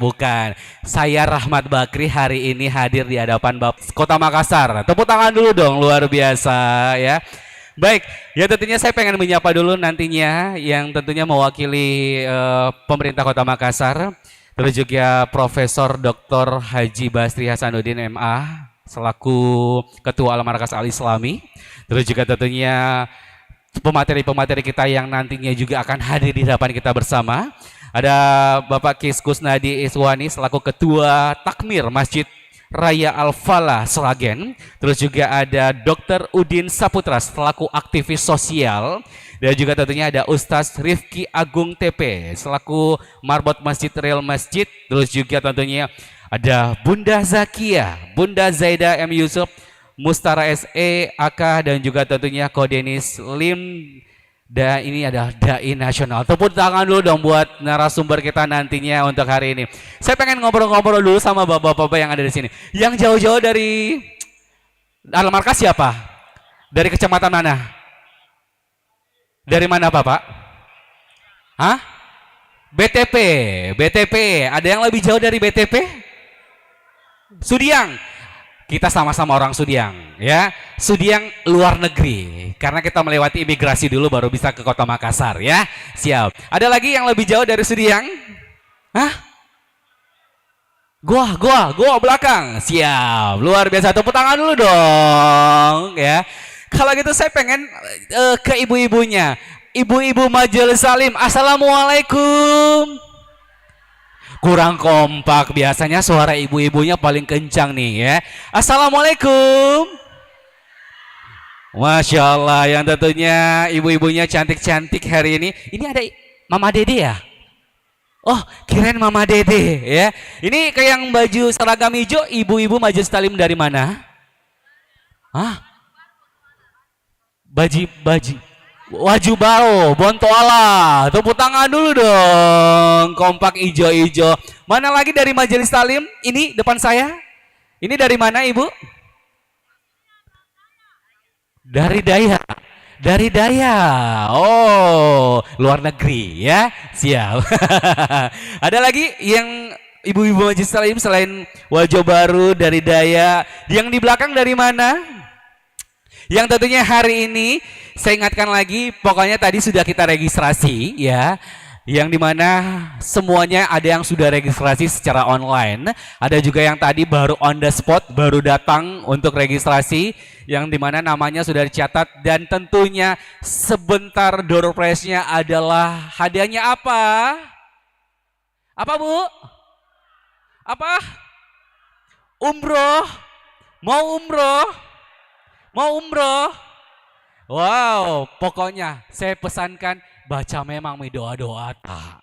Bukan, saya Rahmat Bakri hari ini hadir di hadapan Bapak Kota Makassar. Tepuk tangan dulu dong, luar biasa ya. Baik, ya tentunya saya pengen menyapa dulu nantinya yang tentunya mewakili pemerintah Kota Makassar, terus juga Profesor Dr. Haji Basri Hasanuddin MA selaku Ketua Al-Markas Al-Islami, terus juga tentunya pemateri-pemateri kita yang nantinya juga akan hadir di hadapan kita bersama. Ada Bapak Kis Kusnadi Iswani selaku Ketua Takmir Masjid Raya Al-Falah Sragen. Terus juga ada Dr. Udin Saputra selaku aktivis sosial. Dan juga tentunya ada Ustadz Rifki Agung TP selaku Marbot Masjid Real Masjid. Terus juga tentunya ada Bunda Zakia, Bunda Zaida M. Yusuf, Mustara SE, AK, dan juga tentunya Kodenis Lim. Dan ini adalah Dai Nasional. Tepuk tangan dulu dong buat narasumber kita nantinya untuk hari ini. Saya pengen ngobrol-ngobrol dulu sama bapak-bapak yang ada di sini. Yang jauh-jauh dari Al-Markas siapa? Dari kecamatan mana? Dari mana Bapak? Hah? BTP. BTP. Ada yang lebih jauh dari BTP? Sudiang. Kita sama-sama orang Sudiang ya. Sudiang luar negeri. Karena kita melewati imigrasi dulu baru bisa ke Kota Makassar ya. Siap. Ada lagi yang lebih jauh dari Sudiang? Hah? Gua belakang. Siap. Luar biasa. Tepuk tangan dulu dong ya. Kalau gitu saya pengen ke ibu-ibunya. Ibu-ibu Majelis Salim. Assalamualaikum. Kurang kompak, biasanya suara ibu-ibunya paling kencang nih ya. Assalamualaikum. Masya Allah, yang tentunya ibu-ibunya cantik-cantik hari ini. Ini ada Mama Dede ya? Oh, kirain Mama Dede ya. Ini kayak yang baju seragam hijau, ibu-ibu Majelis Talim dari mana? Hah? Baji Waju Bau, Bontoala, tepuk tangan dulu dong. Kompak ijo-ijo. Mana lagi dari Majelis Talim? Ini depan saya. Ini dari mana Ibu? Dari Daya. Dari Daya. Oh, luar negeri ya. Siap. Ada lagi yang ibu-ibu Majelis Talim selain Wajo Baru dari Daya. Yang di belakang dari mana? Yang tentunya hari ini saya ingatkan lagi, pokoknya tadi sudah kita registrasi ya, yang dimana semuanya ada yang sudah registrasi secara online, ada juga yang tadi baru on the spot, baru datang untuk registrasi, yang dimana namanya sudah dicatat, dan tentunya sebentar door prize-nya adalah hadiahnya apa? Apa Bu? Apa? Umroh? Mau umroh? Mau umroh? Wow, pokoknya saya pesankan baca memang doa-doa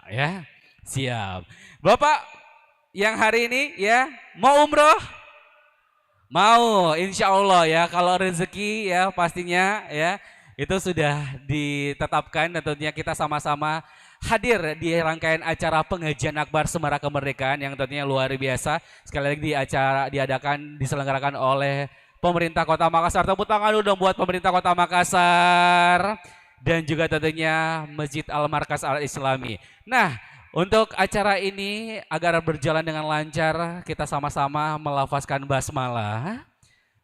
ya. Siap. Bapak yang hari ini ya mau umroh? Mau, insya Allah ya. Kalau rezeki ya pastinya ya itu sudah ditetapkan. Tentunya kita sama-sama hadir di rangkaian acara pengajian akbar Semarak Kemerdekaan yang tentunya luar biasa. Sekali lagi di acara diselenggarakan oleh pemerintah Kota Makassar. Tepuk tangan dulu dong buat pemerintah Kota Makassar dan juga tentunya Masjid Al-Markas Al-Islami. Nah, untuk acara ini agar berjalan dengan lancar, kita sama-sama melafazkan basmalah.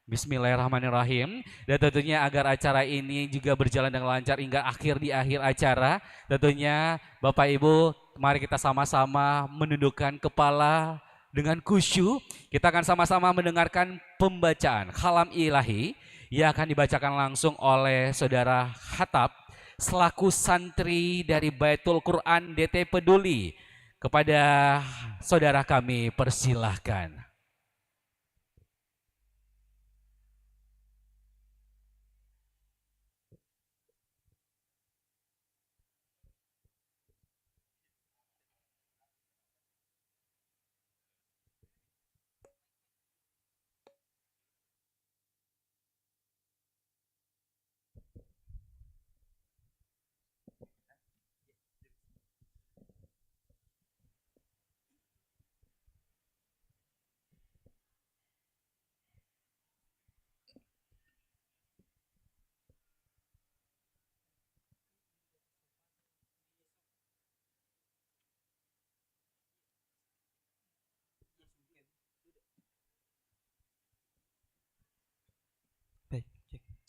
Bismillahirrahmanirrahim. Dan tentunya agar acara ini juga berjalan dengan lancar hingga di akhir acara. Tentunya Bapak Ibu, mari kita sama-sama menundukkan kepala dengan khusyuk. Kita akan sama-sama mendengarkan pembacaan kalam ilahi yang akan dibacakan langsung oleh Saudara Hatab selaku santri dari Baitul Quran DT Peduli. Kepada saudara kami persilahkan.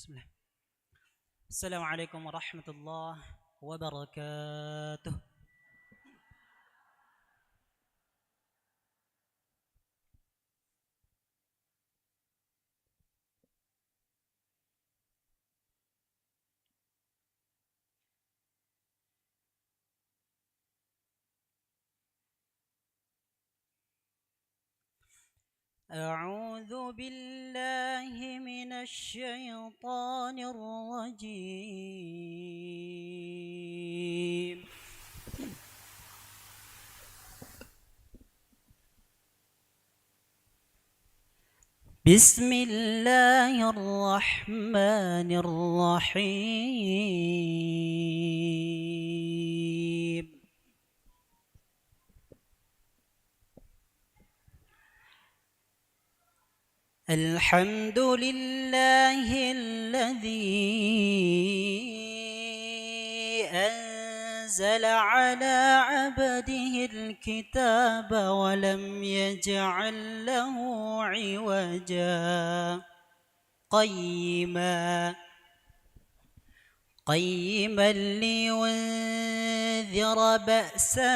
Bismillah. Assalamualaikum warahmatullahi wabarakatuh. أعوذ بالله من الشيطان الرجيم. بسم الله الرحمن الرحيم. الحمد لله الذي أنزل على عبده الكتاب ولم يجعل له عوجا قيما لينذر بأسا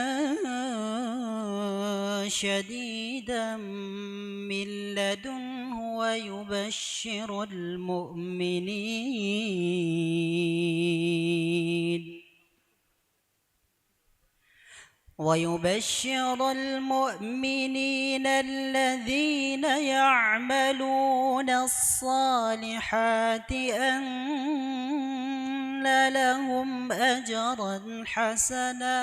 شديدا من لدنه ويبشر المؤمنين الذين يعملون الصالحات أن لهم أجرا حسنا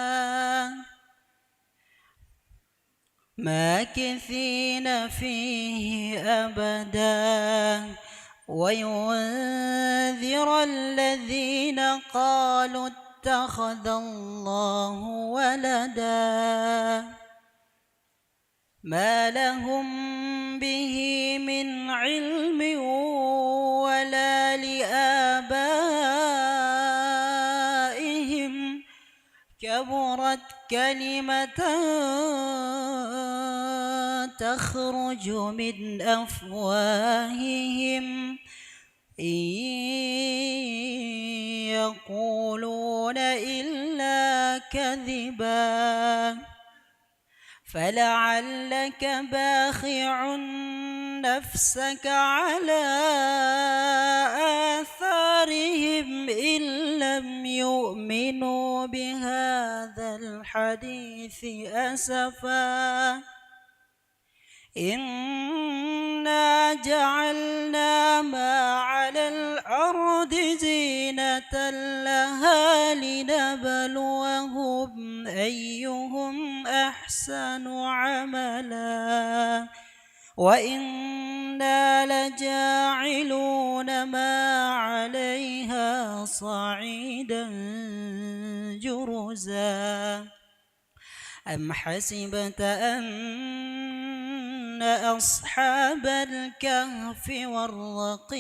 ماكثين فيه أبدا وينذر الذين قالوا اتخذ الله ولدا ما لهم به من علم ولا لآبائهم كبرت كلمة تخرج من أفواههم إن يقولون إلا كذبا فلعلك باخع نفسك على آثارهم إن لم يؤمنوا بهذا الحديث أسفا إنا جعلنا ما على الأرض زينة لها لنبلوهم أيهم أحسن عملا وإنا لجاعلون ما عليها صعيدا جرزا أم حسبت أن أصحاب الكهف والرقيم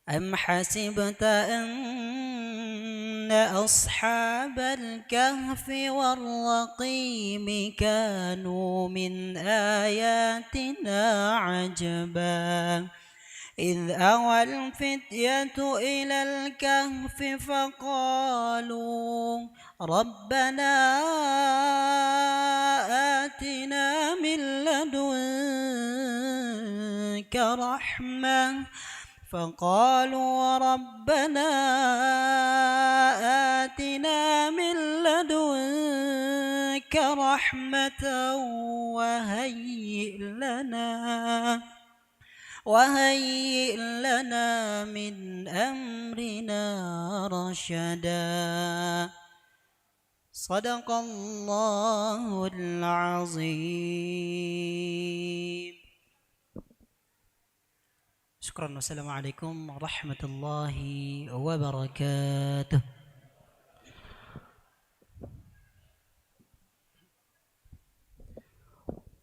أم حسبت أن أصحاب الكهف والرقيم كانوا من آياتنا عجبا إذ أوى الفتية إلى الكهف فقالوا ربنا آتنا من لدنك رحمة وهيئ لنا من أمرنا رشدا صدق الله العظيم. شكرا والسلام عليكم ورحمة الله وبركاته.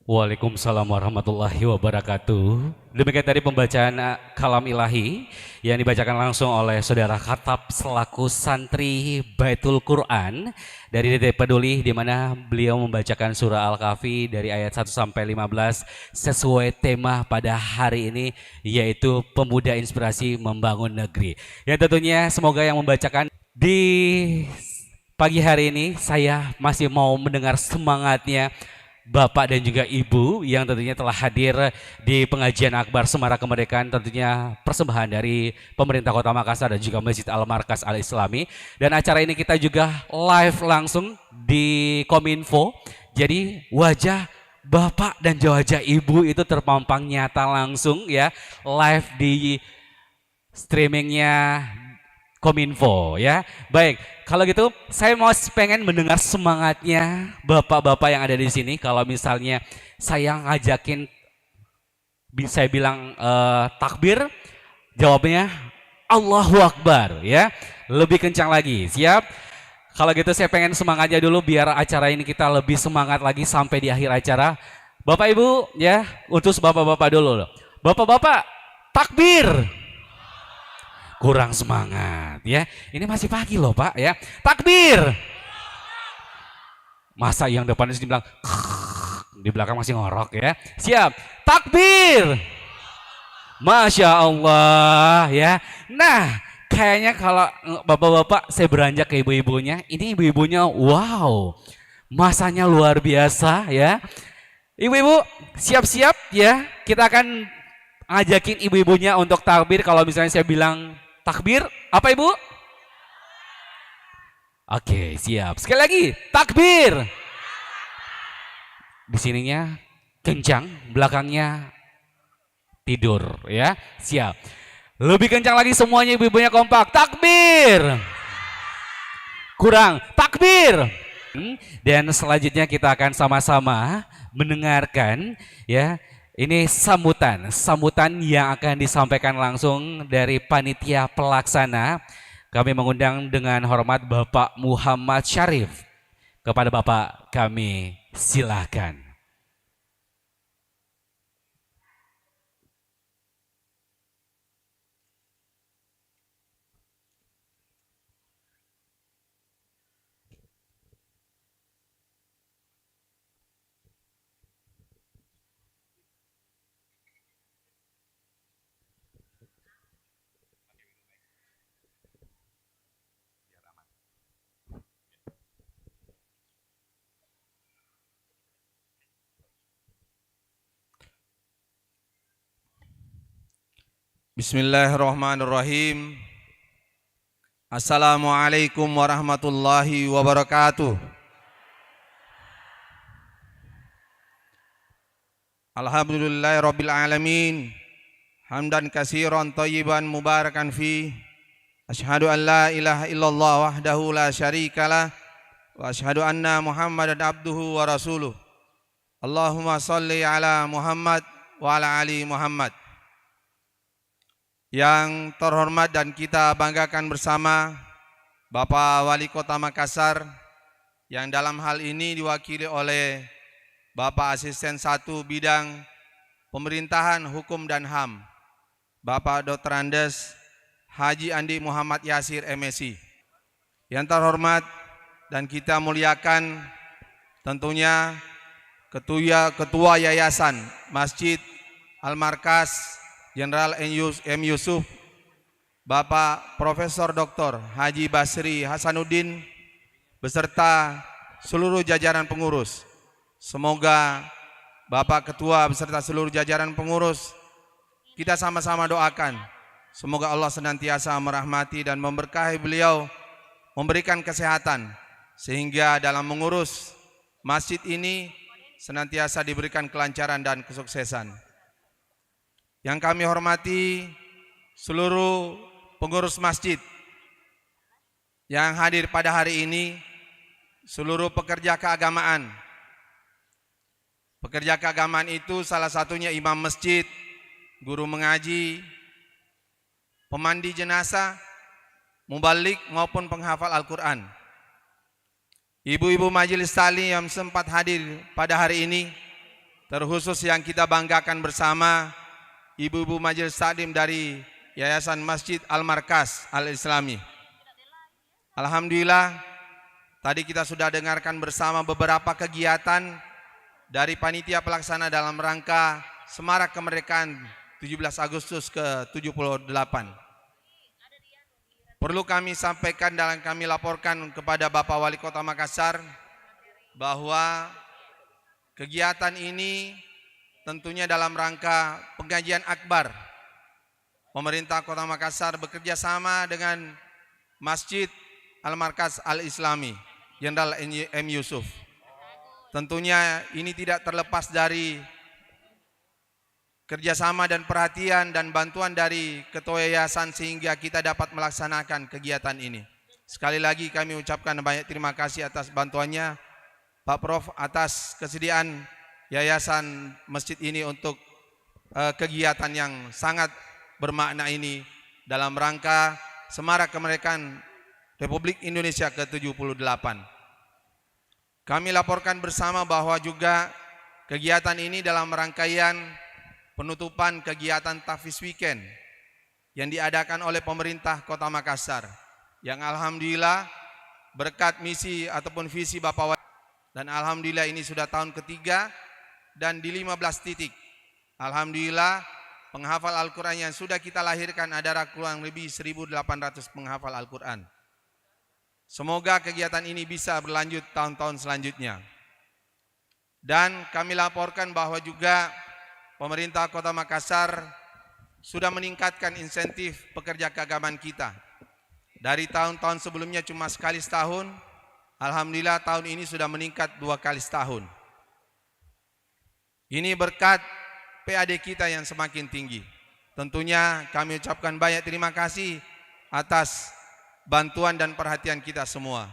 Waalaikumsalam warahmatullahi wabarakatuh. Demikian tadi pembacaan kalam ilahi yang dibacakan langsung oleh Saudara Khattab selaku santri Baitul Quran dari DT Peduli, di mana beliau membacakan surah Al-Kahfi dari ayat 1 sampai 15 sesuai tema pada hari ini, yaitu pemuda inspirasi membangun negeri. Yang tentunya semoga yang membacakan di pagi hari ini, saya masih mau mendengar semangatnya Bapak dan juga Ibu yang tentunya telah hadir di pengajian Akbar Semarak Kemerdekaan, tentunya persembahan dari pemerintah Kota Makassar dan juga Masjid Al-Markas Al-Islami. Dan acara ini kita juga live langsung di Kominfo. Jadi wajah Bapak dan wajah Ibu itu terpampang nyata langsung ya, live di streamingnya Kominfo ya. Baik, kalau gitu saya mau pengen mendengar semangatnya bapak-bapak yang ada di sini. Kalau misalnya saya ngajakin, saya bilang takbir, jawabnya Allahu Akbar ya. Lebih kencang lagi, siap? Kalau gitu saya pengen semangatnya dulu biar acara ini kita lebih semangat lagi sampai di akhir acara. Bapak Ibu ya, untuk bapak-bapak dulu. Bapak-bapak, takbir. Kurang semangat ya. Ini masih pagi loh Pak ya. Takbir. Masa yang depan di sini bilang di belakang masih ngorok ya. Siap. Takbir. Masya Allah ya. Nah, kayaknya kalau bapak-bapak saya beranjak ke ibu-ibunya. Ini ibu-ibunya wow. Masanya luar biasa ya. Ibu-ibu siap-siap ya. Kita akan ngajakin ibu-ibunya untuk takbir. Kalau misalnya saya bilang takbir, apa Ibu? Oke, siap. Sekali lagi, takbir. Di sininya kencang, belakangnya tidur ya. Siap. Lebih kencang lagi semuanya, ibu-ibunya kompak. Takbir. Kurang, takbir. Dan selanjutnya kita akan sama-sama mendengarkan ya. Ini sambutan yang akan disampaikan langsung dari panitia pelaksana. Kami mengundang dengan hormat Bapak Muhammad Syarif. Kepada Bapak kami silakan. Bismillahirrahmanirrahim. Assalamualaikum warahmatullahi wabarakatuh. Alhamdulillahirabbil alamin. Hamdan katsiran thayyiban mubarakan fi. Asyhadu an la ilaha illallah wahdahu la syarikalah wa asyhadu anna Muhammadan abduhu wa rasuluh. Allahumma shalli ala Muhammad wa ala ali Muhammad. Yang terhormat dan kita banggakan bersama Bapak Wali Kota Makassar, yang dalam hal ini diwakili oleh Bapak Asisten 1 Bidang Pemerintahan Hukum dan HAM, Bapak Dr. Andes Haji Andi Muhammad Yasir MSI. Yang terhormat dan kita muliakan tentunya Ketua Yayasan Masjid Al-Markas Jenderal M. Yusuf, Bapak Profesor Dr. Haji Basri Hasanuddin, beserta seluruh jajaran pengurus. Semoga Bapak Ketua beserta seluruh jajaran pengurus, kita sama-sama doakan. Semoga Allah senantiasa merahmati dan memberkahi beliau, memberikan kesehatan, sehingga dalam mengurus masjid ini senantiasa diberikan kelancaran dan kesuksesan. Yang kami hormati seluruh pengurus masjid yang hadir pada hari ini, seluruh pekerja keagamaan. Pekerja keagamaan itu salah satunya imam masjid, guru mengaji, pemandi jenazah, mubalik maupun penghafal Al-Quran. Ibu-ibu majelis taklim yang sempat hadir pada hari ini, terkhusus yang kita banggakan bersama ibu-ibu majelis taklim dari Yayasan Masjid Al-Markas Al-Islami. Alhamdulillah, tadi kita sudah dengarkan bersama beberapa kegiatan dari panitia pelaksana dalam rangka Semarak Kemerdekaan 17 Agustus ke-78. Perlu kami sampaikan dan kami laporkan kepada Bapak Wali Kota Makassar bahwa kegiatan ini tentunya dalam rangka pengajian akbar. Pemerintah Kota Makassar bekerja sama dengan Masjid Al-Markas Al-Islami, Jenderal M. Yusuf. Tentunya ini tidak terlepas dari kerjasama dan perhatian dan bantuan dari Ketua Yayasan sehingga kita dapat melaksanakan kegiatan ini. Sekali lagi kami ucapkan banyak terima kasih atas bantuannya Pak Prof atas kesediaan Yayasan Masjid ini untuk kegiatan yang sangat bermakna ini dalam rangka Semarak Kemerdekaan Republik Indonesia ke-78. Kami laporkan bersama bahwa juga kegiatan ini dalam rangkaian penutupan kegiatan Tahfiz Weekend yang diadakan oleh pemerintah Kota Makassar, yang alhamdulillah berkat misi ataupun visi Bapak Wali, dan alhamdulillah ini sudah tahun ketiga dan di 15 titik. Alhamdulillah penghafal Al-Quran yang sudah kita lahirkan adalah kurang lebih 1.800 penghafal Al-Quran. Semoga kegiatan ini bisa berlanjut tahun-tahun selanjutnya. Dan kami laporkan bahwa juga pemerintah Kota Makassar sudah meningkatkan insentif pekerja keagamaan kita. Dari tahun-tahun sebelumnya cuma sekali setahun, alhamdulillah tahun ini sudah meningkat 2 kali setahun. Ini berkat PAD kita yang semakin tinggi. Tentunya kami ucapkan banyak terima kasih atas bantuan dan perhatian kita semua.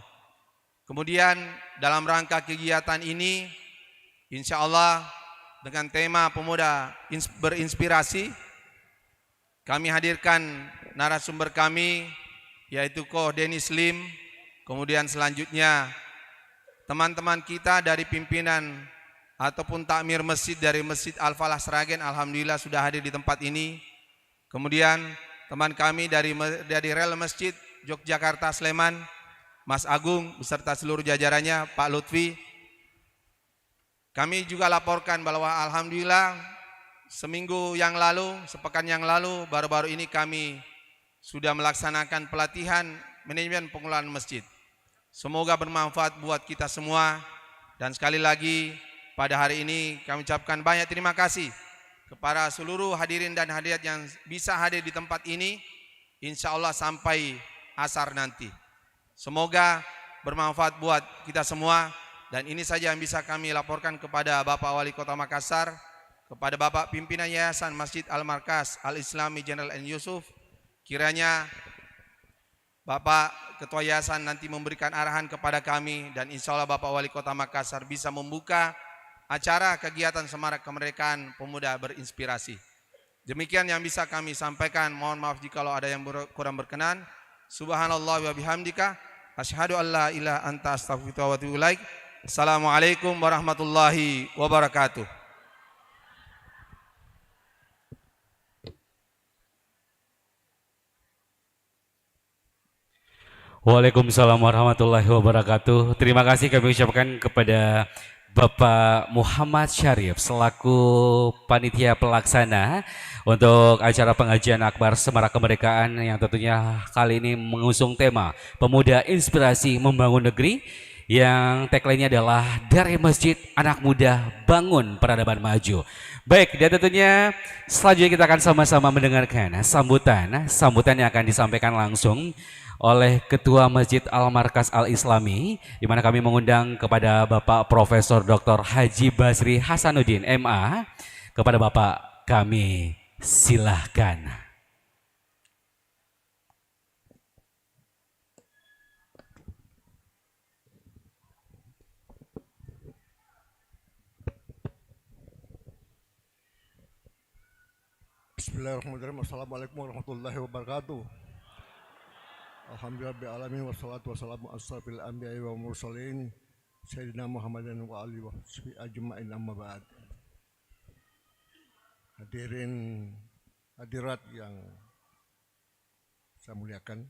Kemudian dalam rangka kegiatan ini, insya Allah dengan tema pemuda berinspirasi, kami hadirkan narasumber kami yaitu Ko Denis Lim. Kemudian selanjutnya teman-teman kita dari pimpinan ataupun takmir masjid dari Masjid Al-Falah Sragen, alhamdulillah sudah hadir di tempat ini. Kemudian teman kami dari Rel Masjid Yogyakarta Sleman, Mas Agung beserta seluruh jajarannya, Pak Lutfi. Kami juga laporkan bahwa alhamdulillah seminggu yang lalu, sepekan yang lalu, baru-baru ini kami sudah melaksanakan pelatihan manajemen pengelolaan masjid. Semoga bermanfaat buat kita semua. Dan sekali lagi pada hari ini kami ucapkan banyak terima kasih kepada seluruh hadirin dan hadirat yang bisa hadir di tempat ini, insya Allah sampai asar nanti. Semoga bermanfaat buat kita semua. Dan ini saja yang bisa kami laporkan kepada Bapak Wali Kota Makassar, kepada Bapak Pimpinan Yayasan Masjid Al-Markas Al-Islami Jenderal N. Yusuf. Kiranya Bapak Ketua Yayasan nanti memberikan arahan kepada kami, dan insya Allah Bapak Wali Kota Makassar bisa membuka acara kegiatan Semarak Kemerdekaan Pemuda Berinspirasi. Demikian yang bisa kami sampaikan. Mohon maaf jika ada yang kurang berkenan. Subhanallah wa bihamdika asyhadu an la ilaha anta astaghfiruka wa atubu ilaik. Assalamualaikum warahmatullahi wabarakatuh. Waalaikumsalam warahmatullahi wabarakatuh. Terima kasih kami ucapkan kepada Bapak Muhammad Syarif selaku panitia pelaksana untuk acara pengajian akbar Semarak Kemerdekaan yang tentunya kali ini mengusung tema Pemuda Inspirasi Membangun Negeri, yang tagline-nya adalah dari Masjid Anak Muda Bangun Peradaban Maju. Baik, dan tentunya selanjutnya kita akan sama-sama mendengarkan sambutan yang akan disampaikan langsung oleh Ketua Masjid Al-Markas Al-Islami, di mana kami mengundang kepada Bapak Profesor Dr. Haji Basri Hasanuddin MA. Kepada Bapak kami silahkan. Bismillahirrahmanirrahim. Assalamualaikum warahmatullahi wabarakatuh. Alhamdulillah bi'alamin wassalatu wassalamu asrafil anbiya'i wa mursalin Sayyidina Muhammadin wa alihi wa sahbihi ajma'in amma ba'd. hadirin hadirat yang saya muliakan,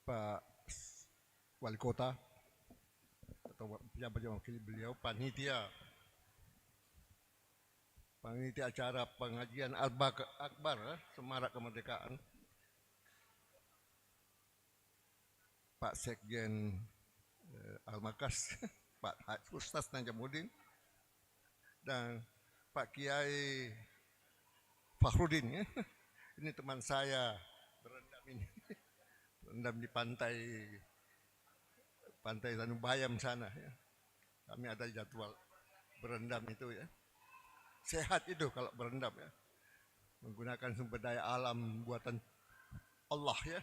Pak Wali Kota atau pejabat yang mewakili beliau, panitia acara pengajian Akbar Semarak Kemerdekaan, Pak Sekjen Al-Makas, Pak Ustaz Najamuddin, dan Pak Kiai Fakhrudin. Ini teman saya berendam ini, berendam di pantai Tanubayam sana. Ya. Kami ada jadwal berendam itu ya. Sehat itu kalau berendam ya. Menggunakan sumber daya alam buatan Allah ya.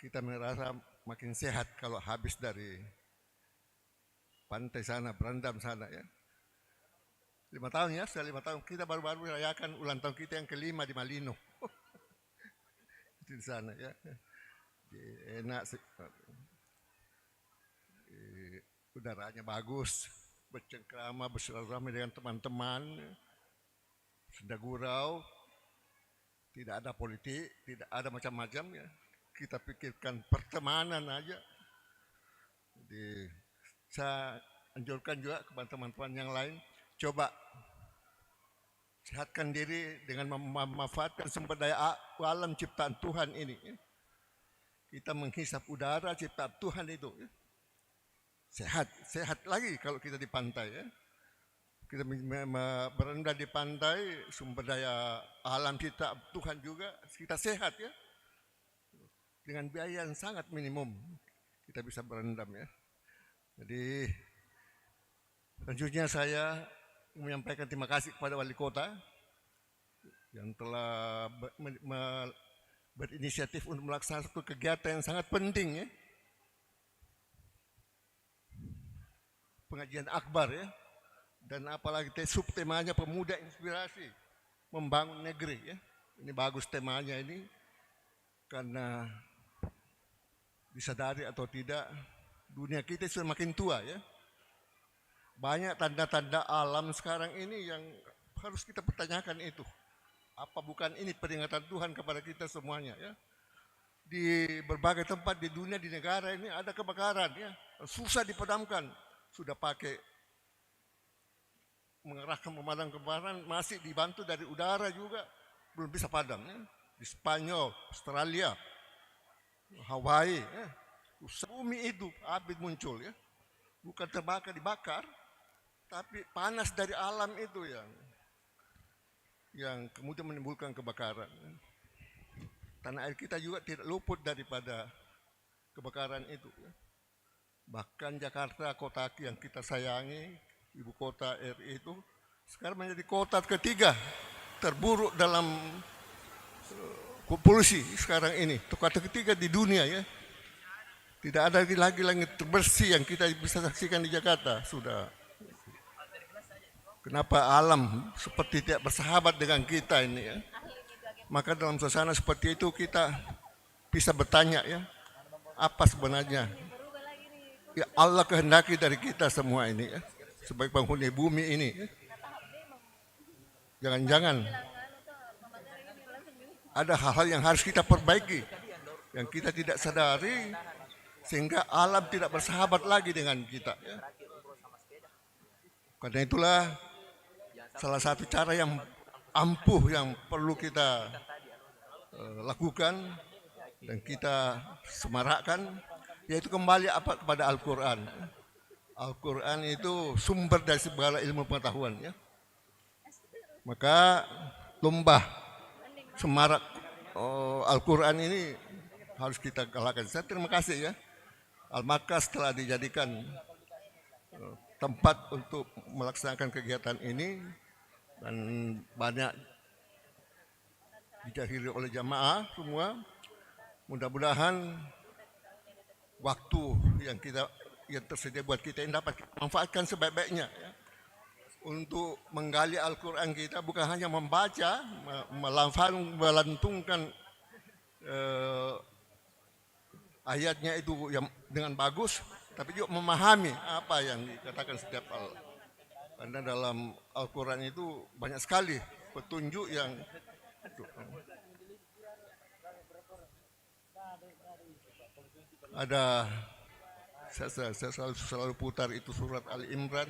Kita merasa makin sehat kalau habis dari pantai sana, berendam sana ya. 5 tahun ya, sudah 5 tahun. Kita baru-baru merayakan ulang tahun kita yang ke-5 di Malino. Di sana ya. Enak sih. Udaranya bagus, bercengkrama, bersilaturahmi dengan teman-teman, senda gurau, tidak ada politik, tidak ada macam-macam ya. Kita pikirkan pertemanan aja. Jadi saya anjurkan juga kepada teman-teman yang lain, coba sehatkan diri dengan memanfaatkan sumber daya alam ciptaan Tuhan ini. Kita menghisap udara ciptaan Tuhan itu. Sehat lagi kalau kita di pantai ya. Kita berendam di pantai, sumber daya alam kita Tuhan juga, kita sehat ya. Dengan biaya yang sangat minimum kita bisa berendam ya. Jadi selanjutnya saya menyampaikan terima kasih kepada Wali Kota yang telah berinisiatif untuk melaksanakan satu kegiatan yang sangat penting ya. Pengajian Akbar ya, dan apalagi subtemanya pemuda inspirasi membangun negeri ya. Ini bagus temanya ini, karena disadari atau tidak dunia kita sudah makin tua ya. Banyak tanda-tanda alam sekarang ini yang harus kita pertanyakan itu. Apa bukan ini peringatan Tuhan kepada kita semuanya ya. Di berbagai tempat di dunia, di negara ini ada kebakaran ya, susah dipadamkan. Sudah pakai mengerahkan pemadam kebakaran, masih dibantu dari udara juga belum bisa padam ya. Di Spanyol, Australia, Hawaii ya. Bumi itu api muncul ya, bukan terbakar, dibakar, tapi panas dari alam itu yang kemudian menimbulkan kebakaran. Tanah air kita juga tidak luput daripada kebakaran itu ya. Bahkan Jakarta, kota yang kita sayangi, ibu kota RI itu sekarang menjadi kota ketiga terburuk dalam polusi sekarang ini. Kota ketiga di dunia ya. Tidak ada lagi langit bersih yang kita bisa saksikan di Jakarta. Sudah. Kenapa alam seperti tidak bersahabat dengan kita ini ya. Maka dalam suasana seperti itu kita bisa bertanya ya, apa sebenarnya ya Allah kehendaki dari kita semua ini ya, sebagai penghuni bumi ini ya. Jangan-jangan ada hal-hal yang harus kita perbaiki, yang kita tidak sadari, sehingga alam tidak bersahabat lagi dengan kita ya. Karena itulah salah satu cara yang ampuh yang perlu kita lakukan dan kita semarakkan, yaitu kembali kepada Al-Quran. Al-Quran itu sumber dari segala ilmu pengetahuan ya. Maka lomba semarak Al-Quran ini harus kita galakkan. Saya terima kasih ya, Al-Makas telah dijadikan tempat untuk melaksanakan kegiatan ini, dan banyak dihadiri oleh jamaah semua. Mudah-mudahan waktu yang tersedia buat kita ini dapat kita manfaatkan sebaik-baiknya ya, untuk menggali Al-Quran kita, bukan hanya membaca, melantungkan ayatnya itu yang dengan bagus, tapi juga memahami apa yang dikatakan setiap hal. Karena dalam Al-Quran itu banyak sekali petunjuk yang ada, saya selalu putar itu surat Ali Imran.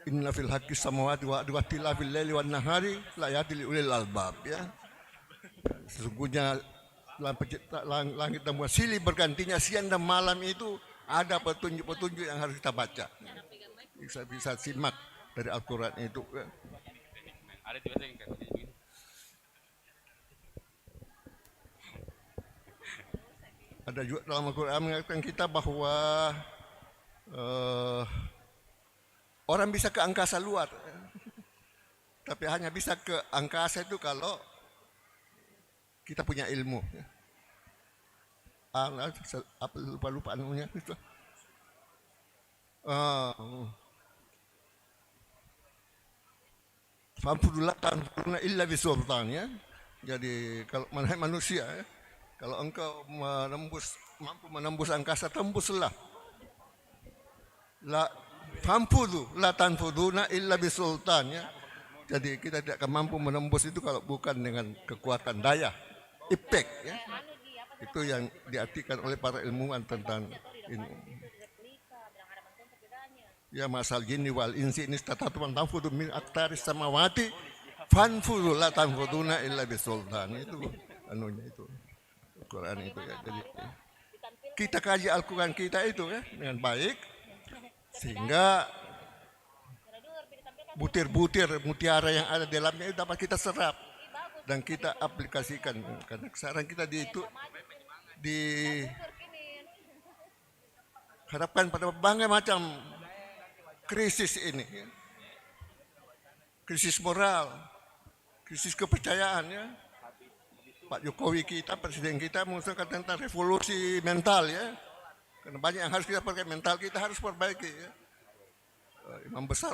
Inna fil haqqi samawati wa ikhtilafil laili wan nahari la ayatil ulil albab, ya. Sesungguhnya langit dan bumi silih bergantinya siang dan malam itu ada petunjuk-petunjuk yang harus kita baca. Bisa simak dari Al-Quran itu. Ada juga dalam Al-Quran mengatakan kita bahwa orang bisa ke angkasa luar, tapi hanya bisa ke angkasa itu kalau kita punya ilmu. Apa lupa anunya itu. Famfudullah tanfuduna illa bisultan, ya. Jadi kalau manusia, ya, kalau engkau mampu menembus angkasa, tembuslah. La famfudu la tanfuduna illa bisultan, ya. Jadi kita tidak akan mampu menembus itu kalau bukan dengan kekuatan daya, ipek, ya. Itu yang diartikan oleh para ilmuwan tentang ini. Ya masal jinni wal insi ini tatatuman tanfudu min aktaris samawati fanfudu la tanfuduna illa bisultan. Itu anunya itu Al-Quran itu, ya. Jadi kita kaji Al-Quran kita itu, ya, dengan baik sehingga butir-butir mutiara yang ada di dalamnya itu dapat kita serap dan kita aplikasikan. Karena sekarang kita dihadapkan pada berbagai macam krisis ini, ya. Krisis moral, krisis kepercayaan, ya. Pak Jokowi kita, presiden kita mengusulkan tentang revolusi mental, ya. Karena banyak yang harus kita pakai, mental kita harus perbaiki, ya. Imam besar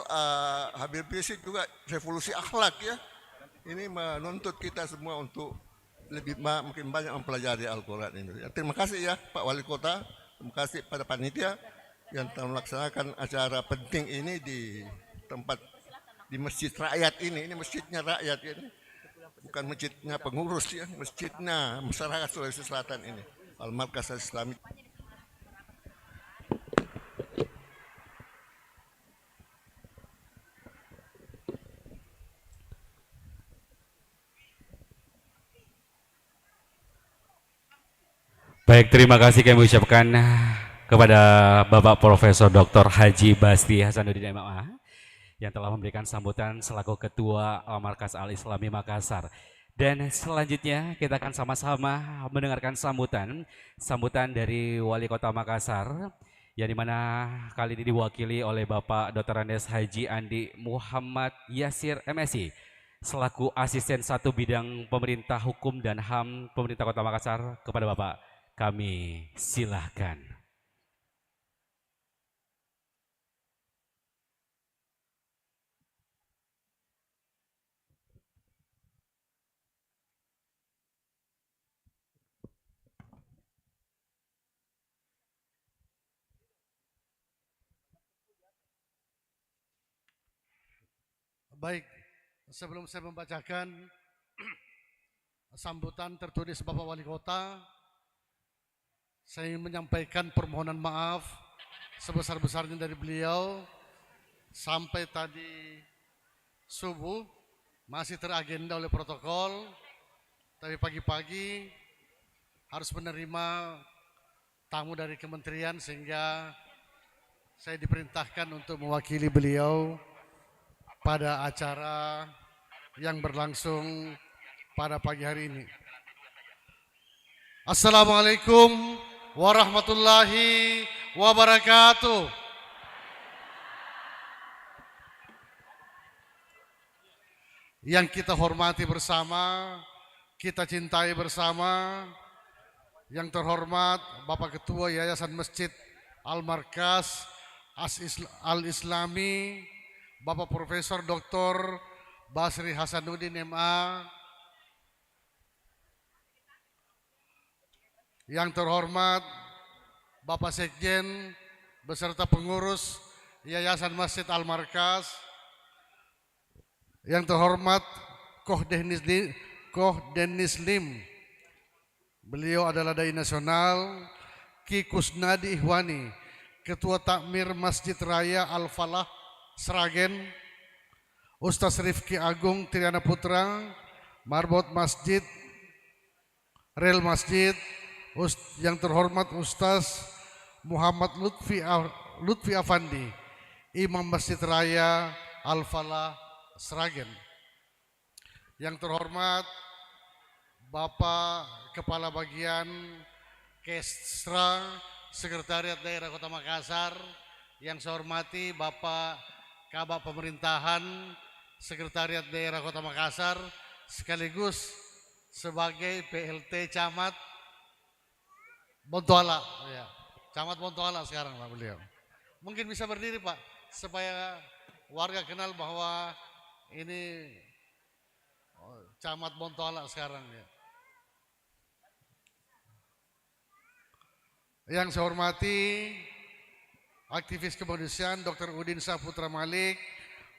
Habib Rizik juga revolusi akhlak, ya. Ini menuntut kita semua untuk lebih mungkin banyak mempelajari Al-Quran ini. Ya, terima kasih, ya, Pak Wali Kota. Terima kasih pada panitia yang telah melaksanakan acara penting ini di tempat, di masjid rakyat ini. Ini masjidnya rakyat ini, bukan masjidnya pengurus, ya, masjidnya masyarakat Sulawesi Selatan ini, Al-Markas Islami. Baik, terima kasih kami ucapkan kepada Bapak Profesor Dr. Haji Basti Hasanuddin MA yang telah memberikan sambutan selaku Ketua Markas Al-Islami Makassar. Dan selanjutnya kita akan sama-sama mendengarkan sambutan dari Wali Kota Makassar, yang dimana kali ini diwakili oleh Bapak Dr. Andes Haji Andi Muhammad Yasir MSI selaku Asisten 1 Bidang Pemerintah Hukum dan HAM Pemerintah Kota Makassar. Kepada Bapak kami silahkan. Baik, sebelum saya membacakan sambutan tertulis Bapak Wali Kota, saya ingin menyampaikan permohonan maaf sebesar-besarnya dari beliau. Sampai tadi subuh masih teragenda oleh protokol, tapi pagi-pagi harus menerima tamu dari kementerian sehingga saya diperintahkan untuk mewakili beliau pada acara yang berlangsung pada pagi hari ini. Assalamualaikum warahmatullahi wabarakatuh. Yang kita hormati bersama, kita cintai bersama, yang terhormat Bapak Ketua Yayasan Masjid Al-Markas Al-Islami, Bapak Profesor Dr. Basri Hasanuddin MA, yang terhormat Bapak Sekjen beserta pengurus Yayasan Masjid Al-Markas, yang terhormat Koh Denis Lim, beliau adalah dai nasional, Ki Kusnadi Ihwani, Ketua Takmir Masjid Raya Al-Falah Sragen, Ustaz Rifki Agung Triana Putra, Marbot Masjid, Rel Masjid, yang terhormat Ustaz Muhammad Lutfi Afandi, Imam Masjid Raya Al-Falah Sragen, yang terhormat Bapak Kepala Bagian Kesra Sekretariat Daerah Kota Makassar, yang saya hormati Bapak Kabak Pemerintahan Sekretariat Daerah Kota Makassar sekaligus sebagai PLT Camat Bontoala, ya. Camat Bontoala sekarang Pak beliau. Mungkin bisa berdiri Pak supaya warga kenal bahwa ini Camat Bontoala sekarang ya. Yang saya hormati aktivis kemanusiaan Dr. Udin Saputra Malik,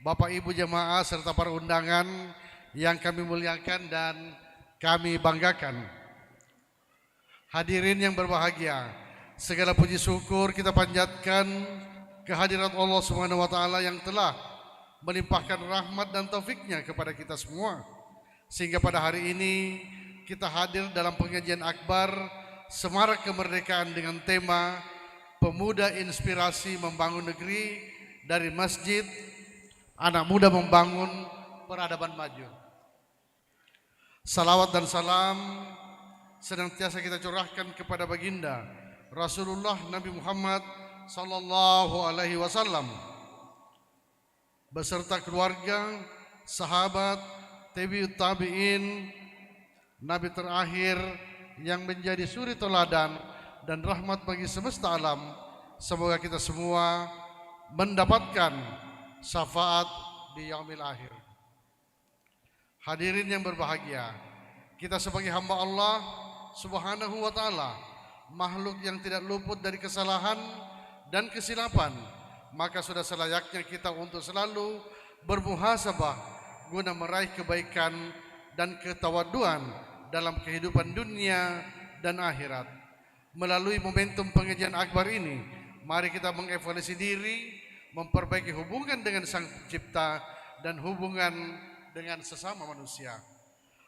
Bapak Ibu jemaah serta para undangan yang kami muliakan dan kami banggakan. Hadirin yang berbahagia, segala puji syukur kita panjatkan kehadirat Allah Subhanahu wa taala yang telah melimpahkan rahmat dan taufiknya kepada kita semua, sehingga pada hari ini kita hadir dalam pengajian akbar Semarak Kemerdekaan dengan tema Pemuda Inspirasi Membangun Negeri, dari Masjid Anak Muda Membangun Peradaban Maju. Salawat dan salam senantiasa kita curahkan kepada baginda Rasulullah Nabi Muhammad sallallahu alaihi wasallam beserta keluarga, sahabat, tabi'ut tabi'in, nabi terakhir yang menjadi suri teladan dan rahmat bagi semesta alam. Semoga kita semua mendapatkan syafaat di yaumil akhir. Hadirin yang berbahagia, kita sebagai hamba Allah Subhanahu wa taala, makhluk yang tidak luput dari kesalahan dan kesilapan, maka sudah selayaknya kita untuk selalu bermuhasabah guna meraih kebaikan dan ketawaduan dalam kehidupan dunia dan akhirat. Melalui momentum pengajian akbar ini, mari kita mengevaluasi diri, memperbaiki hubungan dengan Sang Pencipta dan hubungan dengan sesama manusia.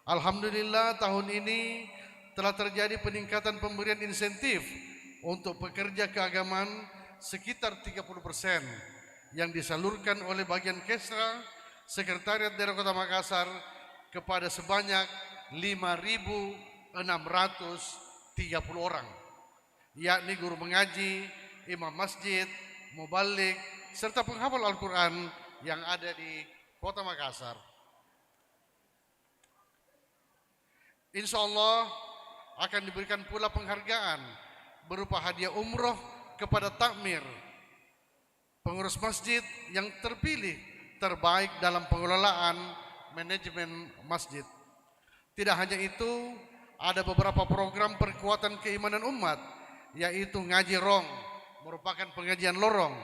Alhamdulillah, tahun ini telah terjadi peningkatan pemberian insentif untuk pekerja keagamaan sekitar 30% yang disalurkan oleh bagian Kesra Sekretariat Daerah Kota Makassar kepada sebanyak 5.630 orang, yakni guru mengaji, imam masjid, mubalik, serta penghafal Al-Quran yang ada di Kota Makassar. Insya Allah akan diberikan pula penghargaan berupa hadiah umroh kepada takmir pengurus masjid yang terpilih terbaik dalam pengelolaan manajemen masjid. Tidak hanya itu, ada beberapa program perkuatan keimanan umat, yaitu ngaji rong, merupakan pengajian lorong,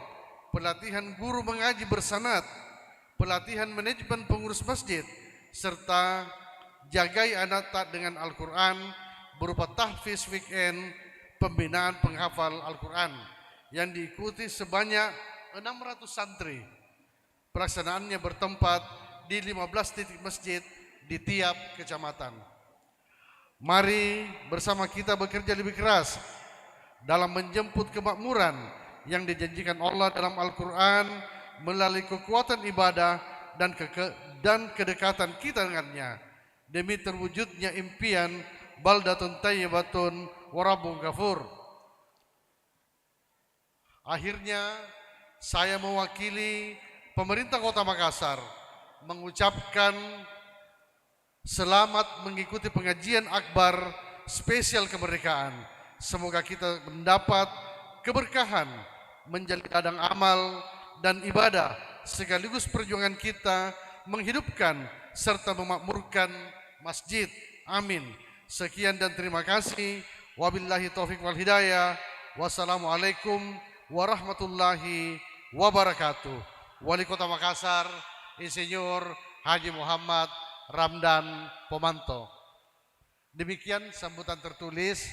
pelatihan guru mengaji bersanad, pelatihan manajemen pengurus masjid, serta jagai anak tak dengan Al-Quran berupa tahfiz weekend, pembinaan penghafal Al-Quran yang diikuti sebanyak 600 santri. Pelaksanaannya bertempat di 15 titik masjid di tiap kecamatan. Mari bersama kita bekerja lebih keras dalam menjemput kemakmuran yang dijanjikan Allah dalam Al-Quran melalui kekuatan ibadah dan kedekatan kita dengannya, demi terwujudnya impian baldatun tayyibatun warabbun ghafur. Akhirnya saya mewakili pemerintah Kota Makassar mengucapkan selamat mengikuti pengajian akbar spesial kemerdekaan. Semoga kita mendapat keberkahan menjalin ladang amal dan ibadah sekaligus perjuangan kita menghidupkan serta memakmurkan masjid. Amin. Sekian dan terima kasih. Wabillahi taufik wal hidayah. Wassalamualaikum warahmatullahi wabarakatuh. Wali Kota Makassar, Insinyur Haji Muhammad Ramdan Pomanto. Demikian sambutan tertulis,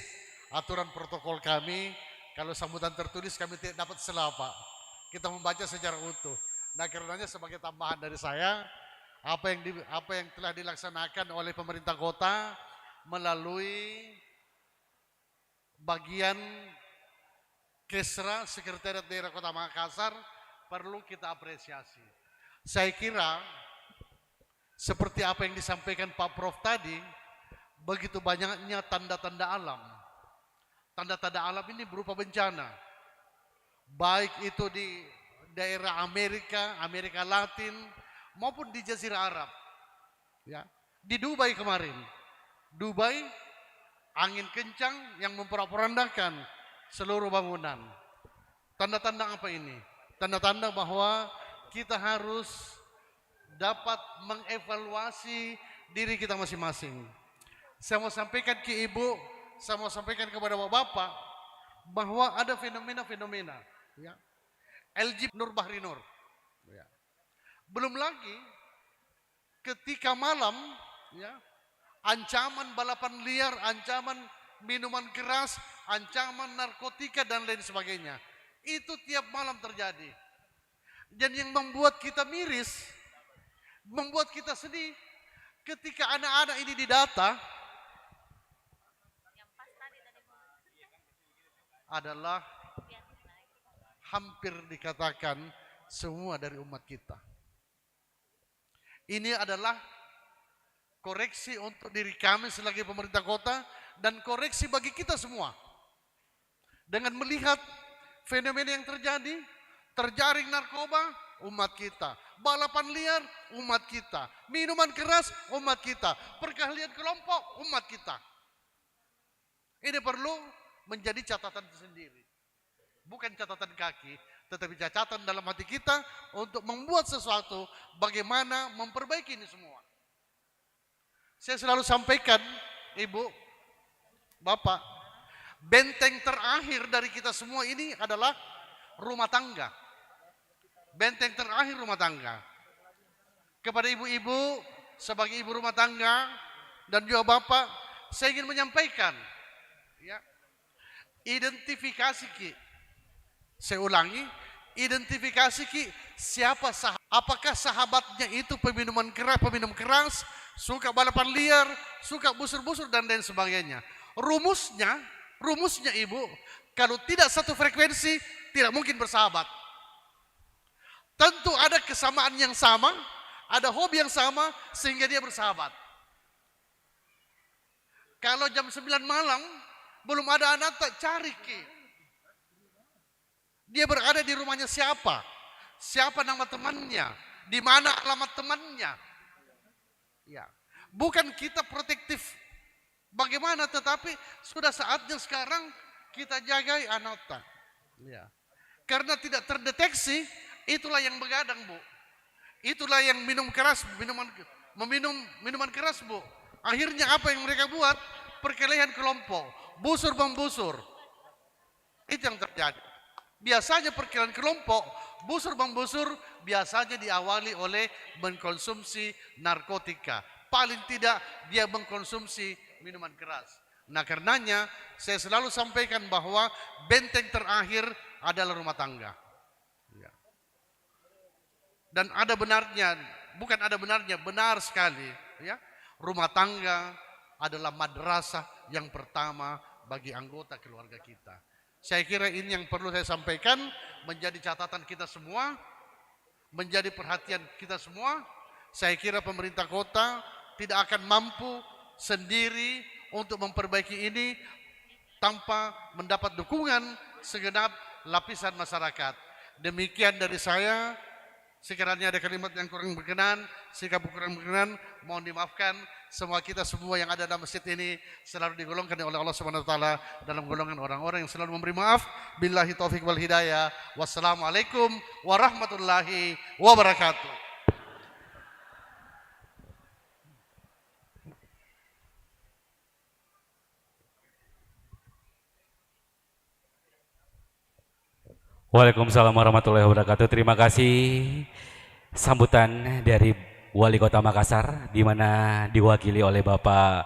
aturan protokol kami. Kalau sambutan tertulis kami tidak dapat selapa. Kita membaca secara utuh. Nah, karenanya sebagai tambahan dari saya, apa yang telah dilaksanakan oleh pemerintah kota melalui bagian Kesra Sekretariat Daerah Kota Makassar perlu kita apresiasi. Saya kira seperti apa yang disampaikan Pak Prof tadi, begitu banyaknya tanda-tanda alam. Tanda-tanda alam ini berupa bencana. Baik itu di daerah Amerika Latin maupun di Jazirah Arab. Ya, di Dubai kemarin. Dubai angin kencang yang memporak-porandakan seluruh bangunan. Tanda-tanda apa ini? Tanda-tanda bahwa kita harus dapat mengevaluasi diri kita masing-masing. Saya mau sampaikan ke Ibu, saya mau sampaikan kepada Bapak bahwa ada fenomena-fenomena. Ya. LG Nur Bahri Nur. Ya. Belum lagi ketika malam, ya, ancaman balapan liar, ancaman minuman keras, ancaman narkotika dan lain sebagainya. Itu tiap malam terjadi. Dan yang membuat kita miris, membuat kita sedih, ketika anak-anak ini didata, adalah hampir dikatakan semua dari umat kita. Ini adalah koreksi untuk diri kami sebagai pemerintah kota dan koreksi bagi kita semua. Dengan melihat fenomena yang terjadi, terjaring narkoba, umat kita. Balapan liar, umat kita. Minuman keras, umat kita. Perkelahian kelompok, umat kita. Ini perlu menjadi catatan tersendiri. Bukan catatan kaki, tetapi catatan dalam hati kita untuk membuat sesuatu bagaimana memperbaiki ini semua. Saya selalu sampaikan, Ibu, Bapak, benteng terakhir dari kita semua ini adalah rumah tangga. Benteng terakhir rumah tangga. Kepada ibu-ibu, sebagai ibu rumah tangga, dan juga Bapak, saya ingin menyampaikan, ya, identifikasi Ki. Saya ulangi, identifikasi Ki, siapa apakah sahabatnya itu peminum keras, suka balapan liar, suka busur-busur dan lain sebagainya. Rumusnya Ibu, kalau tidak satu frekuensi, tidak mungkin bersahabat. Tentu ada kesamaan yang sama, ada hobi yang sama, sehingga dia bersahabat. Kalau jam 9 malam, belum ada anak, tak cari Ki. Dia berada di rumahnya siapa? Siapa nama temannya? Di mana alamat temannya? Ya. Bukan kita protektif bagaimana, tetapi sudah saatnya sekarang kita jagai anota. Ya. Karena tidak terdeteksi, itulah yang begadang, Bu. Itulah yang minum keras, meminum minuman keras, Bu. Akhirnya apa yang mereka buat? Perkelahian kelompok, busur-membusur. Itu yang terjadi. Biasanya perkelahian kelompok, busur-membusur biasanya diawali oleh mengkonsumsi narkotika. Paling tidak dia mengkonsumsi minuman keras. Nah, karenanya saya selalu sampaikan bahwa benteng terakhir adalah rumah tangga. Ya. Dan ada benarnya, bukan ada benarnya, benar sekali. Ya. Rumah tangga adalah madrasah yang pertama bagi anggota keluarga kita. Saya kira ini yang perlu saya sampaikan, menjadi catatan kita semua, menjadi perhatian kita semua. Saya kira pemerintah kota tidak akan mampu sendiri untuk memperbaiki ini tanpa mendapat dukungan segenap lapisan masyarakat. Demikian dari saya. Sekiranya ada kalimat yang kurang berkenan, sikap kurang berkenan, mohon dimaafkan. Semua kita semua yang ada dalam masjid ini selalu digolongkan oleh Allah Subhanahu wa taala dalam golongan orang-orang yang selalu memberi maaf. Billahi taufik wal hidayah. Wassalamualaikum warahmatullahi wabarakatuh. Waalaikumsalam warahmatullahi wabarakatuh. Terima kasih sambutan dari Wali Kota Makassar, di mana diwakili oleh Bapak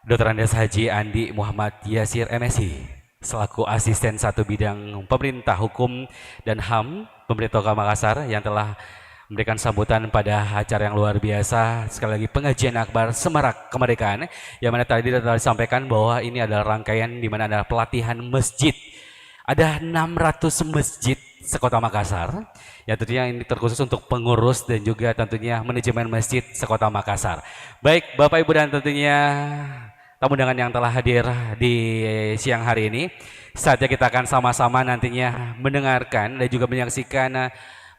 Dr. Andes Haji Andi Muhammad Yasir MSI selaku asisten satu bidang pemerintah hukum dan HAM pemerintah Kota Makassar yang telah memberikan sambutan pada acara yang luar biasa, sekali lagi pengajian akbar Semarak Kemerdekaan, yang mana tadi telah disampaikan bahwa ini adalah rangkaian di mana ada pelatihan masjid. Ada 600 masjid sekota Makassar, ya tentunya ini terkhusus untuk pengurus dan juga tentunya manajemen masjid sekota Makassar. Baik Bapak Ibu dan tentunya tamu undangan yang telah hadir di siang hari ini, saatnya kita akan sama-sama nantinya mendengarkan dan juga menyaksikan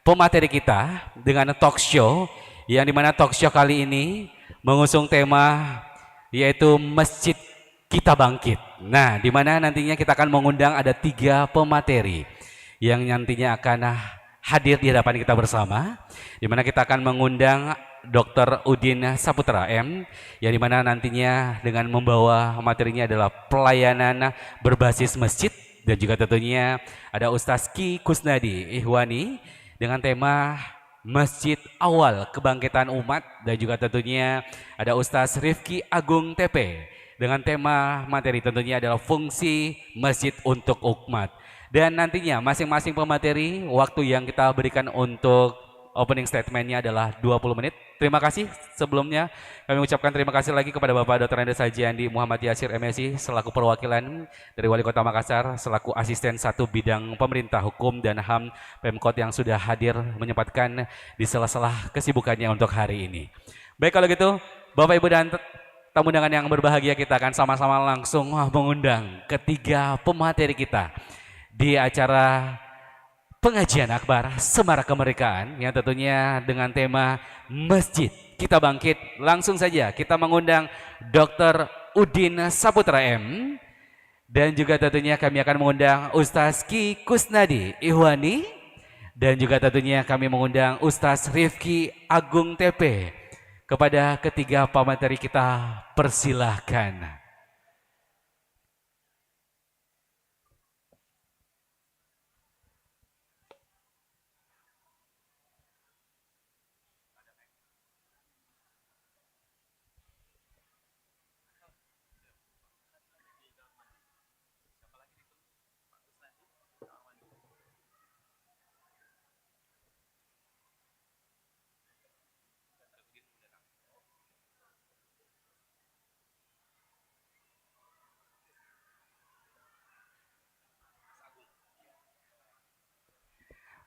pemateri kita dengan talk show, yang dimana talk show kali ini mengusung tema yaitu Masjid Kita Bangkit. Nah, di mana nantinya kita akan mengundang ada 3 pemateri yang nantinya akan hadir di hadapan kita bersama, di mana kita akan mengundang Dr. Udin Saputra M, yang dimana nantinya dengan membawa materinya adalah pelayanan berbasis masjid, dan juga tentunya ada Ustaz Ki Kusnadi Ihwani dengan tema Masjid Awal Kebangkitan Umat, dan juga tentunya ada Ustaz Rifki Agung TP dengan tema materi tentunya adalah fungsi masjid untuk umat. Dan nantinya masing-masing pemateri waktu yang kita berikan untuk opening statementnya adalah 20 menit. Terima kasih sebelumnya kami ucapkan terima kasih lagi kepada Bapak Dr. Andes Haji Andi Muhammad Yasir MSI selaku perwakilan dari Wali Kota Makassar selaku asisten satu bidang pemerintah hukum dan HAM Pemkot yang sudah hadir menyempatkan di sela-sela kesibukannya untuk hari ini. Baik, kalau gitu Bapak Ibu dan tamu undangan yang berbahagia, kita akan sama-sama langsung mengundang ketiga pemateri kita di acara pengajian akbar Semarak Kemerdekaan yang tentunya dengan tema Masjid Kita Bangkit. Langsung saja kita mengundang Dr. Udin Saputra M, dan juga tentunya kami akan mengundang Ustaz Ki Kusnadi Ihwani, dan juga tentunya kami mengundang Ustaz Rifki Agung TP. Kepada ketiga pemateri kita persilahkan.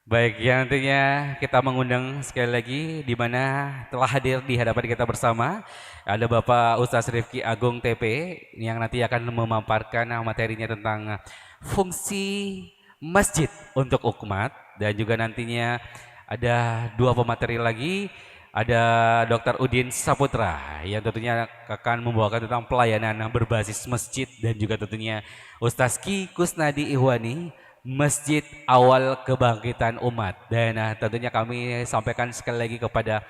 Baik, yang nantinya kita mengundang sekali lagi di mana telah hadir di hadapan kita bersama ada Bapak Ustaz Rifki Agung TP yang nanti akan memaparkan materinya tentang fungsi masjid untuk umat, dan juga nantinya ada 2 pemateri lagi, ada Dr. Udin Saputra yang tentunya akan membawakan tentang pelayanan berbasis masjid, dan juga tentunya Ustaz Ki Kusnadi Ihwani Masjid Awal Kebangkitan Umat. Dan tentunya kami sampaikan sekali lagi kepada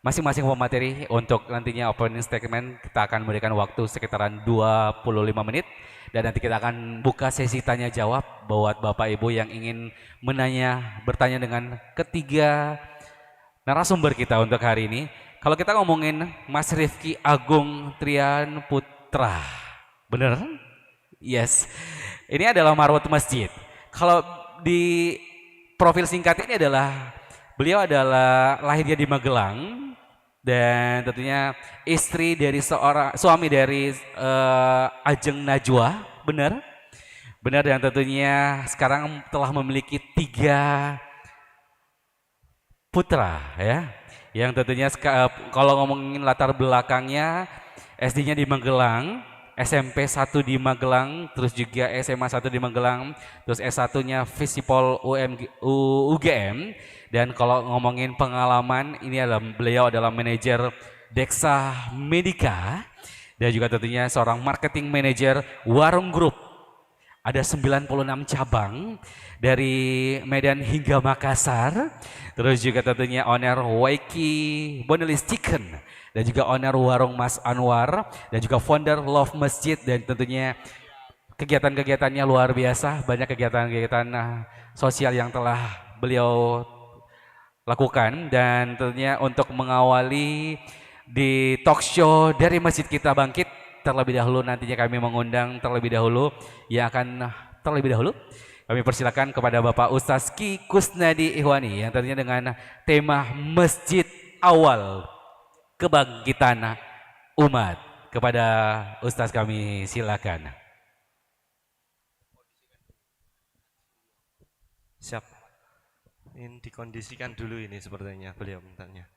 masing-masing pemateri untuk nantinya opening statement kita akan memberikan waktu sekitaran 25 menit, dan nanti kita akan buka sesi tanya jawab buat Bapak Ibu yang ingin bertanya dengan ketiga narasumber kita untuk hari ini. Kalau kita ngomongin Mas Rifki Agung Trian Putra, bener? Yes, ini adalah marwat masjid. Kalau di profil singkat ini adalah beliau adalah lahirnya di Magelang, dan tentunya istri dari suami dari Ajeng Najwa, benar? Benar, dan tentunya sekarang telah memiliki 3 putra ya. Yang tentunya kalau ngomongin latar belakangnya, SD-nya di Magelang, SMP 1 di Magelang, terus juga SMA 1 di Magelang, terus S1-nya Visipol UGM. Dan kalau ngomongin pengalaman, ini beliau adalah manajer Dexa Medica, dan juga tentunya seorang marketing manager Warung Group. Ada 96 cabang dari Medan hingga Makassar. Terus juga tentunya owner Waiki Bonelis Chicken, dan juga owner warung Mas Anwar, dan juga founder Love Masjid, dan tentunya kegiatan-kegiatannya luar biasa, banyak kegiatan-kegiatan sosial yang telah beliau lakukan, dan tentunya untuk mengawali di talk show dari Masjid Kita Bangkit terlebih dahulu, nantinya kami mengundang terlebih dahulu yang akan terlebih dahulu kami persilakan kepada Bapak Ustaz Ki Kusnadi Ihwani yang tentunya dengan tema Masjid Awal Kebangkitan Umat. Kepada Ustaz kami silakan. Siap. Ini dikondisikan dulu ini sepertinya beliau mintanya.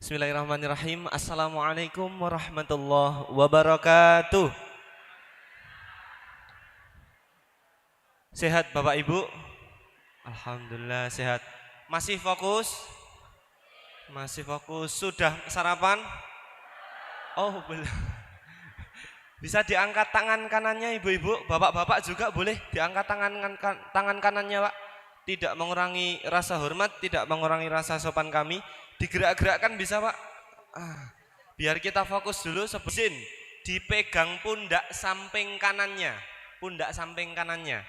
Bismillahirrahmanirrahim. Assalamualaikum warahmatullahi wabarakatuh. Sehat Bapak Ibu? Alhamdulillah sehat. Masih fokus? Masih fokus. Sudah sarapan? Oh belum. Bisa diangkat tangan kanannya ibu-ibu, bapak-bapak juga boleh diangkat tangan kanannya Pak. Tidak mengurangi rasa hormat, tidak mengurangi rasa sopan kami. Digerak-gerakkan bisa Pak. Biar kita fokus dulu sebesin. Dipegang pundak samping kanannya. Pundak samping kanannya.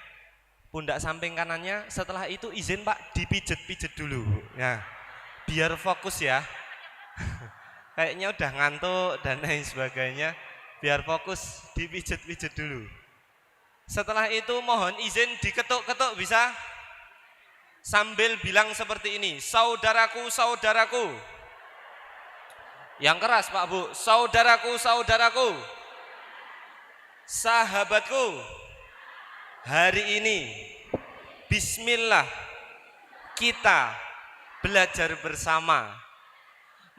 Pundak samping kanannya, setelah itu izin Pak dipijet-pijet dulu. Ya, biar fokus ya. Kayaknya udah ngantuk dan lain sebagainya. Biar fokus, dipijet-pijet dulu. Setelah itu mohon izin diketuk-ketuk bisa? Sambil bilang seperti ini, saudaraku, saudaraku. Yang keras Pak Bu, saudaraku, saudaraku. Sahabatku, hari ini bismillah kita belajar bersama.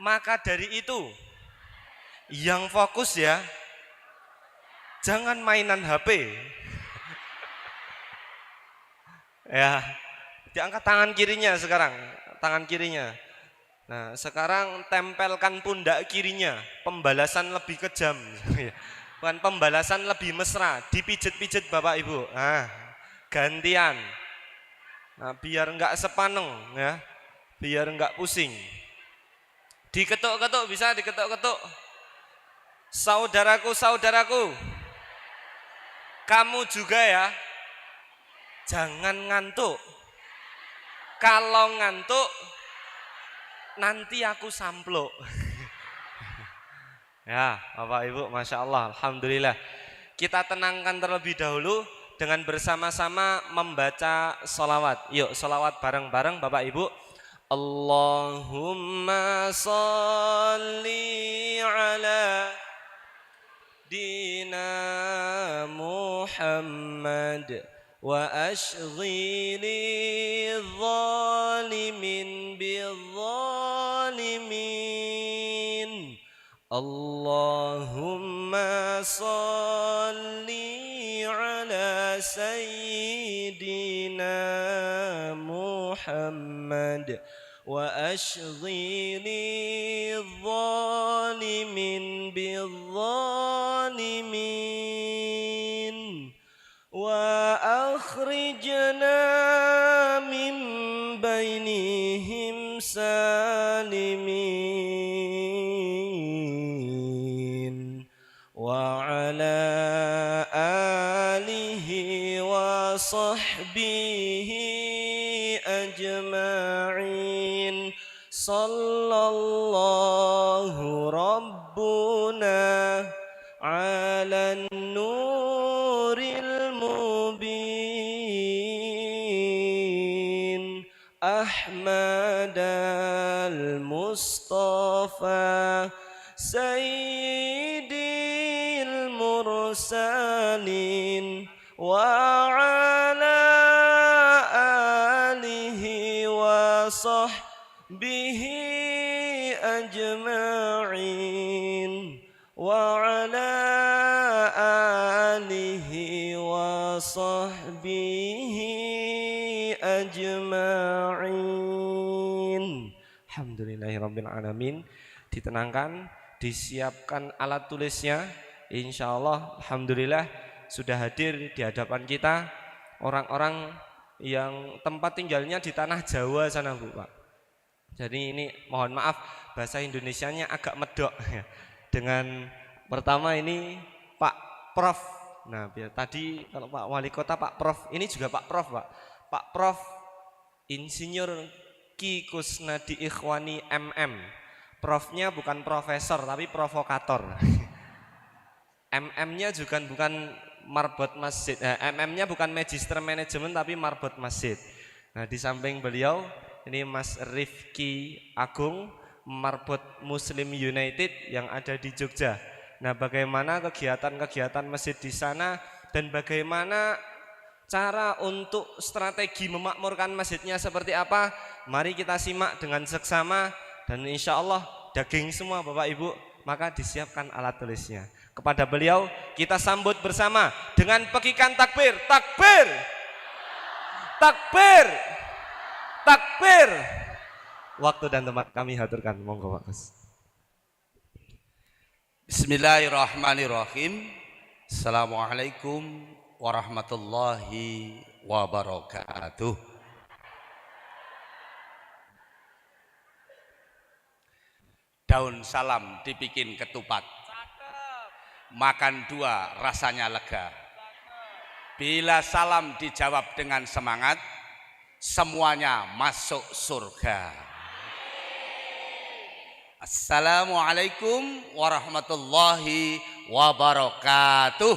Maka dari itu, yang fokus ya, jangan mainan HP. Ya, diangkat tangan kirinya sekarang, tangan kirinya. Nah, sekarang tempelkan pundak kirinya, pembalasan lebih kejam. Bukan pembalasan lebih mesra, dipijet-pijet Bapak Ibu. Nah, gantian. Nah, biar enggak sepaneng ya. Biar enggak pusing. Diketuk-ketuk bisa diketuk-ketuk. Saudaraku, saudaraku. Kamu juga ya. Jangan ngantuk. Kalau ngantuk nanti aku sampluk. Ya, Bapak Ibu, Masya Allah, Alhamdulillah. Kita tenangkan terlebih dahulu dengan bersama-sama membaca sholawat. Yuk, sholawat bareng-bareng Bapak Ibu. Allahumma sholli ala dina Muhammad wa ashghili zalimin bizzalimin. Allahumma salli ala sayyidina Muhammad wa ashghili zalimin bizzalimin wa akhrijna min bainihim salimin wa ala alihi wa sahbihi ajma'in. Sallallahu rabbuna ala nuril mubin Ahmad al-Mustafa Sayyidil mursalin wa ala alihi wa sahbihi ajma'in wa ala alihi wa sahbihi ajma'in. Alhamdulillahirabbil alamin. Ditenangkan, disiapkan alat tulisnya. Insyaallah alhamdulillah sudah hadir di hadapan kita orang-orang yang tempat tinggalnya di tanah Jawa sana Bu Pak. Jadi ini mohon maaf bahasa Indonesianya agak medok ya. Dengan pertama ini Pak Prof Nah, biar tadi kalau Pak Wali Kota, Pak Prof, ini juga Pak Prof, Pak. Pak Prof Insinyur Ki Kusnadi Ikhwani MM. Profnya bukan profesor tapi provokator. MM-nya juga bukan marbot masjid. MM-nya bukan magister manajemen tapi marbot masjid. Nah, di samping beliau ini Mas Rifki Agung, marbot Muslim United yang ada di Jogja. Nah, bagaimana kegiatan-kegiatan masjid di sana dan bagaimana cara untuk strategi memakmurkan masjidnya seperti apa? Mari kita simak dengan seksama dan insya Allah daging semua Bapak Ibu, maka disiapkan alat tulisnya. Kepada beliau kita sambut bersama dengan pekikan takbir, takbir, takbir, takbir. Waktu dan tempat kami haturkan, monggo Pak Gus. Bismillahirrahmanirrahim. Assalamualaikum warahmatullahi wabarakatuh. Daun salam dibikin ketupat, makan dua rasanya lega. Bila salam dijawab dengan semangat, semuanya masuk surga. Assalamualaikum warahmatullahi wabarakatuh.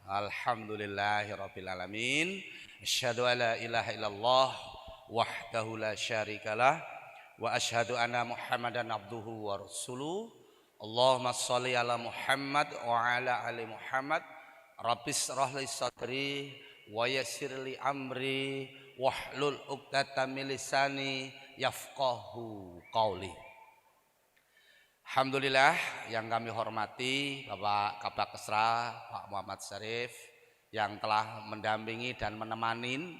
Alhamdulillahirabbil alamin. Asyhadu alla ilaha illallah wahdahu la syarikalah wa asyhadu anna Muhammadan abduhu wa rasuluh. Allahumma shalli ala Muhammad wa ala ali Muhammad. Rabbis rahli sadri wa yassirli amri wahlul 'uqdatam min lisani yafqahu qauli. Alhamdulillah yang kami hormati Bapak Kabak Kesra, Pak Muhammad Syarif yang telah mendampingi dan menemani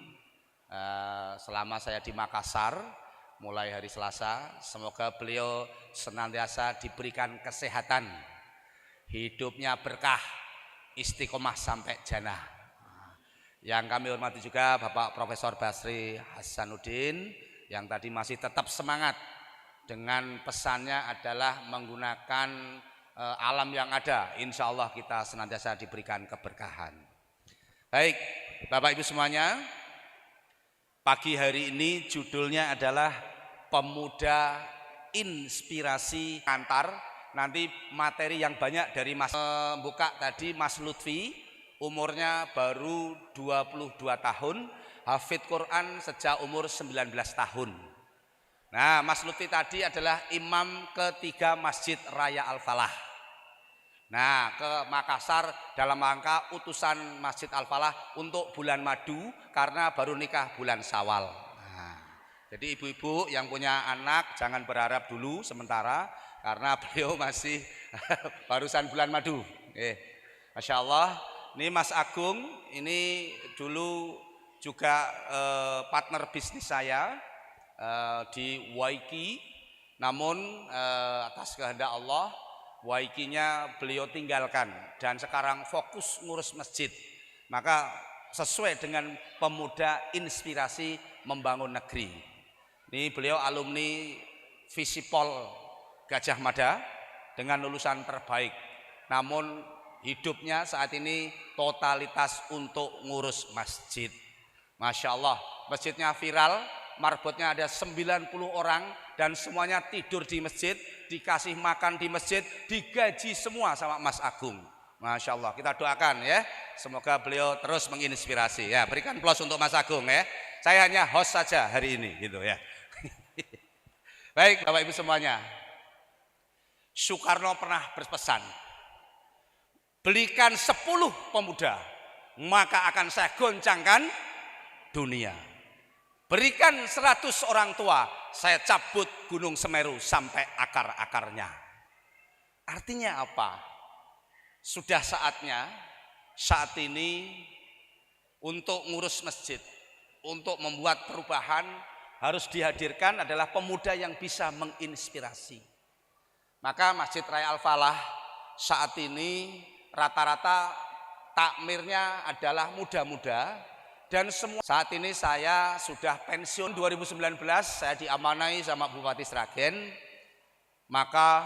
selama saya di Makassar mulai hari Selasa. Semoga beliau senantiasa diberikan kesehatan, hidupnya berkah, istiqomah sampai jannah. Yang kami hormati juga Bapak Profesor Basri Hasanuddin yang tadi masih tetap semangat dengan pesannya adalah menggunakan alam yang ada. Insya Allah kita senantiasa diberikan keberkahan. Baik, Bapak Ibu semuanya, pagi hari ini judulnya adalah Pemuda Inspirasi Antar. Nanti materi yang banyak dari Mas buka tadi Mas Lutfi, umurnya baru 22 tahun, hafid Quran sejak umur 19 tahun. Nah, Mas Lutfi tadi adalah imam ketiga Masjid Raya Al-Falah. Nah, ke Makassar dalam rangka utusan Masjid Al-Falah untuk bulan madu karena baru nikah bulan Syawal. Nah, jadi ibu-ibu yang punya anak jangan berharap dulu sementara karena beliau masih barusan bulan madu. Masya Allah, ini Mas Agung, ini dulu juga partner bisnis saya di Waiki, namun atas kehendak Allah Waikinya beliau tinggalkan dan sekarang fokus ngurus masjid. Maka sesuai dengan pemuda inspirasi membangun negeri. Ini beliau alumni Visipol Gajah Mada dengan lulusan terbaik. Namun hidupnya saat ini totalitas untuk ngurus masjid. Masya Allah, masjidnya viral, marbotnya ada 90 orang dan semuanya tidur di masjid, dikasih makan di masjid, digaji semua sama Mas Agung. Masya Allah, kita doakan ya, semoga beliau terus menginspirasi ya. Berikan plus untuk Mas Agung ya. Saya hanya host saja hari ini gitu ya. Baik Bapak Ibu semuanya, Soekarno pernah berpesan, belikan 10 pemuda maka akan saya goncangkan dunia. Berikan 100 orang tua, saya cabut Gunung Semeru sampai akar-akarnya. Artinya apa? Sudah saatnya saat ini untuk ngurus masjid, untuk membuat perubahan harus dihadirkan adalah pemuda yang bisa menginspirasi. Maka Masjid Raya Al-Falah saat ini rata-rata takmirnya adalah muda-muda. Dan semua saat ini saya sudah pensiun 2019, saya diamanai sama Bupati Sragen Maka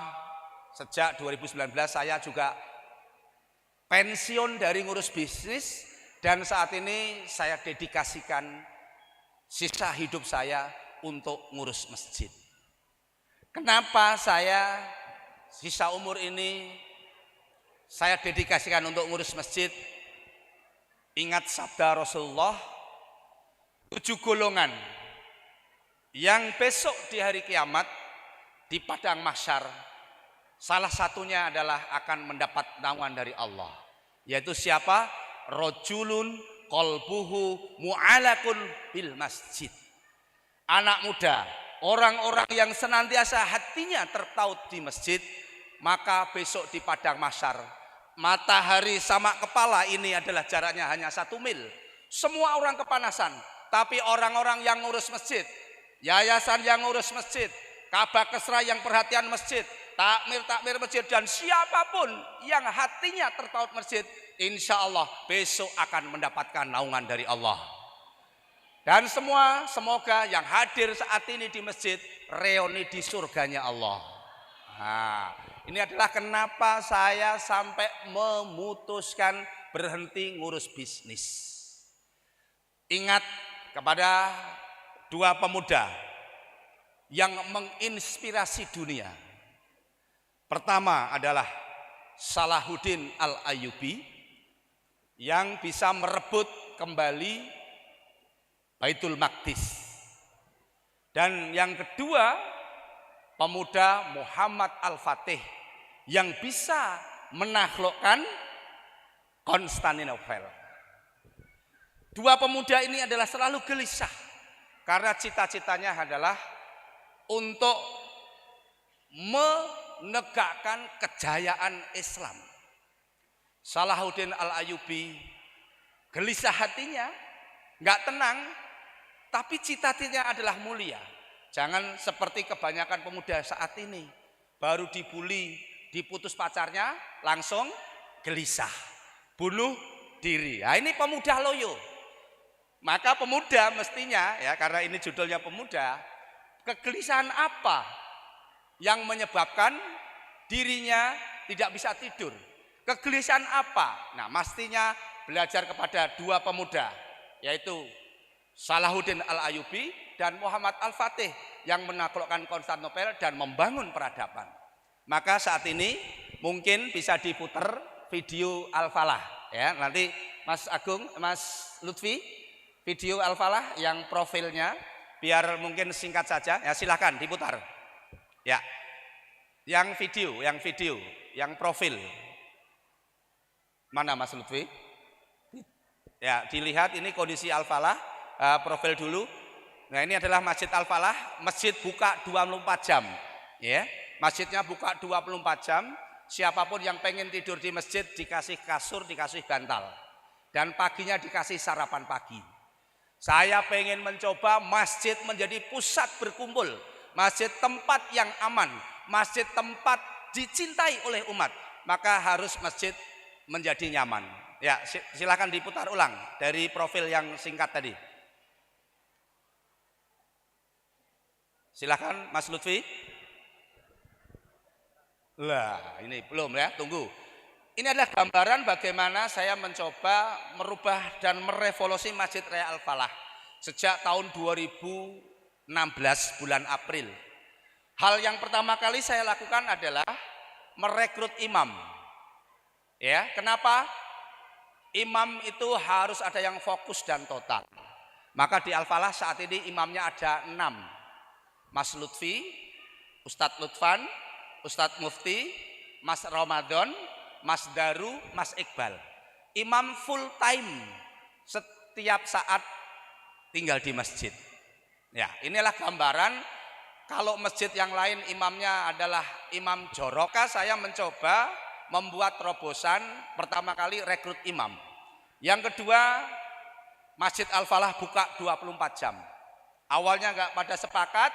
sejak 2019 saya juga pensiun dari ngurus bisnis dan saat ini saya dedikasikan sisa hidup saya untuk ngurus masjid. Kenapa saya sisa umur ini saya dedikasikan untuk ngurus masjid? Ingat sabda Rasulullah, 7 golongan yang besok di hari kiamat di padang mahsyar, salah satunya adalah akan mendapat naungan dari Allah. Yaitu siapa? Rajulun qalbuhu mu'alakun bil masjid. Anak muda, orang-orang yang senantiasa hatinya tertaut di masjid, maka besok di padang mahsyar, matahari sama kepala ini adalah jaraknya hanya 1 mil. Semua orang kepanasan, tapi orang-orang yang ngurus masjid, yayasan yang ngurus masjid, kabak kesra yang perhatian masjid, takmir masjid, dan siapapun yang hatinya tertaut masjid, insya Allah besok akan mendapatkan naungan dari Allah. Dan semua semoga yang hadir saat ini di masjid reuni di surganya Allah. Nah, ini adalah kenapa saya sampai memutuskan berhenti ngurus bisnis. Ingat kepada 2 pemuda yang menginspirasi dunia. Pertama adalah Salahuddin Al-Ayyubi yang bisa merebut kembali Baitul Maqdis. Dan yang kedua, pemuda Muhammad Al-Fatih yang bisa menaklukkan Konstantinopel. 2 pemuda ini adalah selalu gelisah karena cita-citanya adalah untuk menegakkan kejayaan Islam. Salahuddin Al-Ayyubi gelisah hatinya, nggak tenang, tapi cita-citanya adalah mulia. Jangan seperti kebanyakan pemuda saat ini, baru dibully, diputus pacarnya, langsung gelisah, bunuh diri. Nah, ini pemuda loyo. Maka pemuda mestinya, ya karena ini judulnya pemuda, kegelisahan apa yang menyebabkan dirinya tidak bisa tidur? Kegelisahan apa? Nah, mestinya belajar kepada 2 pemuda, yaitu Salahuddin Al-Ayyubi dan Muhammad Al-Fatih yang menaklukkan Konstantinopel dan membangun peradaban. Maka saat ini mungkin bisa diputar video Al-Falah, ya. Nanti Mas Agung, Mas Lutfi, video Al-Falah yang profilnya, biar mungkin singkat saja, ya silahkan diputar. Ya, yang video, yang profil. Mana Mas Lutfi? Ya, dilihat ini kondisi Al-Falah, profil dulu. Nah, ini adalah Masjid Al-Falah, masjid buka 24 jam. Ya, masjidnya buka 24 jam. Siapapun yang pengen tidur di masjid dikasih kasur, dikasih bantal. Dan paginya dikasih sarapan pagi. Saya pengen mencoba masjid menjadi pusat berkumpul, masjid tempat yang aman, masjid tempat dicintai oleh umat. Maka harus masjid menjadi nyaman. Ya, silakan diputar ulang dari profil yang singkat tadi. Silakan Mas Lutfi. Lah, ini belum ya, tunggu. Ini adalah gambaran bagaimana saya mencoba merubah dan merevolusi Masjid Raya Al-Falah sejak tahun 2016 bulan April. Hal yang pertama kali saya lakukan adalah merekrut imam. Ya, kenapa? Imam itu harus ada yang fokus dan total. Maka di Al-Falah saat ini imamnya ada 6. Mas Lutfi, Ustadz Lutfan, Ustadz Mufti, Mas Ramadan, Mas Daru, Mas Iqbal. Imam full time, setiap saat tinggal di masjid. Ya, inilah gambaran. Kalau masjid yang lain imamnya adalah imam joroka, saya mencoba membuat terobosan. Pertama kali rekrut imam. Yang kedua, Masjid Al-Falah buka 24 jam. Awalnya nggak pada sepakat,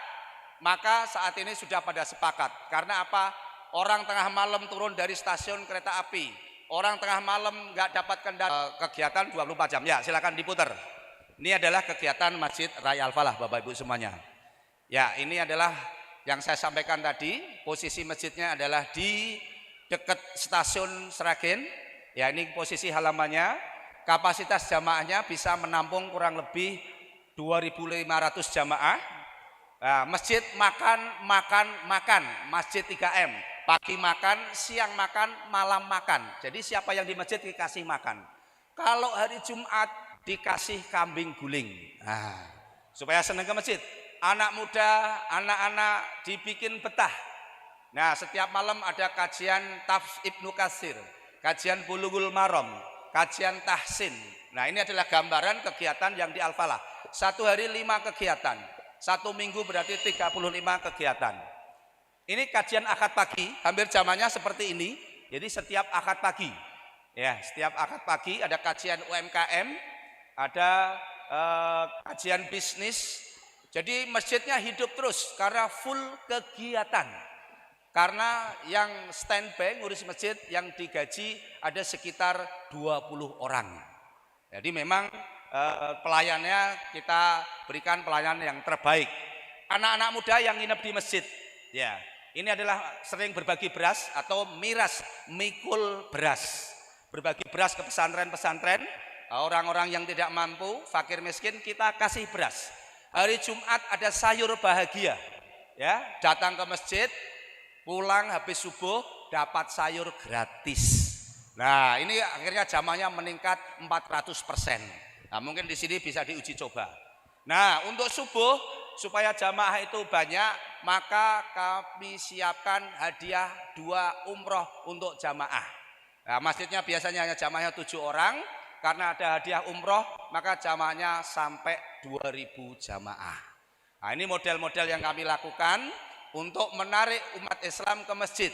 maka saat ini sudah pada sepakat. Karena apa? Orang tengah malam turun dari stasiun kereta api, orang tengah malam nggak dapat kegiatan 24 jam. Ya, silakan diputar. Ini adalah kegiatan Masjid Raya Al-Falah, Bapak Ibu semuanya. Ya, ini adalah Yang saya sampaikan tadi, posisi masjidnya adalah di dekat stasiun Sragen. Ya, ini posisi halamannya. Kapasitas jamaahnya bisa menampung kurang lebih 2.500 jamaah. Nah, masjid makan, masjid 3M. Pagi makan, siang makan, malam makan. Jadi siapa yang di masjid dikasih makan. Kalau hari Jumat dikasih kambing guling. Nah, supaya senang ke masjid. Anak muda, anak-anak dibikin betah. Nah, setiap malam ada kajian Tafsir Ibnu Katsir, kajian Bulughul Maram, kajian tahsin. Nah, ini adalah gambaran kegiatan yang di Al-Falah. Satu hari 5 kegiatan. Satu minggu berarti 35 kegiatan. Ini kajian akad pagi, hampir zamannya seperti ini. Jadi setiap akad pagi, ya setiap akad pagi ada kajian UMKM, ada kajian bisnis. Jadi masjidnya hidup terus karena full kegiatan. Karena yang standby ngurus masjid yang digaji ada sekitar 20 orang. Jadi memang pelayannya kita berikan pelayanan yang terbaik. Anak-anak muda yang nginep di masjid, ya ini adalah sering berbagi beras atau miras, mikul beras. Berbagi beras ke pesantren-pesantren, orang-orang yang tidak mampu, fakir miskin kita kasih beras. Hari Jumat ada sayur bahagia, ya datang ke masjid, pulang habis subuh dapat sayur gratis. Nah ini akhirnya jamaahnya meningkat 400%. Nah, mungkin di sini bisa diuji coba. Nah, untuk subuh supaya jamaah itu banyak, maka kami siapkan hadiah 2 umroh untuk jamaah. Nah, masjidnya biasanya hanya jamaahnya 7 orang, karena ada hadiah umroh, maka jamaahnya sampai 2000 jamaah. Nah, ini model-model yang kami lakukan untuk menarik umat Islam ke masjid.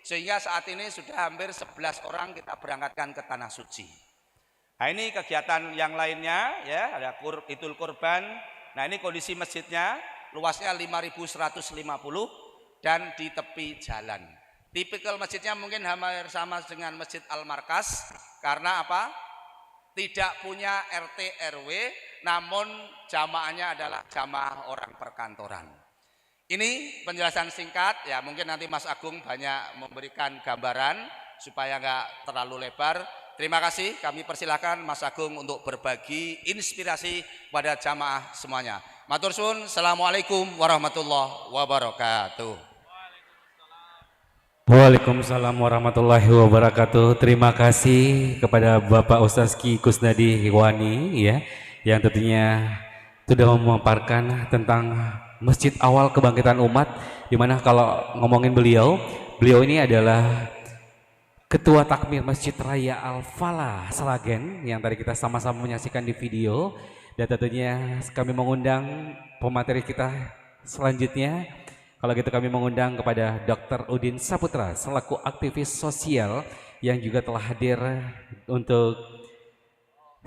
Sehingga saat ini sudah hampir 11 orang kita berangkatkan ke Tanah Suci. Nah ini kegiatan yang lainnya ya, ada Idul Kurban. Nah ini kondisi masjidnya, luasnya 5.150 dan di tepi jalan. Tipikal masjidnya mungkin hampir sama dengan Masjid Al-Markas karena apa? Tidak punya RT RW, namun jamaahnya adalah jamaah orang perkantoran. Ini penjelasan singkat ya, mungkin nanti Mas Agung banyak memberikan gambaran supaya nggak terlalu lebar. Terima kasih, kami persilakan Mas Agung untuk berbagi inspirasi pada jamaah semuanya. Matur suwun, Assalamualaikum warahmatullahi wabarakatuh. Waalaikumsalam warahmatullahi wabarakatuh. Terima kasih kepada Bapak Ustaz Ki Kusnadi Hiwani ya, yang tentunya sudah memaparkan tentang Masjid Awal Kebangkitan Umat, dimana kalau ngomongin beliau ini adalah Ketua Takmir Masjid Raya Al-Falah Sragen yang tadi kita sama-sama menyaksikan di video. Dan tentunya kami mengundang pemateri kita selanjutnya. Kalau gitu kami mengundang kepada Dr. Udin Saputra selaku aktivis sosial yang juga telah hadir untuk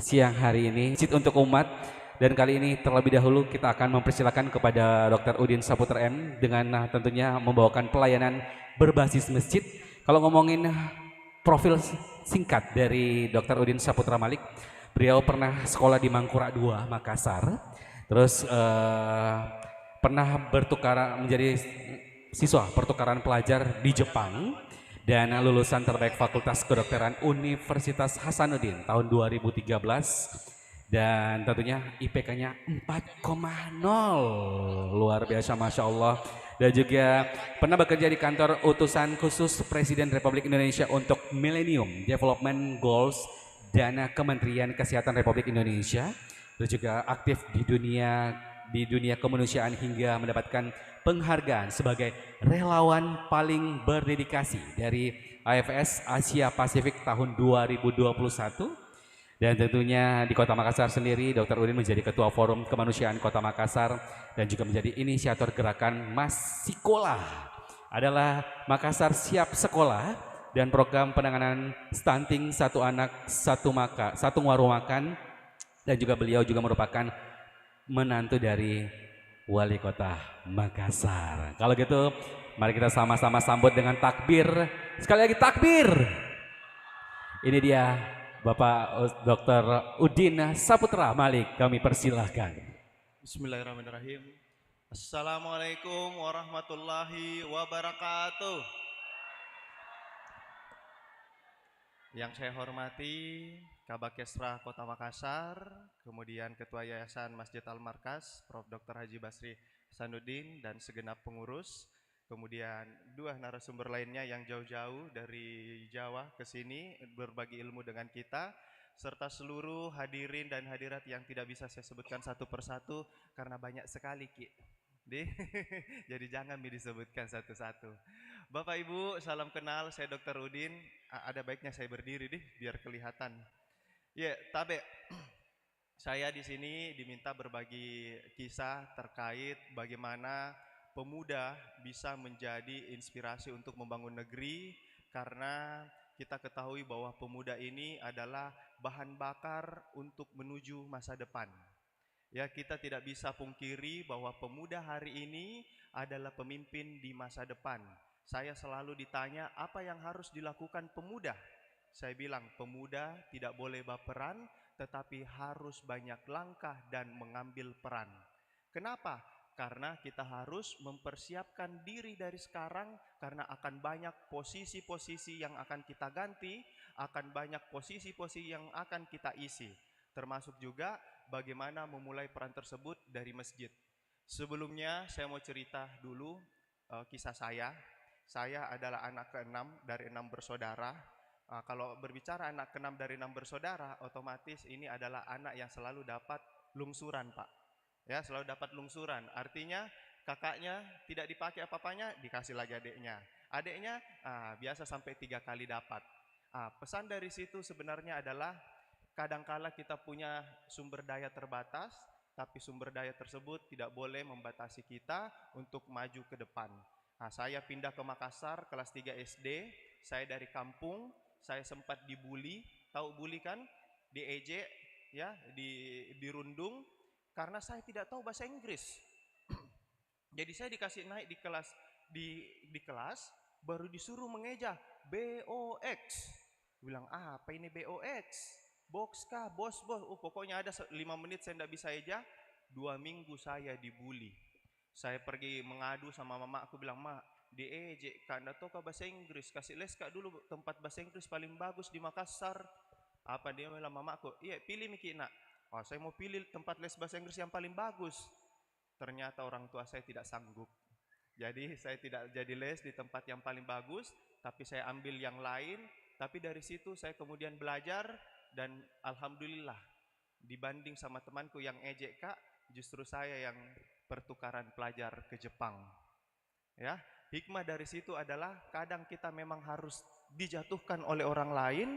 siang hari ini. Masjid untuk Umat. Dan kali ini terlebih dahulu kita akan mempersilakan kepada Dr. Udin Saputra M dengan tentunya membawakan pelayanan berbasis masjid. Kalau ngomongin profil singkat dari Dr. Udin Saputra Malik, beliau pernah sekolah di Mangkurak II, Makassar, terus pernah bertukaran menjadi siswa pertukaran pelajar di Jepang dan lulusan terbaik Fakultas Kedokteran Universitas Hasanuddin tahun 2013 dan tentunya IPK-nya 4,0, luar biasa Masya Allah. Dan juga pernah bekerja di kantor utusan khusus Presiden Republik Indonesia untuk Millennium Development Goals Dana Kementerian Kesehatan Republik Indonesia. Terus juga aktif di dunia kemanusiaan hingga mendapatkan penghargaan sebagai relawan paling berdedikasi dari AFS Asia Pasifik tahun 2021. Dan tentunya di Kota Makassar sendiri, Dr. Udin menjadi Ketua Forum Kemanusiaan Kota Makassar dan juga menjadi inisiator gerakan Mas Sikolah adalah Makassar Siap Sekolah dan program penanganan stunting satu anak satu warung makan, dan juga beliau juga merupakan menantu dari Wali Kota Makassar. Kalau gitu, mari kita sama-sama sambut dengan takbir. Sekali lagi takbir. Ini dia Bapak Dr. Udin Saputra Malik, kami persilahkan. Bismillahirrahmanirrahim. Assalamualaikum warahmatullahi wabarakatuh. Yang saya hormati Kabakesra Kota Makassar, kemudian Ketua Yayasan Masjid Al-Markas, Prof. Dr. Haji Basri Hasanuddin dan segenap pengurus, kemudian dua narasumber lainnya yang jauh-jauh dari Jawa ke sini berbagi ilmu dengan kita, serta seluruh hadirin dan hadirat yang tidak bisa saya sebutkan satu persatu karena banyak sekali Ki. Jadi jangan disebutkan satu-satu. Bapak Ibu, salam kenal, saya Dr. Udin. Ada baiknya saya berdiri biar kelihatan. Ya, tabe. Saya di sini diminta berbagi kisah terkait bagaimana pemuda bisa menjadi inspirasi untuk membangun negeri, karena kita ketahui bahwa pemuda ini adalah bahan bakar untuk menuju masa depan. Ya, kita tidak bisa pungkiri bahwa pemuda hari ini adalah pemimpin di masa depan. Saya selalu ditanya, apa yang harus dilakukan pemuda? Saya bilang, pemuda tidak boleh baperan, tetapi harus banyak langkah dan mengambil peran. Kenapa? Karena kita harus mempersiapkan diri dari sekarang, karena akan banyak posisi-posisi yang akan kita ganti, akan banyak posisi-posisi yang akan kita isi. Termasuk juga bagaimana memulai peran tersebut dari masjid. Sebelumnya saya mau cerita dulu kisah saya. Saya adalah anak ke-6 dari 6 bersaudara. Kalau berbicara anak ke-6 dari 6 bersaudara, otomatis ini adalah anak yang selalu dapat lungsuran, Pak. Ya, selalu dapat lungsuran. Artinya kakaknya tidak dipakai apa-apanya, dikasih lagi adiknya. Adiknya biasa sampai 3 kali dapat. Pesan dari situ sebenarnya adalah kadangkala kita punya sumber daya terbatas, tapi sumber daya tersebut tidak boleh membatasi kita untuk maju ke depan. Saya pindah ke Makassar kelas 3 SD, saya dari kampung, saya sempat dibully, tahu bully kan? Diejek, ya, dirundung, karena saya tidak tahu bahasa Inggris. Jadi saya dikasih naik di kelas, di kelas, baru disuruh mengeja BOX. Bilang, apa ini BOX? Box kah, bos. Pokoknya ada 5 menit saya tidak bisa eja. 2 minggu saya dibully. Saya pergi mengadu sama mama, aku bilang, "Ma, diejek, Kak, ndak tahu kah bahasa Inggris, kasih les Kak dulu tempat bahasa Inggris paling bagus di Makassar." Apa dia bilang mamaku? "Iya, pilih Miki, Nak." Saya mau pilih tempat les bahasa Inggris yang paling bagus. Ternyata orang tua saya tidak sanggup. Jadi saya tidak jadi les di tempat yang paling bagus, tapi saya ambil yang lain. Tapi dari situ saya kemudian belajar. Dan alhamdulillah dibanding sama temanku yang ejek Kak, justru saya yang pertukaran pelajar ke Jepang. Ya, hikmah dari situ adalah kadang kita memang harus dijatuhkan oleh orang lain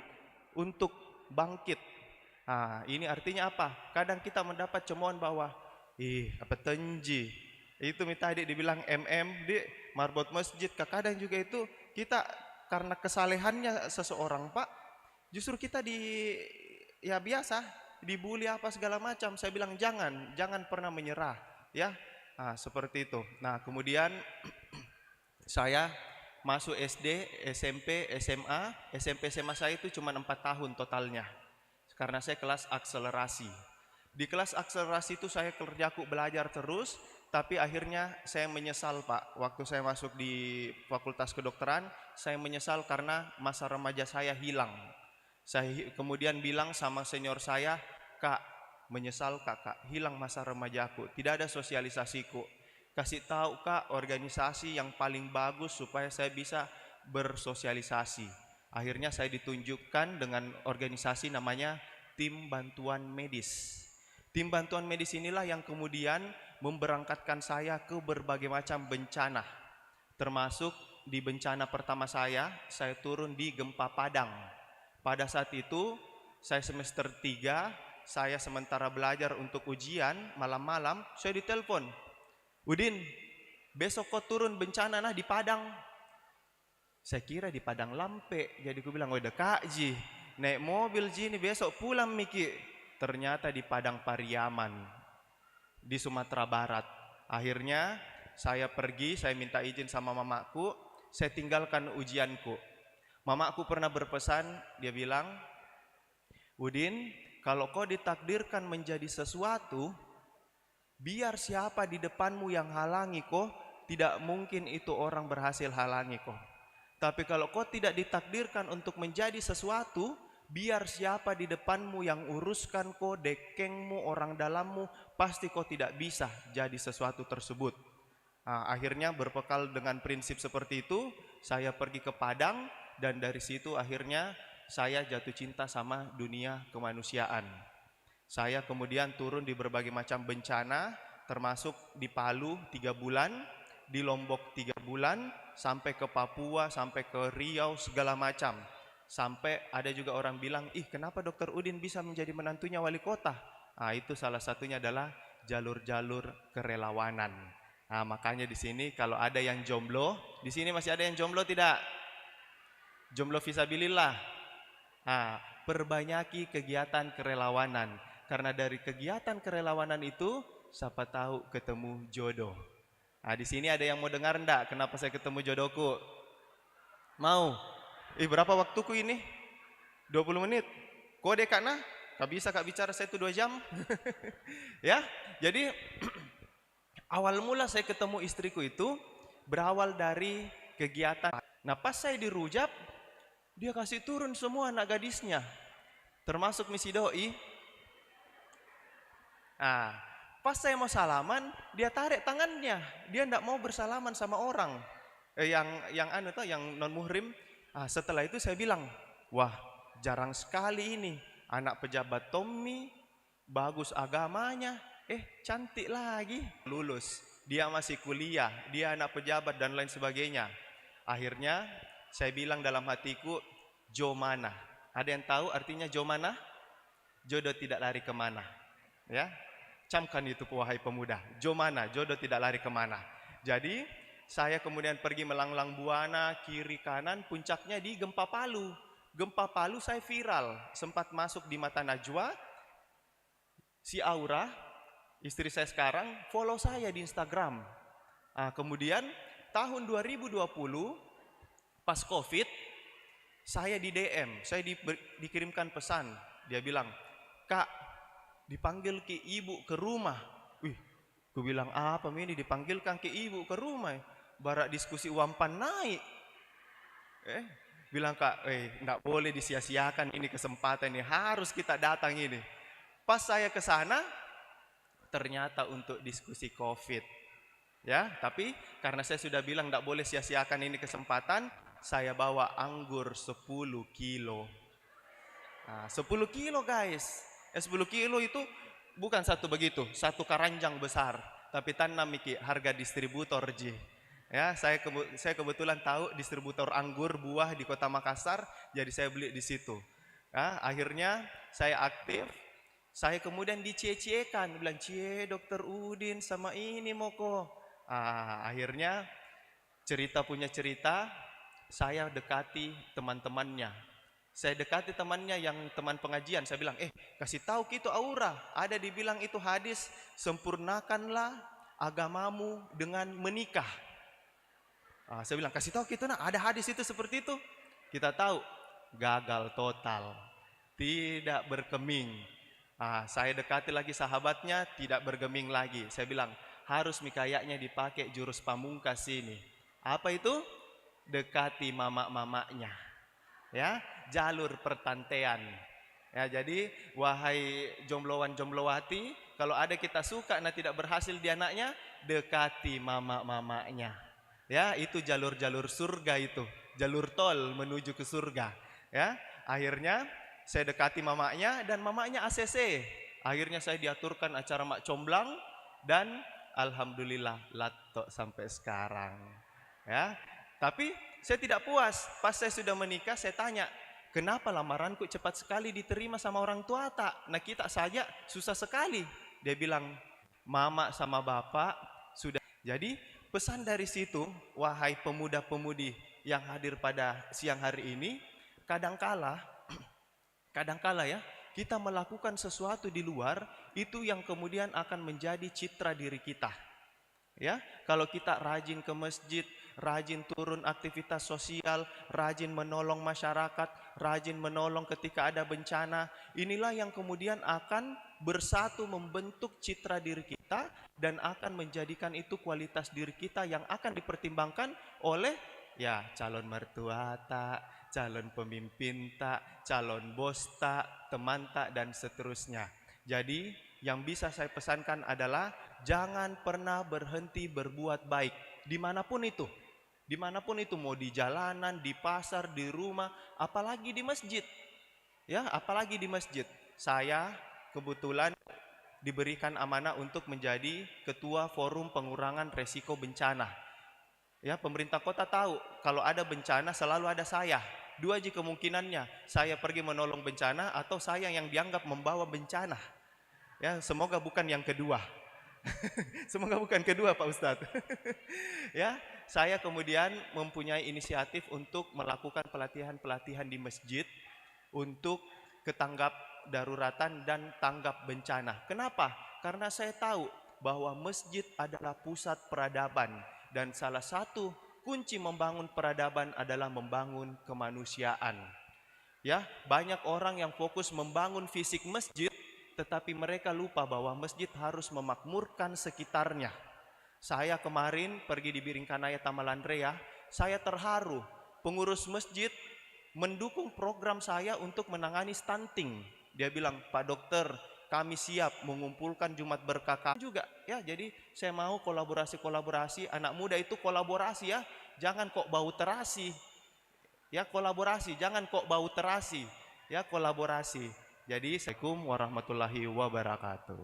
untuk bangkit. Ini artinya apa? Kadang kita mendapat cemoan bahwa apa tenji. Itu tadi dibilang di marbot masjid, kadang juga itu kita karena kesalehannya seseorang, Pak, justru kita biasa dibully apa segala macam. Saya bilang jangan pernah menyerah, ya. Seperti itu. Nah, kemudian saya masuk SD, SMP, SMA. SMP SMA saya itu cuma 4 tahun totalnya. Karena saya kelas akselerasi. Di kelas akselerasi itu saya kerjaku belajar terus, tapi akhirnya saya menyesal, Pak. Waktu saya masuk di Fakultas Kedokteran, saya menyesal karena masa remaja saya hilang. Saya kemudian bilang sama senior saya, "Kak, menyesal Kak, hilang masa remajaku, tidak ada sosialisasiku. Kasih tahu Kak organisasi yang paling bagus supaya saya bisa bersosialisasi." Akhirnya saya ditunjukkan dengan organisasi namanya Tim Bantuan Medis. Tim Bantuan Medis inilah yang kemudian memberangkatkan saya ke berbagai macam bencana. Termasuk di bencana pertama saya turun di gempa Padang. Pada saat itu, saya semester 3, saya sementara belajar untuk ujian, malam-malam, saya ditelepon. "Udin, besok kau turun bencana di Padang." Saya kira di Padang Lampe, jadi aku bilang, "Udah Kak Ji, naik mobil Ji ini besok pulang Miki." Ternyata di Padang Pariaman, di Sumatera Barat. Akhirnya saya pergi, saya minta izin sama mamaku, saya tinggalkan ujianku. Mamaku pernah berpesan, dia bilang, "Udin, kalau kau ditakdirkan menjadi sesuatu, Biar siapa di depanmu yang halangi kau, tidak mungkin itu orang berhasil halangi kau. Tapi kalau kau tidak ditakdirkan untuk menjadi sesuatu, biar siapa di depanmu yang uruskan kau, dekengmu, orang dalammu, pasti kau tidak bisa jadi sesuatu tersebut. Nah, akhirnya berbekal dengan prinsip seperti itu, saya pergi ke Padang, dan dari situ akhirnya saya jatuh cinta sama dunia kemanusiaan. Saya kemudian turun di berbagai macam bencana, termasuk di Palu 3 bulan, di Lombok 3 bulan, sampai ke Papua, sampai ke Riau, segala macam. Sampai ada juga orang bilang, ih kenapa Dr. Udin bisa menjadi menantunya wali kota? Nah, itu salah satunya adalah jalur-jalur kerelawanan. Nah, makanya di sini kalau ada yang jomblo, di sini masih ada yang jomblo tidak? Jomblo fisabilillah. Nah, perbanyaki kegiatan kerelawanan. Karena dari kegiatan kerelawanan itu, siapa tahu ketemu jodoh. Nah, di sini ada yang mau dengar enggak kenapa saya ketemu jodohku? Mau? Berapa waktuku ini? 20 menit. Kode Kak nah? Kak bisa Kak bicara saya itu 2 jam. Ya, jadi awal mula saya ketemu istriku itu berawal dari kegiatan. Nah, pas saya di Rujak, dia kasih turun semua anak gadisnya, termasuk misi doi. Nah, pas saya mau salaman, dia tarik tangannya. Dia enggak mau bersalaman sama orang yang non muhrim. Setelah itu saya bilang, wah jarang sekali ini anak pejabat Tommy, bagus agamanya, cantik lagi, lulus. Dia masih kuliah, dia anak pejabat dan lain sebagainya. Akhirnya saya bilang dalam hatiku, jomana. Ada yang tahu artinya jomana? Jodoh tidak lari kemana. Ya, camkan itu wahai pemuda. Jomana, jodoh tidak lari kemana. Jadi saya kemudian pergi melanglang buana kiri kanan, puncaknya di Gempa Palu. Gempa Palu saya viral, sempat masuk di Mata Najwa. Si Aura, istri saya sekarang, follow saya di Instagram. Kemudian tahun 2020 pas Covid, saya di DM, saya dikirimkan pesan. Dia bilang, Kak, dipanggil ke ibu ke rumah. Wih, gue bilang apa ini dipanggilkan ke ibu ke rumah? Barak diskusi wampan naik. Bilang Kak, enggak boleh disia-siakan ini kesempatan ini, harus kita datang ini. Pas saya ke sana, ternyata untuk diskusi Covid. Ya, tapi karena saya sudah bilang enggak boleh sia-siakan ini kesempatan, saya bawa anggur 10 kilo. 10 kilo guys. 10 kilo itu bukan satu begitu, satu keranjang besar, tapi tanam iki harga distributor ji. Ya, saya kebetulan tahu distributor anggur buah di Kota Makassar, jadi saya beli di situ. Ya, akhirnya saya aktif, saya kemudian dicie-ciekan, bilang cie Dr. Udin sama ini moko. Akhirnya cerita punya cerita, saya dekati teman-temannya. Saya dekati temannya yang teman pengajian. Saya bilang, kasih tahu gitu Aura. Ada dibilang itu hadis, sempurnakanlah agamamu dengan menikah. Saya bilang, kasih tahu gitu nah, ada hadis itu seperti itu. Kita tahu, gagal total. Tidak berkeming. Saya dekati lagi sahabatnya, tidak bergeming lagi. Saya bilang, harus kayaknya dipakai jurus pamungkas ini. Apa itu? Dekati mama-mamanya. Ya, jalur pertantaian. Ya, jadi wahai jomblowan-jomblowati, kalau ada kita suka nah tidak berhasil di anaknya, dekati mama-mamanya. Ya, itu jalur-jalur surga itu, jalur tol menuju ke surga. Ya, akhirnya saya dekati mamanya dan mamanya ACC. Akhirnya saya diaturkan acara mak comblang dan alhamdulillah lato sampai sekarang. Ya, tapi saya tidak puas. Pas saya sudah menikah, saya tanya, kenapa lamaranku cepat sekali diterima sama orang tua tak? Nah kita saja susah sekali. Dia bilang, mama sama bapak sudah. Jadi pesan dari situ, wahai pemuda-pemudi yang hadir pada siang hari ini, kadangkala ya, kita melakukan sesuatu di luar, itu yang kemudian akan menjadi citra diri kita. Ya, kalau kita rajin ke masjid, rajin turun aktivitas sosial, rajin menolong masyarakat, rajin menolong ketika ada bencana, inilah yang kemudian akan bersatu membentuk citra diri kita dan akan menjadikan itu kualitas diri kita yang akan dipertimbangkan oleh ya calon mertua tak, calon pemimpin tak, calon bos tak, teman tak, dan seterusnya. Jadi yang bisa saya pesankan adalah jangan pernah berhenti berbuat baik dimanapun itu. Dimanapun itu, mau di jalanan, di pasar, di rumah, apalagi di masjid. Ya, apalagi di masjid. Saya kebetulan diberikan amanah untuk menjadi ketua forum pengurangan resiko bencana. Ya, pemerintah kota tahu kalau ada bencana selalu ada saya. Dua aja kemungkinannya, saya pergi menolong bencana atau saya yang dianggap membawa bencana. Ya, semoga bukan yang kedua. Semoga bukan kedua Pak Ustadz. Ya, saya kemudian mempunyai inisiatif untuk melakukan pelatihan-pelatihan di masjid untuk ketanggap daruratan dan tanggap bencana. Kenapa? Karena saya tahu bahwa masjid adalah pusat peradaban dan salah satu kunci membangun peradaban adalah membangun kemanusiaan. Ya, banyak orang yang fokus membangun fisik masjid, tetapi mereka lupa bahwa masjid harus memakmurkan sekitarnya. Saya kemarin pergi di Biringkanaya Tamalandrea, saya terharu. Pengurus masjid mendukung program saya untuk menangani stunting. Dia bilang, Pak Dokter, kami siap mengumpulkan Jumat Berkah juga. Ya, jadi saya mau kolaborasi-kolaborasi. Anak muda itu kolaborasi ya, jangan kok bau terasi. Ya, kolaborasi, jangan kok bau terasi. Ya, kolaborasi. Jadi, Assalamualaikum warahmatullahi wabarakatuh.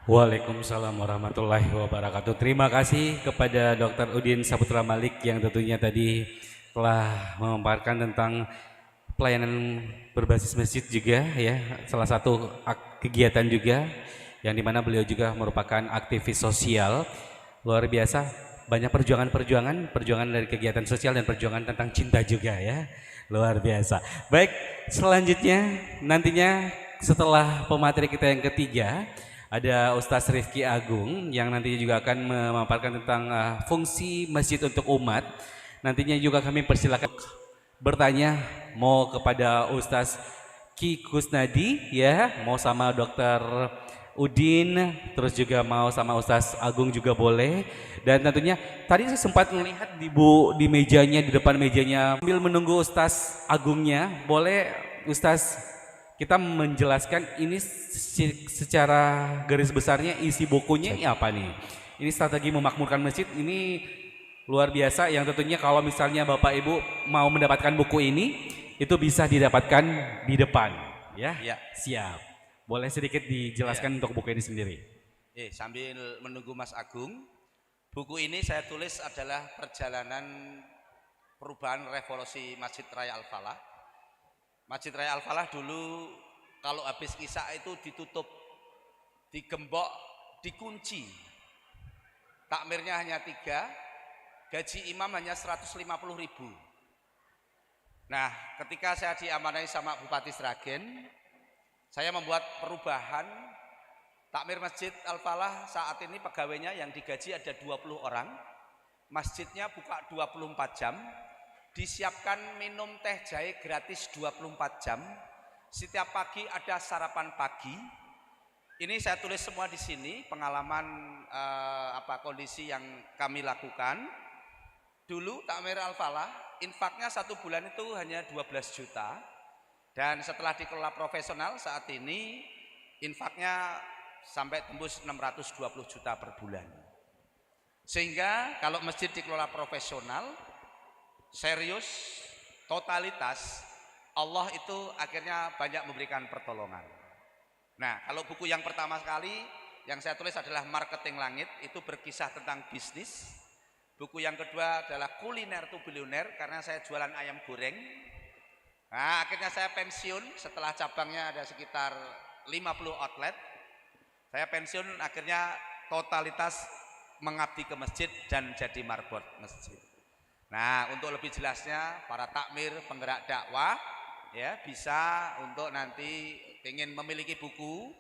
Waalaikumsalam warahmatullahi wabarakatuh. Terima kasih kepada Dr. Udin Saputra Malik yang tentunya tadi telah memaparkan tentang pelayanan berbasis masjid juga ya, salah satu kegiatan juga yang dimana beliau juga merupakan aktivis sosial. Luar biasa, banyak perjuangan dari kegiatan sosial dan perjuangan tentang cinta juga ya. Luar biasa. Baik, selanjutnya nantinya setelah pemateri kita yang ketiga ada Ustadz Rifki Agung yang nantinya juga akan memaparkan tentang fungsi masjid untuk umat. Nantinya juga kami persilakan bertanya mau kepada Ustadz Ki Kusnadi ya, mau sama Dokter Udin, terus juga mau sama Ustadz Agung juga boleh. Dan tentunya tadi saya sempat melihat di mejanya, di depan mejanya sambil menunggu Ustadz Agungnya, boleh Ustadz kita menjelaskan ini secara garis besarnya isi bukunya ini apa nih? Ini strategi memakmurkan masjid, ini luar biasa yang tentunya kalau misalnya Bapak Ibu mau mendapatkan buku ini itu bisa didapatkan di depan ya. Ya. Siap. Boleh sedikit dijelaskan untuk buku ini sendiri. Sambil menunggu Mas Agung, buku ini saya tulis adalah perjalanan perubahan revolusi Masjid Raya Al-Falah. Masjid Raya Al-Falah dulu kalau habis Isya itu ditutup, digembok, dikunci. Takmirnya hanya 3, gaji imam hanya 150.000. Nah, ketika saya diamanai sama Bupati Sragen, saya membuat perubahan. Takmir Masjid Al-Falah saat ini pegawainya yang digaji ada 20 orang. Masjidnya buka 24 jam. Disiapkan minum teh jahe gratis 24 jam. Setiap pagi ada sarapan pagi. Ini saya tulis semua di sini pengalaman kondisi yang kami lakukan. Dulu Takmir Al-Falah infaknya 1 bulan itu hanya 12 juta. Dan setelah dikelola profesional saat ini infaknya sampai tembus 620 juta per bulan. Sehingga kalau masjid dikelola profesional, serius, totalitas, Allah itu akhirnya banyak memberikan pertolongan. Nah, kalau buku yang pertama sekali yang saya tulis adalah Marketing Langit, itu berkisah tentang bisnis. Buku yang kedua adalah Kuliner to Bilioner, karena saya jualan ayam goreng. Nah, akhirnya saya pensiun setelah cabangnya ada sekitar 50 outlet. Saya pensiun, akhirnya totalitas mengabdi ke masjid dan jadi marbot masjid. Nah, untuk lebih jelasnya para takmir penggerak dakwah ya bisa untuk nanti ingin memiliki buku,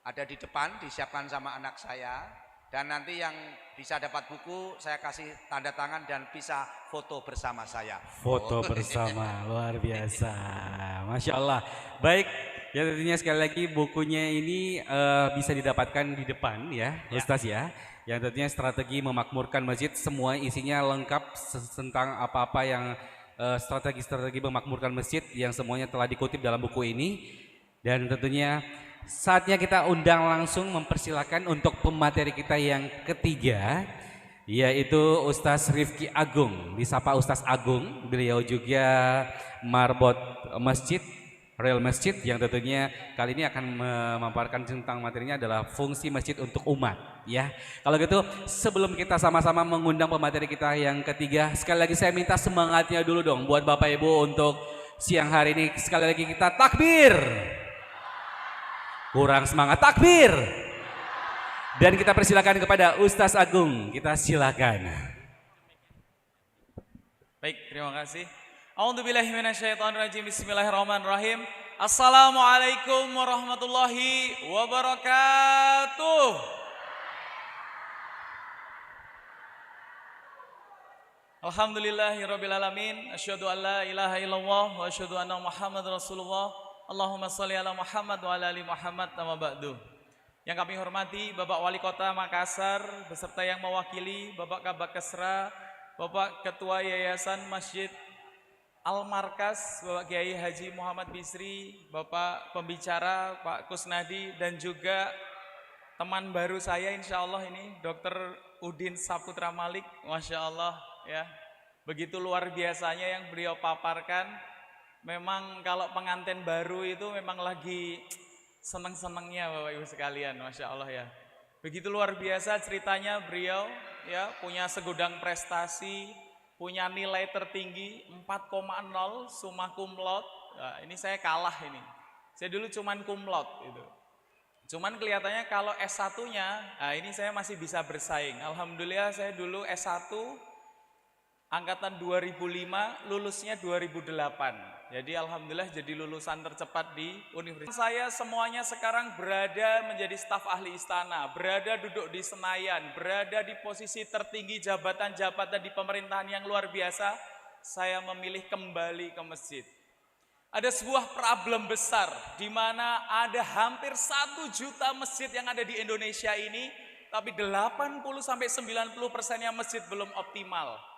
ada di depan disiapkan sama anak saya, dan nanti yang bisa dapat buku saya kasih tanda tangan dan bisa foto bersama saya. Foto bersama, luar biasa, Masya Allah. Baik, Ya tentunya sekali lagi bukunya ini bisa didapatkan di depan ya, Ustaz ya. Yang tentunya strategi memakmurkan masjid, semua isinya lengkap tentang apa-apa yang strategi-strategi memakmurkan masjid yang semuanya telah dikutip dalam buku ini. Dan tentunya saatnya kita undang langsung mempersilakan untuk pemateri kita yang ketiga, yaitu Ustaz Rifki Agung. Disapa Ustaz Agung, beliau juga marbot masjid, Real Masjid, yang tentunya kali ini akan memaparkan tentang materinya adalah fungsi masjid untuk umat ya. Kalau gitu sebelum kita sama-sama mengundang pemateri kita yang ketiga, sekali lagi saya minta semangatnya dulu dong buat Bapak Ibu untuk siang hari ini. Sekali lagi kita takbir. Kurang semangat, takbir. Dan kita persilakan kepada Ustaz Agung, kita silakan. Baik, terima kasih. A'udzubillahi minasyaitonirrajim. Bismillahirrahmanirrahim. Assalamualaikum warahmatullahi wabarakatuh. Alhamdulillahirabbil alamin. Asyhadu an la ilaha illallah wa asyhadu anna Muhammadar Rasulullah. Allahumma shalli ala Muhammad wa ala ali Muhammad, amma ba'du. Yang kami hormati Bapak Wali Kota Makassar beserta yang mewakili Bapak Kabak Kesra, Bapak Ketua Yayasan Masjid Al-Markas, Bapak Kiai Haji Muhammad Bisri, Bapak pembicara Pak Kusnadi, dan juga teman baru saya insya Allah ini Dr. Udin Saputra Malik. Masya Allah ya, begitu luar biasanya yang beliau paparkan. Memang kalau pengantin baru itu memang lagi seneng-senengnya Bapak Ibu sekalian, Masya Allah ya. Begitu luar biasa ceritanya beliau ya, punya segudang prestasi, punya nilai tertinggi 4,0 summa cum laude. Nah, ini saya kalah ini. Saya dulu cuman cum laude itu. Cuman kelihatannya kalau S1-nya, nah ini saya masih bisa bersaing. Alhamdulillah saya dulu S1 angkatan 2005, lulusnya 2008. Jadi alhamdulillah jadi lulusan tercepat di universitas. Saya semuanya sekarang berada menjadi staf ahli istana, berada duduk di Senayan, berada di posisi tertinggi jabatan-jabatan di pemerintahan yang luar biasa. Saya memilih kembali ke masjid. Ada sebuah problem besar di mana ada hampir 1 juta masjid yang ada di Indonesia ini, tapi 80-90%-nya masjid belum optimal.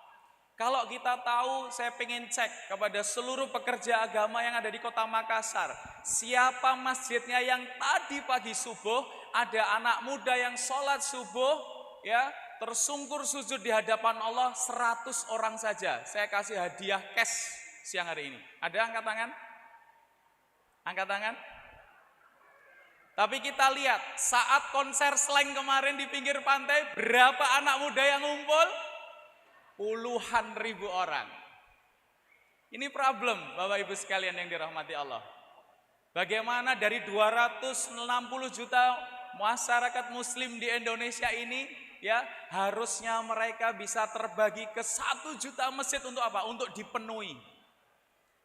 Kalau kita tahu, saya pengen cek kepada seluruh pekerja agama yang ada di Kota Makassar, siapa masjidnya yang tadi pagi subuh ada anak muda yang sholat subuh ya, tersungkur sujud di hadapan Allah 100 orang saja. Saya kasih hadiah cash siang hari ini. Ada angkat tangan? Angkat tangan? Tapi kita lihat saat konser Slank kemarin di pinggir pantai, berapa anak muda yang ngumpul? Puluhan ribu orang. Ini problem Bapak Ibu sekalian yang dirahmati Allah. Bagaimana dari 260 juta masyarakat muslim di Indonesia ini ya, harusnya mereka bisa terbagi ke 1 juta masjid untuk apa? Untuk dipenuhi.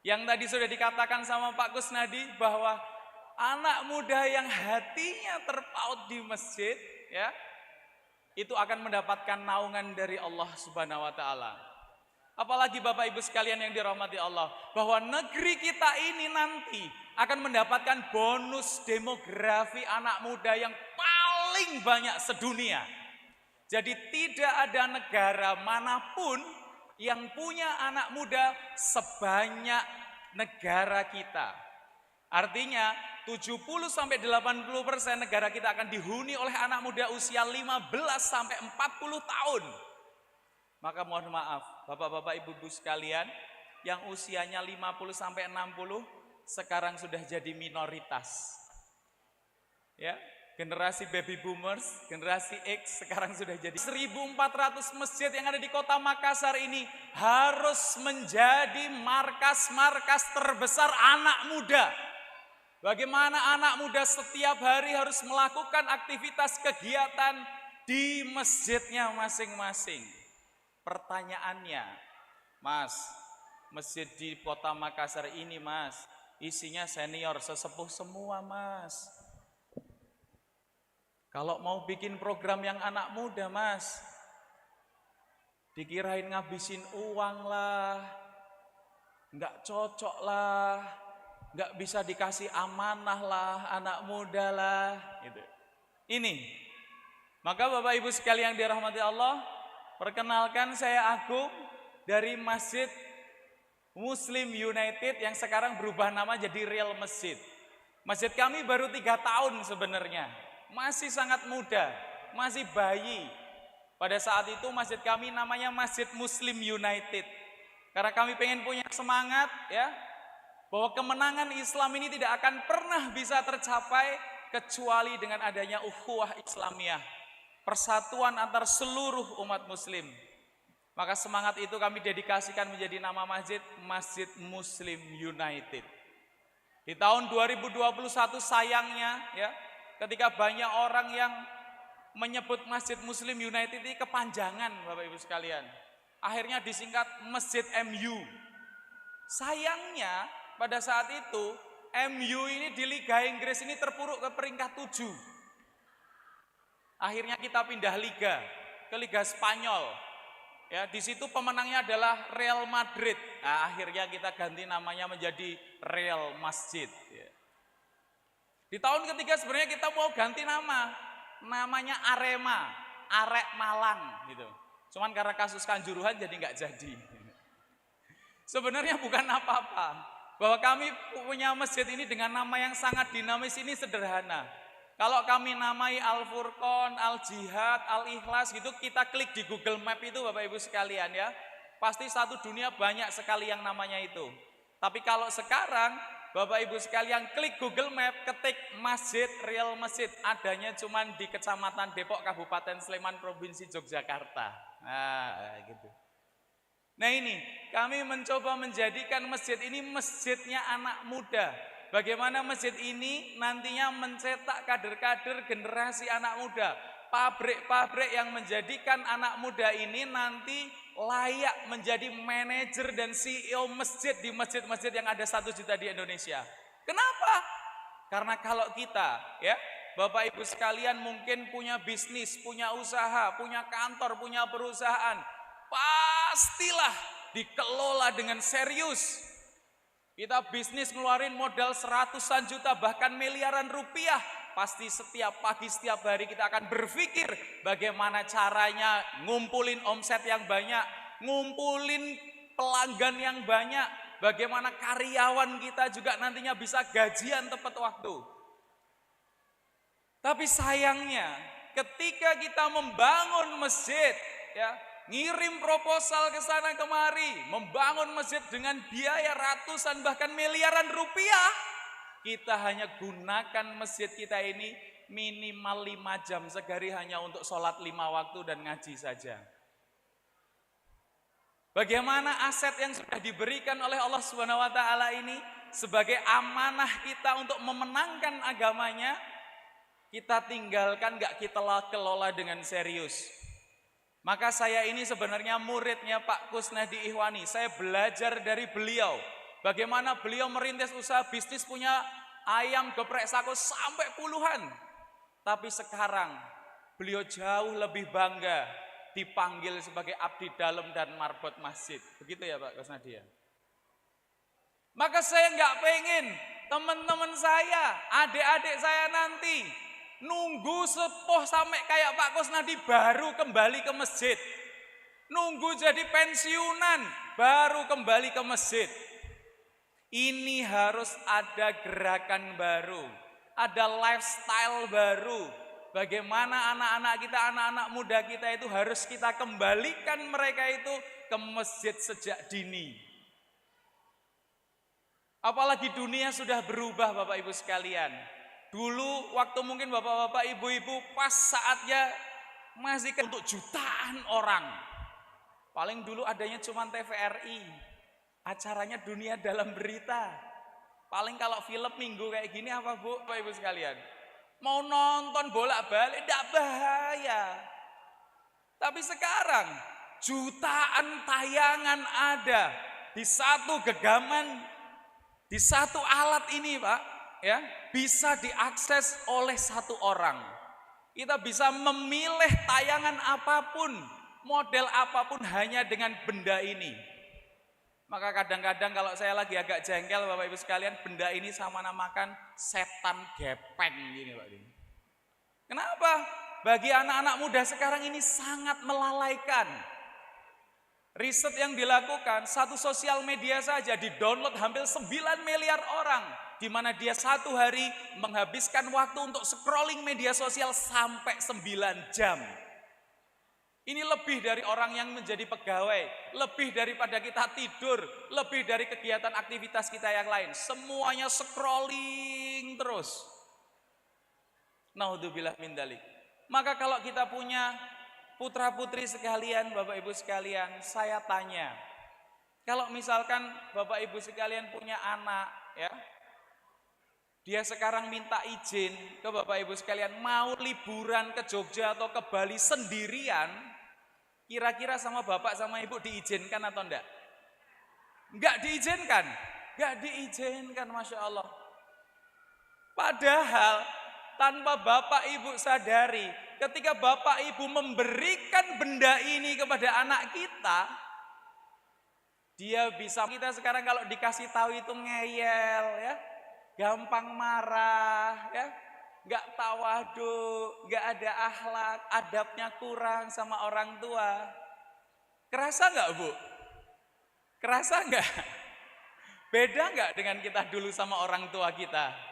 Yang tadi sudah dikatakan sama Pak Kusnadi bahwa anak muda yang hatinya terpaut di masjid ya, itu akan mendapatkan naungan dari Allah Subhanahu wa taala. Apalagi Bapak Ibu sekalian yang dirahmati Allah, bahwa negeri kita ini nanti akan mendapatkan bonus demografi anak muda yang paling banyak sedunia. Jadi tidak ada negara manapun yang punya anak muda sebanyak negara kita. Artinya 70-80% negara kita akan dihuni oleh anak muda usia 15-40 tahun. Maka mohon maaf, Bapak-bapak, Ibu-ibu sekalian, yang usianya 50-60 sekarang sudah jadi minoritas. Ya, generasi baby boomers, generasi X sekarang sudah jadi 1.400 masjid yang ada di Kota Makassar ini harus menjadi markas-markas terbesar anak muda. Bagaimana anak muda setiap hari harus melakukan aktivitas kegiatan di masjidnya masing-masing. Pertanyaannya, Mas, masjid di Kota Makassar ini Mas, isinya senior sesepuh semua Mas. Kalau mau bikin program yang anak muda Mas, dikirain ngabisin uang lah, nggak cocok lah. nggak bisa dikasih amanah lah, anak muda lah, gitu. Ini, maka Bapak Ibu sekalian yang dirahmati Allah, perkenalkan saya Agung dari Masjid Muslim United yang sekarang berubah nama jadi Real Masjid. Masjid kami baru 3 tahun sebenarnya, masih sangat muda, masih bayi. Pada saat itu masjid kami namanya Masjid Muslim United. Karena kami pengen punya semangat ya, bahwa kemenangan Islam ini tidak akan pernah bisa tercapai kecuali dengan adanya ukhuwah Islamiyah, persatuan antar seluruh umat muslim. Maka semangat itu kami dedikasikan menjadi nama masjid, Masjid Muslim United. Di tahun 2021 sayangnya ya, ketika banyak orang yang menyebut Masjid Muslim United ini kepanjangan Bapak Ibu sekalian, akhirnya disingkat Masjid MU. Sayangnya pada saat itu MU ini di Liga Inggris ini terpuruk ke peringkat 7. Akhirnya kita pindah liga ke Liga Spanyol. Ya, di situ pemenangnya adalah Real Madrid. Nah, akhirnya kita ganti namanya menjadi Real Masjid. Ya. Di tahun ketiga sebenarnya kita mau ganti nama, namanya Arema, Arek Malang gitu. Cuman karena kasus Kanjuruhan jadi nggak jadi. Sebenarnya bukan apa-apa. Bahwa kami punya masjid ini dengan nama yang sangat dinamis ini sederhana. Kalau kami namai Al-Furqan, Al-Jihad, Al-Ikhlas gitu, kita klik di Google Map itu Bapak Ibu sekalian ya, pasti satu dunia banyak sekali yang namanya itu. Tapi kalau sekarang Bapak Ibu sekalian klik Google Map, ketik Masjid Real Masjid, adanya cuman di Kecamatan Depok, Kabupaten Sleman, Provinsi Yogyakarta. Nah gitu. Nah ini, kami mencoba menjadikan masjid ini masjidnya anak muda. Bagaimana masjid ini nantinya mencetak kader-kader generasi anak muda. Pabrik-pabrik yang menjadikan anak muda ini nanti layak menjadi manajer dan CEO masjid di masjid-masjid yang ada 1 juta di Indonesia. Kenapa? Karena kalau kita ya, Bapak Ibu sekalian mungkin punya bisnis, punya usaha, punya kantor, punya perusahaan, pastilah dikelola dengan serius. Kita bisnis ngeluarin modal 100-an juta bahkan miliaran rupiah. Pasti setiap pagi, setiap hari kita akan berpikir bagaimana caranya ngumpulin omset yang banyak, ngumpulin pelanggan yang banyak, bagaimana karyawan kita juga nantinya bisa gajian tepat waktu. Tapi sayangnya ketika kita membangun masjid ya, ngirim proposal ke sana kemari, membangun masjid dengan biaya ratusan bahkan miliaran rupiah, kita hanya gunakan masjid kita ini minimal 5 jam sehari hanya untuk sholat 5 waktu dan ngaji saja. Bagaimana aset yang sudah diberikan oleh Allah Subhanahu wa taala ini sebagai amanah kita untuk memenangkan agamanya, kita tinggalkan, gak kita kelola dengan serius. Maka saya ini sebenarnya muridnya Pak Kusnadi Ihwani. Saya belajar dari beliau. Bagaimana beliau merintis usaha bisnis punya ayam geprek sako sampai puluhan. Tapi sekarang beliau jauh lebih bangga dipanggil sebagai abdi dalam dan marbot masjid. Begitu ya Pak Kusnadi ya. Maka saya nggak pengen teman-teman saya, adik-adik saya nanti nunggu sepuh sampai kayak Pak Kusnadi baru kembali ke masjid. Nunggu jadi pensiunan baru kembali ke masjid. Ini harus ada gerakan baru, ada lifestyle baru. Bagaimana anak-anak kita, anak-anak muda kita itu harus kita kembalikan mereka itu ke masjid sejak dini. Apalagi dunia sudah berubah Bapak Ibu sekalian. Dulu waktu mungkin bapak-bapak, ibu-ibu pas saatnya masih untuk jutaan orang. Paling dulu adanya cuma TVRI. Acaranya Dunia Dalam Berita. Paling kalau film minggu kayak gini apa Bu, Bapak Ibu sekalian? Mau nonton bolak-balik tidak bahaya. Tapi sekarang jutaan tayangan ada di satu genggaman, di satu alat ini Pak. Ya, bisa diakses oleh satu orang. Kita bisa memilih tayangan apapun, model apapun hanya dengan benda ini. Maka kadang-kadang kalau saya lagi agak jengkel Bapak Ibu sekalian, benda ini sama namakan setan gepeng gini Pak. Kenapa? Bagi anak-anak muda sekarang ini sangat melalaikan. Riset yang dilakukan, satu sosial media saja di-download hampir 9 miliar orang, di mana dia satu hari menghabiskan waktu untuk scrolling media sosial sampai 9 jam. Ini lebih dari orang yang menjadi pegawai, lebih daripada kita tidur, lebih dari kegiatan aktivitas kita yang lain. Semuanya scrolling terus. Naudzubillah min dzalik. Maka kalau kita punya putra-putri sekalian, Bapak Ibu sekalian, saya tanya, kalau misalkan Bapak Ibu sekalian punya anak, ya, dia sekarang minta izin ke Bapak Ibu sekalian, mau liburan ke Jogja atau ke Bali sendirian, kira-kira sama Bapak sama Ibu diizinkan atau enggak? Enggak diizinkan, enggak diizinkan, Masya Allah. Padahal tanpa Bapak Ibu sadari, ketika Bapak Ibu memberikan benda ini kepada anak kita, dia bisa, kita sekarang kalau dikasih tahu itu ngeyel, ya, gampang marah, ya, nggak tawadu, nggak ada akhlak, adabnya kurang sama orang tua. Kerasa nggak Bu? Kerasa nggak? Beda nggak dengan kita dulu sama orang tua kita?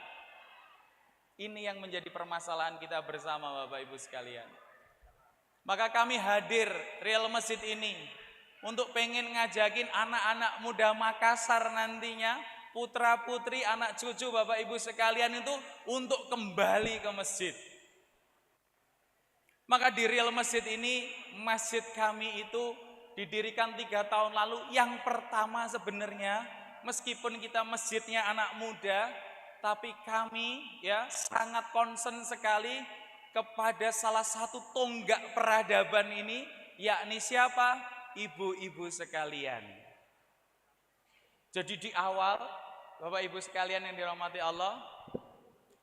Ini yang menjadi permasalahan kita bersama Bapak Ibu sekalian. Maka kami hadir Real Masjid ini untuk pengen ngajakin anak-anak muda Makassar nantinya, putra-putri, anak cucu Bapak Ibu sekalian itu untuk kembali ke masjid. Maka di Real Masjid ini, masjid kami itu didirikan 3 tahun lalu. Yang pertama sebenarnya, meskipun kita masjidnya anak muda, tapi kami ya sangat concern sekali kepada salah satu tonggak peradaban ini, yakni siapa? Ibu-ibu sekalian. Jadi di awal, Bapak Ibu sekalian yang dirahmati Allah,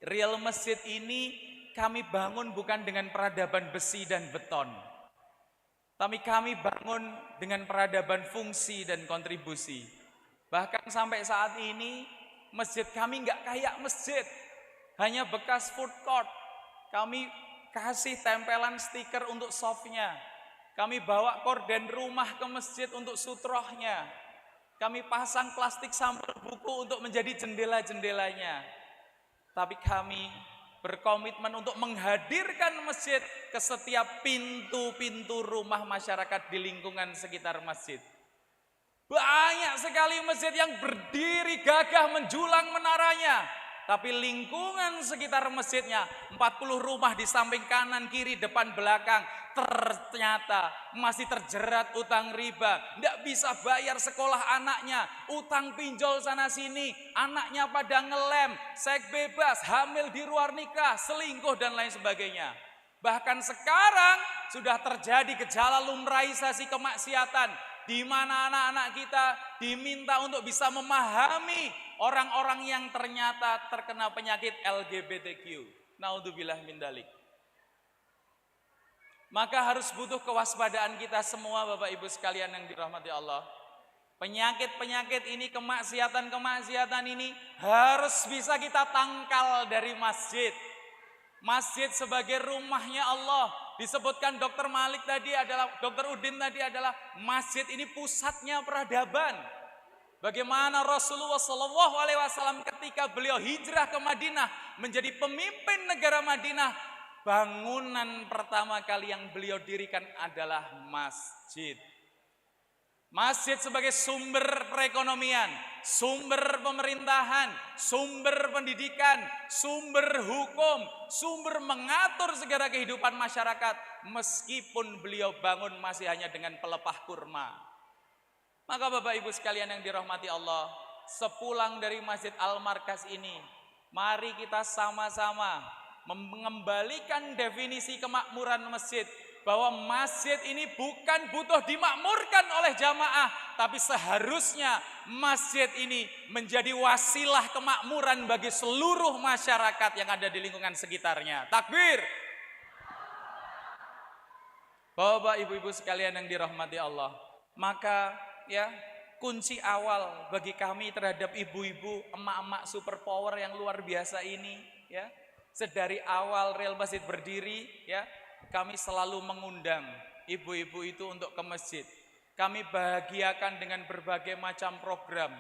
Real Masjid ini kami bangun bukan dengan peradaban besi dan beton, tapi kami bangun dengan peradaban fungsi dan kontribusi. Bahkan sampai saat ini, masjid kami nggak kayak masjid, hanya bekas food court. Kami kasih tempelan stiker untuk softnya. Kami bawa korden rumah ke masjid untuk sutrohnya. Kami pasang plastik sampul buku untuk menjadi jendela-jendelanya. Tapi kami berkomitmen untuk menghadirkan masjid ke setiap pintu-pintu rumah masyarakat di lingkungan sekitar masjid. Banyak sekali masjid yang berdiri gagah menjulang menaranya, tapi lingkungan sekitar masjidnya 40 rumah di samping kanan, kiri, depan, belakang ternyata masih terjerat utang riba, tidak bisa bayar sekolah anaknya, utang pinjol sana sini, anaknya pada ngelem, seks bebas, hamil di luar nikah, selingkuh dan lain sebagainya. Bahkan sekarang sudah terjadi gejala lumrahisasi kemaksiatan, di mana anak-anak kita diminta untuk bisa memahami orang-orang yang ternyata terkena penyakit LGBTQ. Naudzubillah min dzalik. Maka harus butuh kewaspadaan kita semua Bapak Ibu sekalian yang dirahmati Allah. Penyakit-penyakit ini, kemaksiatan-kemaksiatan ini harus bisa kita tangkal dari masjid. Masjid sebagai rumahnya Allah. Disebutkan Dr. Malik tadi adalah, Dr. Udin tadi adalah masjid ini pusatnya peradaban. Bagaimana Rasulullah SAW ketika beliau hijrah ke Madinah menjadi pemimpin negara Madinah, bangunan pertama kali yang beliau dirikan adalah masjid. Masjid sebagai sumber perekonomian, sumber pemerintahan, sumber pendidikan, sumber hukum, sumber mengatur segala kehidupan masyarakat. Meskipun beliau bangun masih hanya dengan pelepah kurma. Maka Bapak Ibu sekalian yang dirahmati Allah, sepulang dari Masjid Al-Markas ini, mari kita sama-sama mengembalikan definisi kemakmuran masjid, bahwa masjid ini bukan butuh dimakmurkan oleh jamaah, tapi seharusnya masjid ini menjadi wasilah kemakmuran bagi seluruh masyarakat yang ada di lingkungan sekitarnya. Takbir. Bapak Ibu-ibu sekalian yang dirahmati Allah, maka ya kunci awal bagi kami terhadap ibu-ibu, emak-emak superpower yang luar biasa ini, ya. Sedari awal Real Masjid berdiri, ya, kami selalu mengundang ibu-ibu itu untuk ke masjid. Kami bahagiakan dengan berbagai macam program,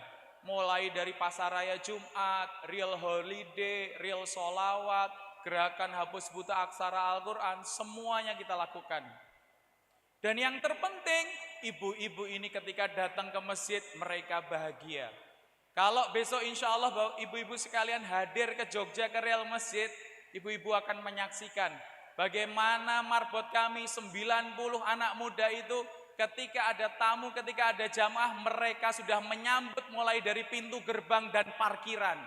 mulai dari Pasaraya Jumat, Real Holiday, Real Solawat, gerakan hapus buta aksara Al-Quran, semuanya kita lakukan. Dan yang terpenting, ibu-ibu ini ketika datang ke masjid, mereka bahagia. Kalau besok insya Allah ibu-ibu sekalian hadir ke Jogja ke Real Masjid, ibu-ibu akan menyaksikan bagaimana marbot kami 90 anak muda itu ketika ada tamu, ketika ada jamaah, mereka sudah menyambut mulai dari pintu gerbang dan parkiran.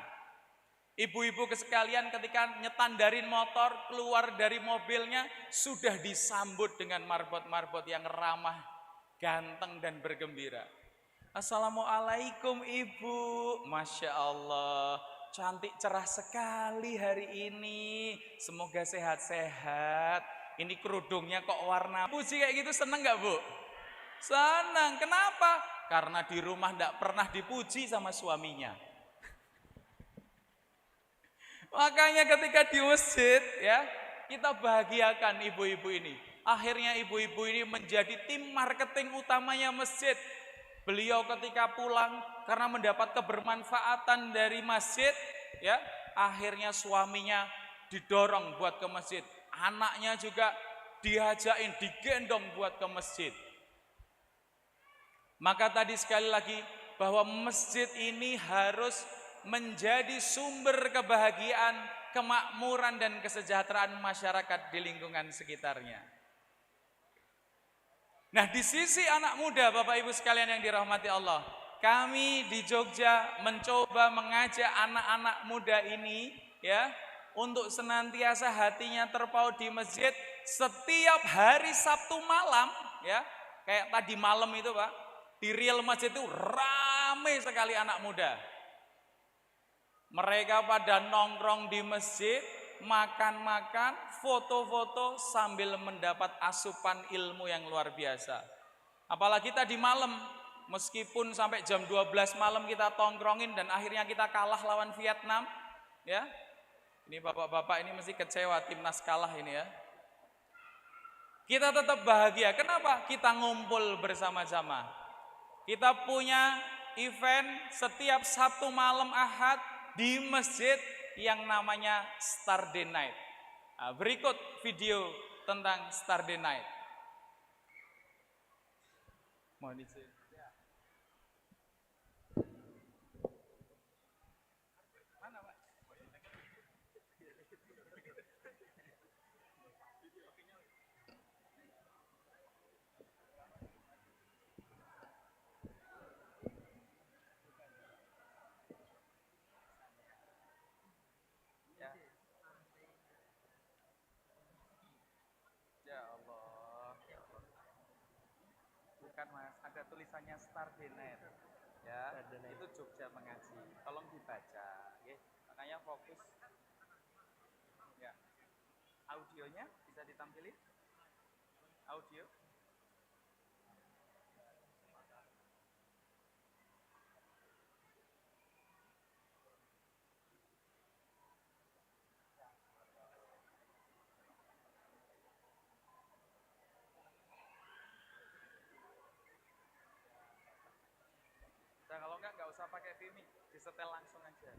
Ibu-ibu sekalian ketika nyetandarin motor, keluar dari mobilnya, sudah disambut dengan marbot-marbot yang ramah, ganteng dan bergembira. Assalamualaikum Ibu, Masya Allah, cantik cerah sekali hari ini, semoga sehat-sehat. Ini kerudungnya kok warna puji kayak gitu, seneng gak Bu? Senang, kenapa? Karena di rumah tidak pernah dipuji sama suaminya. Makanya ketika di masjid, ya, kita bahagiakan ibu-ibu ini. Akhirnya ibu-ibu ini menjadi tim marketing utamanya masjid. Beliau ketika pulang karena mendapat kebermanfaatan dari masjid, ya, akhirnya suaminya didorong buat ke masjid. Anaknya juga diajakin, digendong buat ke masjid. Maka tadi sekali lagi bahwa masjid ini harus menjadi sumber kebahagiaan, kemakmuran dan kesejahteraan masyarakat di lingkungan sekitarnya. Nah, di sisi anak muda Bapak Ibu sekalian yang dirahmati Allah, kami di Jogja mencoba mengajak anak-anak muda ini, ya, untuk senantiasa hatinya terpaut di masjid setiap hari Sabtu malam, ya. Kayak tadi malam itu Pak, di Real Masjid itu ramai sekali anak muda. Mereka pada nongkrong di masjid, makan-makan, foto-foto sambil mendapat asupan ilmu yang luar biasa. Apalagi tadi malam, meskipun sampai jam 12 malam kita tongkrongin dan akhirnya kita kalah lawan Vietnam, ya. Ini bapak-bapak ini mesti kecewa timnas kalah ini, ya. Kita tetap bahagia. Kenapa? Kita ngumpul bersama-sama. Kita punya event setiap Sabtu malam Ahad di masjid yang namanya Star Day Night. Nah, berikut video tentang Star Day Night. Mohon izin. Mana, Pak? Ya Allah. Bukan Mas, ada tulisannya Star Day Night. Ya, itu Jogja mengaji. Tolong dibaca, ya. Makanya fokus. Ya. Audionya bisa ditampilin? Audio. Nah, kalau enggak usah pakai Vimeo, disetel langsung aja.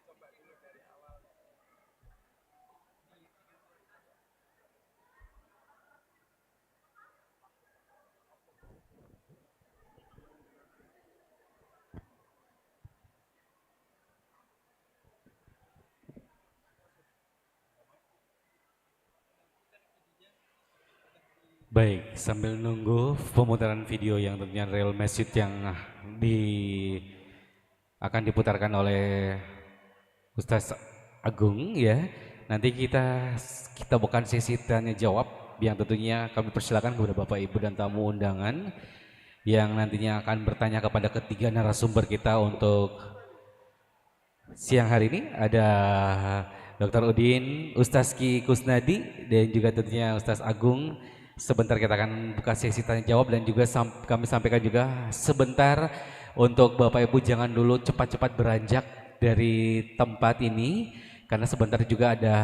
Coba dulu dari awal. Baik, sambil nunggu pemutaran video yang tentunya Real Masjid yang akan diputarkan oleh Ustaz Agung, ya. Nanti kita bukan sesi tanya jawab yang tentunya kami persilakan kepada Bapak Ibu dan tamu undangan yang nantinya akan bertanya kepada ketiga narasumber kita untuk siang hari ini. Ada Dr. Udin, Ustaz Ki Kusnadi dan juga tentunya Ustaz Agung Sebentar kita akan buka sesi tanya jawab dan juga kami sampaikan juga sebentar untuk Bapak Ibu jangan dulu cepat-cepat beranjak dari tempat ini karena sebentar juga ada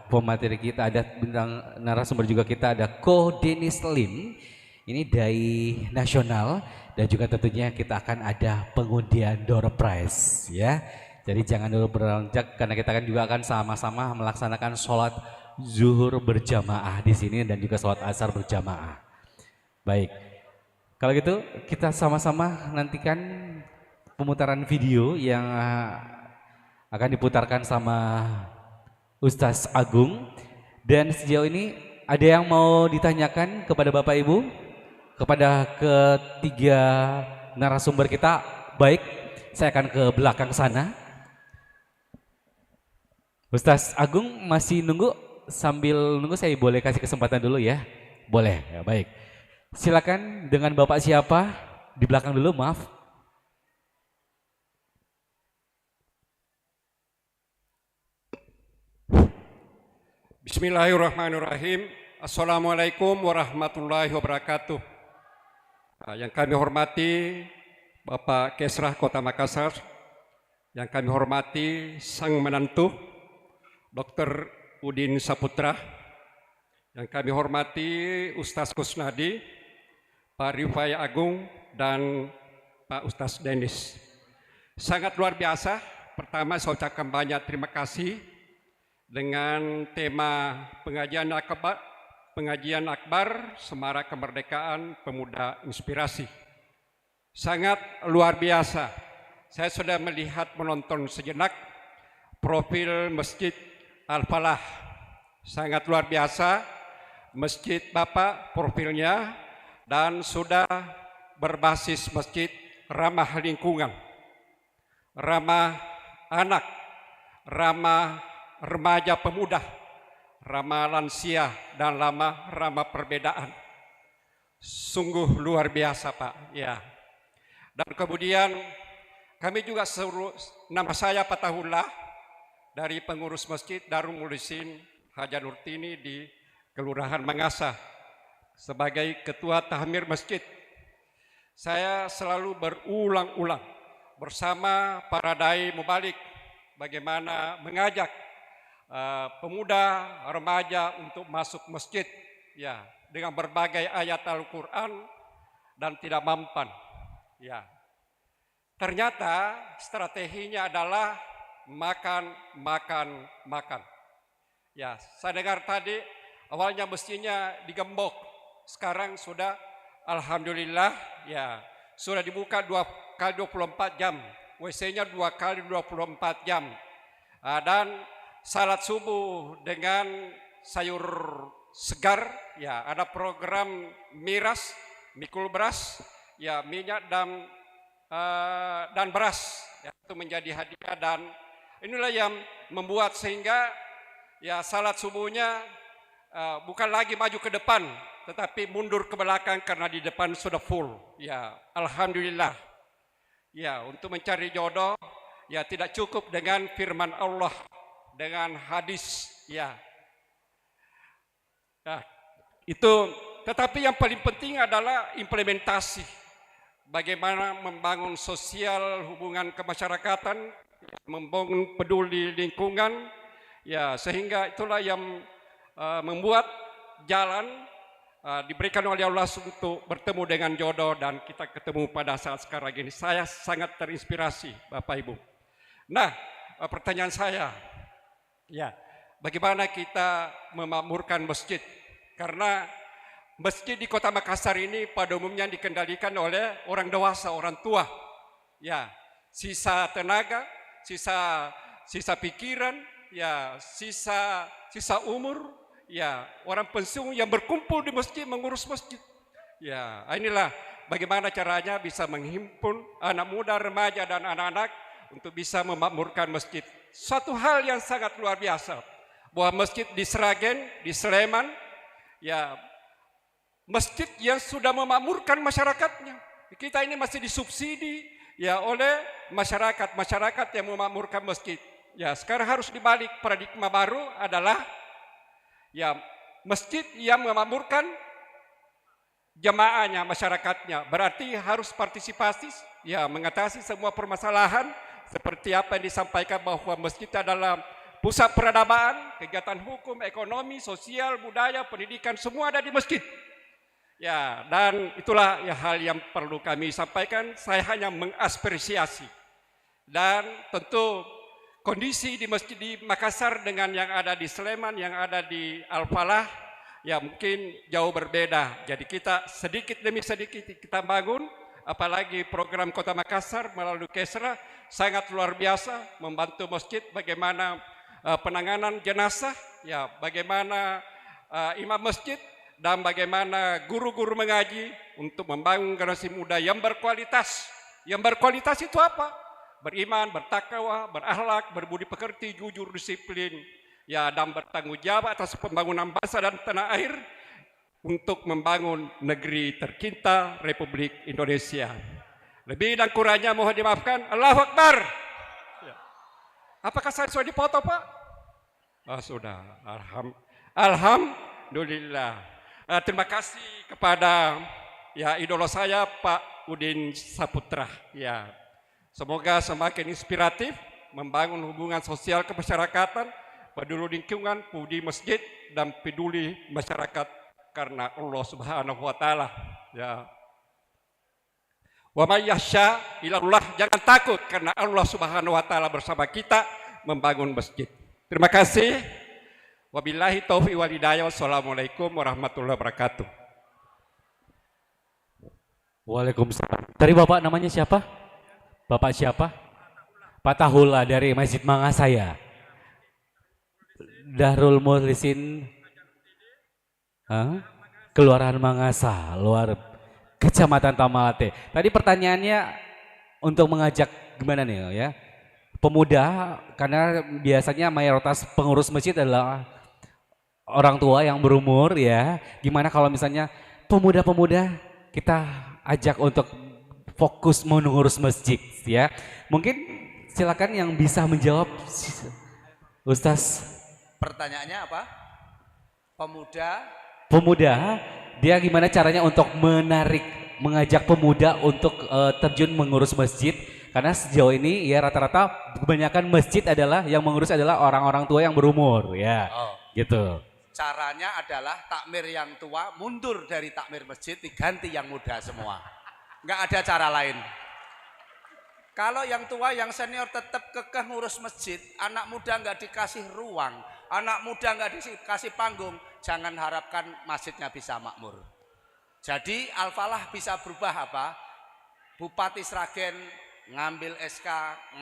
pemateri kita, ada bintang narasumber juga kita, ada Ko Denis Lim. Ini dai nasional dan juga tentunya kita akan ada pengundian door prize ya. Jadi jangan dulu beranjak karena kita juga akan sama-sama melaksanakan sholat zuhur berjamaah di sini dan juga sholat asar berjamaah. Baik, kalau gitu kita sama-sama nantikan pemutaran video yang akan diputarkan sama Ustadz Agung. Dan sejauh ini ada yang mau ditanyakan kepada Bapak Ibu? Kepada ketiga narasumber kita? Baik, saya akan ke belakang sana. Ustadz Agung masih nunggu? Sambil nunggu saya boleh kasih kesempatan dulu ya? Boleh, ya baik. Silakan dengan Bapak siapa? Di belakang dulu, maaf. Bismillahirrahmanirrahim. Assalamualaikum warahmatullahi wabarakatuh. Yang kami hormati Bapak Kesrah Kota Makassar, yang kami hormati Sang Menantu Dr. Udin Saputra, yang kami hormati Ustadz Kusnadi, Pak Rifai Agung, dan Pak Ustadz Denis. Sangat luar biasa. Pertama saya ucapkan banyak terima kasih dengan tema pengajian akbar Semarak Kemerdekaan Pemuda Inspirasi. Sangat luar biasa. Saya sudah menonton sejenak profil Masjid Al-Falah. Sangat luar biasa masjid Bapak profilnya dan sudah berbasis masjid ramah lingkungan, ramah anak, ramah remaja pemuda, ramah lansia dan ramah perbedaan. Sungguh luar biasa Pak ya. Dan kemudian kami juga nama saya Fatahullah dari pengurus Masjid Darul Mulisin Haja Nurtini di Kelurahan Mangasa sebagai Ketua Tahmir Masjid. Saya selalu berulang-ulang bersama para dai mubalik bagaimana mengajak pemuda remaja untuk masuk masjid ya dengan berbagai ayat Al-Qur'an dan tidak mempan. Ya. Ternyata strateginya adalah makan. Ya, saya dengar tadi awalnya mestinya digembok, sekarang sudah alhamdulillah ya sudah dibuka 2 kali 24 jam, WC-nya 2 kali 24 jam, dan salat subuh dengan sayur segar, ya ada program miras, mikul beras, ya minyak dan beras, ya, itu menjadi hadiah dan inilah yang membuat sehingga ya salat subuhnya bukan lagi maju ke depan, tetapi mundur ke belakang karena di depan sudah full. Ya, alhamdulillah. Ya, untuk mencari jodoh ya tidak cukup dengan firman Allah, dengan hadis. Ya, nah, itu. Tetapi yang paling penting adalah implementasi. Bagaimana membangun sosial hubungan kemasyarakatan, membangun peduli lingkungan, ya sehingga itulah yang membuat jalan diberikan oleh Allah untuk bertemu dengan jodoh dan kita ketemu pada saat sekarang ini. Saya sangat terinspirasi, Bapak Ibu. Nah, pertanyaan saya, ya bagaimana kita memakmurkan masjid? Karena masjid di Kota Makassar ini pada umumnya dikendalikan oleh orang dewasa, orang tua. Ya, sisa tenaga, sisa pikiran, ya sisa umur, ya orang pensiun yang berkumpul di masjid mengurus masjid. Ya, inilah bagaimana caranya bisa menghimpun anak muda, remaja dan anak-anak untuk bisa memakmurkan masjid. Suatu hal yang sangat luar biasa bahwa masjid di Sragen, di Sleman, ya masjid yang sudah memakmurkan masyarakatnya. Kita ini masih disubsidi ya oleh masyarakat yang memakmurkan masjid. Ya, sekarang harus dibalik, paradigma baru adalah ya masjid yang memakmurkan jemaahnya, masyarakatnya. Berarti harus partisipasi, ya, mengatasi semua permasalahan seperti apa yang disampaikan bahwa masjid adalah pusat peradaban, kegiatan hukum, ekonomi, sosial, budaya, pendidikan, semua ada di masjid. Ya, dan itulah ya hal yang perlu kami sampaikan. Saya hanya mengapresiasi. Dan tentu kondisi di masjid di Makassar dengan yang ada di Sleman, yang ada di Al-Falah, ya mungkin jauh berbeda. Jadi kita sedikit demi sedikit kita bangun, apalagi program Kota Makassar melalui Kesra sangat luar biasa membantu masjid bagaimana penanganan jenazah, ya bagaimana imam masjid dan bagaimana guru-guru mengaji untuk membangun generasi muda yang berkualitas. Yang berkualitas itu apa? Beriman, bertakwa, berakhlak, berbudi pekerti, jujur, disiplin, ya, dan bertanggung jawab atas pembangunan bangsa dan tanah air untuk membangun negeri tercinta Republik Indonesia. Lebih dan kurangnya mohon dimaafkan. Allahu Akbar. Apakah saya sudah dipoto, Pak? Oh, sudah. Alhamdulillah. Terima kasih kepada ya idola saya Pak Udin Saputra. Ya, semoga semakin inspiratif membangun hubungan sosial kemasyarakatan, peduli lingkungan, peduli masjid, dan peduli masyarakat karena Allah Subhanahu wa taala. Ya. Wa may yasha ilallah, jangan takut karena Allah Subhanahu wa taala bersama kita membangun masjid. Terima kasih. Wabillahi taufiq wal hidayah. Wassalamualaikum warahmatullahi wabarakatuh. Waalaikumsalam. Tadi Bapak namanya siapa? Bapak siapa? Pak Tahula dari Masjid Mangasaya. Dahrul Mukhlisin Kelurahan Mangasa, luar Kecamatan Tamalate. Tadi pertanyaannya untuk mengajak gimana nih ya? Pemuda, karena biasanya mayoritas pengurus masjid adalah orang tua yang berumur ya. Gimana kalau misalnya pemuda-pemuda kita ajak untuk fokus mengurus masjid ya. Mungkin silakan yang bisa menjawab Ustaz. Pertanyaannya apa? Pemuda, dia gimana caranya untuk mengajak pemuda untuk terjun mengurus masjid? Karena sejauh ini ya rata-rata kebanyakan masjid adalah yang mengurus adalah orang-orang tua yang berumur ya. Gitu. Caranya adalah takmir yang tua mundur dari takmir masjid diganti yang muda semua. Nggak ada cara lain. Kalau yang tua, yang senior tetap kekeh ngurus masjid, anak muda nggak dikasih ruang, anak muda nggak dikasih panggung, jangan harapkan masjidnya bisa makmur. Jadi Al-Falah bisa berubah apa? Bupati Sragen ngambil SK,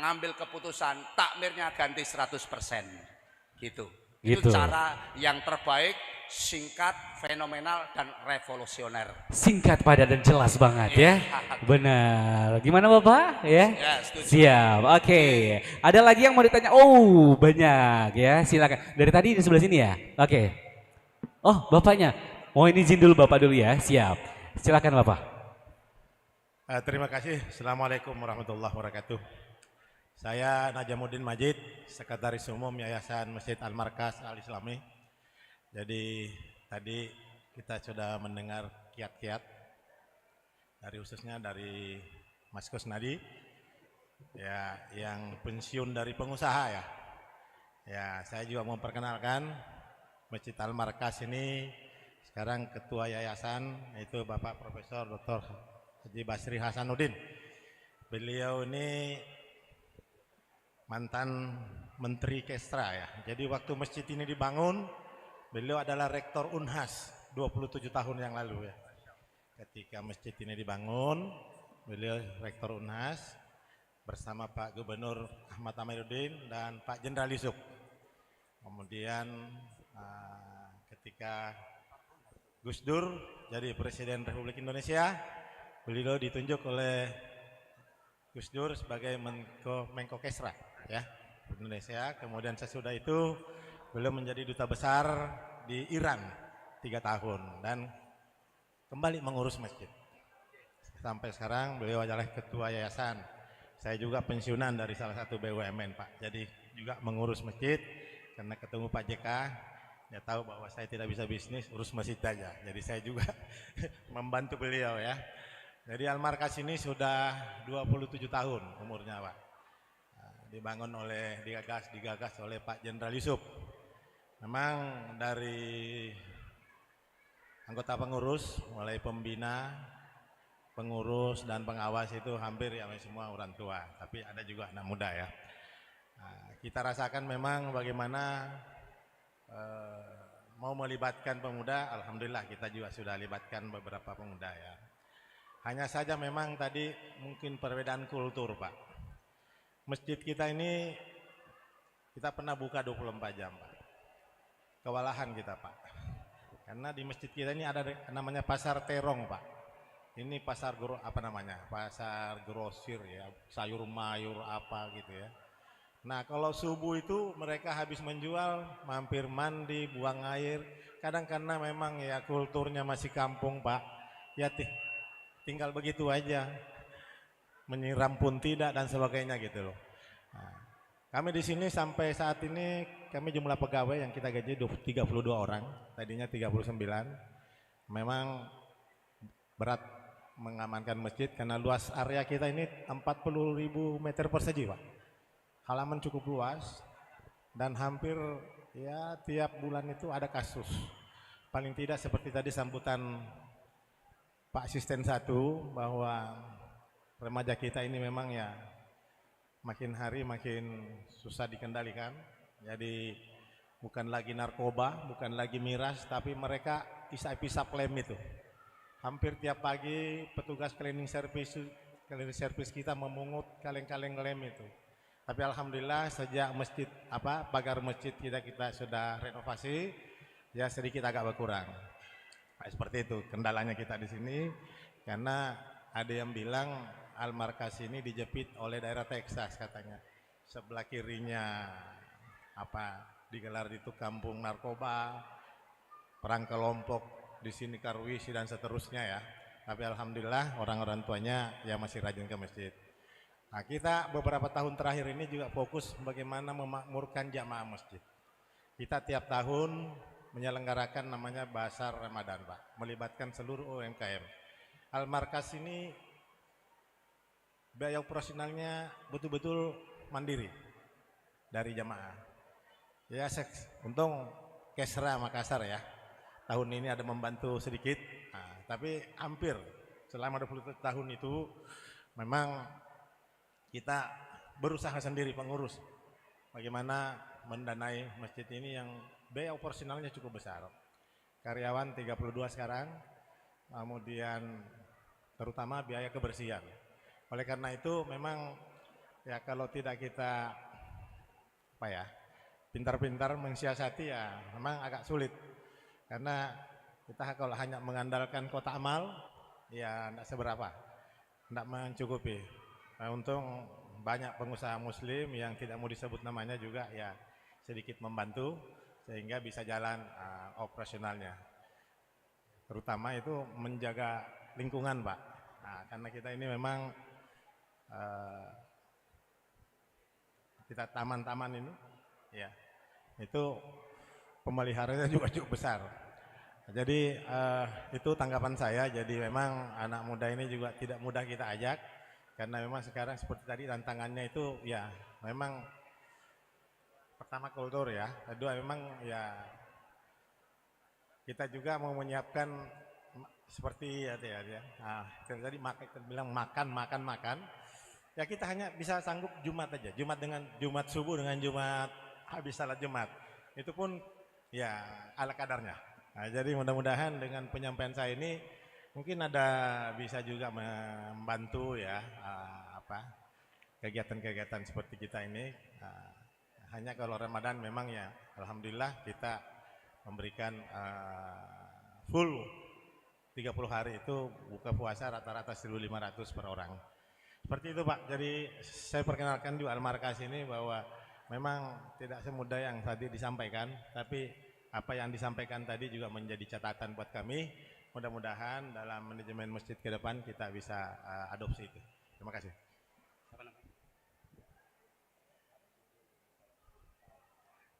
ngambil keputusan, takmirnya ganti 100%. Gitu. Itu cara yang terbaik, singkat, fenomenal, dan revolusioner. Singkat, padat, dan jelas banget ya. Benar. Gimana Bapak? Ya, setuju. Siap. Oke. Ada lagi yang mau ditanya? Oh, banyak ya. Silakan. Dari tadi di sebelah sini ya. Oke. Oh, Bapaknya. Mau izin dulu Bapak dulu ya. Siap. Silakan Bapak. Terima kasih. Assalamualaikum warahmatullahi wabarakatuh. Saya Najamuddin Majid, Sekretaris Umum Yayasan Masjid Al-Markas Al-Islami. Jadi tadi kita sudah mendengar kiat-kiat dari khususnya dari Mas Kusnadi ya, yang pensiun dari pengusaha ya. Ya, saya juga mau perkenalkan Masjid Al-Markas ini sekarang ketua yayasan yaitu Bapak Profesor Dr. Haji Basri Hasanuddin. Beliau ini mantan Menteri Kesra ya. Jadi waktu masjid ini dibangun, beliau adalah Rektor Unhas 27 tahun yang lalu ya. Ketika masjid ini dibangun, beliau Rektor Unhas bersama Pak Gubernur Ahmad Amiruddin dan Pak Jenderal Yusuf. Kemudian ketika Gus Dur jadi Presiden Republik Indonesia, beliau ditunjuk oleh Gus Dur sebagai Menko Kesra ya Indonesia. Kemudian sesudah itu beliau menjadi duta besar di Iran 3 tahun dan kembali mengurus masjid. Sampai sekarang beliau adalah ketua yayasan. Saya juga pensiunan dari salah satu BUMN Pak. Jadi juga mengurus masjid karena ketemu Pak JK. Dia tahu bahwa saya tidak bisa bisnis, urus masjid aja. Jadi saya juga membantu beliau ya. Jadi Al-Markas ini sudah 27 tahun umurnya Pak. Dibangun oleh, digagas oleh Pak Jenderal Yusuf. Memang dari anggota pengurus, mulai pembina, pengurus dan pengawas itu hampir ya semua orang tua. Tapi ada juga anak muda ya. Kita rasakan memang bagaimana mau melibatkan pemuda, alhamdulillah kita juga sudah libatkan beberapa pemuda ya. Hanya saja memang tadi mungkin perbedaan kultur Pak. Masjid kita ini kita pernah buka 24 jam Pak. Kewalahan kita Pak. Karena di masjid kita ini ada namanya pasar terong Pak. Ini pasar pasar grosir ya, sayur mayur apa gitu ya. Nah kalau subuh itu mereka habis menjual, mampir mandi, buang air. Kadang karena memang ya kulturnya masih kampung Pak, ya tinggal begitu aja. Menyiram pun tidak dan sebagainya gitu loh. Nah, kami di sini sampai saat ini kami jumlah pegawai yang kita gaji 32 orang, tadinya 39. Memang berat mengamankan masjid karena luas area kita ini 40.000 meter persegi Pak. Halaman cukup luas dan hampir ya tiap bulan itu ada kasus. Paling tidak seperti tadi sambutan Pak Asisten 1 bahwa remaja kita ini memang ya makin hari makin susah dikendalikan. Jadi bukan lagi narkoba, bukan lagi miras, tapi mereka isap-isap lem itu. Hampir tiap pagi petugas cleaning service kita memungut kaleng-kaleng lem itu. Tapi alhamdulillah sejak pagar masjid kita sudah renovasi, ya sedikit agak berkurang. Nah, seperti itu kendalanya kita di sini karena ada yang bilang Al-Markas ini dijepit oleh daerah Texas katanya. Sebelah kirinya digelar itu kampung narkoba, perang kelompok, di sini Karwisi dan seterusnya ya. Tapi alhamdulillah orang-orang tuanya ya masih rajin ke masjid. Nah, kita beberapa tahun terakhir ini juga fokus bagaimana memakmurkan jamaah masjid. Kita tiap tahun menyelenggarakan namanya Basar Ramadan Pak, melibatkan seluruh UMKM. Al-Markas ini biaya operasionalnya betul-betul mandiri dari jamaah. Ya, untung Kesra Makassar ya, tahun ini ada membantu sedikit, tapi hampir selama 20 tahun itu memang kita berusaha sendiri pengurus bagaimana mendanai masjid ini yang biaya operasionalnya cukup besar. Karyawan 32 sekarang, kemudian terutama biaya kebersihan. Oleh karena itu memang ya kalau tidak kita pintar-pintar mensiasati ya memang agak sulit. Karena kita kalau hanya mengandalkan kota amal ya tidak seberapa, tidak mencukupi. Nah, untung banyak pengusaha muslim yang tidak mau disebut namanya juga ya sedikit membantu sehingga bisa jalan operasionalnya. Terutama itu menjaga lingkungan Pak. Nah, karena kita ini memang kita taman-taman ini ya itu pemeliharaannya juga cukup besar. Jadi itu tanggapan saya. Jadi memang anak muda ini juga tidak mudah kita ajak. Karena memang sekarang seperti tadi tantangannya itu ya memang pertama kultur ya, kedua memang ya kita juga mau menyiapkan seperti tadi bilang makan ya kita hanya bisa sanggup Jumat aja, Jumat subuh dengan Jumat habis salat Jumat itu pun ya ala kadarnya. Nah, jadi mudah-mudahan dengan penyampaian saya ini mungkin bisa juga membantu ya kegiatan-kegiatan seperti kita ini. Hanya kalau Ramadan memang ya alhamdulillah kita memberikan full 30 hari itu buka puasa rata-rata 1.500 per orang. Seperti itu Pak. Jadi saya perkenalkan juga Al-Markas ini bahwa memang tidak semudah yang tadi disampaikan, tapi apa yang disampaikan tadi juga menjadi catatan buat kami. Mudah-mudahan dalam manajemen masjid ke depan kita bisa adopsi itu. Terima kasih.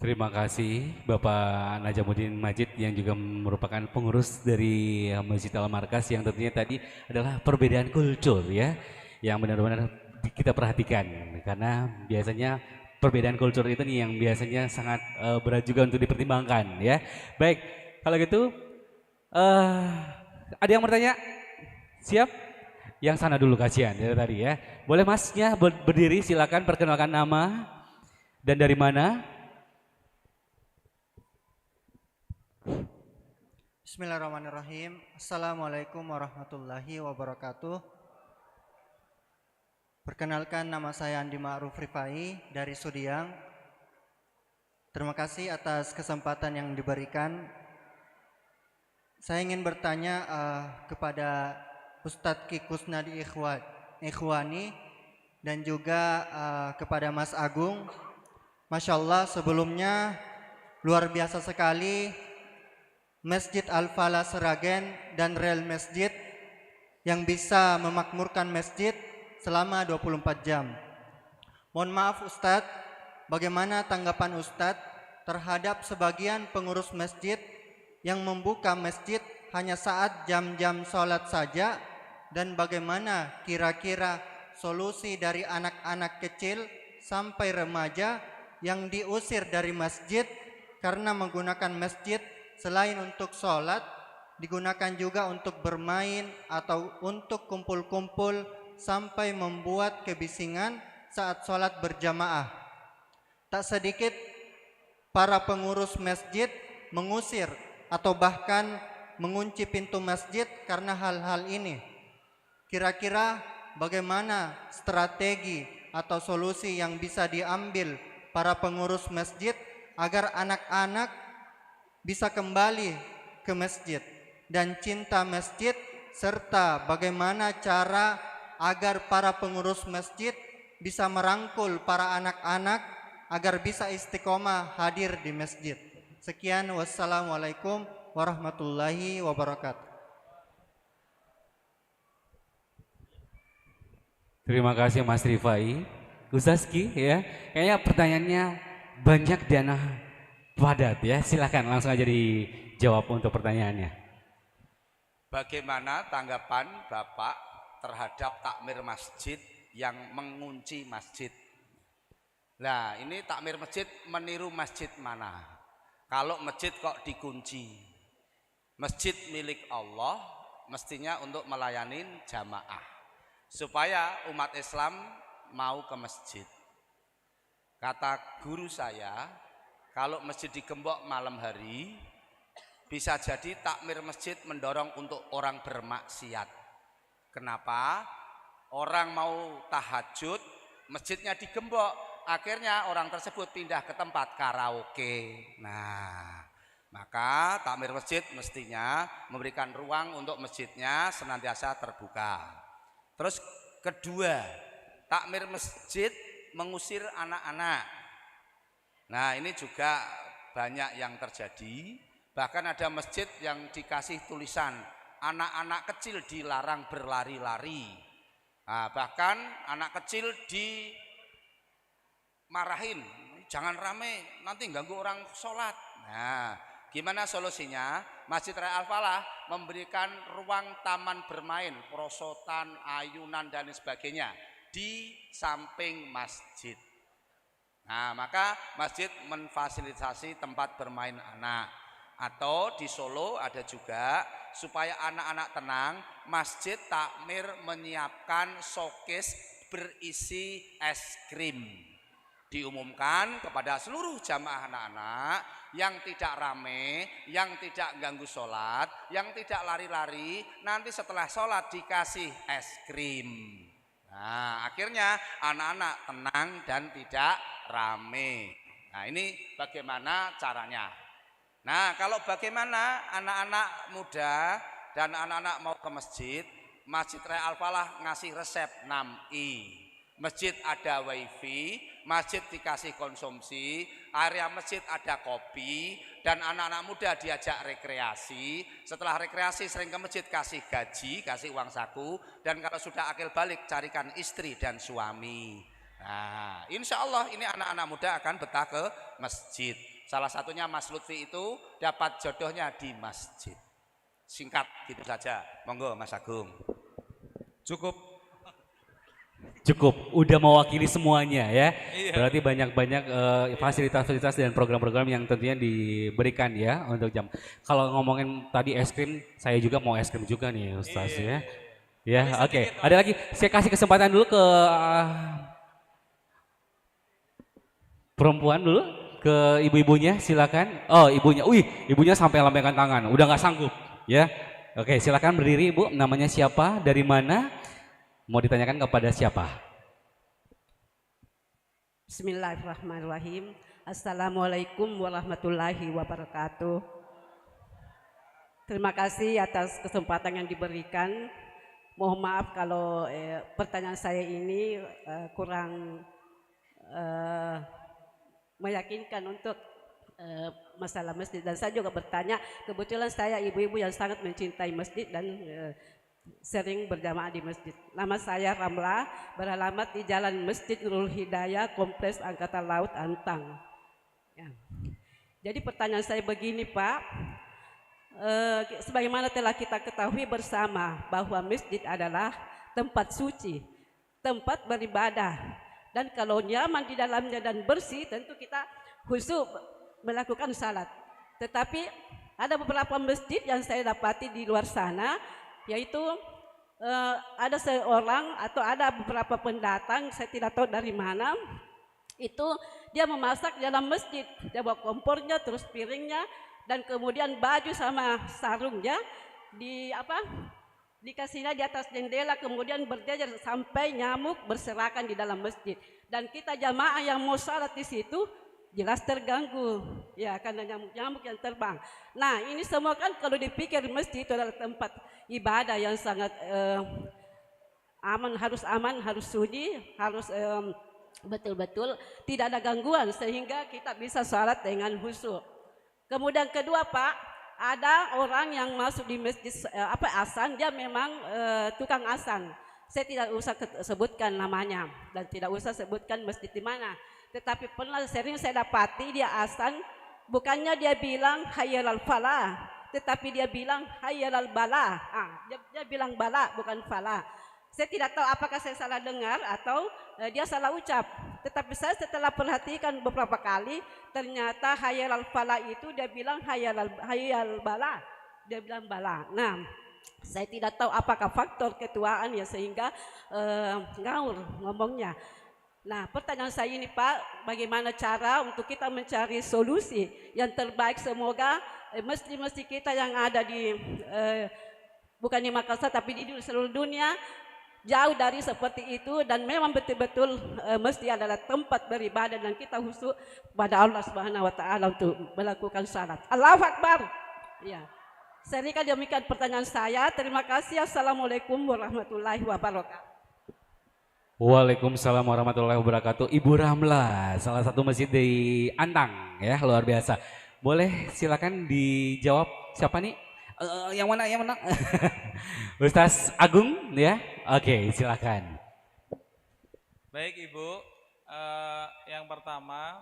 Terima kasih Bapak Najamuddin Majid yang juga merupakan pengurus dari Masjid Al-Markas yang tentunya tadi adalah perbedaan kultur ya yang benar-benar kita perhatikan karena biasanya perbedaan kultur itu nih yang biasanya sangat berat juga untuk dipertimbangkan ya. Baik, kalau gitu ada yang bertanya? Siap? Yang sana dulu kasihan dari tadi ya. Boleh Masnya berdiri silakan perkenalkan nama dan dari mana? Bismillahirrahmanirrahim. Assalamualaikum warahmatullahi wabarakatuh. Perkenalkan, nama saya Andi Ma'ruf Rifai dari Sudiang. Terima kasih atas kesempatan yang diberikan. Saya ingin bertanya kepada Ustadz Ki Kusnadi Ikhwani dan juga kepada Mas Agung. Masya Allah, sebelumnya luar biasa sekali Masjid Al-Falah Seragen dan Rel Masjid yang bisa memakmurkan masjid selama 24 jam. Mohon maaf Ustadz, bagaimana tanggapan Ustadz terhadap sebagian pengurus masjid yang membuka masjid hanya saat jam-jam sholat saja, dan bagaimana kira-kira solusi dari anak-anak kecil sampai remaja yang diusir dari masjid karena menggunakan masjid selain untuk sholat, digunakan juga untuk bermain atau untuk kumpul-kumpul sampai membuat kebisingan saat sholat berjamaah. Tak sedikit para pengurus masjid mengusir atau bahkan mengunci pintu masjid karena hal-hal ini. Kira-kira bagaimana strategi atau solusi yang bisa diambil para pengurus masjid agar anak-anak bisa kembali ke masjid dan cinta masjid, serta bagaimana cara agar para pengurus masjid bisa merangkul para anak-anak agar bisa istiqomah hadir di masjid. Sekian, wassalamualaikum warahmatullahi wabarakatuh. Terima kasih Mas Rifai. Ustaz Ki ya, kayaknya pertanyaannya banyak dan padat ya. Silakan langsung aja dijawab untuk pertanyaannya. Bagaimana tanggapan Bapak terhadap takmir masjid yang mengunci masjid? Nah, ini takmir masjid meniru masjid mana? Kalau masjid kok dikunci? Masjid milik Allah mestinya untuk melayani jamaah supaya umat Islam mau ke masjid. Kata guru saya, kalau masjid digembok malam hari, bisa jadi takmir masjid mendorong untuk orang bermaksiat. Kenapa? Orang mau tahajud, masjidnya digembok, akhirnya orang tersebut pindah ke tempat karaoke. Nah, maka takmir masjid mestinya memberikan ruang untuk masjidnya senantiasa terbuka. Terus kedua, takmir masjid mengusir anak-anak. Nah, ini juga banyak yang terjadi. Bahkan ada masjid yang dikasih tulisan anak-anak kecil dilarang berlari-lari. Nah, bahkan anak kecil dimarahin, jangan rame, nanti ganggu orang sholat. Nah, gimana solusinya? Masjid Raya Al-Falah memberikan ruang taman bermain, perosotan, ayunan dan sebagainya di samping masjid. Nah, maka masjid memfasilitasi tempat bermain anak. Atau di Solo ada juga supaya anak-anak tenang, masjid takmir menyiapkan showcase berisi es krim. Diumumkan kepada seluruh jamaah anak-anak yang tidak rame, yang tidak ganggu sholat, yang tidak lari-lari, nanti setelah sholat dikasih es krim. Nah, akhirnya anak-anak tenang dan tidak rame. Nah, ini bagaimana caranya. Nah, kalau bagaimana anak-anak muda dan anak-anak mau ke masjid, Masjid Raya Al-Falah ngasih resep 6I. Masjid ada wifi, masjid dikasih konsumsi, area masjid ada kopi, dan anak-anak muda diajak rekreasi. Setelah rekreasi sering ke masjid, kasih gaji, kasih uang saku, dan kalau sudah akil balik carikan istri dan suami. Nah, insya Allah ini anak-anak muda akan betah ke masjid. Salah satunya Mas Lutfi itu dapat jodohnya di masjid. Singkat gitu saja. Monggo Mas Agung. Cukup. Cukup, udah mewakili semuanya ya. Iya. Berarti banyak-banyak fasilitas-fasilitas dan program-program yang tentunya diberikan ya untuk jam. Kalau ngomongin tadi es krim, saya juga mau es krim juga nih Ustaz ya. Ya, oke. Ada lagi, saya kasih kesempatan dulu ke perempuan dulu, ke ibu-ibunya silakan. Oh, ibunya. Wih, ibunya sampai lambaikan tangan, udah nggak sanggup ya. Oke, silakan berdiri Ibu. Namanya siapa? Dari mana? Mau ditanyakan kepada siapa? Bismillahirrahmanirrahim. Assalamualaikum warahmatullahi wabarakatuh. Terima kasih atas kesempatan yang diberikan. Mohon maaf kalau pertanyaan saya ini kurang meyakinkan untuk masalah masjid. Dan saya juga bertanya, kebetulan saya ibu-ibu yang sangat mencintai masjid dan sering berjamaah di masjid. Nama saya Ramla, beralamat di Jalan Masjid Nurul Hidayah, Kompleks Angkatan Laut Antang. Ya. Jadi pertanyaan saya begini Pak, sebagaimana telah kita ketahui bersama bahwa masjid adalah tempat suci, tempat beribadah, dan kalau nyaman di dalamnya dan bersih tentu kita khusyuk melakukan salat. Tetapi ada beberapa masjid yang saya dapati di luar sana, yaitu ada seorang atau ada beberapa pendatang, saya tidak tahu dari mana, itu dia memasak di dalam masjid, dia bawa kompornya, terus piringnya, dan kemudian baju sama sarungnya dikasihnya di atas jendela, kemudian berjejer sampai nyamuk berserakan di dalam masjid. Dan kita jamaah yang mau salat di situ jelas terganggu, ya, karena nyamuk-nyamuk yang terbang. Nah, ini semua kan kalau dipikir masjid itu adalah tempat ibadah yang sangat aman, harus suci, harus betul-betul tidak ada gangguan sehingga kita bisa salat dengan khusyuk. Kemudian kedua Pak, ada orang yang masuk di masjid azan, dia memang tukang azan. Saya tidak usah sebutkan namanya dan tidak usah sebutkan masjid di mana. Tetapi pernah sering saya dapati dia azan, bukannya dia bilang hayyalal falah, tetapi dia bilang hayyalal bala. Dia bilang bala bukan falah. Saya tidak tahu apakah saya salah dengar atau dia salah ucap. Tetapi saya setelah perhatikan beberapa kali, ternyata hayyalal falah itu dia bilang hayyal bala. Dia bilang bala. Nah, saya tidak tahu apakah faktor ketuaan ya sehingga ngaur ngomongnya. Nah, pertanyaan saya ini Pak, bagaimana cara untuk kita mencari solusi yang terbaik? Semoga masjid-masjid kita yang ada di bukan di Makassar tapi di seluruh dunia jauh dari seperti itu, dan memang betul-betul masjid adalah tempat beribadah dan kita khusyuk pada Allah Subhanahu wa taala untuk melakukan salat. Allahu Akbar. Ya. Saya demikian pertanyaan saya. Terima kasih. Assalamualaikum warahmatullahi wabarakatuh. Waalaikumsalam warahmatullahi wabarakatuh. Ibu Ramla, salah satu masjid di Antang ya, luar biasa. Boleh silakan dijawab siapa nih? Yang mana? Ustaz Agung ya. Oke, silakan. Baik Ibu, yang pertama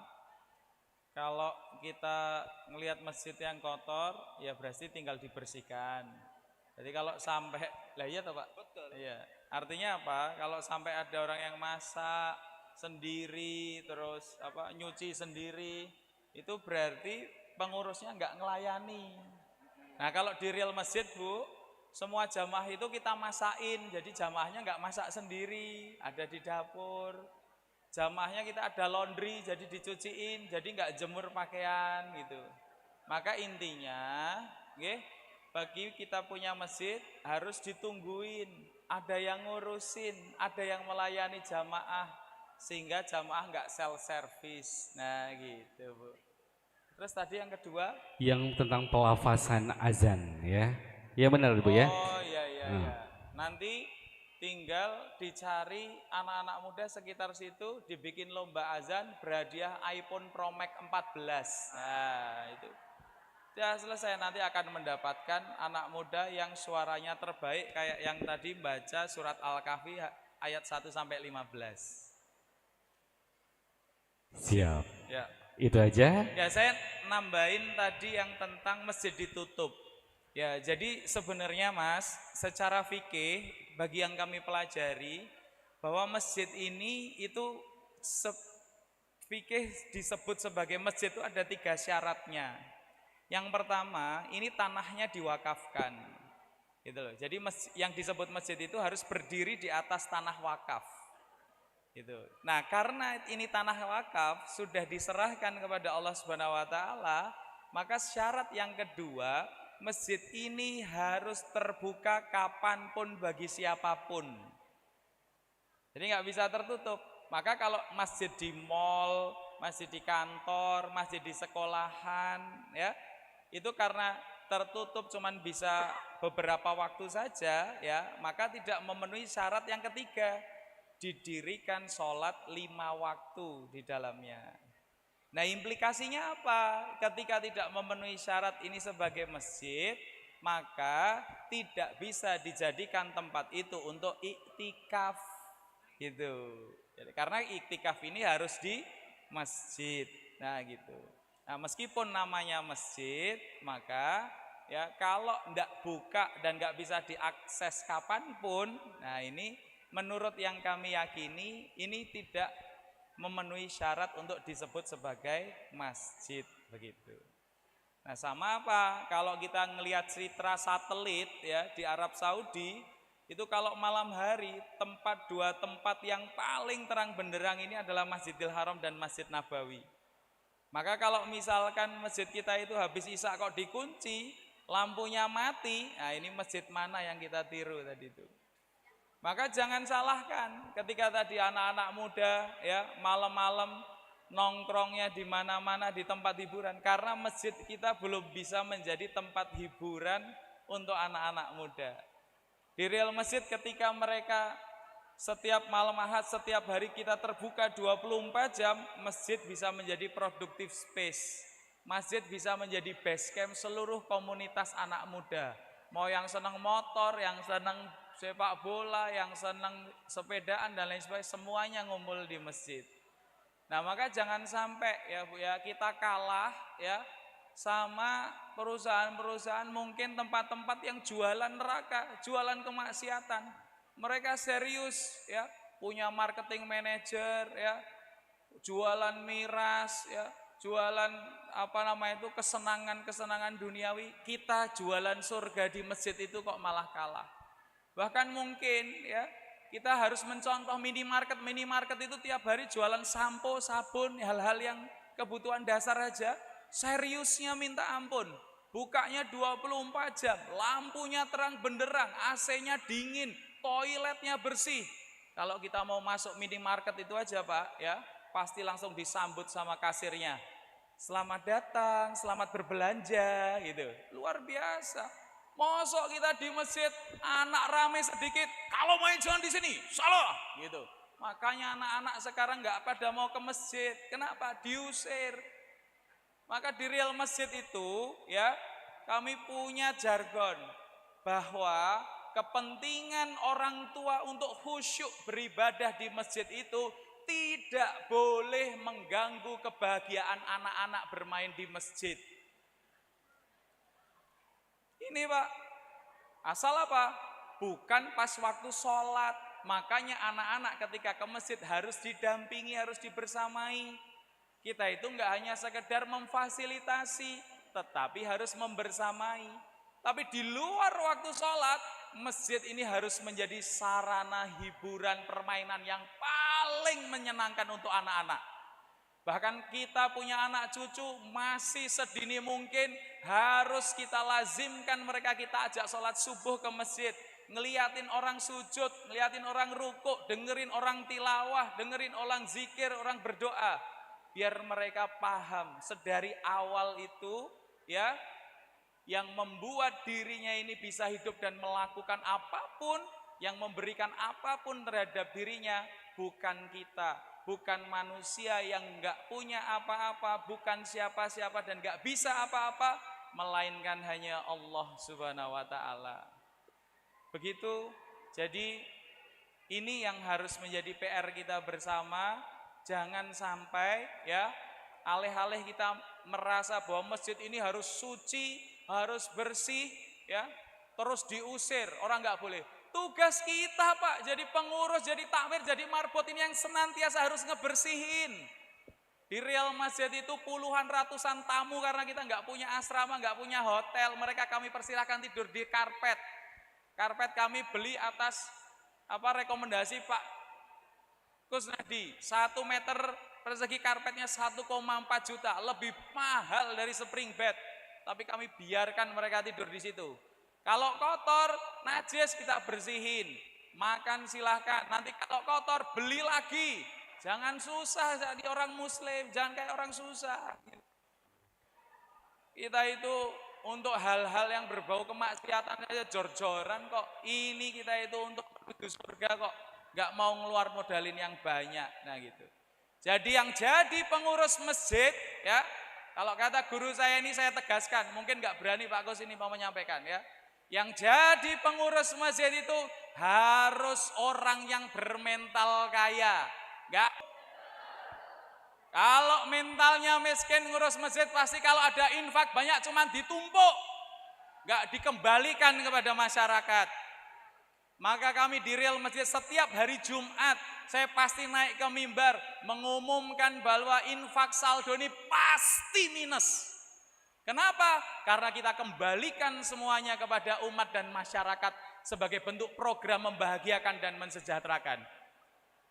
kalau kita melihat masjid yang kotor ya berarti tinggal dibersihkan. Jadi kalau sampai, lah iya toh Pak? Betul. Iya. Artinya apa? Kalau sampai ada orang yang masak sendiri, terus nyuci sendiri, itu berarti pengurusnya nggak ngelayani. Nah kalau di real masjid Bu, semua jamaah itu kita masakin, jadi jamaahnya nggak masak sendiri, ada di dapur. Jamaahnya kita ada laundry, jadi dicuciin, jadi nggak jemur pakaian gitu. Maka intinya, bagi kita punya masjid harus ditungguin, ada yang ngurusin, ada yang melayani jamaah, sehingga jamaah nggak self service. Nah gitu Bu. Terus tadi yang kedua? Yang tentang pelafasan azan ya. Ya benar Bu ya. Oh iya. Nanti tinggal dicari anak-anak muda sekitar situ, dibikin lomba azan, berhadiah iPhone Pro Max 14. Nah itu. Ya selesai, nanti akan mendapatkan anak muda yang suaranya terbaik kayak yang tadi baca surat Al-Kahfi ayat 1 sampai 15. Siap. Ya. Itu aja. Ya, saya nambahin tadi yang tentang masjid ditutup. Ya, jadi sebenarnya Mas, secara fikih bagi yang kami pelajari bahwa masjid ini itu fikih disebut sebagai masjid itu ada 3 syaratnya. Yang pertama, ini tanahnya diwakafkan. Gitu loh. Jadi yang disebut masjid itu harus berdiri di atas tanah wakaf. Gitu. Nah, karena ini tanah wakaf sudah diserahkan kepada Allah Subhanahu wa taala, maka syarat yang kedua, masjid ini harus terbuka kapanpun bagi siapapun. Jadi nggak bisa tertutup. Maka kalau masjid di mall, masjid di kantor, masjid di sekolahan, ya itu karena tertutup cuman bisa beberapa waktu saja, ya maka tidak memenuhi syarat yang ketiga, didirikan sholat 5 waktu di dalamnya. Nah, implikasinya apa? Ketika tidak memenuhi syarat ini sebagai masjid, maka tidak bisa dijadikan tempat itu untuk iktikaf, gitu. Jadi, karena iktikaf ini harus di masjid. Nah, gitu. Nah, meskipun namanya masjid, maka ya kalau tidak buka dan nggak bisa diakses kapanpun, nah ini menurut yang kami yakini ini tidak memenuhi syarat untuk disebut sebagai masjid, begitu. Nah, sama apa? Kalau kita ngelihat citra satelit ya di Arab Saudi, itu kalau malam hari dua tempat yang paling terang benderang ini adalah Masjidil Haram dan Masjid Nabawi. Maka kalau misalkan masjid kita itu habis isya kok dikunci, lampunya mati, nah ini masjid mana yang kita tiru tadi itu? Maka jangan salahkan ketika tadi anak-anak muda ya malam-malam nongkrongnya di mana-mana di tempat hiburan, karena masjid kita belum bisa menjadi tempat hiburan untuk anak-anak muda. Di real masjid ketika mereka setiap malam Ahad, setiap hari kita terbuka 24 jam, masjid bisa menjadi productive space. Masjid bisa menjadi base camp seluruh komunitas anak muda. Mau yang senang motor, yang senang sepak bola, yang senang sepedaan dan lain sebagainya, semuanya ngumpul di masjid. Nah, maka jangan sampai ya Bu ya kita kalah ya sama perusahaan-perusahaan mungkin tempat-tempat yang jualan neraka, jualan kemaksiatan. Mereka serius ya, punya marketing manager ya, jualan miras ya, jualan kesenangan-kesenangan duniawi. Kita jualan surga di masjid itu kok malah kalah. Bahkan mungkin ya kita harus mencontoh minimarket itu tiap hari jualan sampo, sabun, hal-hal yang kebutuhan dasar aja, seriusnya minta ampun. Bukanya 24 jam, lampunya terang benderang, AC-nya dingin, toiletnya bersih. Kalau kita mau masuk minimarket itu aja Pak ya, pasti langsung disambut sama kasirnya. Selamat datang, selamat berbelanja gitu. Luar biasa. Mosok kita di masjid anak rame sedikit, kalau main jangan di sini, salah gitu. Makanya anak-anak sekarang nggak pada mau ke masjid. Kenapa? Diusir. Maka di real masjid itu ya kami punya jargon bahwa kepentingan orang tua untuk khusyuk beribadah di masjid itu tidak boleh mengganggu kebahagiaan anak-anak bermain di masjid. Ini Pak, asal apa? Bukan pas waktu sholat. Makanya anak-anak ketika ke masjid harus didampingi, harus dibersamai. Kita itu enggak hanya sekedar memfasilitasi, tetapi harus membersamai. Tapi di luar waktu sholat, masjid ini harus menjadi sarana hiburan permainan yang paling menyenangkan untuk anak-anak. Bahkan kita punya anak cucu masih sedini mungkin harus kita lazimkan mereka, kita ajak sholat subuh ke masjid. Ngeliatin orang sujud, ngeliatin orang rukuk, dengerin orang tilawah, dengerin orang zikir, orang berdoa. Biar mereka paham sedari awal itu ya, yang membuat dirinya ini bisa hidup dan melakukan apapun, yang memberikan apapun terhadap dirinya, bukan kita. Bukan manusia yang enggak punya apa-apa, bukan siapa-siapa dan enggak bisa apa-apa, melainkan hanya Allah Subhanahu wa taala. Begitu. Jadi ini yang harus menjadi PR kita bersama. Jangan sampai ya Alih-alih kita merasa bahwa masjid ini harus suci, harus bersih, ya, terus diusir, orang nggak boleh. Tugas kita Pak, jadi pengurus, jadi takmir, jadi marbot ini yang senantiasa harus ngebersihin. Di Real Masjid itu puluhan ratusan tamu karena kita nggak punya asrama, nggak punya hotel. Mereka kami persilahkan tidur di karpet. Karpet kami beli atas rekomendasi Pak Kusnadi. 1 meter persegi karpetnya 1,4 juta, lebih mahal dari spring bed. Tapi kami biarkan mereka tidur di situ. Kalau kotor, najis kita bersihin. Makan silahkan. Nanti kalau kotor, beli lagi. Jangan susah jadi orang muslim. Jangan kayak orang susah. Kita itu untuk hal-hal yang berbau kemaksiatan aja jor-joran kok. Ini kita itu untuk menuju surga kok. Gak mau ngeluar modalin yang banyak. Nah gitu. Jadi yang jadi pengurus masjid, ya. Kalau kata guru saya ini saya tegaskan. Mungkin gak berani Pak Gus ini mau menyampaikan ya. Yang jadi pengurus masjid itu harus orang yang bermental kaya. Enggak. Kalau mentalnya miskin ngurus masjid pasti kalau ada infak banyak cuman ditumpuk. Enggak dikembalikan kepada masyarakat. Maka kami di Real Masjid setiap hari Jumat saya pasti naik ke mimbar mengumumkan bahwa infak saldo ini pasti minus. Kenapa? Karena kita kembalikan semuanya kepada umat dan masyarakat sebagai bentuk program membahagiakan dan mensejahterakan.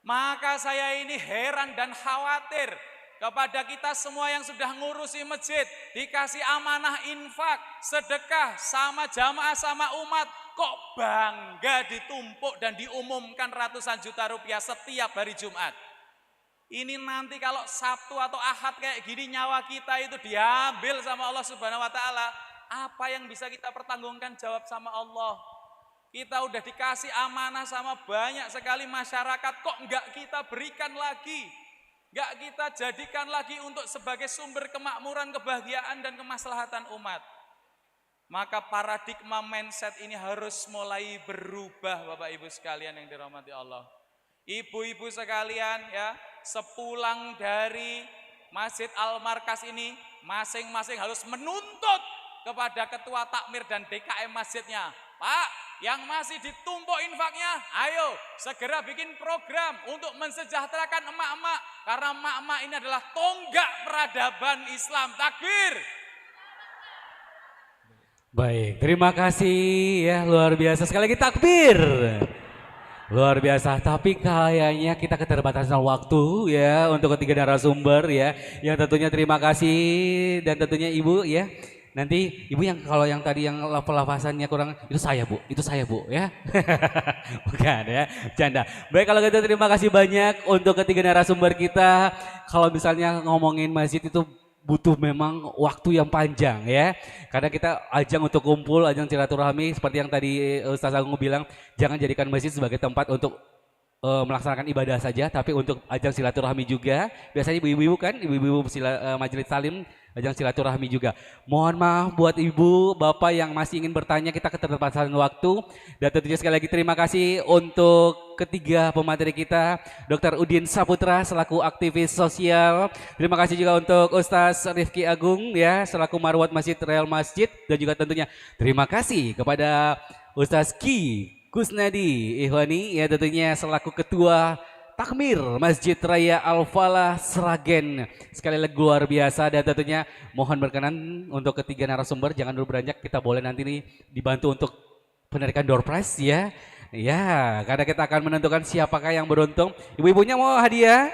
Maka saya ini heran dan khawatir kepada kita semua yang sudah ngurusi masjid, dikasih amanah infak, sedekah sama jamaah sama umat, kok bangga ditumpuk dan diumumkan ratusan juta rupiah setiap hari Jumat. Ini nanti kalau Sabtu atau Ahad kayak gini nyawa kita itu diambil sama Allah Subhanahu wa taala. Apa yang bisa kita pertanggungkan jawab sama Allah? Kita udah dikasih amanah sama banyak sekali masyarakat kok enggak kita berikan lagi? Enggak kita jadikan lagi untuk sebagai sumber kemakmuran, kebahagiaan dan kemaslahatan umat. Maka paradigma mindset ini harus mulai berubah Bapak Ibu sekalian yang dirahmati Allah. Ibu-ibu sekalian ya, sepulang dari Masjid Al-Markas ini masing-masing harus menuntut kepada ketua takmir dan DKM masjidnya. Pak, yang masih ditumpuk infaknya, ayo segera bikin program untuk mensejahterakan emak-emak. Karena emak-emak ini adalah tonggak peradaban Islam. Takbir! Baik, terima kasih ya, luar biasa. Sekali lagi takbir. Luar biasa, tapi kayaknya kita keterbatasan waktu ya untuk ketiga narasumber ya. Yang tentunya terima kasih dan tentunya Ibu ya. Nanti Ibu yang kalau yang tadi yang lafal-lafasannya kurang, itu saya Bu ya. Bukan ya, canda. Baik kalau gitu terima kasih banyak untuk ketiga narasumber kita. Kalau misalnya ngomongin masjid itu butuh memang waktu yang panjang ya. Karena kita ajang untuk kumpul, ajang silaturahmi seperti yang tadi Ustaz Agung bilang, jangan jadikan masjid sebagai tempat untuk melaksanakan ibadah saja, tapi untuk ajang silaturahmi juga. Biasanya ibu-ibu kan, ibu-ibu majelis salim, ajang silaturahmi juga. Mohon maaf buat ibu, bapak yang masih ingin bertanya, kita keterbatasan waktu. Dan tentunya sekali lagi terima kasih untuk ketiga pemateri kita, Dr. Udin Saputra selaku aktivis sosial. Terima kasih juga untuk Ustaz Rifki Agung ya selaku marwat Masjid Real Masjid, dan juga tentunya terima kasih kepada Ustaz Ki Kusnadi Ihwani ya tentunya selaku ketua Takmir Masjid Raya Al-Falah Sragen. Sekali lagi luar biasa dan tentunya mohon berkenan untuk ketiga narasumber jangan dulu beranjak, kita boleh nanti nih dibantu untuk penarikan door prize ya. Ya, karena kita akan menentukan siapakah yang beruntung. Ibu-ibunya mau hadiah?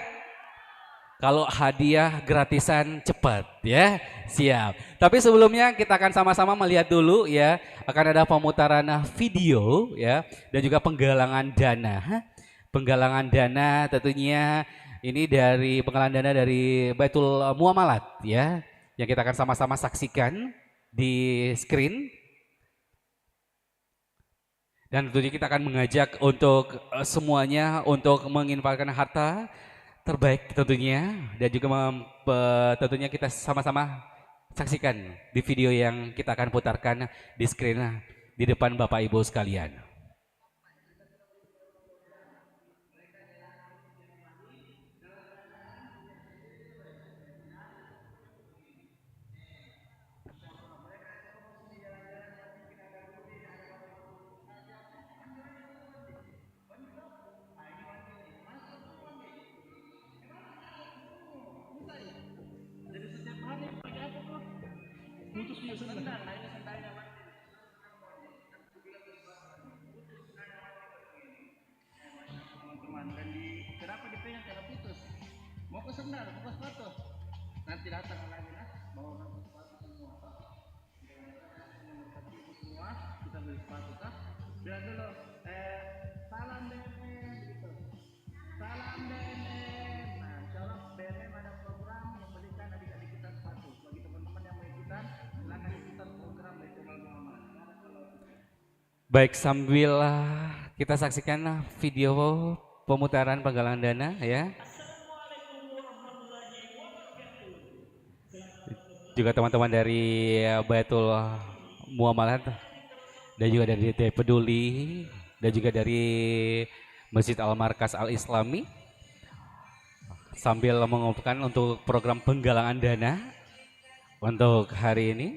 Kalau hadiah gratisan cepat ya, siap. Tapi sebelumnya kita akan sama-sama melihat dulu ya, akan ada pemutaran video ya dan juga penggalangan dana. Penggalangan dana tentunya ini dari penggalangan dana dari Baitul Muamalat ya, yang kita akan sama-sama saksikan di screen. Dan tentunya kita akan mengajak untuk semuanya untuk menginfakkan harta terbaik tentunya, dan juga tentunya kita sama-sama saksikan di video yang kita akan putarkan di screen di depan Bapak Ibu sekalian. Kenapa dipegang kalau putus? Mau ke sendal, mau ke sepatu. Nanti datang lagi lah, bawa orang sepatu semua. Semua kita beli sepatu kah? Bilang dulu, salam BNM gitu. Salam BNM. Nah, insyaallah BNM ada program yang berikan adik-adik kita sepatu. Bagi teman-teman yang mau ikutan, silakan ikutan program Baitul Muhammad. Baik, sambil kita saksikan video pemutaran penggalangan dana ya. Juga teman-teman dari Baitul Muamalat dan juga dari DT Peduli dan juga dari Masjid Al-Markas Al-Islami sambil mengumumkan untuk program penggalangan dana untuk hari ini.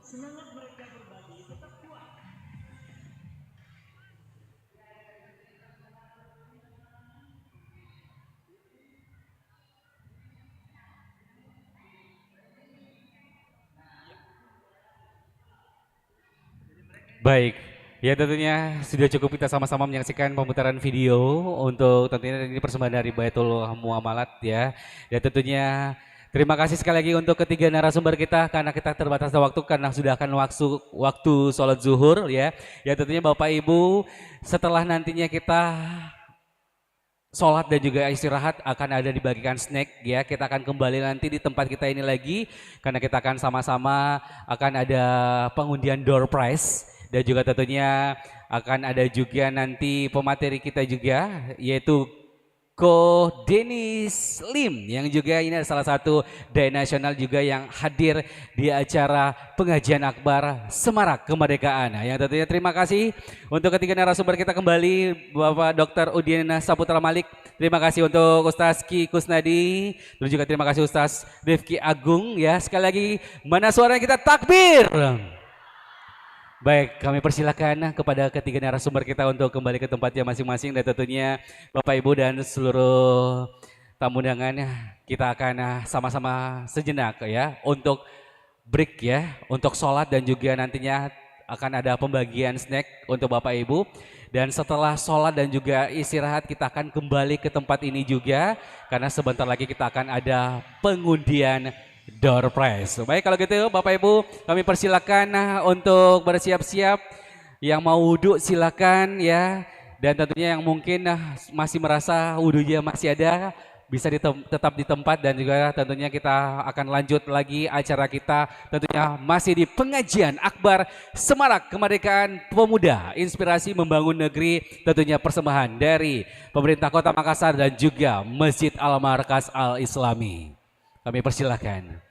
Semangat mereka berbagi tetap kuat. Baik, ya tentunya sudah cukup kita sama-sama menyaksikan pemutaran video untuk tentunya ini persembahan dari Baitul Muamalat ya. Dan tentunya terima kasih sekali lagi untuk ketiga narasumber kita karena kita terbatas waktu karena sudah akan waktu sholat zuhur ya. Ya tentunya Bapak Ibu setelah nantinya kita sholat dan juga istirahat akan ada dibagikan snack ya. Kita akan kembali nanti di tempat kita ini lagi karena kita akan sama-sama akan ada pengundian door prize. Dan juga tentunya akan ada juga nanti pemateri kita juga yaitu Ko Denis Lim yang juga ini adalah salah satu dai nasional juga yang hadir di acara pengajian akbar Semarak Kemerdekaan. Yang tentunya terima kasih untuk ketiga narasumber kita kembali Bapak Dr. Udin Saputra Malik. Terima kasih untuk Ustaz Ki Kusnadi dan juga terima kasih Ustaz Rifki Agung ya. Sekali lagi mana suara kita takbir. Baik, kami persilakan kepada ketiga narasumber kita untuk kembali ke tempatnya masing-masing dan tentunya Bapak Ibu dan seluruh tamu undangan kita akan sama-sama sejenak ya untuk break ya, untuk sholat dan juga nantinya akan ada pembagian snack untuk Bapak Ibu dan setelah sholat dan juga istirahat kita akan kembali ke tempat ini juga karena sebentar lagi kita akan ada pengundian door prize. Baik kalau gitu Bapak Ibu kami persilakan untuk bersiap-siap. Yang mau wudhu silakan ya. Dan tentunya yang mungkin masih merasa wudhunya masih ada bisa tetap di tempat dan juga tentunya kita akan lanjut lagi acara kita tentunya masih di pengajian akbar Semarak Kemerdekaan Pemuda, inspirasi membangun negeri, tentunya persembahan dari pemerintah Kota Makassar dan juga Masjid Al-Markas Al-Islami. Kami persilahkan.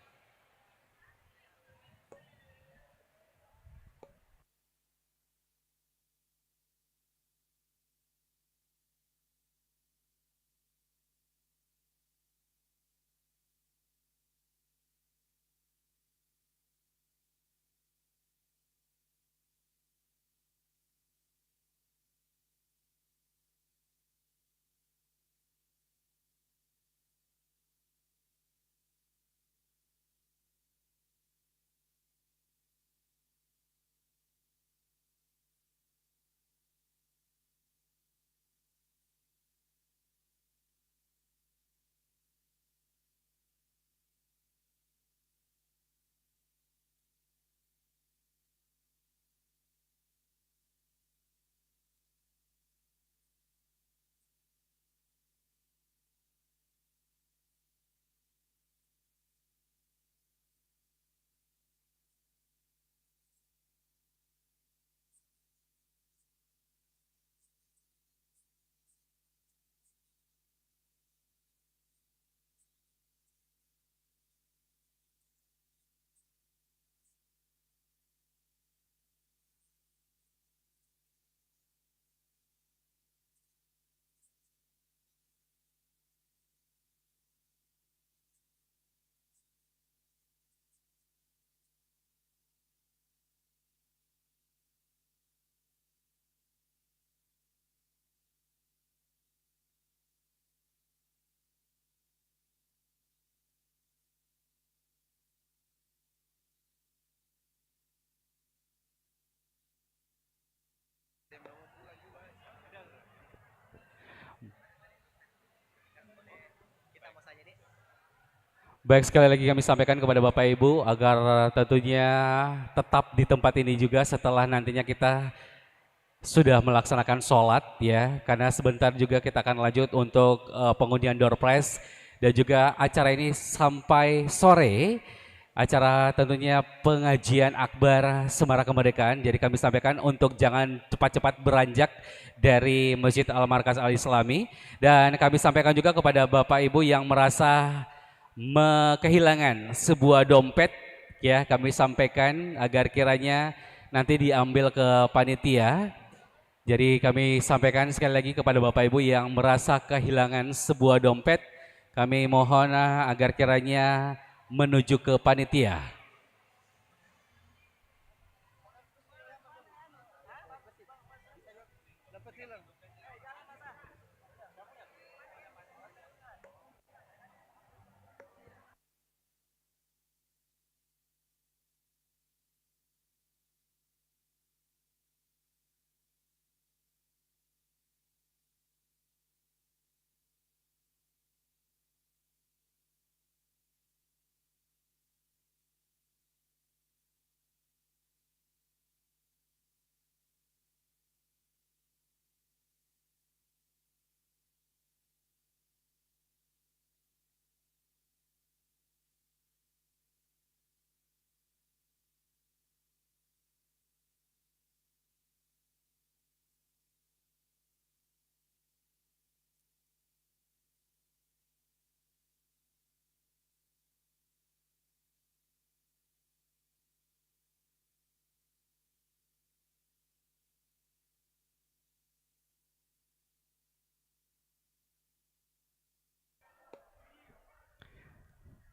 Baik, sekali lagi kami sampaikan kepada Bapak Ibu agar tentunya tetap di tempat ini juga setelah nantinya kita sudah melaksanakan sholat ya, karena sebentar juga kita akan lanjut untuk pengundian door prize dan juga acara ini sampai sore, acara tentunya pengajian akbar Semarak Kemerdekaan. Jadi kami sampaikan untuk jangan cepat-cepat beranjak dari Masjid Al-Markas Al-Islami, dan kami sampaikan juga kepada Bapak Ibu yang merasa kehilangan sebuah dompet ya, kami sampaikan agar kiranya nanti diambil ke panitia. Jadi kami sampaikan sekali lagi kepada Bapak Ibu yang merasa kehilangan sebuah dompet, kami mohon agar kiranya menuju ke panitia.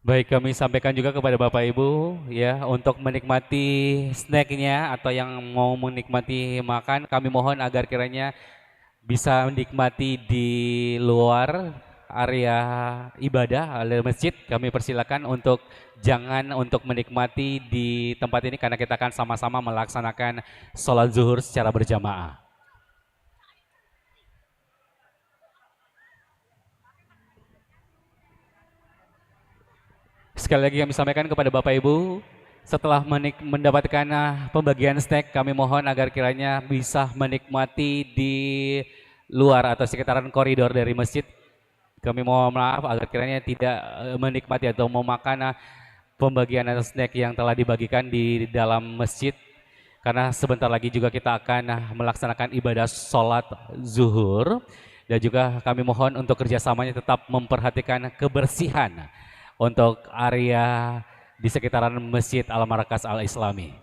Baik, kami sampaikan juga kepada Bapak Ibu ya, untuk menikmati snacknya atau yang mau menikmati makan, kami mohon agar kiranya bisa menikmati di luar area ibadah area masjid. Kami persilakan untuk jangan untuk menikmati di tempat ini karena kita akan sama-sama melaksanakan sholat zuhur secara berjamaah. Sekali lagi kami sampaikan kepada Bapak Ibu, setelah mendapatkan pembagian snack, kami mohon agar kiranya bisa menikmati di luar atau sekitaran koridor dari masjid. Kami mohon maaf agar kiranya tidak menikmati atau memakan pembagian snack yang telah dibagikan di dalam masjid. Karena sebentar lagi juga kita akan melaksanakan ibadah sholat zuhur. Dan juga kami mohon untuk kerjasamanya tetap memperhatikan kebersihan untuk area di sekitaran Masjid Al-Markas Al-Islami.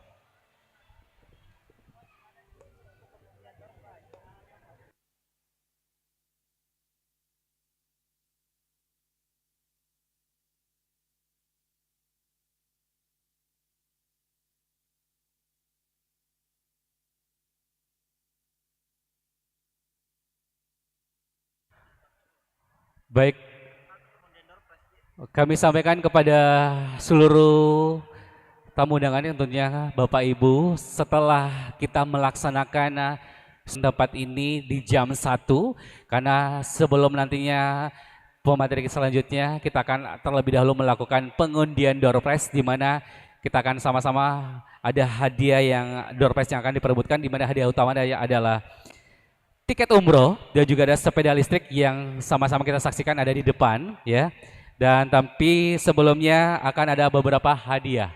Baik, kami sampaikan kepada seluruh tamu undangan tentunya Bapak Ibu, setelah kita melaksanakan tempat ini di jam 1, karena sebelum nantinya pemateri selanjutnya kita akan terlebih dahulu melakukan pengundian door prize, di mana kita akan sama-sama ada hadiah yang door prize yang akan diperebutkan, di mana hadiah utama adalah tiket umroh dan juga ada sepeda listrik yang sama-sama kita saksikan ada di depan ya. Dan tapi sebelumnya akan ada beberapa hadiah.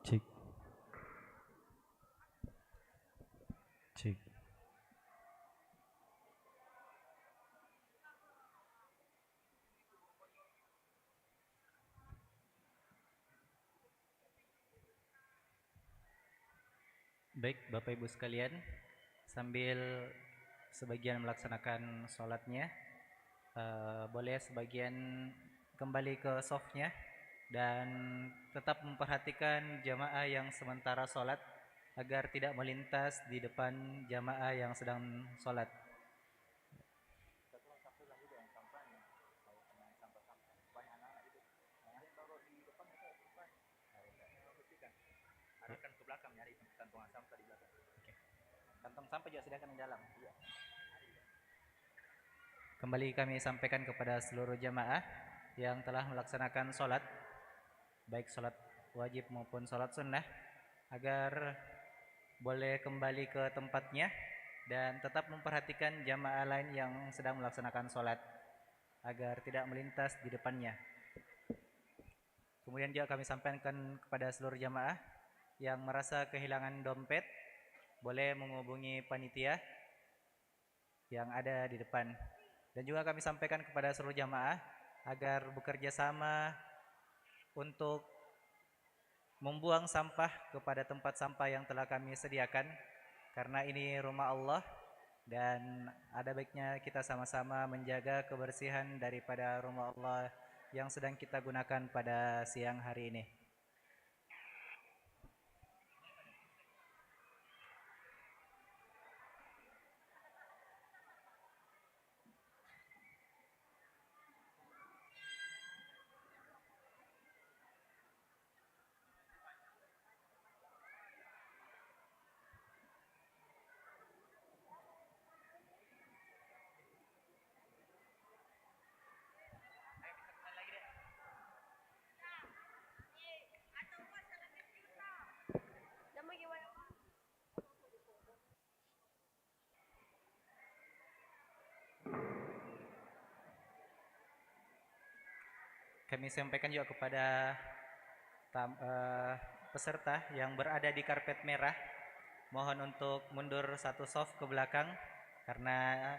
Cek. Cek. Baik, Bapak Ibu sekalian, sambil sebagian melaksanakan sholatnya, boleh sebagian kembali ke softnya dan tetap memperhatikan jamaah yang sementara sholat agar tidak melintas di depan jamaah yang sedang sholat. Arahkan ke belakang, nyari kantongan sampah di belakang. Oke. Kantong sampah juga sediakan di dalam. Iya. Kembali kami sampaikan kepada seluruh jamaah yang telah melaksanakan sholat, baik sholat wajib maupun sholat sunnah, agar boleh kembali ke tempatnya dan tetap memperhatikan jamaah lain yang sedang melaksanakan sholat agar tidak melintas di depannya. Kemudian juga kami sampaikan kepada seluruh jamaah yang merasa kehilangan dompet, boleh menghubungi panitia yang ada di depan. Dan juga kami sampaikan kepada seluruh jamaah agar bekerja sama untuk membuang sampah kepada tempat sampah yang telah kami sediakan, karena ini rumah Allah dan ada baiknya kita sama-sama menjaga kebersihan daripada rumah Allah yang sedang kita gunakan pada siang hari ini. Kami sampaikan juga kepada peserta yang berada di karpet merah, mohon untuk mundur satu soft ke belakang karena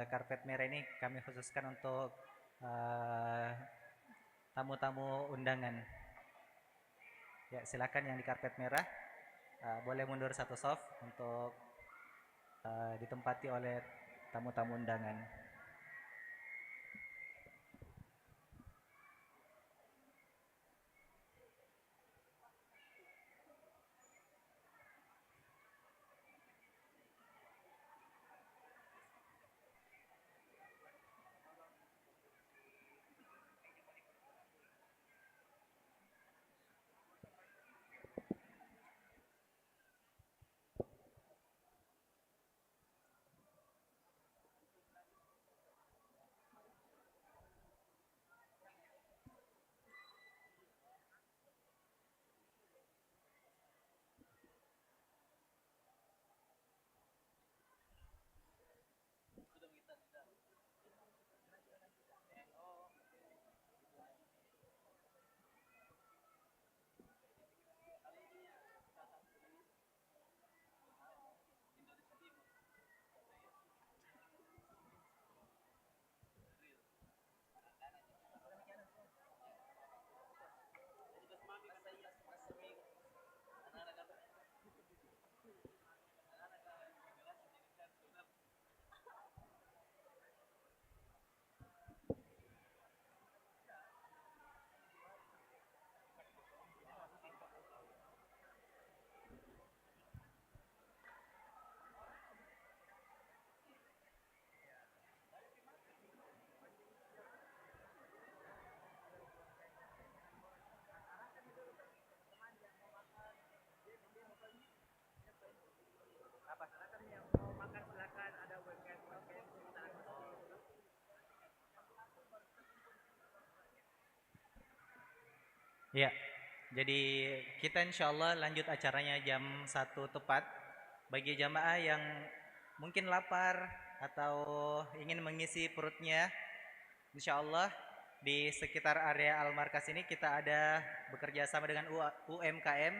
karpet merah ini kami khususkan untuk tamu-tamu undangan. Ya, silakan yang di karpet merah boleh mundur satu soft untuk ditempati oleh tamu-tamu undangan. Ya, jadi kita insya Allah lanjut acaranya jam 1 tepat. Bagi jamaah yang mungkin lapar atau ingin mengisi perutnya, insya Allah di sekitar area Al-Markas ini kita ada bekerja sama dengan UMKM.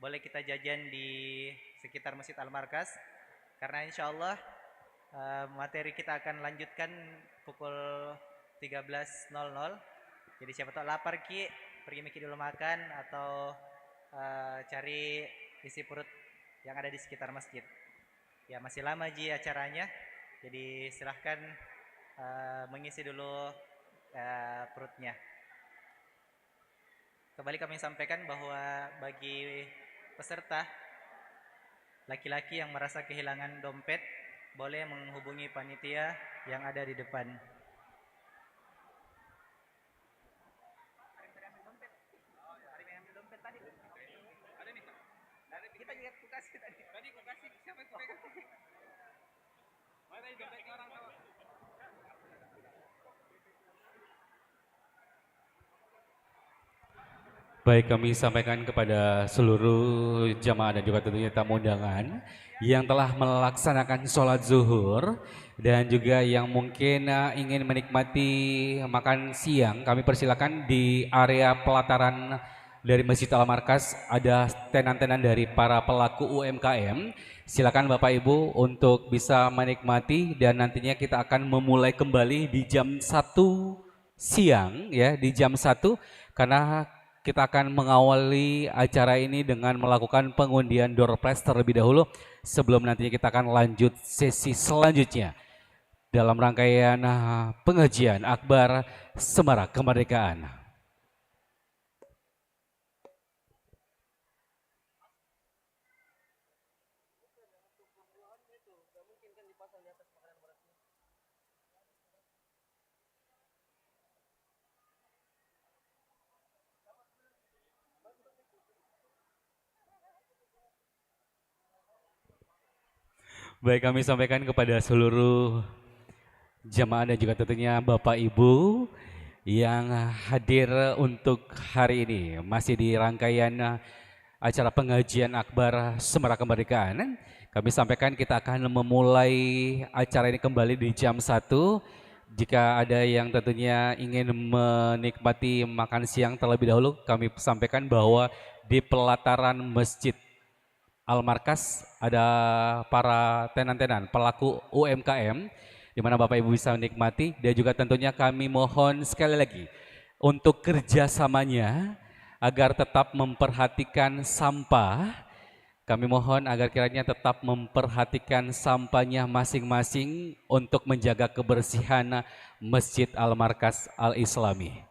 Boleh kita jajan di sekitar Masjid Al-Markas. Karena insya Allah materi kita akan lanjutkan pukul 13.00. Jadi siapa tahu lapar Ki, pergi mikir dulu makan atau cari isi perut yang ada di sekitar masjid. Ya masih lama Ji acaranya. Jadi silahkan mengisi dulu perutnya. Kembali kami sampaikan bahwa bagi peserta laki-laki yang merasa kehilangan dompet boleh menghubungi panitia yang ada di depan. Kita juga kasih tadi. Tadi aku kasih, siapa yang pegang? Mana dompetnya orang tahu? Baik, kami sampaikan kepada seluruh jamaah dan juga tentunya tamu undangan yang telah melaksanakan sholat zuhur dan juga yang mungkin ingin menikmati makan siang. Kami persilakan di area pelataran dari Masjid Al-Markas ada tenan-tenan dari para pelaku UMKM. Silakan Bapak Ibu untuk bisa menikmati dan nantinya kita akan memulai kembali di jam 1 siang ya, di jam 1 karena kita akan mengawali acara ini dengan melakukan pengundian door prize terlebih dahulu sebelum nantinya kita akan lanjut sesi selanjutnya dalam rangkaian pengajian akbar Semarak Kemerdekaan. Baik, kami sampaikan kepada seluruh jamaah dan juga tentunya Bapak Ibu yang hadir untuk hari ini masih di rangkaian acara pengajian akbar Semarak Kemerdekaan. Kami sampaikan kita akan memulai acara ini kembali di jam 1. Jika ada yang tentunya ingin menikmati makan siang terlebih dahulu, kami sampaikan bahwa di pelataran Masjid Al-Markas ada para tenan-tenan pelaku UMKM di mana Bapak Ibu bisa menikmati dan juga tentunya kami mohon sekali lagi untuk kerjasamanya agar tetap memperhatikan sampah. Kami mohon agar kiranya tetap memperhatikan sampahnya masing-masing untuk menjaga kebersihan Masjid Al-Markas Al-Islami.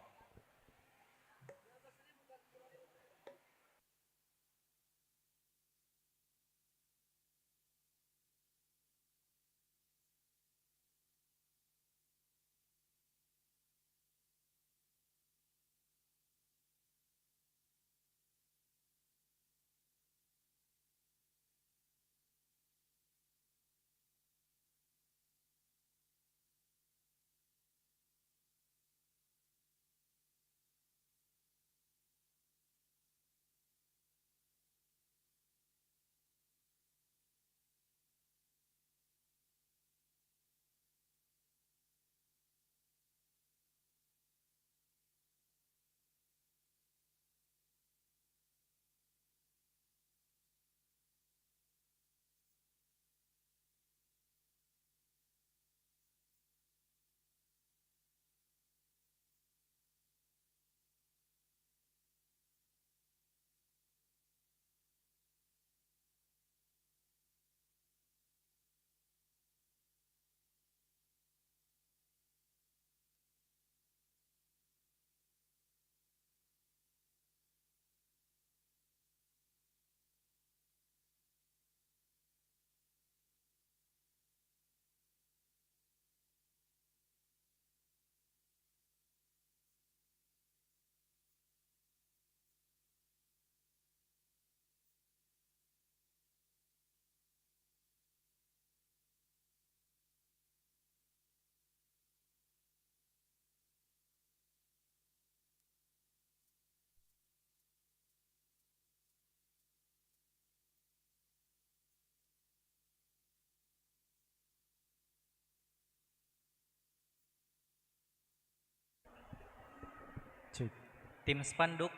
Tim spanduk.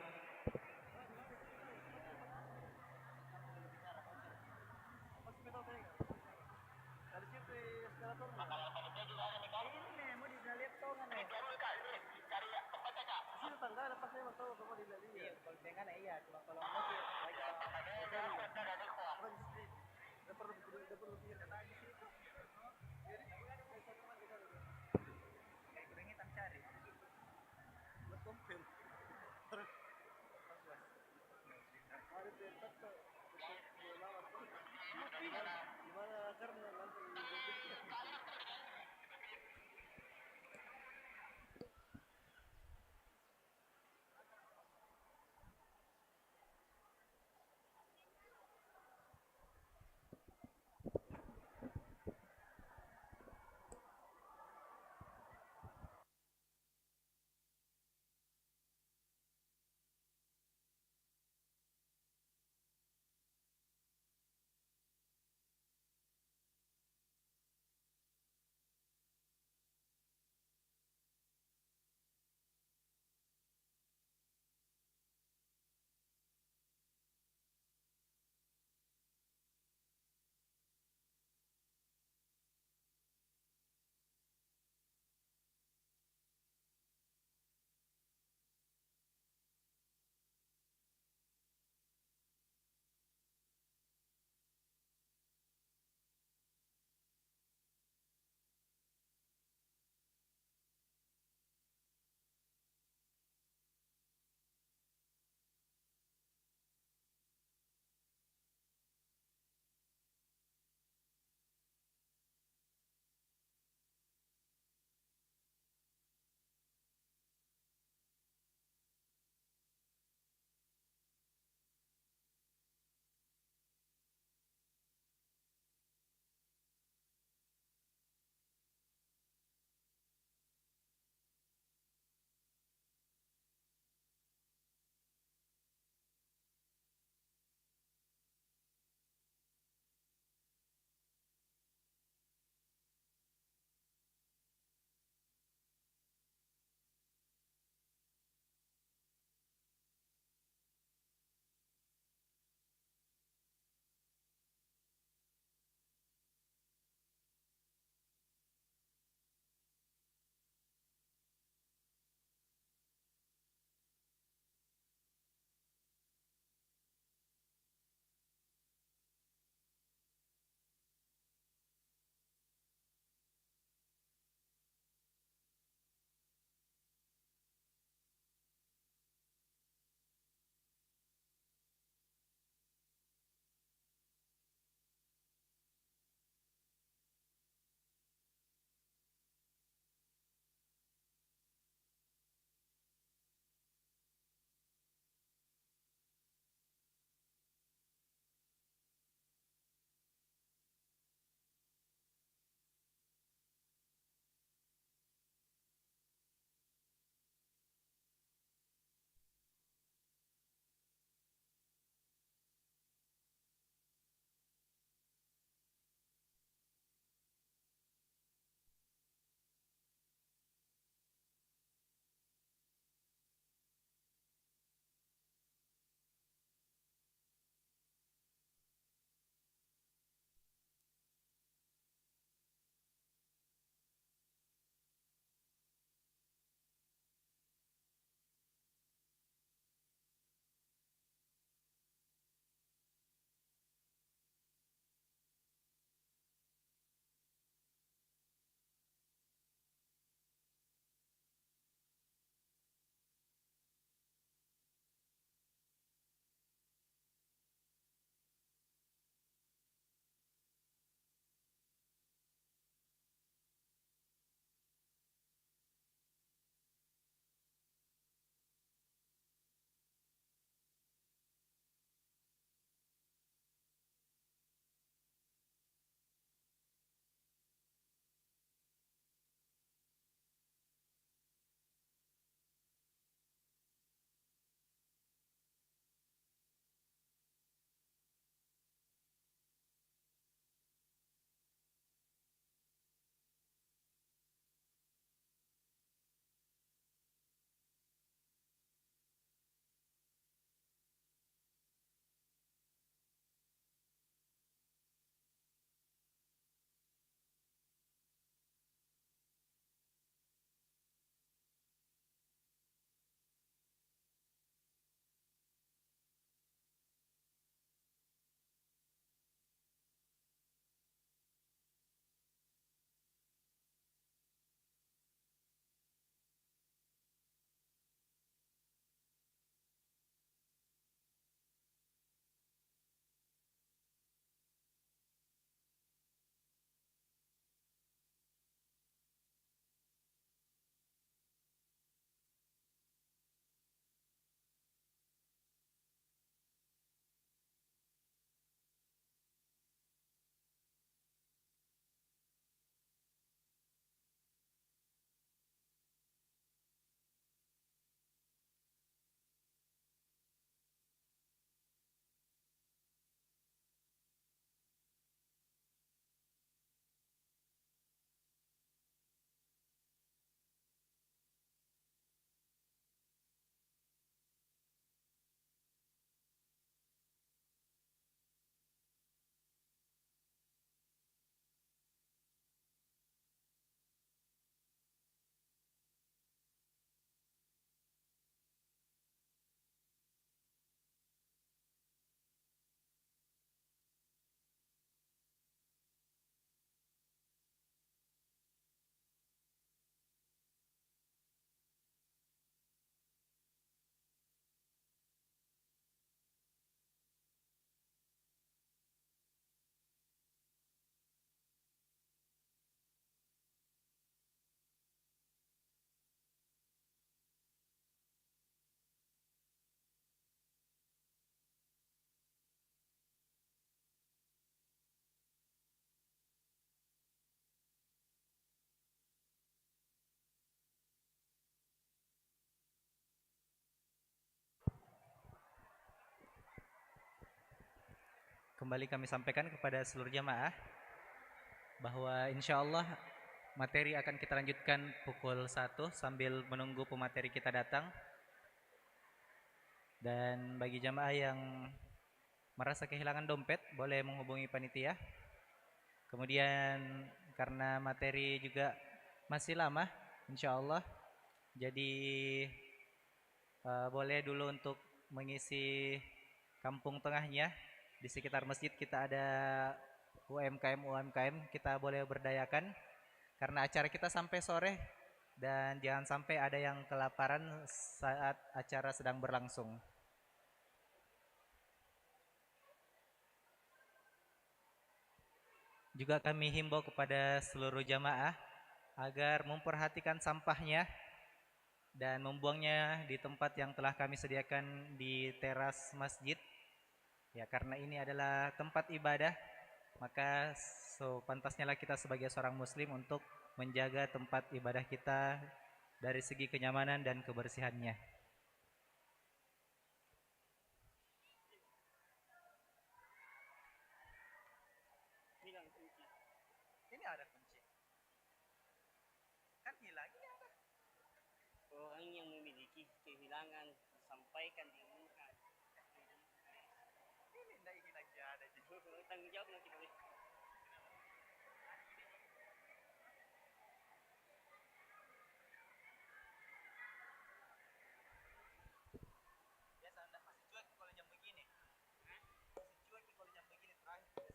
kembali kami sampaikan kepada seluruh jamaah bahwa insya Allah materi akan kita lanjutkan pukul 1 sambil menunggu pemateri kita datang. Dan bagi jamaah yang merasa kehilangan dompet boleh menghubungi panitia. Kemudian karena materi juga masih lama insya Allah, jadi boleh dulu untuk mengisi kampung tengahnya. Di sekitar masjid kita ada UMKM kita boleh berdayakan karena acara kita sampai sore, dan jangan sampai ada yang kelaparan saat acara sedang berlangsung. Juga kami himbau kepada seluruh jamaah agar memperhatikan sampahnya dan membuangnya di tempat yang telah kami sediakan di teras masjid. Ya, karena ini adalah tempat ibadah, maka sepantasnya lah kita sebagai seorang muslim untuk menjaga tempat ibadah kita dari segi kenyamanan dan kebersihannya. Ini ada kunci. Kan hilang ini ada. Orang yang memiliki kehilangan sampaikan diumumkan. Ini tidak ingin lagi ada. Tanggung jawab nanti boleh. Biasa anda masih cuek kalau jam begini. Masih cuek kalau jam begini terakhir.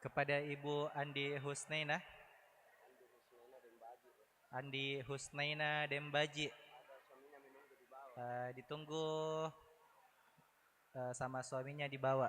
Kepada Ibu Andi Husnaina Dembaji, ditunggu sama suaminya dibawa.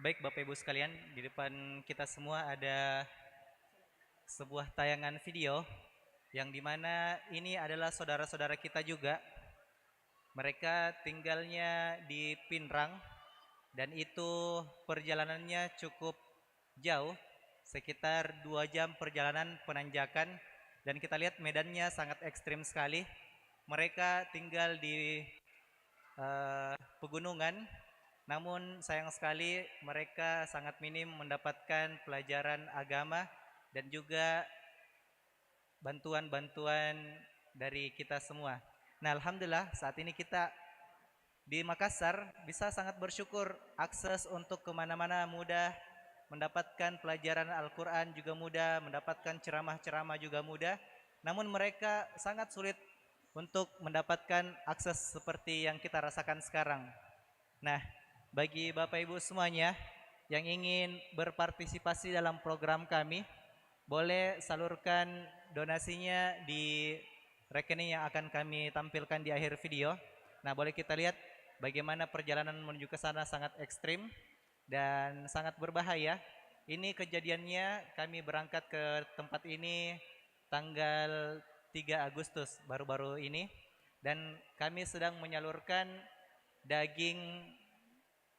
Baik Bapak Ibu sekalian, di depan kita semua ada sebuah tayangan video yang dimana ini adalah saudara-saudara kita juga. Mereka tinggalnya di Pinrang dan itu perjalanannya cukup jauh, sekitar 2 jam perjalanan penanjakan, dan kita lihat medannya sangat ekstrim sekali. Mereka tinggal di pegunungan, namun sayang sekali mereka sangat minim mendapatkan pelajaran agama dan juga bantuan-bantuan dari kita semua. Nah, alhamdulillah saat ini kita di Makassar bisa sangat bersyukur, akses untuk kemana-mana mudah, mendapatkan pelajaran Al-Quran juga mudah, mendapatkan ceramah-ceramah juga mudah. Namun mereka sangat sulit untuk mendapatkan akses seperti yang kita rasakan sekarang. Nah, bagi Bapak Ibu semuanya yang ingin berpartisipasi dalam program kami, boleh salurkan donasinya di rekening yang akan kami tampilkan di akhir video. Nah, boleh kita lihat bagaimana perjalanan menuju ke sana sangat ekstrim dan sangat berbahaya. Ini kejadiannya kami berangkat ke tempat ini tanggal 3 Agustus baru-baru ini, dan kami sedang menyalurkan daging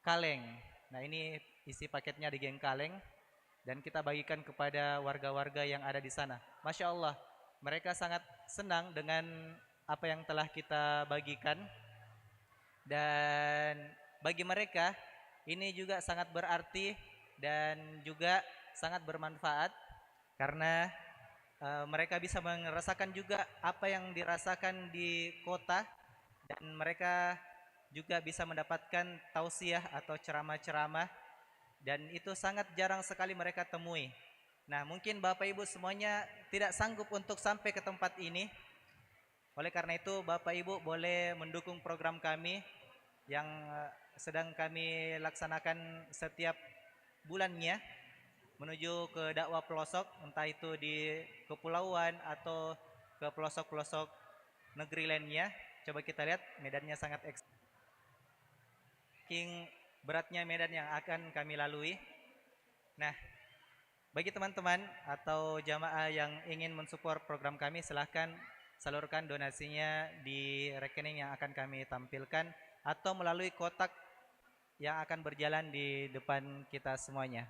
kaleng. Nah, ini isi paketnya daging kaleng dan kita bagikan kepada warga-warga yang ada di sana. Masya Allah, mereka sangat senang dengan apa yang telah kita bagikan, dan bagi mereka ini juga sangat berarti dan juga sangat bermanfaat karena mereka bisa merasakan juga apa yang dirasakan di kota, dan mereka juga bisa mendapatkan tausiah atau ceramah-ceramah, dan itu sangat jarang sekali mereka temui. Nah, mungkin Bapak Ibu semuanya tidak sanggup untuk sampai ke tempat ini. Oleh karena itu, Bapak Ibu boleh mendukung program kami yang sedang kami laksanakan setiap bulannya menuju ke dakwah pelosok, entah itu di kepulauan atau ke pelosok-pelosok negeri lainnya. Coba kita lihat medannya sangat ekstrim. Beratnya medan yang akan kami lalui. Nah, bagi teman-teman atau jamaah yang ingin mensupport program kami, silahkan salurkan donasinya di rekening yang akan kami tampilkan atau melalui kotak yang akan berjalan di depan kita semuanya.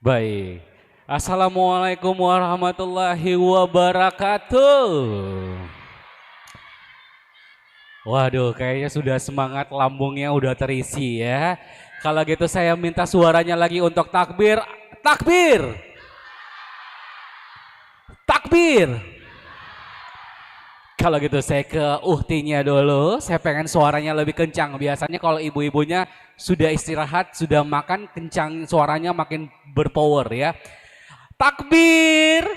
Baik. Assalamualaikum warahmatullahi wabarakatuh. Waduh, kayaknya sudah semangat, lambungnya udah terisi ya. Kalau gitu saya minta suaranya lagi untuk takbir. Takbir. Takbir. Kalau gitu saya ke uhtinya dulu. Saya pengen suaranya lebih kencang. Biasanya kalau ibu-ibunya sudah istirahat, sudah makan, kencang suaranya makin berpower ya. Takbir.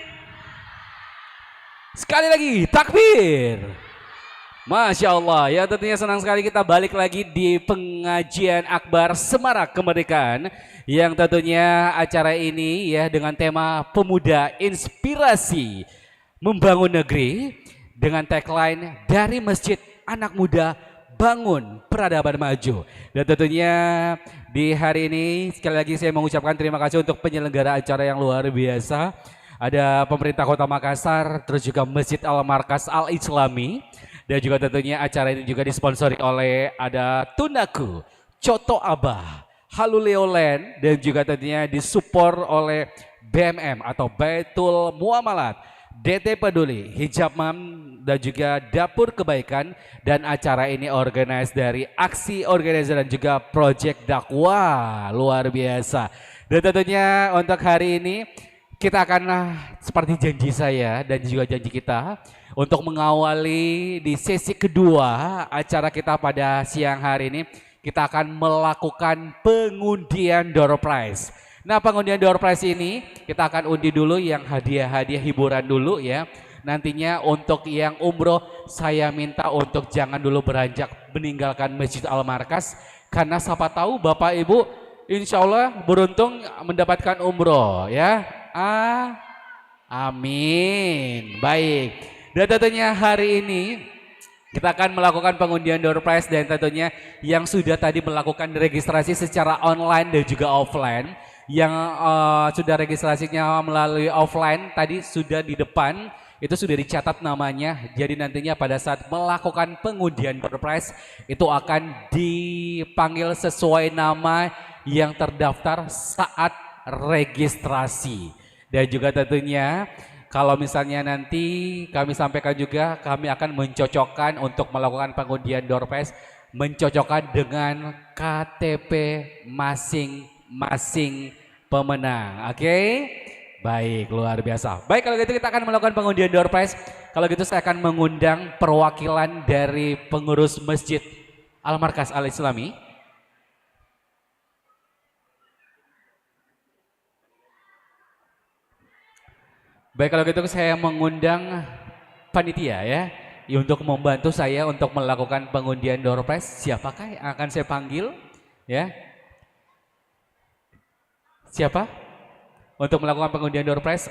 Sekali lagi, takbir. Masya Allah, ya tentunya senang sekali kita balik lagi di pengajian Akbar Semarak Kemerdekaan yang tentunya acara ini ya dengan tema Pemuda Inspirasi Membangun Negeri dengan tagline dari Masjid Anak Muda Bangun Peradaban Maju. Dan tentunya di hari ini sekali lagi saya mengucapkan terima kasih untuk penyelenggara acara yang luar biasa. Ada pemerintah Kota Makassar, terus juga Masjid Al-Markas Al-Islami. Dan juga tentunya acara ini juga disponsori oleh ada Tunaku, Coto Abah, Haluleolen, dan juga tentunya disupport oleh BMM atau Baitul Muamalat, DT Peduli, Hijab Mam, dan juga Dapur Kebaikan. Dan acara ini organize dari Aksi Organizer dan juga Project Dakwah, luar biasa. Dan tentunya untuk hari ini kita akan seperti janji saya dan juga janji kita untuk mengawali di sesi kedua acara kita pada siang hari ini, kita akan melakukan pengundian door prize. Nah, pengundian door prize ini kita akan undi dulu yang hadiah-hadiah hiburan dulu ya. Nantinya untuk yang umroh saya minta untuk jangan dulu beranjak meninggalkan Masjid Al-Markas, karena siapa tahu Bapak Ibu insya Allah beruntung mendapatkan umroh ya. Amin. Baik. Dan tentunya hari ini kita akan melakukan pengundian door prize dan tentunya yang sudah tadi melakukan registrasi secara online dan juga offline, yang sudah registrasinya melalui offline tadi sudah di depan itu sudah dicatat namanya. Jadi nantinya pada saat melakukan pengundian door prize itu akan dipanggil sesuai nama yang terdaftar saat registrasi. Dan juga tentunya kalau misalnya nanti kami sampaikan juga, kami akan mencocokkan untuk melakukan pengundian door prize, mencocokkan dengan KTP masing-masing pemenang. Oke? Baik, luar biasa. Baik, kalau gitu kita akan melakukan pengundian door prize. Kalau gitu saya akan mengundang perwakilan dari pengurus Masjid Al-Markas Al-Islami. Baik, kalau gitu saya mengundang panitia ya untuk membantu saya untuk melakukan pengundian door prize. Siapakah yang akan saya panggil ya? Siapa? Untuk melakukan pengundian door prize.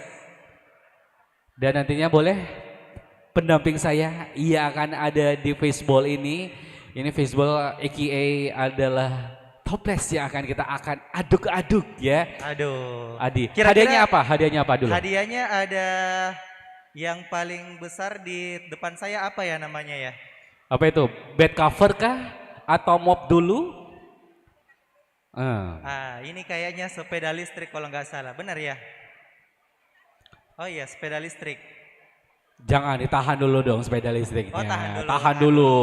Dan nantinya boleh pendamping saya, ia akan ada di fishbowl ini. Ini fishbowl aka adalah toples yang akan kita aduk-aduk ya. Aduh. Adi. Kira-kira hadiahnya apa? Hadiahnya apa dulu? Hadiahnya ada yang paling besar di depan saya, apa ya namanya ya? Apa itu? Bed cover kah? Atau mop dulu? Ini kayaknya sepeda listrik kalau nggak salah. Benar ya? Oh iya, sepeda listrik. Jangan, ditahan dulu dong sepeda listriknya. Oh, tahan dulu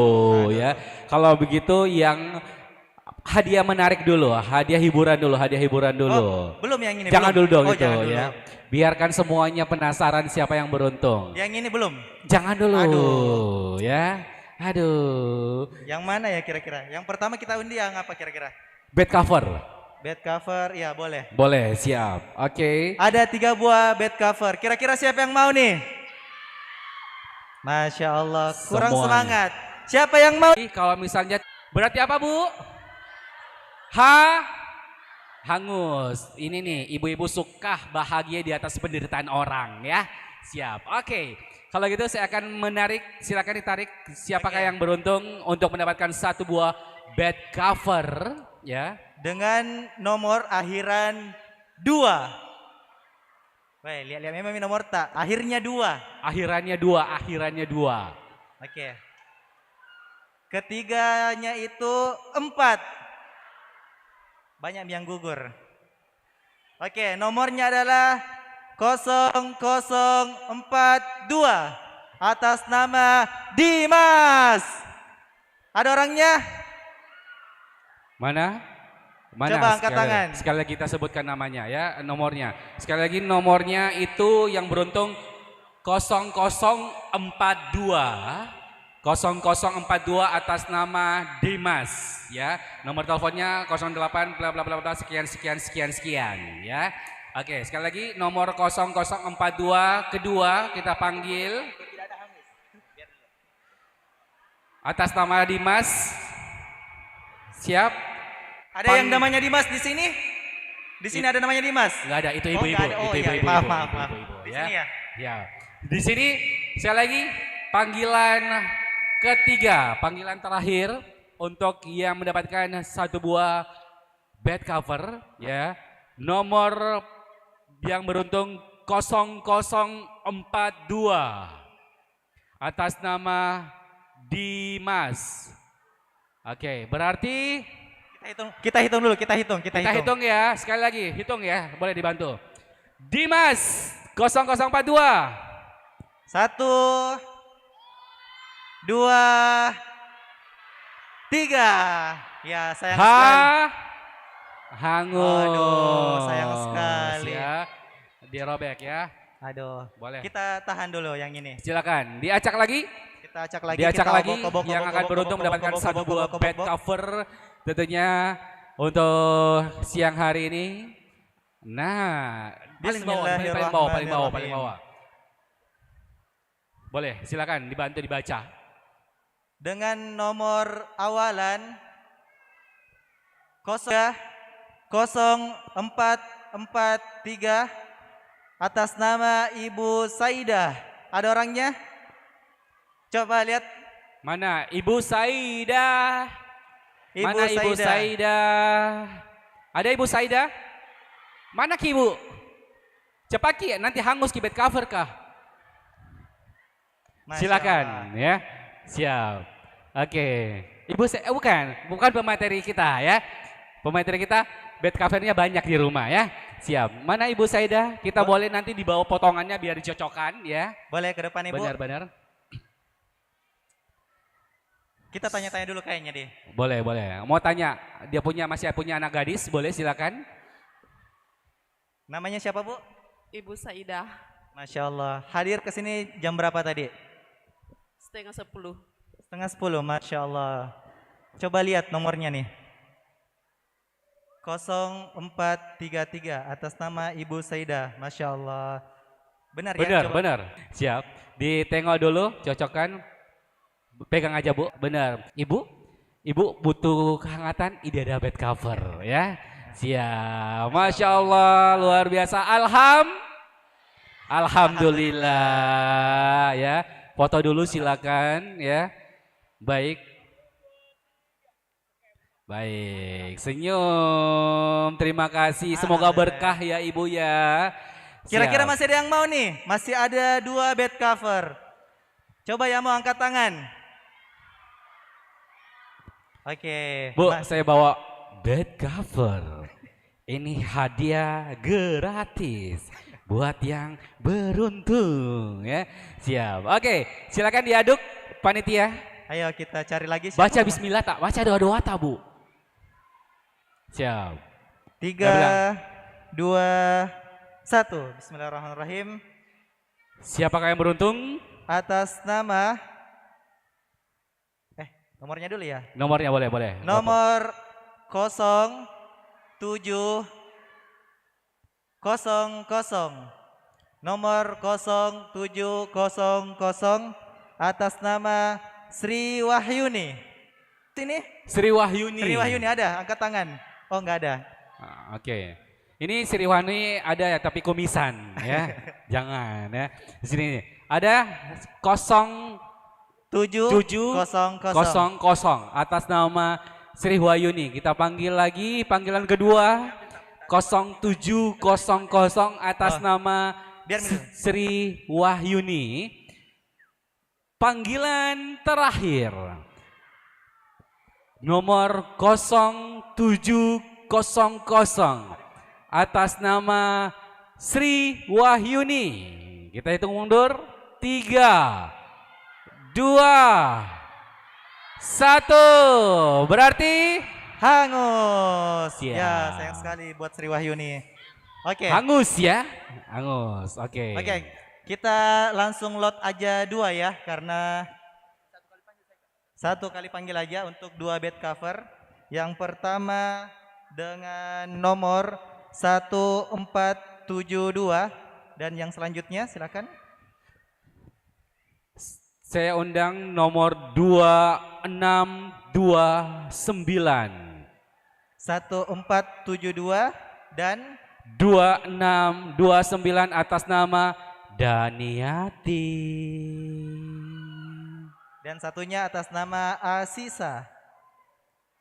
ya. Kalau begitu yang hadiah menarik dulu, hadiah hiburan dulu. Oh, belum yang ini. Jangan belum. dulu dong Oh, itu jangan ya. dulu. Biarkan semuanya penasaran siapa yang beruntung. Yang ini belum. Jangan dulu. Aduh. Ya. Aduh. Yang mana ya kira-kira? Yang pertama kita undi yang apa kira-kira? Bed cover. Bed cover, ya boleh. Boleh, siap. Oke. Ada 3 buah bed cover. Kira-kira siapa yang mau nih? Masya Allah, kurang Semuanya. semangat. Siapa yang mau? Kalau misalnya berarti apa Bu? Hangus. Ini nih, ibu-ibu suka bahagia di atas penderitaan orang ya. Siap. Oke. Kalau gitu saya akan menarik, silakan ditarik siapakah yang beruntung untuk mendapatkan 1 buah bed cover ya. Dengan nomor akhiran 2. Weh, lihat-lihat memang nomor tak. Akhirnya 2. Akhirannya 2. Oke. Ketiganya itu 4. Banyak yang gugur. Oke, nomornya adalah 0042 atas nama Dimas. Ada orangnya? Mana? Mana? Coba angkat tangan. Sekali lagi kita sebutkan namanya ya, nomornya. Sekali lagi nomornya itu yang beruntung 0042 0042 atas nama Dimas ya. Nomor teleponnya 08 bla bla bla bla sekian sekian sekian sekian ya. Oke, sekali lagi nomor 0042 kedua kita panggil atas nama Dimas. Siap? Ada yang namanya Dimas di sini? Di sini ada namanya Dimas? Enggak ada, itu Oh, ibu-ibu. nggak ada. Oh, Itu iya, ibu-ibu. maaf, ibu-ibu, maaf, maaf. ibu-ibu, Di ya. sini ya? Ya. Di sini sekali lagi panggilan ketiga, panggilan terakhir untuk yang mendapatkan satu buah bed cover ya. Nomor yang beruntung 0042 atas nama Dimas. Oke, berarti Kita hitung dulu, kita hitung. kita hitung ya, sekali lagi hitung ya, boleh dibantu. Dimas 0042. 1 2 3. Ya, sayang sekali. Hangus. Aduh, sayang sekali. Ya, dirobek ya. Aduh. Boleh. Kita tahan dulu yang ini. Silakan, diacak lagi. Kita acak lagi. Diacak kita lagi obok-obok, yang akan obok-obok, beruntung obok-obok, mendapatkan obok-obok, satu buah obok-obok, bed obok-obok. cover tentunya untuk siang hari ini. Nah, paling bawah, paling bawah. Boleh, silakan dibantu dibaca. Dengan nomor awalan 0443 atas nama Ibu Saidah. Ada orangnya? Coba lihat. Mana Ibu Saidah? Ibu Mana Ibu Saidah? Saidah? Ada Ibu Saidah? Mana ki Ibu? Cepat ki, nanti hangus ki bed cover kah? Masya Silakan Allah. ya. Siap. Oke. Ibu bukan pemateri kita ya. Pemateri kita bed covernya banyak di rumah ya. Siap. Mana Ibu Saidah? Kita boleh nanti dibawa potongannya biar dicocokkan ya. Boleh ke depan Ibu? Benar-benar. Kita tanya-tanya dulu kayaknya deh. Boleh, boleh. Mau tanya, masih punya anak gadis? Boleh silakan. Namanya siapa Bu? Ibu Saidah. Masya Allah. Hadir ke sini jam berapa tadi? 9:30. 9:30, Masya Allah. Coba lihat nomornya nih. 0433 atas nama Ibu Saidah. Masya Allah. Benar ya? Benar, Coba. benar. Siap. Ditengok dulu, cocokkan. Pegang aja Bu, benar. Ibu butuh kehangatan, ide ada bed cover ya. Siap. Masya Allah, luar biasa. Alhamdulillah ya. Foto dulu silakan ya. Baik. Baik, senyum. Terima kasih. Semoga berkah ya Ibu ya. Kira-kira Siap. masih ada yang mau nih? Masih ada 2 bed cover. Coba yang mau angkat tangan. Oke. Bu, saya bawa bed cover. Ini hadiah gratis buat yang beruntung ya. Siap. Oke, silakan diaduk panitia. Ayo kita cari lagi. Baca bismillah tak? Baca doa-doa tak, Bu? Siap. 3, 2, 1. Bismillahirrahmanirrahim. Siapakah yang beruntung? Atas nama nomornya dulu ya. Nomornya boleh. Nomor 0700 nomor 0700 atas nama Sri Wahyuni. Sini. Sri Wahyuni. Sri Wahyuni ada, angkat tangan. Oh, enggak ada. Oke. Ini Sri Wahyuni ada ya, tapi kumisan ya. Jangan ya. Di sini ada 0700 atas nama Sri Wahyuni. Kita panggil lagi panggilan kedua 0700 atas nama Sri Wahyuni. Panggilan terakhir nomor 0700 atas nama Sri Wahyuni. Kita hitung mundur. 3, 2, 1. Berarti hangus. Siap. Ya, sayang sekali buat Sri Wahyuni. Oke. Hangus ya. Hangus. Oke. Oke, kita langsung lot aja 2 ya, karena 1 kali panggil aja untuk 2 bed cover. Yang pertama dengan nomor 1472 dan yang selanjutnya silakan. Saya undang nomor 2629. 1472 dan 2629 atas nama Daniati. Dan satunya atas nama Asisa.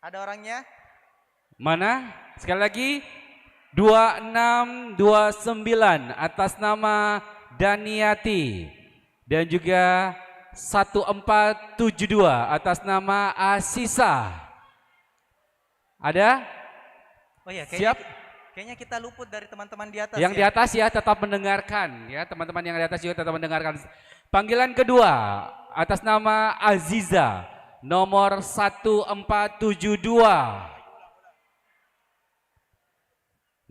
Ada orangnya? Mana? Sekali lagi. 2629 atas nama Daniati. Dan juga 1472 atas nama Asisa. Ada? Oh ya, Siap? Kayaknya kita luput dari teman-teman di atas. Yang di atas ya tetap mendengarkan ya, teman-teman yang di atas juga tetap mendengarkan. Panggilan kedua atas nama Aziza nomor 1472.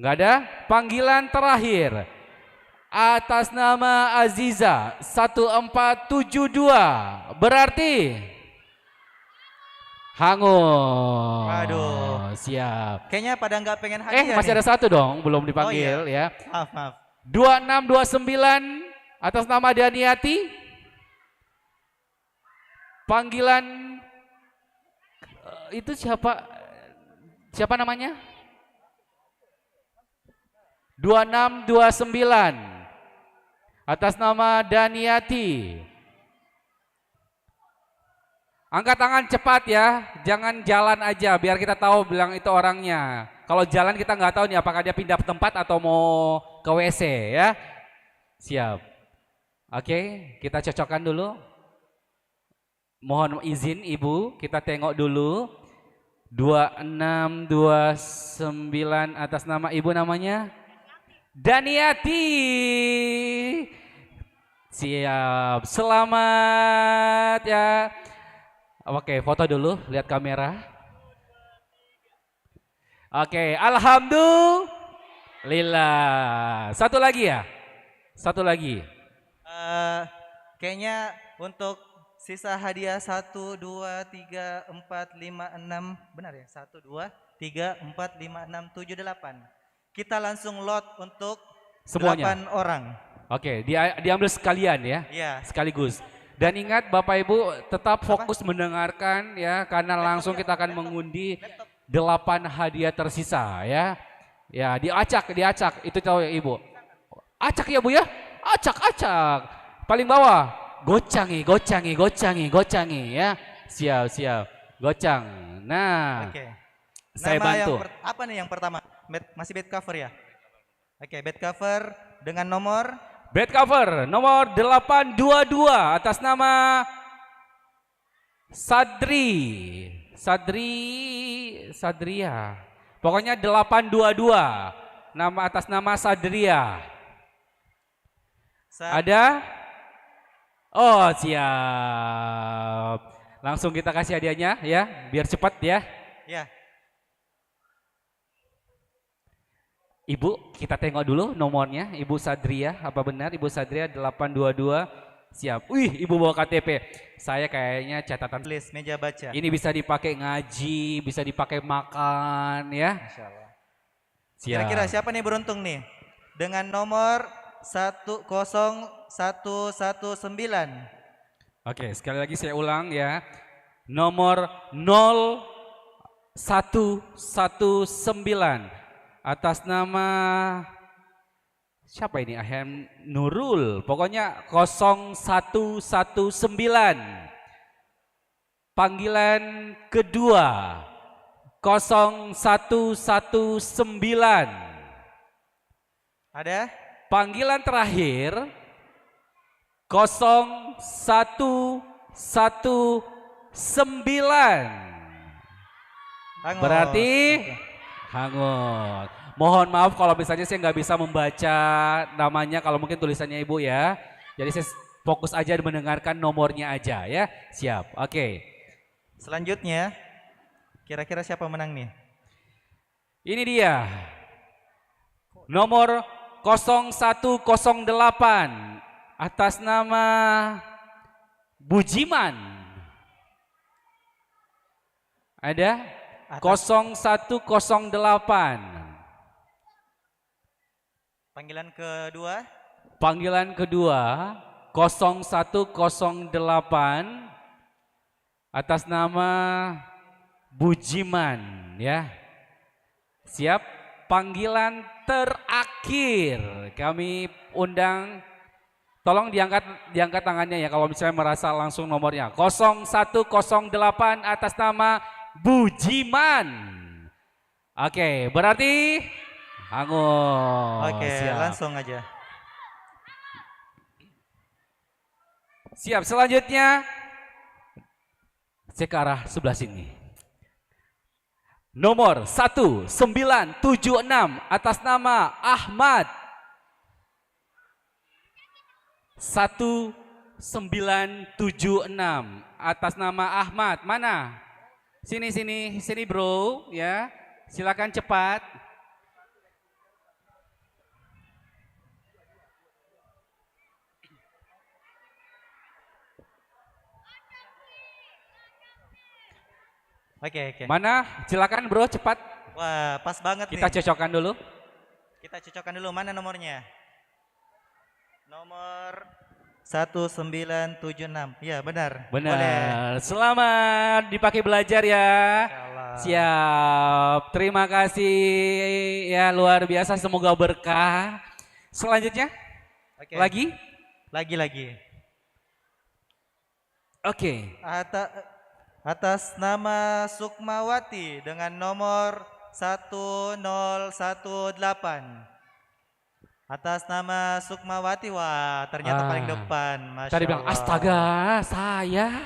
Enggak ada? Panggilan terakhir atas nama Aziza 1472. Berarti hangus. Waduh. Siap. Kayaknya pada nggak pengen hadiah Masih ada satu dong, belum dipanggil ya. Maaf, maaf. 2629 atas nama Daniati. Panggilan itu siapa? Siapa namanya? 2629 atas nama Daniati. Angkat tangan cepat ya, jangan jalan aja biar kita tahu bilang itu orangnya. Kalau jalan kita nggak tahu nih apakah dia pindah tempat atau mau ke WC ya. Siap. Oke, kita cocokkan dulu. Mohon izin Ibu, kita tengok dulu. 2629 atas nama Ibu namanya Daniati. Siap, selamat ya. Oke, foto dulu, lihat kamera. Oke, alhamdulillah. Satu lagi ya? Satu lagi. Kayaknya untuk sisa hadiah 1, 2, 3, 4, 5, 6. Benar ya? 1, 2, 3, 4, 5, 6, 7, 8. Kita langsung lot untuk Semuanya? 8 orang. Oke, diambil sekalian ya? Iya. Sekaligus. Dan ingat Bapak Ibu tetap fokus mendengarkan ya, karena langsung kita akan mengundi 8 hadiah tersisa ya. Ya, diacak, itu tahu ya Ibu. Acak ya Bu ya? Acak. Paling bawah. Gocangi ya. Siap. Gocang. Nah. Oke. Saya Nama bantu. apa nih yang pertama? Masih bed cover ya? Oke, bed cover dengan nomor Bed cover nomor 822 atas nama Sadria. Pokoknya 822. Atas nama Sadria. Ada? Oh, siap. Langsung kita kasih hadiahnya ya, biar cepat ya. Ya. Ibu, kita tengok dulu nomornya. Ibu Sadria, apa benar Ibu Sadria 822? Siap. Wih, Ibu bawa KTP. Saya kayaknya catatan tulis meja baca. Ini bisa dipakai ngaji, bisa dipakai makan ya. Insyaallah. Siap. Kira-kira siapa nih beruntung nih? Dengan nomor 10119. Oke, sekali lagi saya ulang ya. Nomor 0119 atas nama siapa ini? Ahem Nurul. Pokoknya 0119. Panggilan kedua 0119. Ada? Panggilan terakhir 0119. Hangus. Berarti hangus. Mohon maaf kalau misalnya saya nggak bisa membaca namanya, kalau mungkin tulisannya Ibu ya. Jadi saya fokus aja mendengarkan nomornya aja ya. Siap, oke. Selanjutnya, kira-kira siapa menang nih? Ini dia. Nomor 0108 atas nama Bujiman. Ada? 0108. Panggilan kedua? Panggilan kedua 0108 atas nama Bujiman ya. Siap? Panggilan terakhir kami undang, tolong diangkat tangannya ya kalau misalnya merasa langsung nomornya. 0108 atas nama Bujiman. Oke, berarti hangus. Oke, siap. langsung aja. Siap, selanjutnya saya ke arah sebelah sini. Nomor 1976 atas nama Ahmad. 1976 atas nama Ahmad. Mana? Sini bro ya. Silakan cepat. Oke. Mana? Silakan bro, cepat. Wah, pas banget Kita nih. cocokkan dulu. Kita cocokkan dulu, mana nomornya? Nomor 1976. Ya, benar. Benar. Boleh. Selamat dipakai belajar ya. Siap. Terima kasih ya, luar biasa, semoga berkah. Selanjutnya? Oke. Lagi? Lagi. Oke. Atas nama Sukmawati dengan nomor 1018. Atas nama Sukmawati, wah ternyata paling depan. Masya Tadi bilang Allah. astaga saya.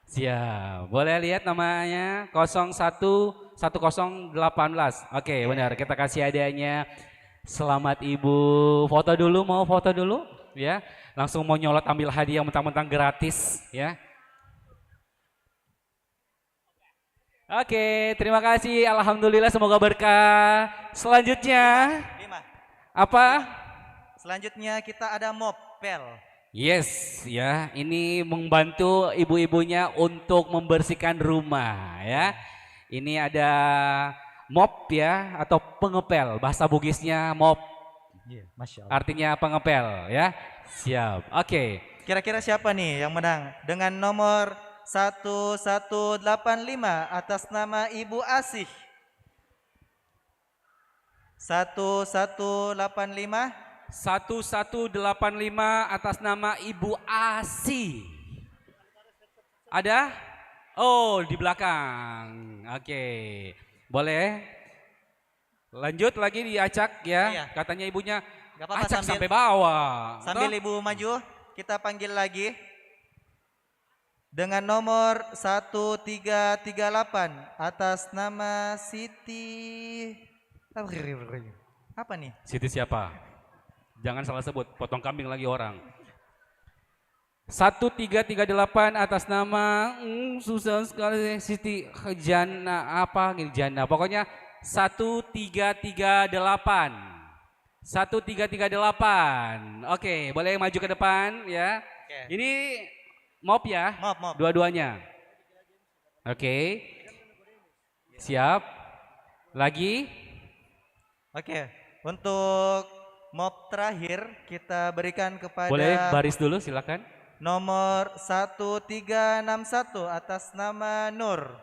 Siap. Boleh lihat namanya 011018. Oke, benar. Kita kasih hadiahnya. Selamat Ibu. Foto dulu, mau foto dulu ya. Langsung mau nyolot ambil hadiah mentang-mentang gratis ya. Oke, terima kasih. Alhamdulillah, semoga berkah. Selanjutnya, apa? Selanjutnya kita ada mopel. Yes, ya. Ini membantu ibu-ibunya untuk membersihkan rumah, ya. Ini ada mop ya, atau pengepel. Bahasa Bugisnya mop. Masya Allah. Artinya pengepel, ya. Siap. Oke. Kira-kira siapa nih yang menang? Dengan nomor 1185 atas nama Ibu Asih. 1185. 1185 atas nama Ibu Asih. Ada? Oh, di belakang. Oke. Boleh? Lanjut lagi diacak ya. Iya. Katanya ibunya Gak apa-apa, acak sampai bawah. Sambil Toh? Ibu maju, kita panggil lagi. Dengan nomor 1338 atas nama Siti. Apa nih? Siti siapa? Jangan salah sebut, potong kambing lagi orang. 1338 atas nama susah sekali Siti Jana apa gitu Jana. Pokoknya 1338. 1338. Oke, boleh maju ke depan ya. Oke. Ini mop ya? Mop. Dua-duanya. Oke. Siap. Lagi? Oke. Untuk mop terakhir kita berikan kepada Boleh baris dulu silakan. nomor 1361 atas nama Nur.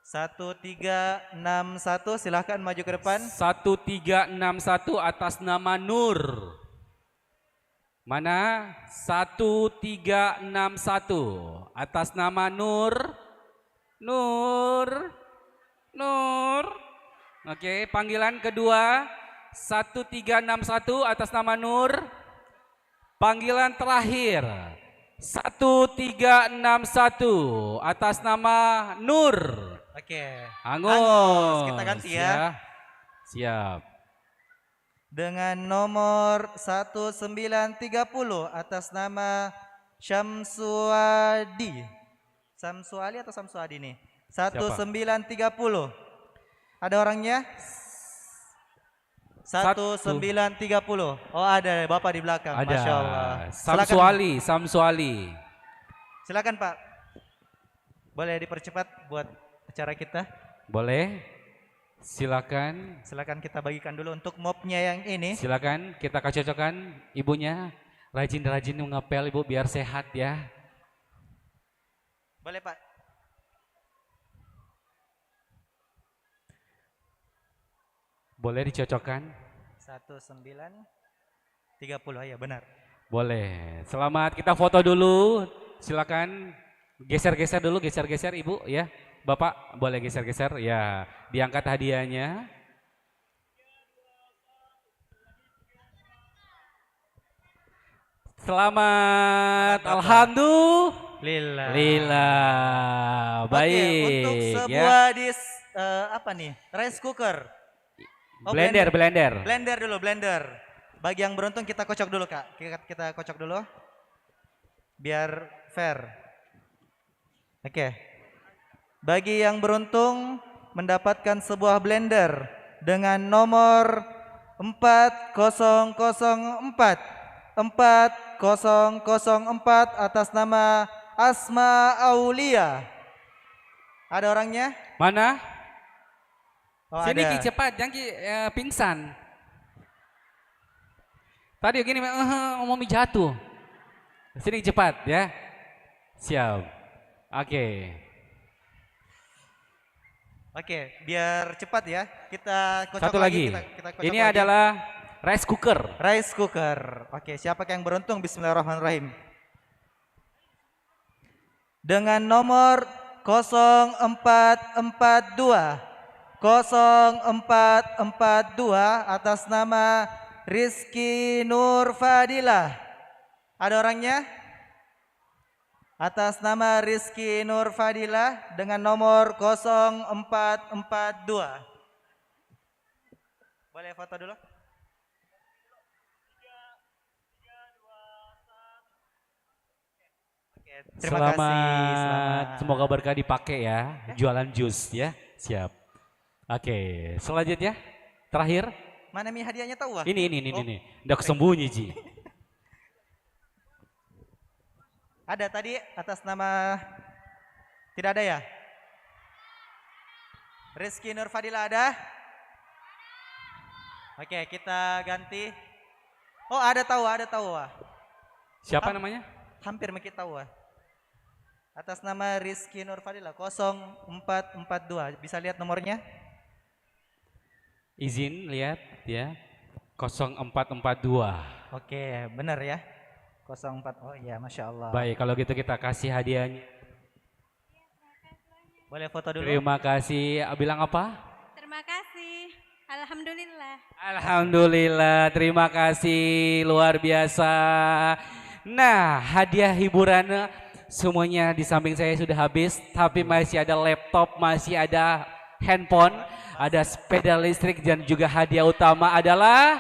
1361, silahkan maju ke depan. 1361 atas nama Nur. Mana? 1361 atas nama Nur. Nur. Oke, panggilan kedua 1361 atas nama Nur. Panggilan terakhir 1361 atas nama Nur. Oke. Angus. Angus, kita ganti ya. Siap. Dengan nomor 1930 atas nama Syamsuadi. Samsuali atau Samsuadi nih? 1930. Ada orangnya? 1930. Oh ada Bapak di belakang. Ada. Masya Allah. Samsuali. Silakan Pak. Boleh dipercepat buat acara kita? Boleh. Silakan. Silakan kita bagikan dulu untuk mobnya yang ini. Silakan kita cocokkan ibunya. Rajin-rajin ngepel ibu biar sehat ya. Boleh Pak. Boleh dicocokkan? 1930 ya benar. Boleh. Selamat kita foto dulu. Silakan geser-geser dulu, geser-geser Ibu ya. Bapak boleh geser-geser ya. Diangkat hadiahnya. Selamat. Alhamdulillah. Baik. Oke, untuk sebuah apa nih? Rice cooker. Oh, blender. Blender dulu, blender. Bagi yang beruntung kita kocok dulu Kak. Kita kocok dulu. Biar fair. Oke. Bagi yang beruntung mendapatkan sebuah blender dengan nomor 4004 atas nama Asma Aulia. Ada orangnya? Mana? Oh, Sini ada. Ki cepat, jangan Ki pingsan. Tadi gini mau jatuh. Sini cepat ya. Siap. Oke, biar cepat ya. Kita kocok Satu lagi. Kita kocok Ini lagi. adalah rice cooker. Rice cooker. Oke, siapa yang beruntung? Bismillahirrahmanirrahim. Dengan nomor 0442 atas nama Rizky Nur Fadilah. Ada orangnya? Atas nama Rizky Nur Fadilah dengan nomor 0442. Boleh foto dulu? Terima kasih. Selamat. Semoga berkah dipakai ya. Jualan jus ya. Siap. Selanjutnya terakhir. Mana mi hadiahnya tahu? Ini. Udah kesembunyi Ji. Ada tadi atas nama tidak ada ya? Rizky Nur Fadila ada? Oke, kita ganti. Oh, ada tahu. Siapa namanya? Hampir kita tahu. Atas nama Rizky Nur Fadila 0442. Bisa lihat nomornya? Izin lihat ya. 0442. Oke, benar ya. 04. Oh iya, Masya Allah. Baik, kalau gitu kita kasih hadiahnya. Boleh foto dulu? Terima kasih. Bilang apa? Terima kasih. Alhamdulillah. Alhamdulillah, terima kasih. Luar biasa. Nah, hadiah hiburan semuanya di samping saya sudah habis. Tapi masih ada laptop, masih ada handphone, ada sepeda listrik, dan juga hadiah utama adalah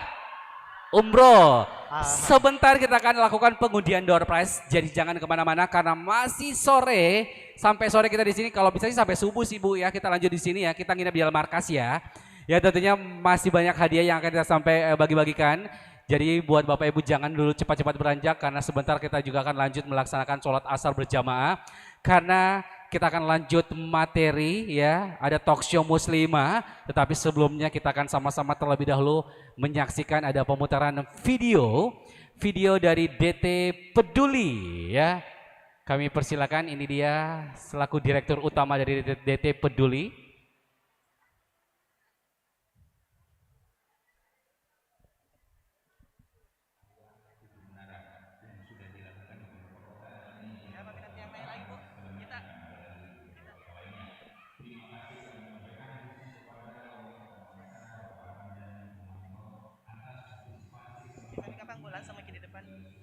umroh. Sebentar kita akan lakukan pengundian door prize. Jadi jangan kemana-mana karena masih sore. Sampai sore kita di sini. Kalau bisa sih sampai subuh sih Bu ya. Kita lanjut di sini ya. Kita nginep di markas ya. Ya tentunya masih banyak hadiah yang akan kita sampai bagi-bagikan. Jadi buat Bapak Ibu jangan dulu cepat-cepat beranjak karena sebentar kita juga akan lanjut melaksanakan sholat asar berjamaah. Karena kita akan lanjut materi ya, ada talk show muslimah, tetapi sebelumnya kita akan sama-sama terlebih dahulu menyaksikan ada pemutaran video dari DT Peduli ya. Kami persilakan, ini dia selaku direktur utama dari DT Peduli.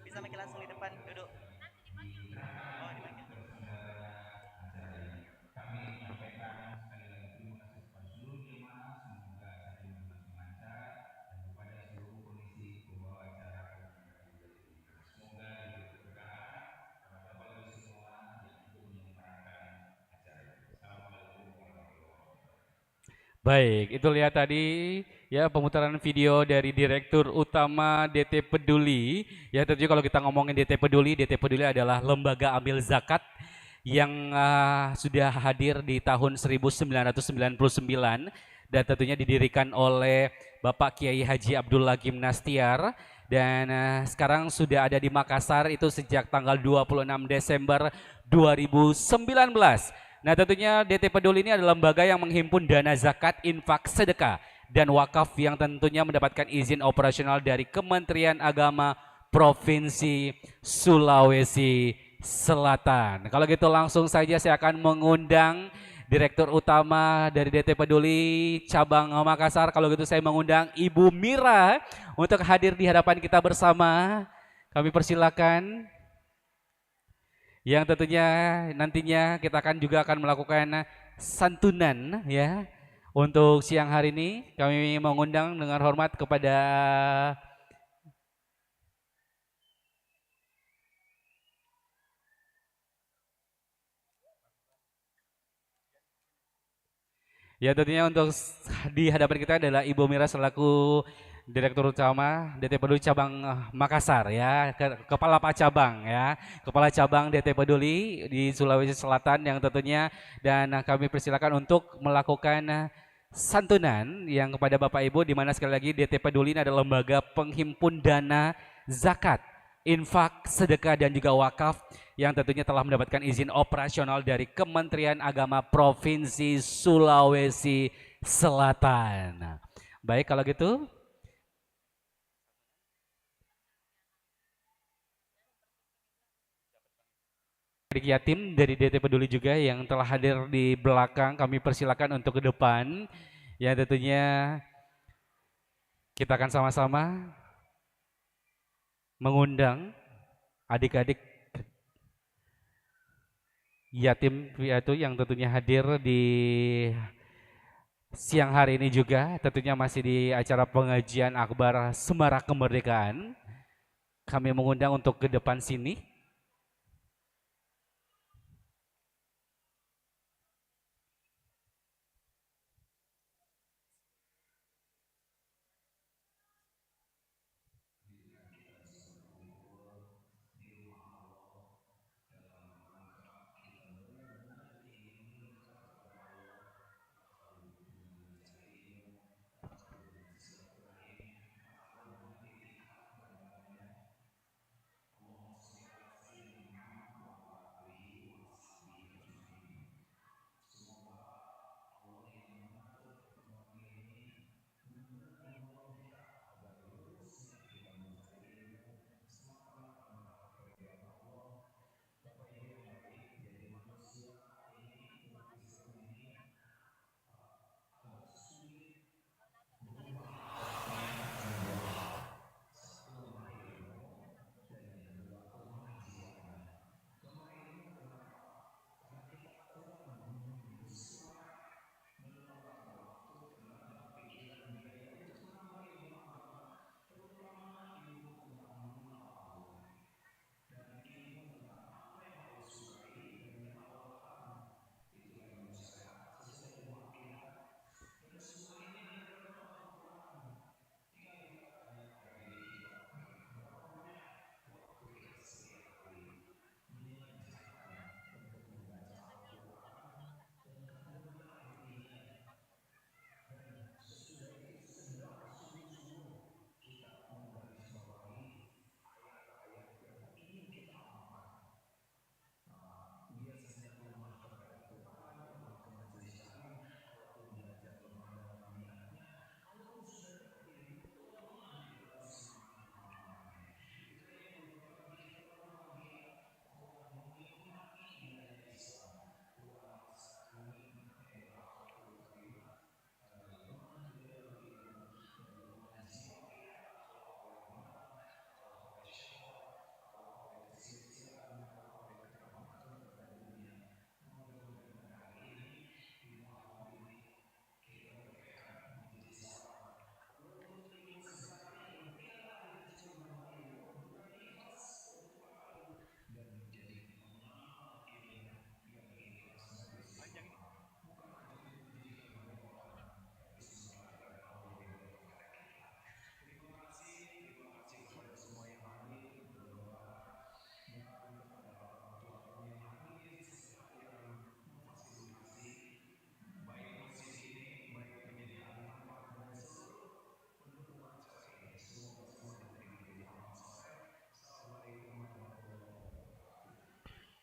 Bisa makin langsung di depan, duduk. Oh, dipanggil. Baik, itu lihat tadi ya pemutaran video dari Direktur Utama DT Peduli. Ya tentunya kalau kita ngomongin DT Peduli adalah lembaga amil zakat yang sudah hadir di tahun 1999 dan tentunya didirikan oleh Bapak Kiai Haji Abdullah Gimnastiar dan sekarang sudah ada di Makassar itu sejak tanggal 26 Desember 2019. Nah tentunya DT Peduli ini adalah lembaga yang menghimpun dana zakat, infak, sedekah, dan wakaf yang tentunya mendapatkan izin operasional dari Kementerian Agama Provinsi Sulawesi Selatan. Kalau gitu langsung saja saya akan mengundang Direktur Utama dari DT Peduli Cabang Makassar. Kalau gitu saya mengundang Ibu Mira untuk hadir di hadapan kita bersama. Kami persilakan. Yang tentunya nantinya kita juga akan melakukan santunan ya. Untuk siang hari ini kami mengundang dengan hormat kepada ya tentunya untuk di hadapan kita adalah Ibu Mira selaku Direktur Utama DT Peduli Cabang Makassar ya, Kepala Pak Cabang ya, Kepala Cabang DT Peduli di Sulawesi Selatan yang tentunya dan kami persilakan untuk melakukan santunan yang kepada Bapak Ibu di mana sekali lagi DT Peduli ini adalah lembaga penghimpun dana zakat, infak, sedekah dan juga wakaf yang tentunya telah mendapatkan izin operasional dari Kementerian Agama Provinsi Sulawesi Selatan. Baik kalau gitu adik yatim dari DT Peduli juga yang telah hadir di belakang kami persilakan untuk ke depan ya tentunya kita akan sama-sama mengundang adik-adik yatim piatu yang tentunya hadir di siang hari ini juga tentunya masih di acara pengajian akbar Semarak Kemerdekaan. Kami mengundang untuk ke depan sini.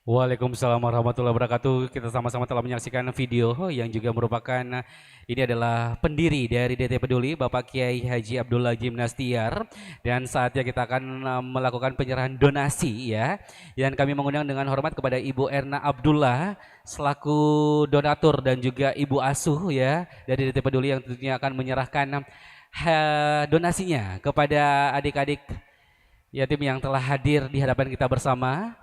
Waalaikumsalam warahmatullahi wabarakatuh. Kita sama-sama telah menyaksikan video yang juga merupakan ini adalah pendiri dari DT Peduli Bapak Kiai Haji Abdullah Gimnastiar, dan saatnya kita akan melakukan penyerahan donasi ya. Dan kami mengundang dengan hormat kepada Ibu Erna Abdullah selaku donatur dan juga Ibu Asuh ya dari DT Peduli yang tentunya akan menyerahkan donasinya kepada adik-adik yatim yang telah hadir di hadapan kita bersama.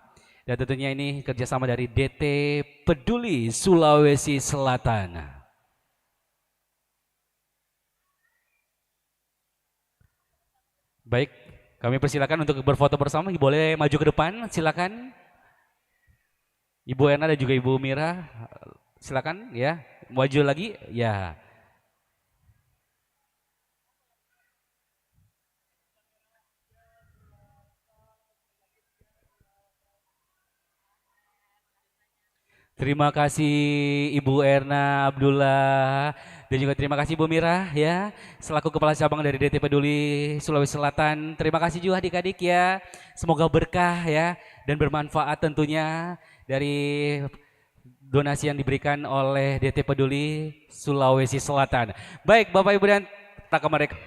Dan tentunya ini kerjasama dari DT Peduli Sulawesi Selatan. Baik, kami persilakan untuk berfoto bersama. Boleh maju ke depan, silakan. Ibu Erna dan juga Ibu Mira, silakan ya. Maju lagi, ya. Terima kasih Ibu Erna Abdullah dan juga terima kasih Bu Mira ya selaku Kepala Cabang dari DT Peduli Sulawesi Selatan. Terima kasih juga adik-adik ya. Semoga berkah ya dan bermanfaat tentunya dari donasi yang diberikan oleh DT Peduli Sulawesi Selatan. Baik Bapak Ibu dan rekan mereka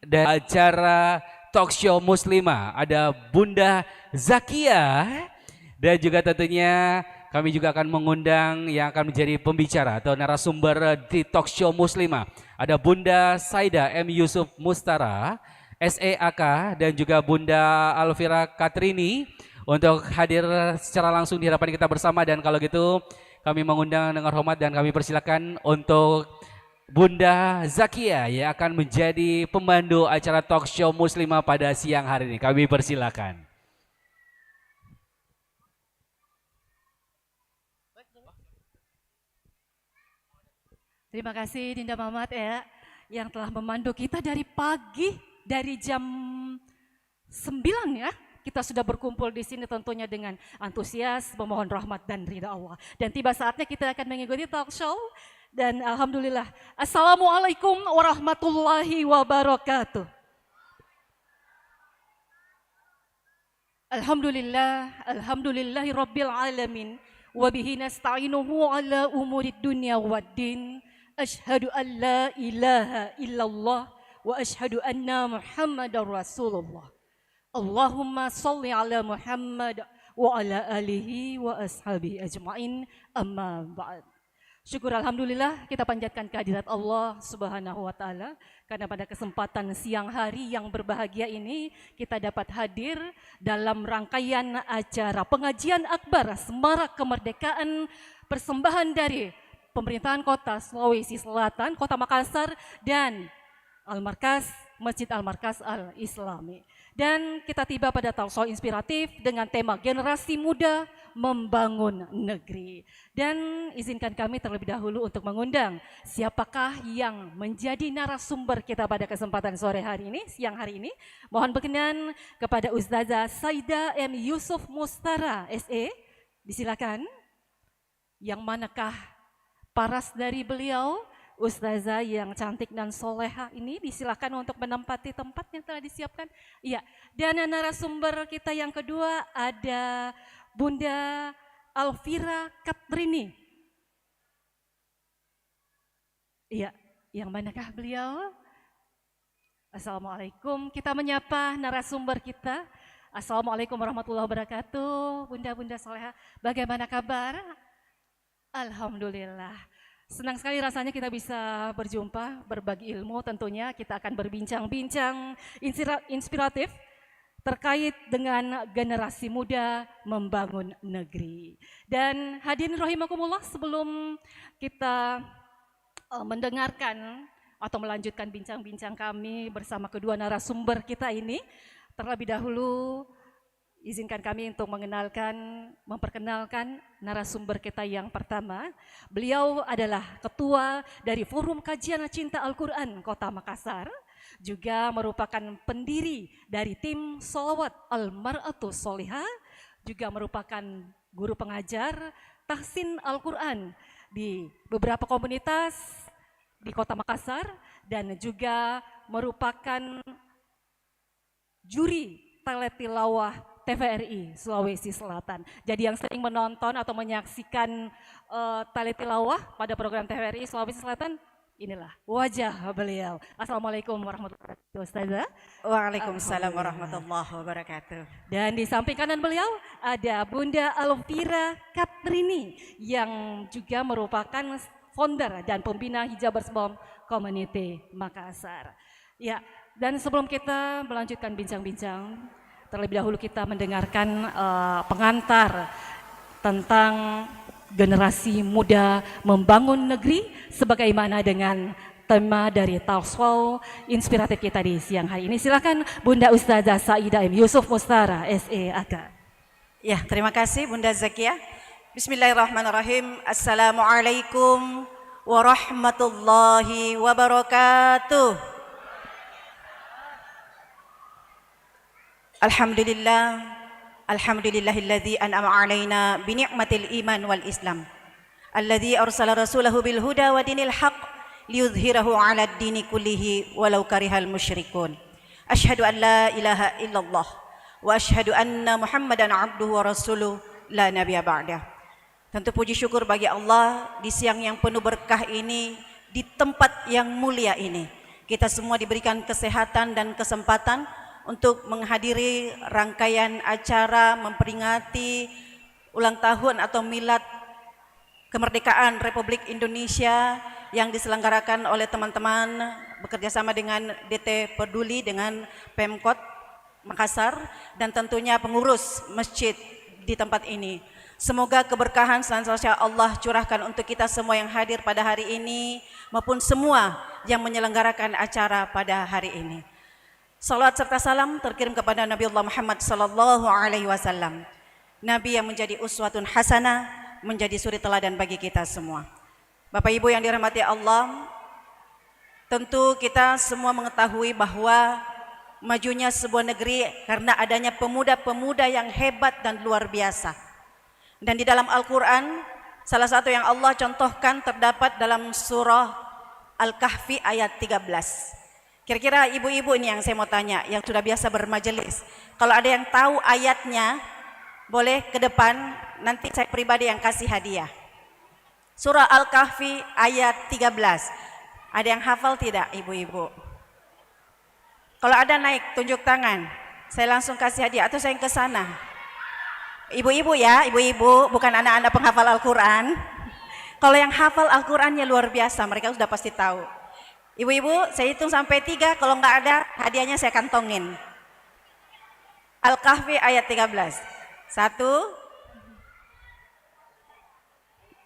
dan acara talk show Muslimah ada Bunda Zakia dan juga tentunya kami juga akan mengundang yang akan menjadi pembicara atau narasumber di talk show Muslimah. Ada Bunda Saida M. Yusuf Mustara, SEAK, dan juga Bunda Alvira Katrini untuk hadir secara langsung di hadapan kita bersama. Dan kalau gitu kami mengundang dengan hormat dan kami persilakan untuk Bunda Zakia yang akan menjadi pemandu acara talk show Muslimah pada siang hari ini. Kami persilakan. Terima kasih Dinda Mamat ya yang telah memandu kita dari pagi, dari jam 9 ya. Kita sudah berkumpul di sini tentunya dengan antusias, memohon rahmat dan ridha Allah. Dan tiba saatnya kita akan mengikuti talk show dan alhamdulillah. Assalamualaikum warahmatullahi wabarakatuh. Alhamdulillahi rabbil alamin. Wabihi nasta'inuhu ala umurid dunya waddin. Ashhadu an la ilaha illallah wa ashhadu anna Muhammadar Rasulullah. Allahumma salli ala Muhammad wa ala alihi wa ashabihi ajma'in, amma ba'd. Syukur alhamdulillah kita panjatkan kehadirat Allah Subhanahu wa taala karena pada kesempatan siang hari yang berbahagia ini kita dapat hadir dalam rangkaian acara pengajian akbar Semarak Kemerdekaan persembahan dari Pemerintahan Kota Sulawesi Selatan, Kota Makassar dan Al-Markas, Masjid Al-Markas Al-Islami. Dan kita tiba pada talk show inspiratif dengan tema generasi muda membangun negeri. Dan izinkan kami terlebih dahulu untuk mengundang siapakah yang menjadi narasumber kita pada kesempatan sore hari ini, siang hari ini. Mohon berkenan kepada Ustazah Saida M. Yusuf Mustara, SE. Disilakan. Yang manakah paras dari beliau? Ustazah yang cantik dan soleha ini disilakan untuk menempati tempat yang telah disiapkan. Iya, dan narasumber kita yang kedua ada Bunda Alvira Katrini. Iya, yang manakah beliau? Assalamualaikum, kita menyapa narasumber kita. Assalamualaikum warahmatullahi wabarakatuh. Bunda-bunda soleha, bagaimana kabar? Alhamdulillah. Senang sekali rasanya kita bisa berjumpa, berbagi ilmu tentunya. Kita akan berbincang-bincang inspiratif terkait dengan generasi muda membangun negeri. Dan hadirin rahimakumullah, sebelum kita mendengarkan atau melanjutkan bincang-bincang kami bersama kedua narasumber kita ini, terlebih dahulu izinkan kami untuk memperkenalkan narasumber kita yang pertama. Beliau adalah Ketua dari Forum Kajian Cinta Al-Quran Kota Makassar, juga merupakan pendiri dari tim Sholawat Al-Mar'atus Solihah, juga merupakan guru pengajar tahsin Al-Quran di beberapa komunitas di Kota Makassar, dan juga merupakan juri teletilawah TVRI Sulawesi Selatan. Jadi yang sering menonton atau menyaksikan tali tilawah pada program TVRI Sulawesi Selatan, inilah wajah beliau. Assalamualaikum warahmatullahi wabarakatuh, Ustazah. Waalaikumsalam warahmatullahi wabarakatuh. Dan di samping kanan beliau ada Bunda Alvira Katrini yang juga merupakan founder dan pembina Hijabers Bom Community Makassar. Ya, dan sebelum kita melanjutkan bincang-bincang, terlebih dahulu kita mendengarkan pengantar tentang generasi muda membangun negeri sebagaimana dengan tema dari Talkshow inspiratif kita di siang hari ini. Silakan Bunda Ustazah Saidah M. Yusuf Mustara, SEAK. Ya, terima kasih Bunda Zakia. Bismillahirrahmanirrahim. Assalamualaikum warahmatullahi wabarakatuh. Alhamdulillah, alhamdulillahilladzi an'ama alaina bi ni'matil iman wal islam. Alladzi arsala rasulahu bil huda wa dinil haqq liyudhhirahu 'ala ad-dini kullihi walau karihal musyrikun. Asyhadu an la ilaha illallah wa asyhadu anna Muhammadan 'abduhu wa rasuluh la nabiyya ba'dah. Tentu puji syukur bagi Allah di siang yang penuh berkah ini, di tempat yang mulia ini. Kita semua diberikan kesehatan dan kesempatan untuk menghadiri rangkaian acara memperingati ulang tahun atau milad kemerdekaan Republik Indonesia yang diselenggarakan oleh teman-teman bekerjasama dengan DT Peduli dengan Pemkot Makassar dan tentunya pengurus masjid di tempat ini. Semoga keberkahan senantiasa Allah curahkan untuk kita semua yang hadir pada hari ini maupun semua yang menyelenggarakan acara pada hari ini. Salawat serta salam terkirim kepada Nabi Allah Muhammad sallallahu alaihi wasallam. Nabi yang menjadi uswatun hasanah, menjadi suri teladan bagi kita semua. Bapak Ibu yang dirahmati Allah, tentu kita semua mengetahui bahwa majunya sebuah negeri karena adanya pemuda-pemuda yang hebat dan luar biasa. Dan di dalam Al-Quran, salah satu yang Allah contohkan terdapat dalam surah Al-Kahfi ayat 13. Kira-kira ibu-ibu ini yang saya mau tanya, yang sudah biasa bermajelis. Kalau ada yang tahu ayatnya, boleh ke depan, nanti saya pribadi yang kasih hadiah. Surah Al-Kahfi ayat 13. Ada yang hafal tidak ibu-ibu? Kalau ada naik, tunjuk tangan. Saya langsung kasih hadiah atau saya yang ke sana. Ibu-ibu ya, ibu-ibu, bukan anak-anak penghafal Al-Quran. Kalau yang hafal Al-Qurannya luar biasa, mereka sudah pasti tahu. Ibu-ibu, saya hitung sampai 3, kalau nggak ada hadiahnya saya kantongin. Al-Kahfi ayat 13. 1.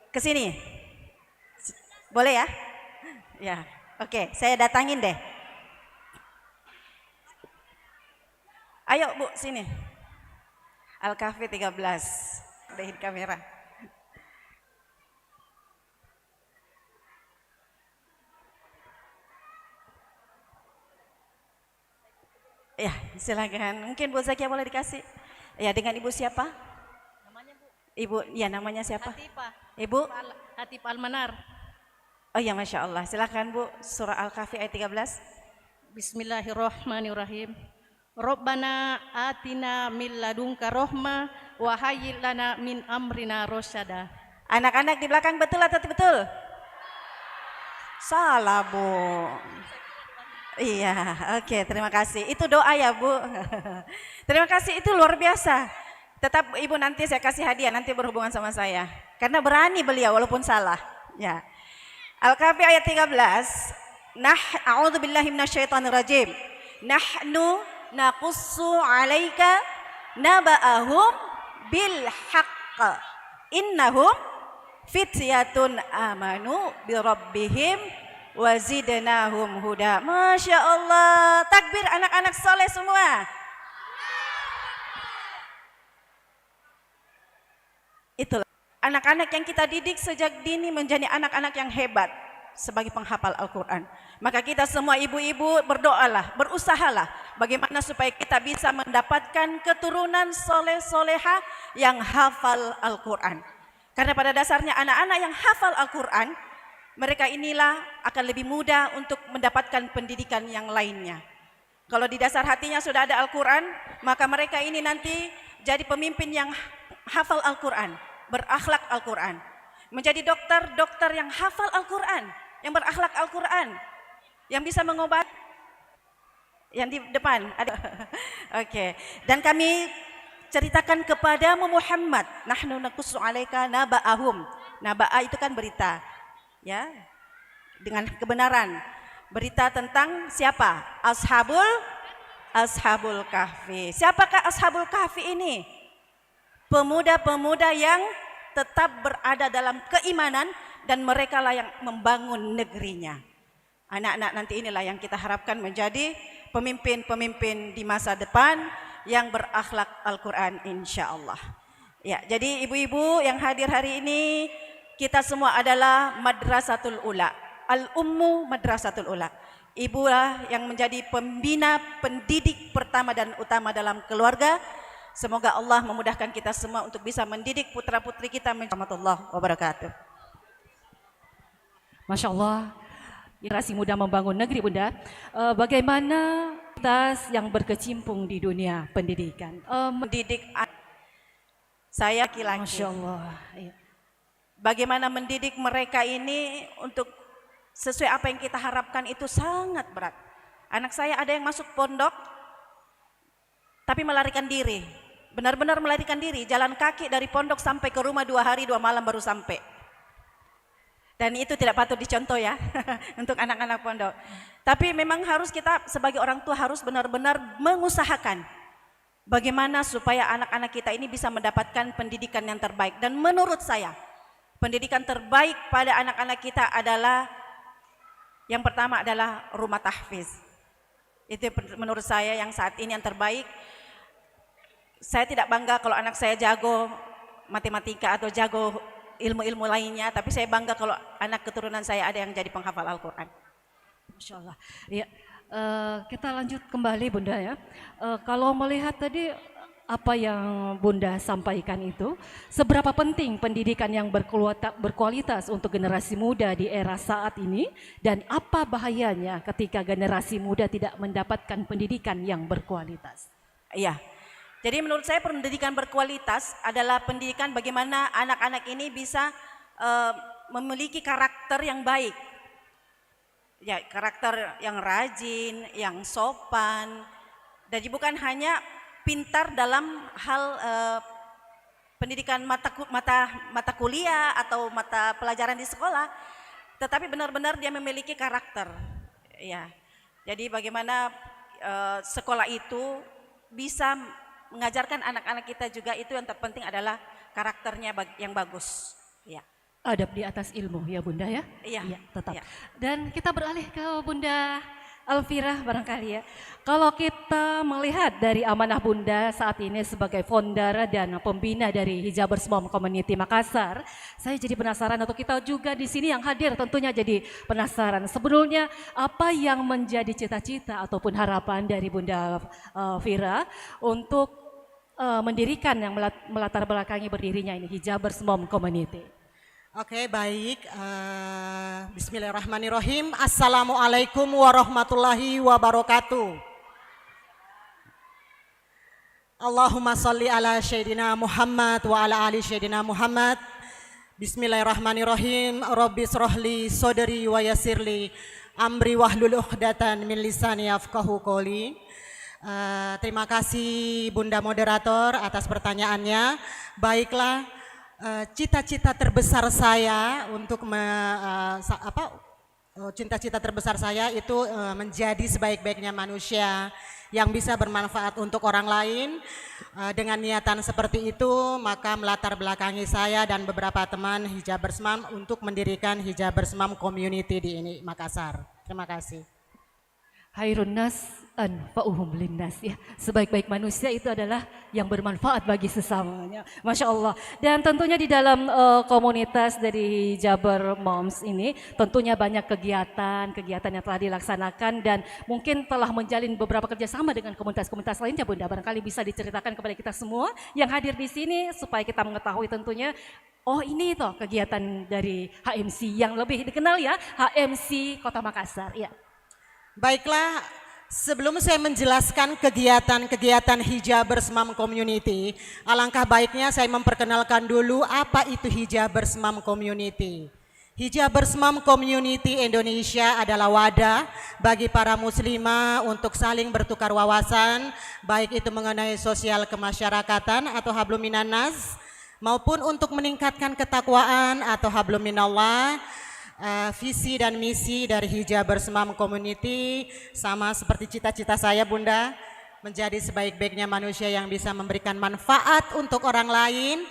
Ke sini. Boleh ya? Ya, oke, saya datangin deh. Ayo Bu, sini. Al-Kahfi 13. Udahin kamera. Ya, silakan. Mungkin Bu Zakia boleh dikasih. Ya, dengan Ibu siapa? Namanya Bu. Ibu, ya namanya siapa? Hatifah. Ibu? Hatifah Almanar. Oh ya, Masya Allah. Silakan Bu, surah Al-Kahfi ayat 13. Bismillahirrahmanirrahim. Rabbana atina min ladunka rahmah wa hayyi lana min amrina rasyada. Anak-anak di belakang betul atau tidak betul? Salah Bu. Iya, oke, terima kasih. Itu doa ya Bu. Terima kasih, itu luar biasa. Tetap Ibu nanti saya kasih hadiah, nanti berhubungan sama saya. Karena berani beliau walaupun salah. Ya. Al-Kahfi ayat 13. A'udzubillahi minasyaitonirrajim. Nahnu naqussu 'alaika naba'ahum bil haqq. Innahum fityatun amanu bi rabbihim wa zidnahum huda. Masya Allah. Takbir anak-anak soleh semua. Itulah anak-anak yang kita didik sejak dini menjadi anak-anak yang hebat sebagai penghafal Al-Quran. Maka kita semua ibu-ibu berdoalah, berusahalah bagaimana supaya kita bisa mendapatkan keturunan soleh-soleha yang hafal Al-Quran. Karena pada dasarnya anak-anak yang hafal Al-Quran, mereka inilah akan lebih mudah untuk mendapatkan pendidikan yang lainnya. Kalau di dasar hatinya sudah ada Al-Quran, maka mereka ini nanti jadi pemimpin yang hafal Al-Quran, berakhlak Al-Quran. Menjadi dokter yang hafal Al-Quran, yang berakhlak Al-Quran, yang bisa mengobati. Yang di depan ada. Oke. Dan kami ceritakan kepadamu Muhammad, nahnu naqussu 'alaika naba'ahum. Naba'a itu kan berita. Ya. Dengan kebenaran. Berita tentang siapa? Ashabul Kahfi. Siapakah Ashabul Kahfi ini? Pemuda-pemuda yang tetap berada dalam keimanan dan mereka lah yang membangun negerinya. Anak-anak nanti inilah yang kita harapkan menjadi pemimpin-pemimpin di masa depan yang berakhlak Al-Quran insyaallah. Ya, jadi ibu-ibu yang hadir hari ini, kita semua adalah Madrasatul Ula. Al-Ummu Madrasatul Ula. Ibu lah yang menjadi pembina, pendidik pertama dan utama dalam keluarga. Semoga Allah memudahkan kita semua untuk bisa mendidik putra-putri kita. Warahmatullahi wabarakatuh. Masya Allah, generasi muda membangun negeri, Bunda. Bagaimana tas yang berkecimpung di dunia pendidikan? Mendidik saya laki-laki. Masya Allah. Bagaimana mendidik mereka ini untuk sesuai apa yang kita harapkan itu sangat berat. Anak saya ada yang masuk pondok, tapi melarikan diri. Benar-benar melarikan diri, jalan kaki dari pondok sampai ke rumah 2 hari 2 malam baru sampai. Dan itu tidak patut dicontoh ya untuk anak-anak pondok. Tapi memang harus kita sebagai orang tua harus benar-benar mengusahakan bagaimana supaya anak-anak kita ini bisa mendapatkan pendidikan yang terbaik. Dan menurut saya pendidikan terbaik pada anak-anak kita adalah yang pertama adalah rumah tahfiz. Itu menurut saya yang saat ini yang terbaik. Saya tidak bangga kalau anak saya jago matematika atau jago ilmu-ilmu lainnya, tapi saya bangga kalau anak keturunan saya ada yang jadi penghafal Al-Quran. Masya Allah. Ya, kita lanjut kembali Bunda ya. Kalau melihat tadi apa yang Bunda sampaikan itu, seberapa penting pendidikan yang berkualitas untuk generasi muda di era saat ini, dan apa bahayanya ketika generasi muda tidak mendapatkan pendidikan yang berkualitas? Iya. Jadi menurut saya pendidikan berkualitas adalah pendidikan bagaimana anak-anak ini bisa memiliki karakter yang baik. Ya, karakter yang rajin, yang sopan. Jadi bukan hanya pintar dalam hal pendidikan mata kuliah atau mata pelajaran di sekolah, tetapi benar-benar dia memiliki karakter. Ya. Jadi bagaimana sekolah itu bisa mengajarkan anak-anak kita juga, itu yang terpenting adalah karakternya yang bagus. Ya. Adab di atas ilmu ya Bunda ya? Iya. Ya, tetap. Ya. Dan kita beralih ke Bunda Alfira barangkali ya. Kalau kita melihat dari amanah Bunda saat ini sebagai founder dan pembina dari Hijabers Mom Community Makassar, saya jadi penasaran, atau kita juga di sini yang hadir tentunya jadi penasaran. Sebenarnya apa yang menjadi cita-cita ataupun harapan dari Bunda Fira untuk mendirikan yang melatar belakangi berdirinya ini Hijabers Mom Community? Oke, baik. Bismillahirrahmanirrahim. Assalamualaikum warahmatullahi wabarakatuh. Allahumma salli ala Sayyidina Muhammad wa ala ali Sayyidina Muhammad. Bismillahirrahmanirrahim. Rabbi srohli sodri wa yasirli amri wahlul uqdatan min lisani yafqahu qawli. Terima kasih Bunda Moderator atas pertanyaannya. Baiklah, cita-cita terbesar saya untuk cita-cita terbesar saya itu menjadi sebaik-baiknya manusia yang bisa bermanfaat untuk orang lain. Dengan niatan seperti itu, maka melatar belakangi saya dan beberapa teman Hijabers Mom untuk mendirikan Hijabers Mom Community di ini Makassar. Terima kasih. Hairun nas anfa'uhum linnas ya. Sebaik-baik manusia itu adalah yang bermanfaat bagi sesamanya. Masya Allah. Dan tentunya di dalam komunitas dari Hijaber Moms ini tentunya banyak kegiatan yang telah dilaksanakan dan mungkin telah menjalin beberapa kerjasama dengan komunitas-komunitas lainnya Bunda. Barangkali bisa diceritakan kepada kita semua yang hadir di sini supaya kita mengetahui tentunya, oh ini toh kegiatan dari HMC yang lebih dikenal ya, HMC Kota Makassar. Ya. Baiklah, Sebelum saya menjelaskan kegiatan-kegiatan Hijabers Mom Community, alangkah baiknya saya memperkenalkan dulu apa itu Hijabers Mom Community. Hijabers Mom Community Indonesia adalah wadah bagi para muslimah untuk saling bertukar wawasan, baik itu mengenai sosial kemasyarakatan atau hablum minannas, maupun untuk meningkatkan ketakwaan atau hablum minallah. Visi dan misi dari Hijabers Mom Community sama seperti cita-cita saya, Bunda, menjadi sebaik-baiknya manusia yang bisa memberikan manfaat untuk orang lain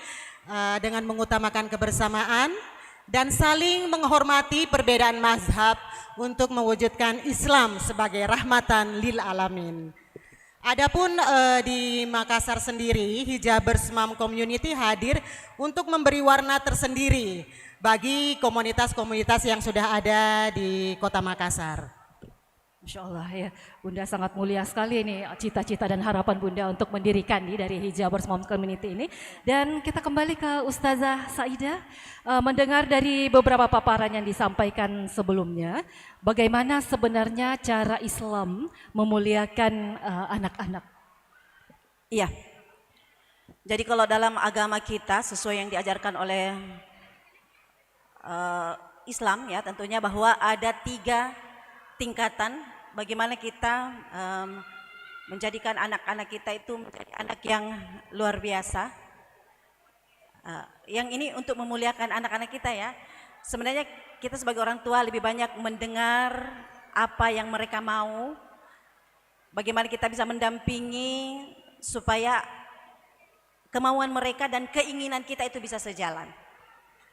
dengan mengutamakan kebersamaan dan saling menghormati perbedaan mazhab untuk mewujudkan Islam sebagai rahmatan lil alamin. Adapun di Makassar sendiri, Hijabers Mom Community hadir untuk memberi warna tersendiri bagi komunitas-komunitas yang sudah ada di Kota Makassar. Masya Allah ya, Bunda sangat mulia sekali ini cita-cita dan harapan Bunda untuk mendirikan nih dari Hijabers Mom Community ini. Dan kita kembali ke Ustazah Saidah, mendengar dari beberapa paparan yang disampaikan sebelumnya, bagaimana sebenarnya cara Islam memuliakan anak-anak. Iya, jadi kalau dalam agama kita sesuai yang diajarkan oleh Islam ya, tentunya bahwa ada 3 tingkatan bagaimana kita menjadikan anak-anak kita itu menjadi anak yang luar biasa. Yang ini untuk memuliakan anak-anak kita ya. Sebenarnya kita sebagai orang tua lebih banyak mendengar apa yang mereka mau, bagaimana kita bisa mendampingi supaya kemauan mereka dan keinginan kita itu bisa sejalan.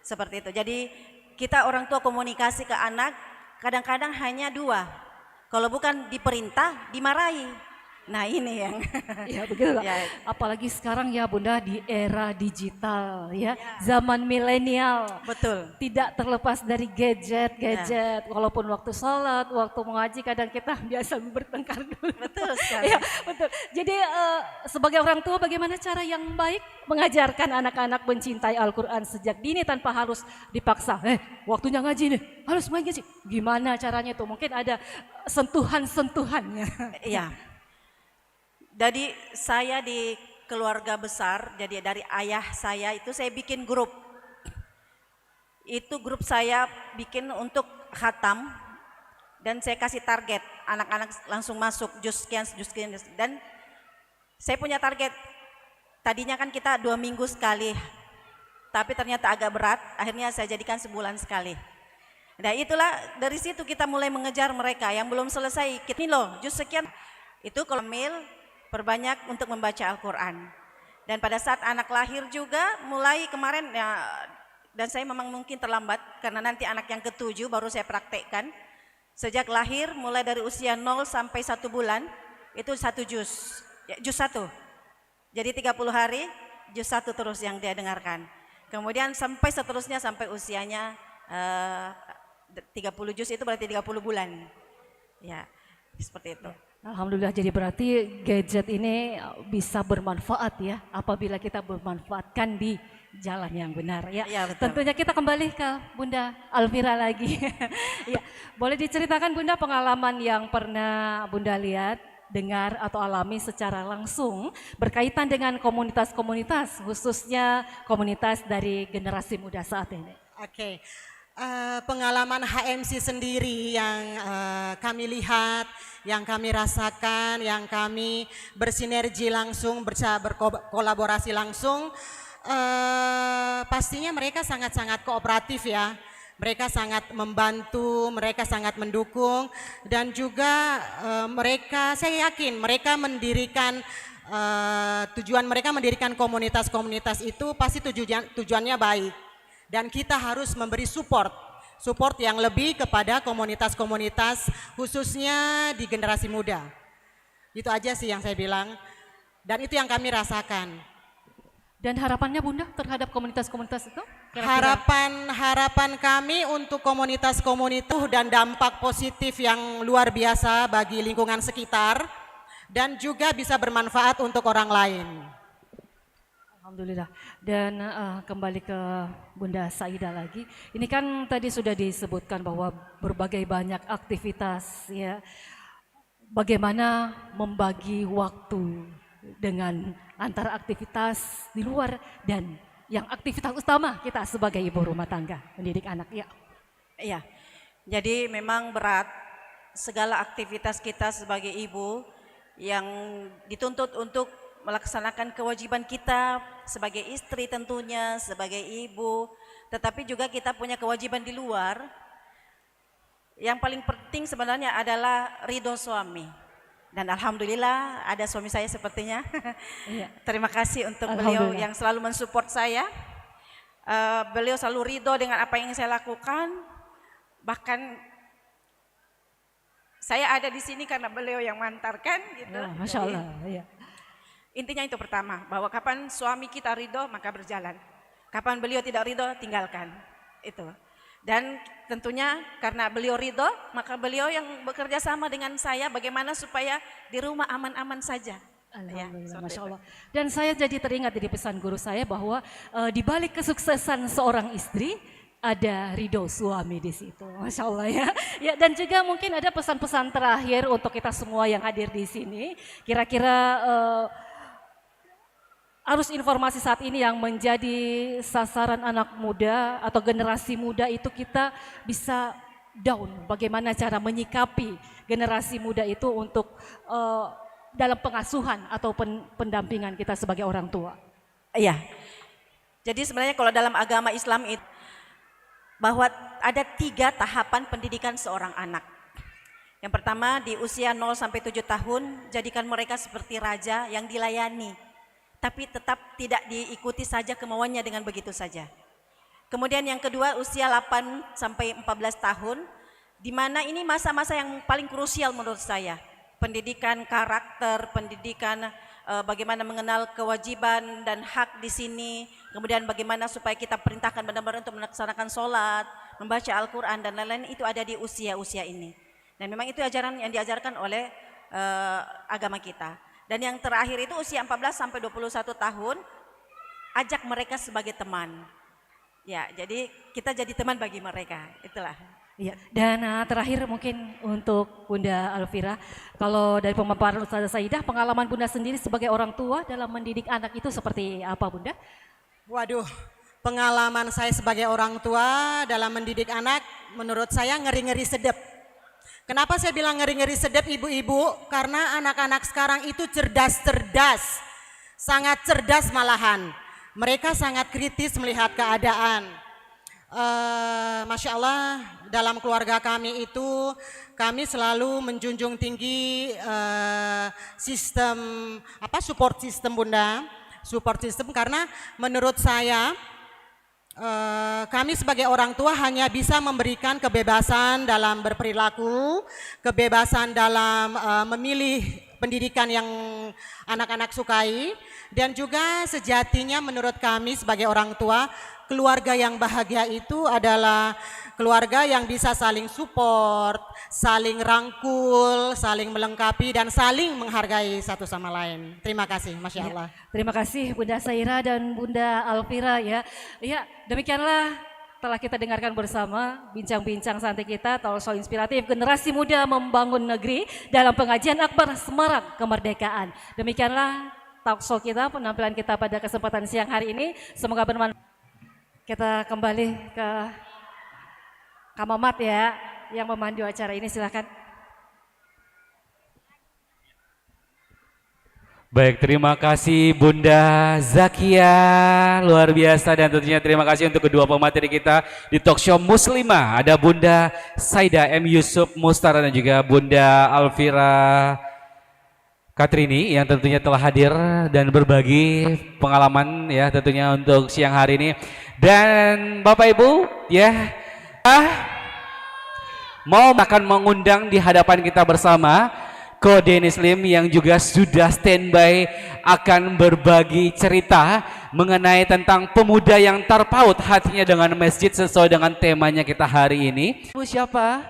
Seperti itu. Jadi kita orang tua komunikasi ke anak kadang-kadang hanya 2. Kalau bukan diperintah, dimarahi. Nah ini yang ya begitu ya. Apalagi sekarang ya Bunda di era digital ya, zaman milenial. Betul. Tidak terlepas dari gadget. Walaupun waktu sholat, waktu mengaji kadang kita biasa bertengkar dulu. Betul sekali. Ya, betul. Jadi sebagai orang tua bagaimana cara yang baik mengajarkan anak-anak mencintai Al-Quran sejak dini tanpa harus dipaksa. Waktunya ngaji nih, harus main ngaji. Gimana caranya itu? Mungkin ada sentuhan-sentuhannya. Iya. Jadi saya di keluarga besar, jadi dari ayah saya itu saya bikin grup. Itu grup saya bikin untuk khatam dan saya kasih target, anak-anak langsung masuk juz sekian. Dan saya punya target, tadinya kan kita 2 minggu sekali, tapi ternyata agak berat, akhirnya saya jadikan sebulan sekali. Nah itulah dari situ kita mulai mengejar mereka yang belum selesai, ini loh juz sekian, itu kalau perbanyak untuk membaca Al-Quran. Dan pada saat anak lahir juga mulai kemarin ya, dan saya memang mungkin terlambat karena nanti anak yang ke-7 baru saya praktekkan. Sejak lahir mulai dari usia 0 sampai 1 bulan itu 1 juz, ya, juz 1. Jadi 30 hari juz 1 terus yang dia dengarkan. Kemudian sampai seterusnya sampai usianya 30 juz itu berarti 30 bulan. Ya, seperti itu. Alhamdulillah, jadi berarti gadget ini bisa bermanfaat ya apabila kita bermanfaatkan di jalan yang benar ya. Ya betul. Tentunya kita kembali ke Bunda Alvira lagi. Ya, boleh diceritakan Bunda pengalaman yang pernah Bunda lihat, dengar atau alami secara langsung berkaitan dengan komunitas-komunitas, khususnya komunitas dari generasi muda saat ini. Oke. Pengalaman HMC sendiri yang kami lihat, yang kami rasakan, yang kami bersinergi langsung, berkolaborasi langsung, pastinya mereka sangat-sangat kooperatif ya. Mereka sangat membantu, mereka sangat mendukung, dan juga mereka, saya yakin mereka mendirikan tujuan mereka mendirikan komunitas-komunitas itu pasti tujuannya baik. Dan kita harus memberi support yang lebih kepada komunitas-komunitas khususnya di generasi muda. Itu aja sih yang saya bilang, dan itu yang kami rasakan. Dan harapannya Bunda terhadap komunitas-komunitas itu? Harapan kami untuk komunitas-komunitas dan dampak positif yang luar biasa bagi lingkungan sekitar dan juga bisa bermanfaat untuk orang lain. Alhamdulillah. Dan kembali ke Bunda Saidah lagi. Ini kan tadi sudah disebutkan bahwa berbagai banyak aktivitas ya bagaimana membagi waktu dengan antara aktivitas di luar dan yang aktivitas utama kita sebagai ibu rumah tangga, mendidik anak. Ya. Iya, jadi memang berat segala aktivitas kita sebagai ibu yang dituntut untuk melaksanakan kewajiban kita sebagai istri tentunya, sebagai ibu, tetapi juga kita punya kewajiban di luar. Yang paling penting sebenarnya adalah ridho suami. Dan alhamdulillah ada suami saya sepertinya. Iya. Terima kasih untuk beliau yang selalu mensupport saya. Beliau selalu ridho dengan apa yang saya lakukan. Bahkan saya ada di sini karena beliau yang mengantarkan gitu. Ya, Masya Allah. Ya. Intinya itu pertama, bahwa kapan suami kita ridho maka berjalan. Kapan beliau tidak ridho tinggalkan. Itu. Dan tentunya karena beliau ridho, maka beliau yang bekerja sama dengan saya bagaimana supaya di rumah aman-aman saja. Alhamdulillah, Masya Allah. Dan saya jadi teringat dari pesan guru saya bahwa di balik kesuksesan seorang istri ada ridho suami di situ, Masya Allah ya. Ya, dan juga mungkin ada pesan-pesan terakhir untuk kita semua yang hadir di sini. Kira-kira arus informasi saat ini yang menjadi sasaran anak muda atau generasi muda itu kita bisa down. Bagaimana cara menyikapi generasi muda itu untuk dalam pengasuhan atau pendampingan kita sebagai orang tua. Iya. Jadi sebenarnya kalau dalam agama Islam itu bahwa ada 3 tahapan pendidikan seorang anak. Yang pertama di usia 0 sampai 7 tahun jadikan mereka seperti raja yang dilayani. Tapi tetap tidak diikuti saja kemauannya dengan begitu saja. Kemudian yang kedua usia 8 sampai 14 tahun, di mana ini masa-masa yang paling krusial menurut saya. Pendidikan karakter, pendidikan bagaimana mengenal kewajiban dan hak di sini, kemudian bagaimana supaya kita perintahkan benar-benar untuk melaksanakan sholat, membaca Al-Quran dan lain-lain itu ada di usia-usia ini. Dan memang itu ajaran yang diajarkan oleh agama kita. Dan yang terakhir itu usia 14 sampai 21 tahun, ajak mereka sebagai teman. Ya, jadi kita jadi teman bagi mereka, itulah. Ya, dan terakhir mungkin untuk Bunda Alfira, kalau dari pemaparan Ustazah Saidah, pengalaman Bunda sendiri sebagai orang tua dalam mendidik anak itu seperti apa Bunda? Waduh, pengalaman saya sebagai orang tua dalam mendidik anak menurut saya ngeri-ngeri sedep. Kenapa saya bilang ngeri-ngeri sedep ibu-ibu? Karena anak-anak sekarang itu cerdas-cerdas, sangat cerdas malahan. Mereka sangat kritis melihat keadaan. Masya Allah, dalam keluarga kami itu kami selalu menjunjung tinggi sistem support system Bunda, support system karena menurut saya kami sebagai orang tua hanya bisa memberikan kebebasan dalam berperilaku, kebebasan dalam memilih pendidikan yang anak-anak sukai, dan juga sejatinya menurut kami sebagai orang tua, keluarga yang bahagia itu adalah keluarga yang bisa saling support, saling rangkul, saling melengkapi, dan saling menghargai satu sama lain. Terima kasih, Masya Allah. Ya, terima kasih Bunda Saira dan Bunda Alfira ya. Ya, demikianlah telah kita dengarkan bersama bincang-bincang santai kita, talk show inspiratif generasi muda membangun negeri dalam pengajian Akbar Semarak Kemerdekaan. Demikianlah talk show kita, penampilan kita pada kesempatan siang hari ini. Semoga bermanfaat. Kita kembali ke Kak Mamat ya, yang memandu acara ini, silakan. Baik, terima kasih Bunda Zakia, luar biasa, dan tentunya terima kasih untuk kedua pemateri kita di talk show Muslimah. Ada Bunda Saidah M. Yusuf Mustara dan juga Bunda Alfira Katrini yang tentunya telah hadir dan berbagi pengalaman ya tentunya untuk siang hari ini. Dan Bapak Ibu ya mau akan mengundang di hadapan kita bersama Ko Denis Lim yang juga sudah standby akan berbagi cerita mengenai tentang pemuda yang terpaut hatinya dengan masjid sesuai dengan temanya kita hari ini. Ibu siapa?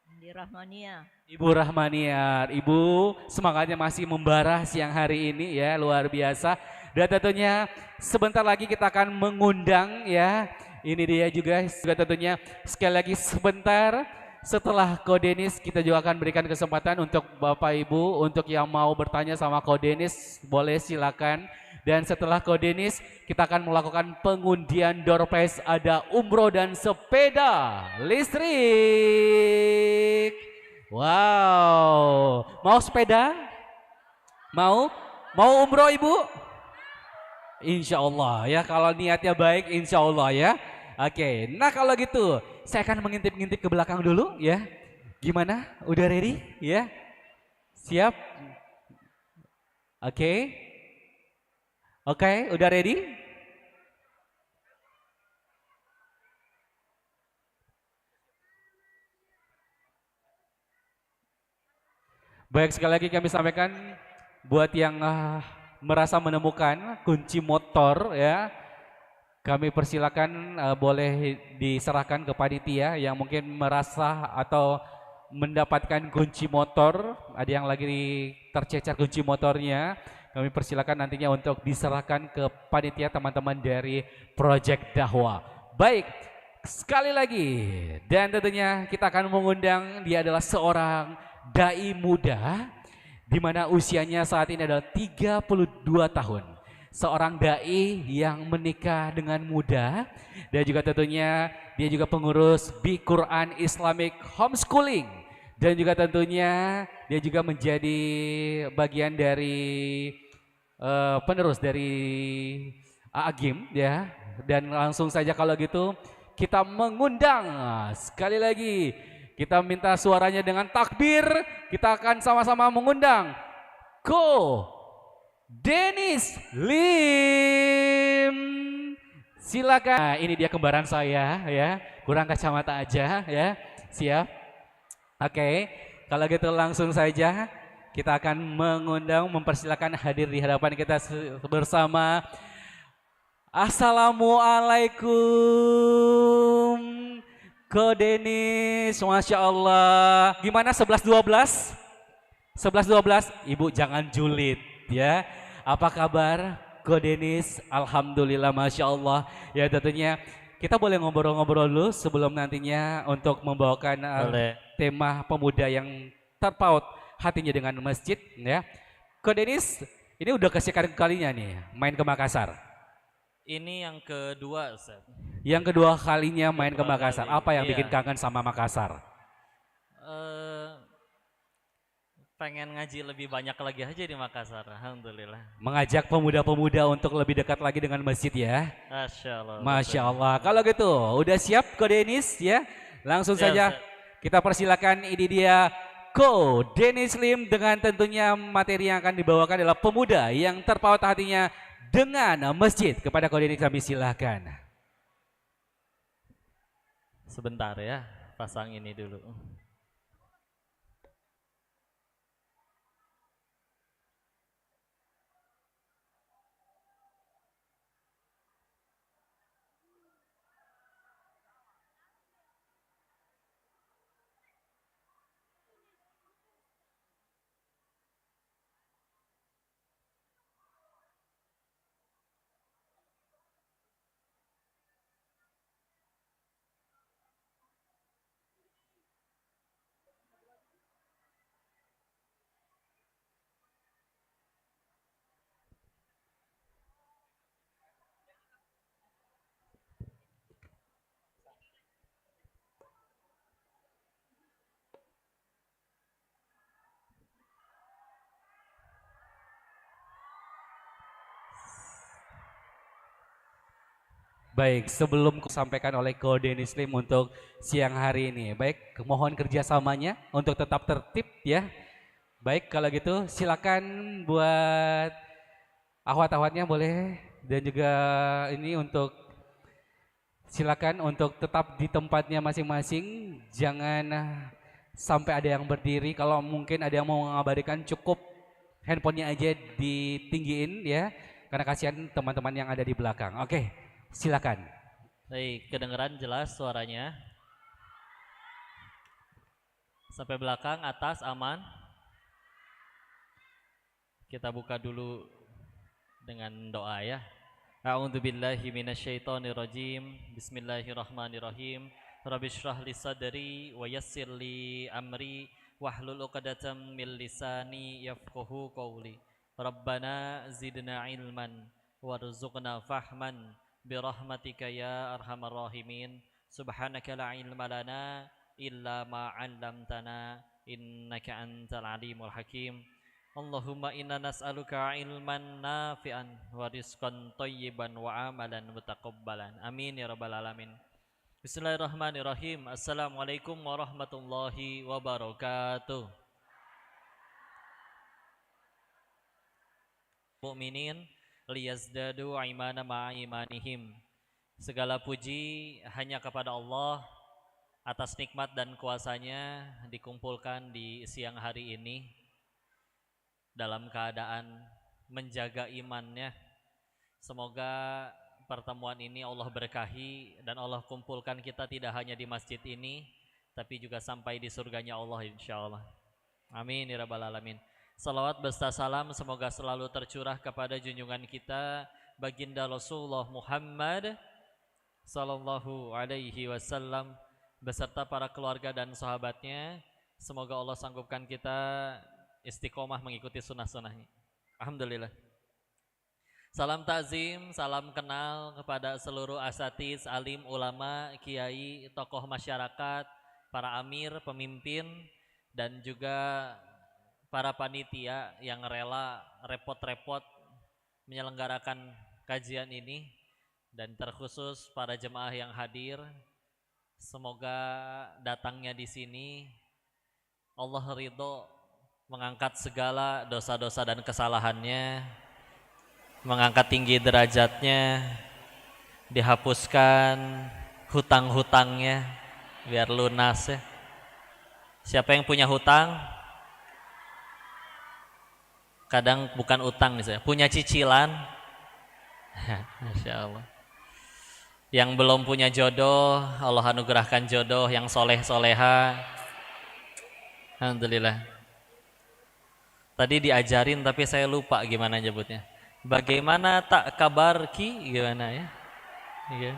Andi Rahmania. Ibu Rahmaniar, Ibu semangatnya masih membara siang hari ini ya, luar biasa. Dan tentunya sebentar lagi kita akan mengundang ya, ini dia juga tentunya sekali lagi sebentar setelah Ko Denis kita juga akan berikan kesempatan untuk Bapak Ibu untuk yang mau bertanya sama Ko Denis boleh silakan. Dan setelah Ko Denis kita akan melakukan pengundian door prize, ada umroh dan sepeda listrik. Wow, mau sepeda? Mau? Mau umroh Ibu? Insya Allah ya, kalau niatnya baik insya Allah ya. Oke, nah kalau gitu saya akan mengintip-ngintip ke belakang dulu ya. Gimana? Udah ready? Ya? Siap? Oke. Oke, udah ready? Baik, sekali lagi kami sampaikan buat yang merasa menemukan kunci motor ya, kami persilakan boleh diserahkan ke panitia yang mungkin merasa atau mendapatkan kunci motor, ada yang lagi tercecer kunci motornya, kami persilakan nantinya untuk diserahkan ke panitia teman-teman dari Project Dahwa. Baik, sekali lagi dan tentunya kita akan mengundang, dia adalah seorang dai muda di mana usianya saat ini adalah 32 tahun. Seorang dai yang menikah dengan muda dan juga tentunya dia juga pengurus Bi Quran Islamic Homeschooling dan juga tentunya dia juga menjadi bagian dari penerus dari Agim ya. Dan langsung saja kalau gitu kita mengundang sekali lagi, kita minta suaranya dengan takbir, kita akan sama-sama mengundang Ko Denis Lim. Silakan. Nah, ini dia kembaran saya ya, kurang kacamata aja ya. Siap? Oke, kalau gitu langsung saja kita akan mengundang, mempersilakan hadir di hadapan kita bersama. Assalamualaikum Ko Denis, Masya Allah. Gimana 11-12? 11-12, Ibu jangan julid ya. Apa kabar Ko Denis? Alhamdulillah, Masya Allah. Ya tentunya kita boleh ngobrol-ngobrol dulu sebelum nantinya untuk membawakan tema pemuda yang terpaut hatinya dengan masjid ya. Ko Denis, ini udah kesekian kalinya nih main ke Makassar. Ini yang kedua, Ustaz. Yang kedua kalinya main ke Makassar. Apa yang bikin kangen sama Makassar? Pengen ngaji lebih banyak lagi aja di Makassar, alhamdulillah. Mengajak pemuda-pemuda untuk lebih dekat lagi dengan masjid ya. Masya Allah. Masya Allah. Kalau gitu, udah siap Ko Denis ya? Langsung saja kita persilakan, ini dia Ko Denis Lim dengan tentunya materi yang akan dibawakan adalah pemuda yang terpaut hatinya dengan masjid. Kepada Ko Denis kami silakan. Sebentar ya, pasang ini dulu. Baik, sebelum kusampaikan oleh Ko Denis Lim untuk siang hari ini, baik, mohon kerjasamanya untuk tetap tertib ya. Baik, kalau gitu silakan buat ahwat-ahwatnya boleh, dan juga ini untuk silakan untuk tetap di tempatnya masing-masing, jangan sampai ada yang berdiri. Kalau mungkin ada yang mau mengabadikan, cukup handphonenya aja ditinggiin ya, karena kasihan teman-teman yang ada di belakang. Oke. Silakan. Baik, kedengeran jelas suaranya. Sampai belakang, atas aman. Kita buka dulu dengan doa ya. A'udzubillahi minasyaitonirrajim. Bismillahirrahmanirrahim. Rabbi shrah li sadri wa yassir li amri wahlul 'uqdatam min lisani yafqahu qawli. Rabbana zidna ilman warzuqna fahman birahmatika ya arhamar rahimin. Subhanaka la ilma lana illa ma 'allamtana innaka antal alimul hakim. Allahumma inna nas'aluka ilman nafi'an wa rizqan thayyiban wa amalan mutaqabbalan. Amin ya rabbal alamin. Bismillahirrahmanirrahim. Assalamualaikum warahmatullahi wabarakatuh. Mu'minin liyazdadu imana ma'a imanihim. Segala puji hanya kepada Allah atas nikmat dan kuasanya dikumpulkan di siang hari ini dalam keadaan menjaga imannya. Semoga pertemuan ini Allah berkahi dan Allah kumpulkan kita tidak hanya di masjid ini, tapi juga sampai di surganya Allah insyaallah. Amin ya rabbal alamin. Salawat beserta salam semoga selalu tercurah kepada junjungan kita baginda Rasulullah Muhammad sallallahu alaihi wasallam beserta para keluarga dan sahabatnya. Semoga Allah sanggupkan kita istiqomah mengikuti sunnah-sunnahnya. Alhamdulillah. Salam takzim, salam kenal kepada seluruh asatiz, alim, ulama, kiai, tokoh masyarakat, para amir, pemimpin, dan juga para panitia yang rela repot-repot menyelenggarakan kajian ini, dan terkhusus para jemaah yang hadir. Semoga datangnya di sini Allah ridho mengangkat segala dosa-dosa dan kesalahannya, mengangkat tinggi derajatnya, dihapuskan hutang-hutangnya biar lunas ya. Siapa yang punya hutang? Kadang bukan utang misalnya, punya cicilan. Masya Allah. Yang belum punya jodoh, Allah anugerahkan jodoh yang soleh-soleha. Alhamdulillah. Tadi diajarin tapi saya lupa gimana nyebutnya. Bagaimana tak kabar ki? Gimana ya? Iya.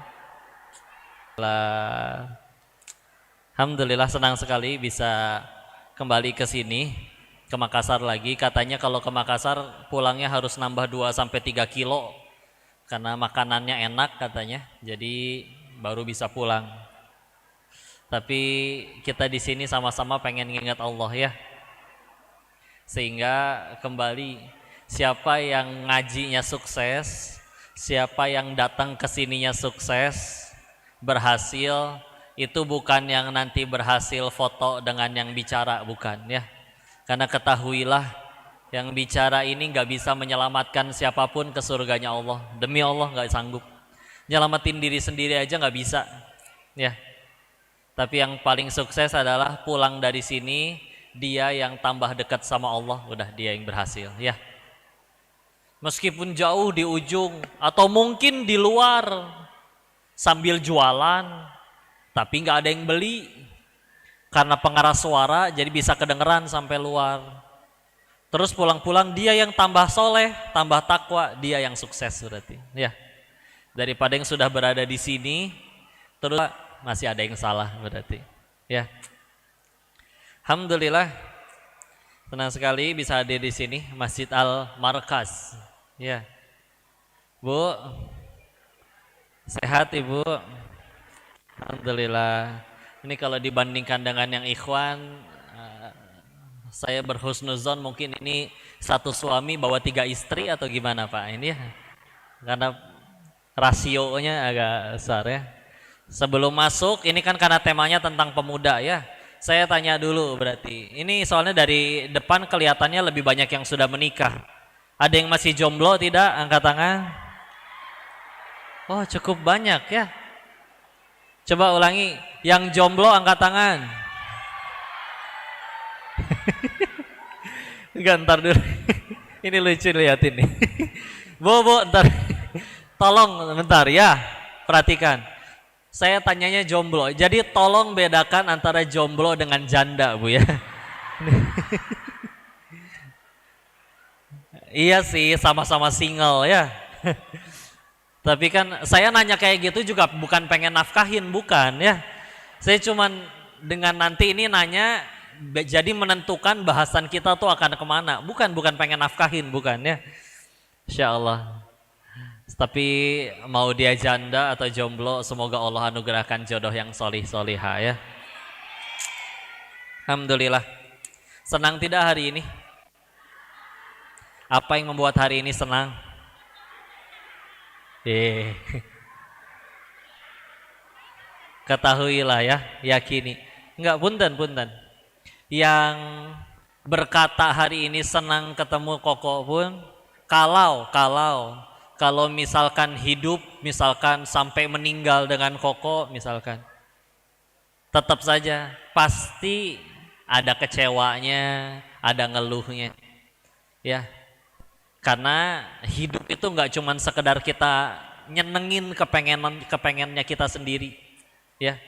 Alhamdulillah senang sekali bisa kembali ke sini, ke Makassar lagi. Katanya kalau ke Makassar pulangnya harus nambah 2-3 kilo karena makanannya enak katanya. Jadi baru bisa pulang. Tapi kita di sini sama-sama pengen ngingat Allah ya. Sehingga kembali siapa yang ngajinya sukses, siapa yang datang ke sininya sukses, berhasil, itu bukan yang nanti berhasil foto dengan yang bicara, bukan ya. Karena ketahuilah yang bicara ini nggak bisa menyelamatkan siapapun ke surganya Allah. Demi Allah nggak sanggup. Nyelamatin diri sendiri aja nggak bisa ya. Tapi yang paling sukses adalah pulang dari sini dia yang tambah dekat sama Allah, udah dia yang berhasil ya. Meskipun jauh di ujung atau mungkin di luar sambil jualan, tapi nggak ada yang beli karena pengeras suara jadi bisa kedengeran sampai luar. Terus pulang-pulang dia yang tambah soleh, tambah takwa, dia yang sukses berarti ya. Daripada yang sudah berada di sini terus masih ada yang salah berarti ya. Alhamdulillah, senang sekali bisa hadir di sini Masjid Al-Markas. Ya, Bu, sehat Ibu? Alhamdulillah. Ini kalau dibandingkan dengan yang ikhwan, saya berhusnuzon mungkin ini satu suami bawa 3 istri atau gimana Pak? Ini ya, karena rasionya agak besar ya. Sebelum masuk, ini kan karena temanya tentang pemuda ya. Saya tanya dulu berarti, ini soalnya dari depan kelihatannya lebih banyak yang sudah menikah. Ada yang masih jomblo tidak? Angkat tangan. Oh cukup banyak ya. Coba ulangi, yang jomblo angkat tangan. Enggak, ntar dulu. Ini lucu lihatin nih. Bu, ntar. Tolong bentar ya, perhatikan. Saya tanyanya jomblo, jadi tolong bedakan antara jomblo dengan janda Bu ya. Iya sih, sama-sama single ya. Tapi kan saya nanya kayak gitu juga bukan pengen nafkahin, bukan ya. Saya cuman dengan nanti ini nanya jadi menentukan bahasan kita tuh akan kemana. Bukan pengen nafkahin, bukan ya. Insya Allah. Tapi mau dia janda atau jomblo, semoga Allah anugerahkan jodoh yang solih-solihah ya. Alhamdulillah. Senang tidak hari ini? Apa yang membuat hari ini senang? Ketahuilah ya, yakini. Enggak, punten. Yang berkata hari ini senang ketemu Koko pun, kalau misalkan hidup, misalkan sampai meninggal dengan Koko, misalkan, tetap saja pasti ada kecewanya, ada ngeluhnya, ya. Karena hidup itu nggak cuma sekedar kita nyenengin kepengennya kita sendiri, ya.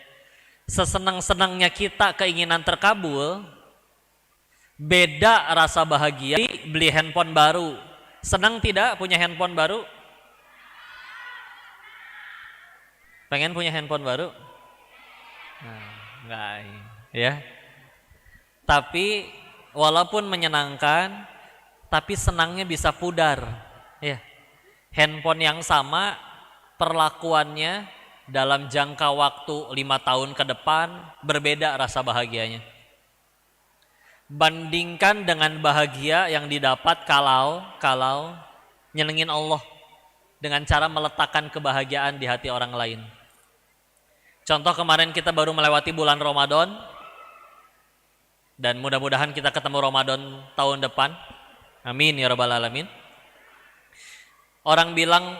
Sesenang-senangnya kita keinginan terkabul, beda rasa bahagia beli handphone baru. Senang tidak punya handphone baru? Pengen punya handphone baru? Nah, enggak, ya. Tapi walaupun menyenangkan, tapi senangnya bisa pudar, ya. Handphone yang sama perlakuannya dalam jangka waktu 5 tahun ke depan berbeda rasa bahagianya. Bandingkan dengan bahagia yang didapat kalau nyenengin Allah dengan cara meletakkan kebahagiaan di hati orang lain. Contoh, kemarin kita baru melewati bulan Ramadan, dan mudah-mudahan kita ketemu Ramadan tahun depan. Amin ya rabbal alamin. Orang bilang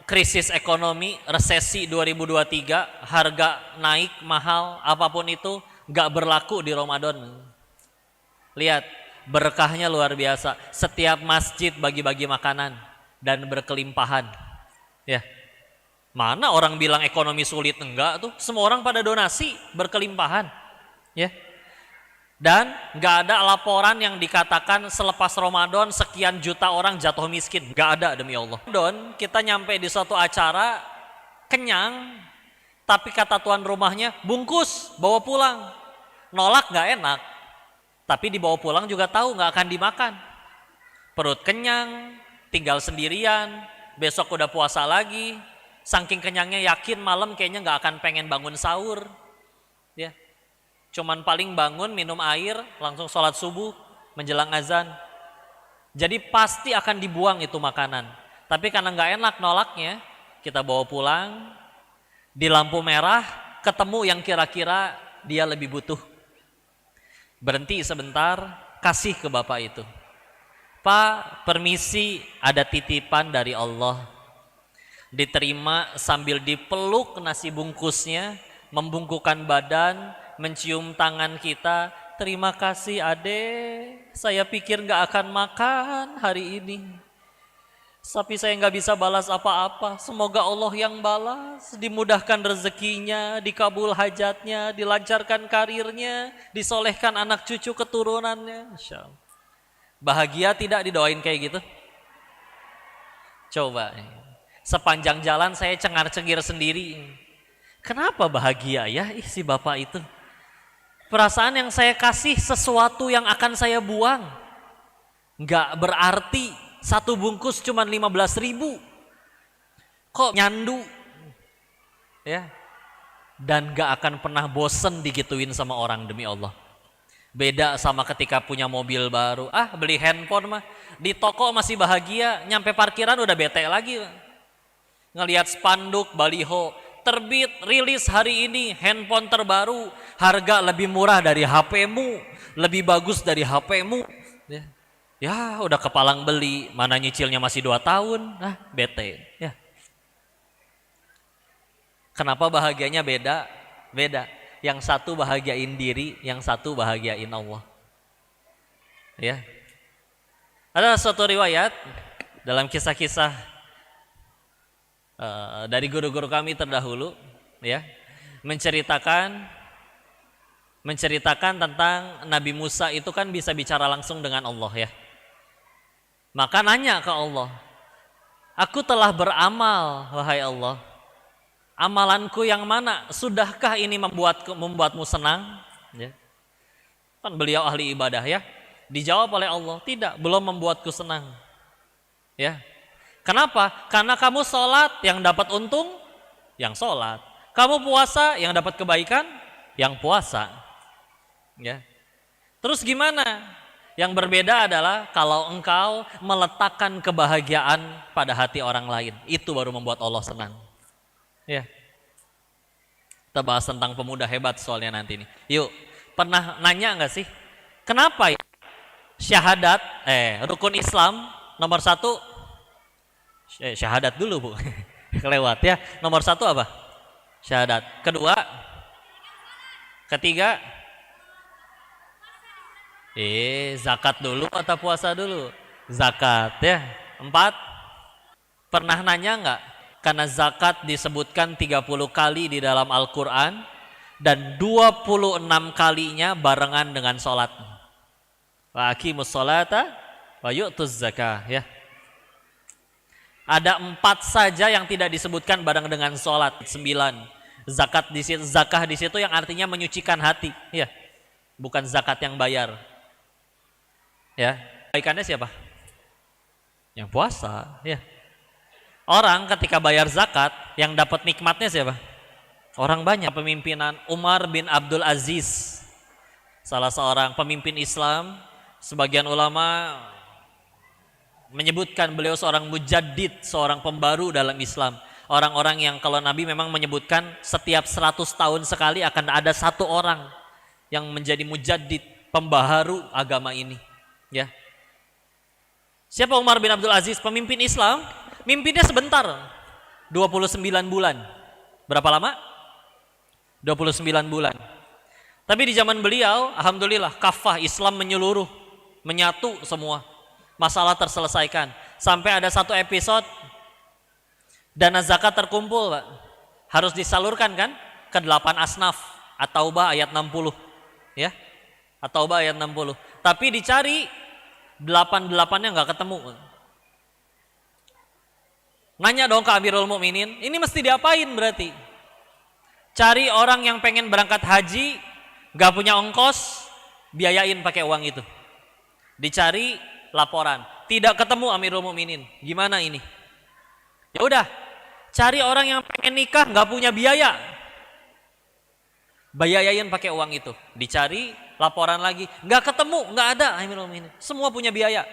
krisis ekonomi, resesi 2023, harga naik mahal, apapun itu gak berlaku di Ramadan. Lihat, berkahnya luar biasa. Setiap masjid bagi-bagi makanan dan berkelimpahan. Ya. Mana orang bilang ekonomi sulit? Enggak tuh. Semua orang pada donasi, berkelimpahan. Ya. Dan gak ada laporan yang dikatakan selepas Ramadan sekian juta orang jatuh miskin. Gak ada, demi Allah. Kita nyampe di suatu acara, kenyang, tapi kata tuan rumahnya, bungkus, bawa pulang. Nolak gak enak, tapi dibawa pulang juga tahu gak akan dimakan. Perut kenyang, tinggal sendirian, besok udah puasa lagi, saking kenyangnya yakin malam kayaknya gak akan pengen bangun sahur. Ya. Cuman paling bangun, minum air, langsung sholat subuh, menjelang azan. Jadi pasti akan dibuang itu makanan. Tapi karena nggak enak nolaknya, kita bawa pulang, di lampu merah, ketemu yang kira-kira dia lebih butuh. Berhenti sebentar, kasih ke bapak itu. Pak, permisi, ada titipan dari Allah. Diterima sambil dipeluk nasi bungkusnya, membungkukkan badan, mencium tangan kita. Terima kasih adek, saya pikir gak akan makan hari ini, tapi saya gak bisa balas apa-apa. Semoga Allah yang balas, dimudahkan rezekinya, dikabul hajatnya, dilancarkan karirnya, disolehkan anak cucu keturunannya. Masya Allah. Bahagia tidak didoain kayak gitu? Coba, sepanjang jalan saya cengar-cengir sendiri. Kenapa bahagia ya si bapak itu? Perasaan yang saya kasih sesuatu yang akan saya buang. Nggak berarti satu bungkus cuma 15.000. Kok nyandu? Ya. Dan nggak akan pernah bosen digituin sama orang, demi Allah. Beda sama ketika punya mobil baru. Beli handphone mah. Di toko masih bahagia, nyampe parkiran udah bete lagi. Ngelihat spanduk, baliho. Terbit, rilis hari ini, handphone terbaru, harga lebih murah dari HP-mu, lebih bagus dari HP-mu. Ya, udah kepalang beli, mana nyicilnya masih 2 tahun, bete. Ya. Kenapa bahagianya beda? Beda. Yang satu bahagiain diri, yang satu bahagiain Allah. Ya. Ada suatu riwayat dalam kisah-kisah dari guru-guru kami terdahulu, ya, menceritakan tentang Nabi Musa itu kan bisa bicara langsung dengan Allah, ya. Maka nanya ke Allah, aku telah beramal, wahai Allah, Amalanku yang mana? Sudahkah ini membuatmu senang? Ya. Kan beliau ahli ibadah ya. Dijawab oleh Allah, tidak, belum membuatku senang. Ya. Kenapa? Karena kamu sholat yang dapat untung, yang sholat. Kamu puasa yang dapat kebaikan, yang puasa. Ya. Terus gimana? Yang berbeda adalah kalau engkau meletakkan kebahagiaan pada hati orang lain. Itu baru membuat Allah senang. Ya. Kita bahas tentang pemuda hebat soalnya nanti nih. Yuk, pernah nanya nggak sih? Kenapa ya? Syahadat, rukun Islam nomor 1, syahadat dulu Bu. Kelewat ya. Nomor 1 apa? Syahadat. Kedua, ketiga, zakat dulu atau puasa dulu? Zakat ya. 4, pernah nanya nggak? Karena zakat disebutkan 30 kali di dalam Al-Quran dan 26 kalinya barengan dengan sholat. Wa aqimus sholata wa yu'tuz zakah ya. Ada 4 saja yang tidak disebutkan bareng dengan sholat. 9. Zakat di situ, zakah di situ yang artinya menyucikan hati ya. Bukan zakat yang bayar. Ya. Kebaikannya siapa? Yang puasa ya. Orang ketika bayar zakat yang dapat nikmatnya siapa? Orang banyak. Pemimpinan Umar bin Abdul Aziz, salah seorang pemimpin Islam, sebagian ulama menyebutkan beliau seorang mujaddid, seorang pembaru dalam Islam. Orang-orang yang kalau Nabi memang menyebutkan setiap 100 tahun sekali akan ada satu orang yang menjadi mujaddid, pembaharu agama ini. Ya. Siapa Umar bin Abdul Aziz? Pemimpin Islam. Mimpinnya sebentar, 29 bulan. Berapa lama? 29 bulan. Tapi di zaman beliau, alhamdulillah, kafah Islam menyeluruh, menyatu semua. Masalah terselesaikan. Sampai ada satu episode, dana zakat terkumpul, Pak. Harus disalurkan kan ke 8 asnaf. At-Taubah ayat 60. Ya, At-Taubah ayat 60. Tapi dicari 8-8-nya nggak ketemu. Nanya dong ke Amirul Mukminin, ini mesti diapain berarti? Cari orang yang pengen berangkat haji, gak punya ongkos, biayain pakai uang itu. Dicari laporan, tidak ketemu Amirul Mukminin. Gimana ini? Ya udah, cari orang yang pengen nikah, gak punya biaya, biayain pakai uang itu. Dicari laporan lagi, gak ketemu, gak ada Amirul Mukminin. Semua punya biaya.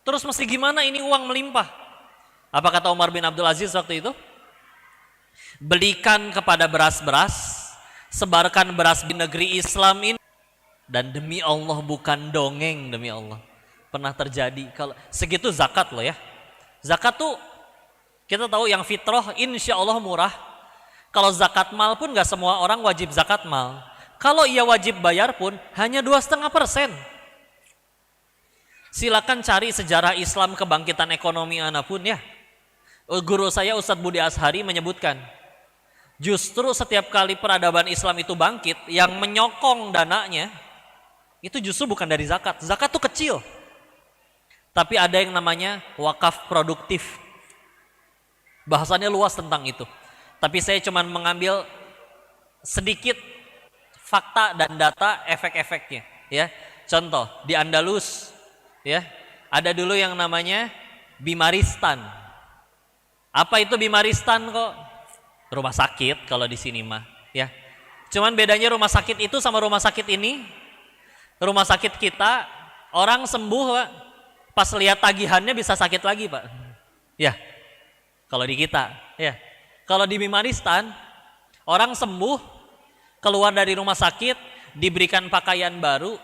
Terus mesti gimana ini uang melimpah? Apa kata Umar bin Abdul Aziz waktu itu? Belikan kepada beras-beras, sebarkan beras di negeri Islam ini. Dan demi Allah, bukan dongeng, demi Allah, pernah terjadi. Kalau segitu zakat loh ya. Zakat tuh kita tahu yang fitrah insya Allah murah. Kalau zakat mal pun gak semua orang wajib zakat mal. Kalau ia wajib bayar pun hanya 2,5%. Silakan cari sejarah Islam kebangkitan ekonomi manapun ya. Guru saya Ustadz Budi Ashari menyebutkan, justru setiap kali peradaban Islam itu bangkit, yang menyokong dananya itu justru bukan dari zakat. Zakat tuh kecil. Tapi ada yang namanya wakaf produktif. Bahasannya luas tentang itu. Tapi saya cuma mengambil sedikit fakta dan data efek-efeknya ya. Contoh, di Andalus ya, ada dulu yang namanya Bimaristan. Apa itu Bimaristan kok? Rumah sakit kalau di sini mah ya. Cuman bedanya rumah sakit itu sama rumah sakit ini. Rumah sakit kita orang sembuh, Pak, pas lihat tagihannya bisa sakit lagi, Pak. Ya. Kalau di kita, ya. Kalau di Bimaristan orang sembuh, keluar dari rumah sakit, diberikan pakaian baru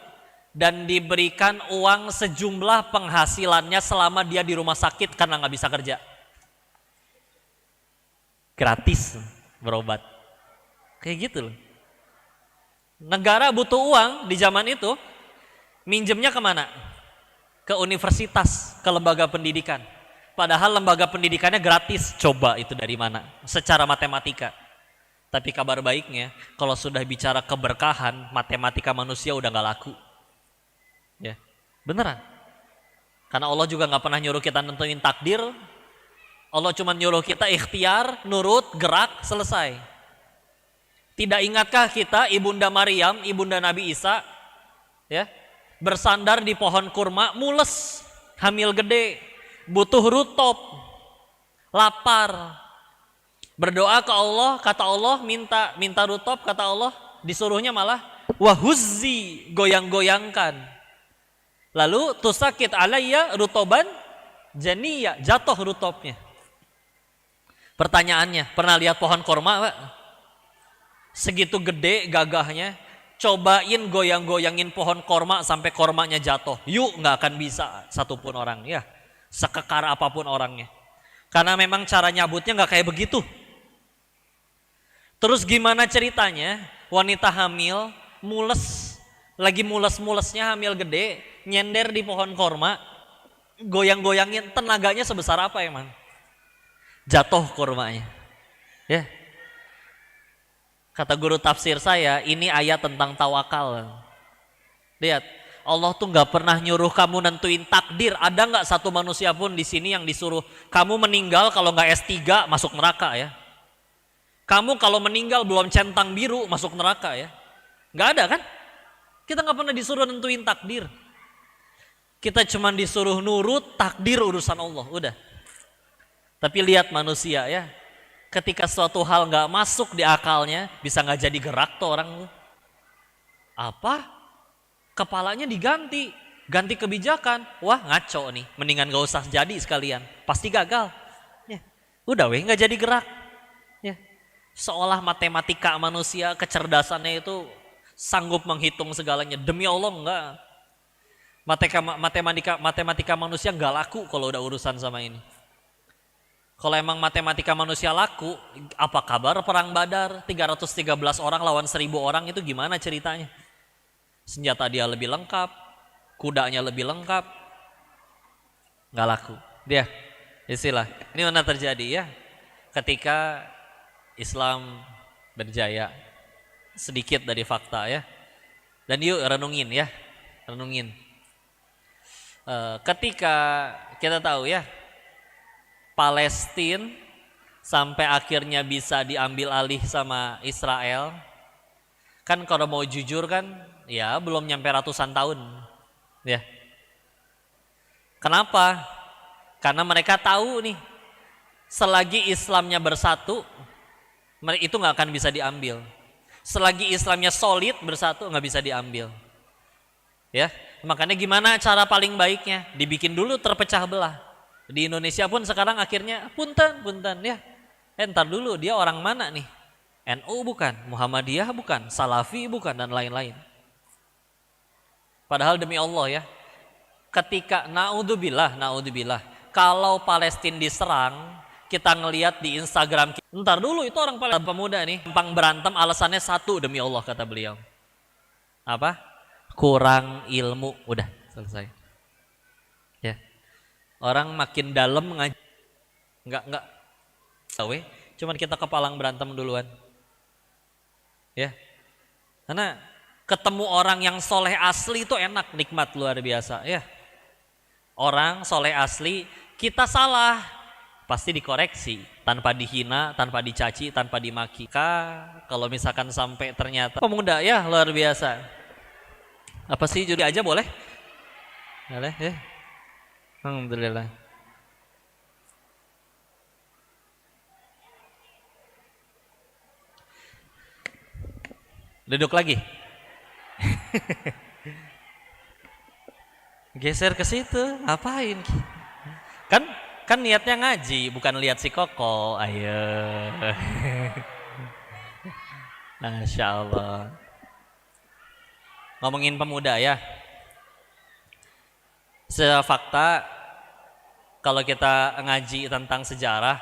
dan diberikan uang sejumlah penghasilannya selama dia di rumah sakit karena nggak bisa kerja. Gratis berobat. Kayak gitu loh. Negara butuh uang di zaman itu, minjemnya kemana? Ke universitas, ke lembaga pendidikan. Padahal lembaga pendidikannya gratis. Coba itu dari mana? Secara matematika. Tapi kabar baiknya, kalau sudah bicara keberkahan, matematika manusia udah gak laku. Ya, beneran. Karena Allah juga gak pernah nyuruh kita nentuin takdir. Allah cuma nyuruh kita ikhtiar, nurut, gerak, selesai. Tidak ingatkah kita Ibunda Maryam, Ibunda Nabi Isa, ya, bersandar di pohon kurma, mules, hamil gede, butuh rutop, lapar. Berdoa ke Allah, kata Allah, minta rutop, kata Allah, disuruhnya malah wahuzzi, goyang-goyangkan. Lalu tusakit alayya rutoban janiya, jatuh rutopnya. Pertanyaannya, pernah lihat pohon korma, Pak? Segitu gede gagahnya, cobain goyang-goyangin pohon korma sampai kormanya jatuh. Yuk, nggak akan bisa satupun orang, ya. Sekekar apapun orangnya. Karena memang cara nyabutnya nggak kayak begitu. Terus gimana ceritanya? Wanita hamil, mules, lagi mules-mulesnya hamil gede, nyender di pohon korma, goyang-goyangin, tenaganya sebesar apa emang? Jatuh kurmanya. Ya. Kata guru tafsir saya, ini ayat tentang tawakal. Lihat, Allah tuh nggak pernah nyuruh kamu nentuin takdir. Ada nggak satu manusia pun di sini yang disuruh kamu meninggal kalau nggak S3 masuk neraka ya? Kamu kalau meninggal belum centang biru masuk neraka ya? Nggak ada kan? Kita nggak pernah disuruh nentuin takdir. Kita cuma disuruh nurut takdir urusan Allah, udah. Tapi lihat manusia ya, ketika suatu hal nggak masuk di akalnya, bisa nggak jadi gerak tuh orang. Apa? Kepalanya diganti, ganti kebijakan. Wah ngaco nih, mendingan gak usah jadi sekalian, pasti gagal. Ya, udah weh nggak jadi gerak. Ya, seolah matematika manusia kecerdasannya itu sanggup menghitung segalanya. Demi Allah enggak. Matematika manusia nggak laku kalau udah urusan sama ini. Kalau emang matematika manusia laku, apa kabar perang Badar? 313 orang lawan 1000 orang itu gimana ceritanya? Senjata dia lebih lengkap, kudanya lebih lengkap, nggak laku. Dia istilah. Ini mana terjadi ya? Ketika Islam berjaya, sedikit dari fakta ya. Dan yuk renungin ya, renungin. Ketika kita tahu ya, Palestina sampai akhirnya bisa diambil alih sama Israel, kan kalau mau jujur kan ya belum nyampe ratusan tahun ya. Kenapa? Karena mereka tahu nih, selagi Islamnya bersatu itu nggak akan bisa diambil. Selagi Islamnya solid bersatu nggak bisa diambil ya. Makanya gimana cara paling baiknya? Dibikin dulu terpecah belah. Di Indonesia pun sekarang akhirnya punten ya. Entar dulu dia orang mana nih? NU bukan, Muhammadiyah bukan, Salafi bukan, dan lain-lain. Padahal demi Allah ya, ketika naudzubillah, kalau Palestina diserang, kita ngelihat di Instagram, entar dulu itu orang Palestina pemuda nih, gampang berantem alasannya satu, demi Allah kata beliau. Apa? Kurang ilmu, udah selesai. Ya. Orang makin dalam ngaji, enggak tahu, cuman kita kepalang berantem duluan, ya. Karena ketemu orang yang soleh asli itu enak, nikmat luar biasa, ya. Orang soleh asli, kita salah, pasti dikoreksi, tanpa dihina, tanpa dicaci, tanpa dimaki. Kalau misalkan sampai ternyata pemuda, ya luar biasa. Apa sih judi aja boleh? Boleh, ya. Alhamdulillah. Duduk lagi. Geser ke situ, ngapain? Kan niatnya ngaji, bukan lihat si Koko. Ayo. Masya Allah. Ngomongin pemuda ya. Sefakta kalau kita ngaji tentang sejarah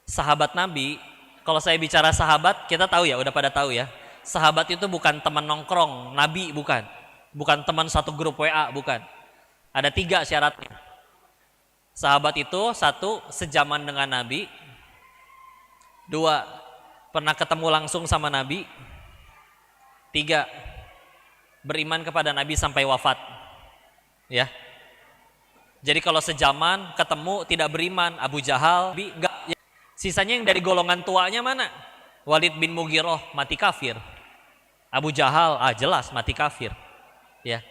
sahabat Nabi, kalau saya bicara sahabat, kita tahu ya, udah pada tahu ya. Sahabat itu bukan teman nongkrong, Nabi bukan. Bukan teman satu grup WA, bukan. Ada 3 syaratnya. Sahabat itu 1, sejaman dengan Nabi. 2, pernah ketemu langsung sama Nabi. 3, beriman kepada Nabi sampai wafat. Ya. Jadi kalau sejaman ketemu tidak beriman, Abu Jahal, enggak. Sisanya yang dari golongan tuanya mana? Walid bin Mughirah mati kafir. Abu Jahal jelas mati kafir. Ya.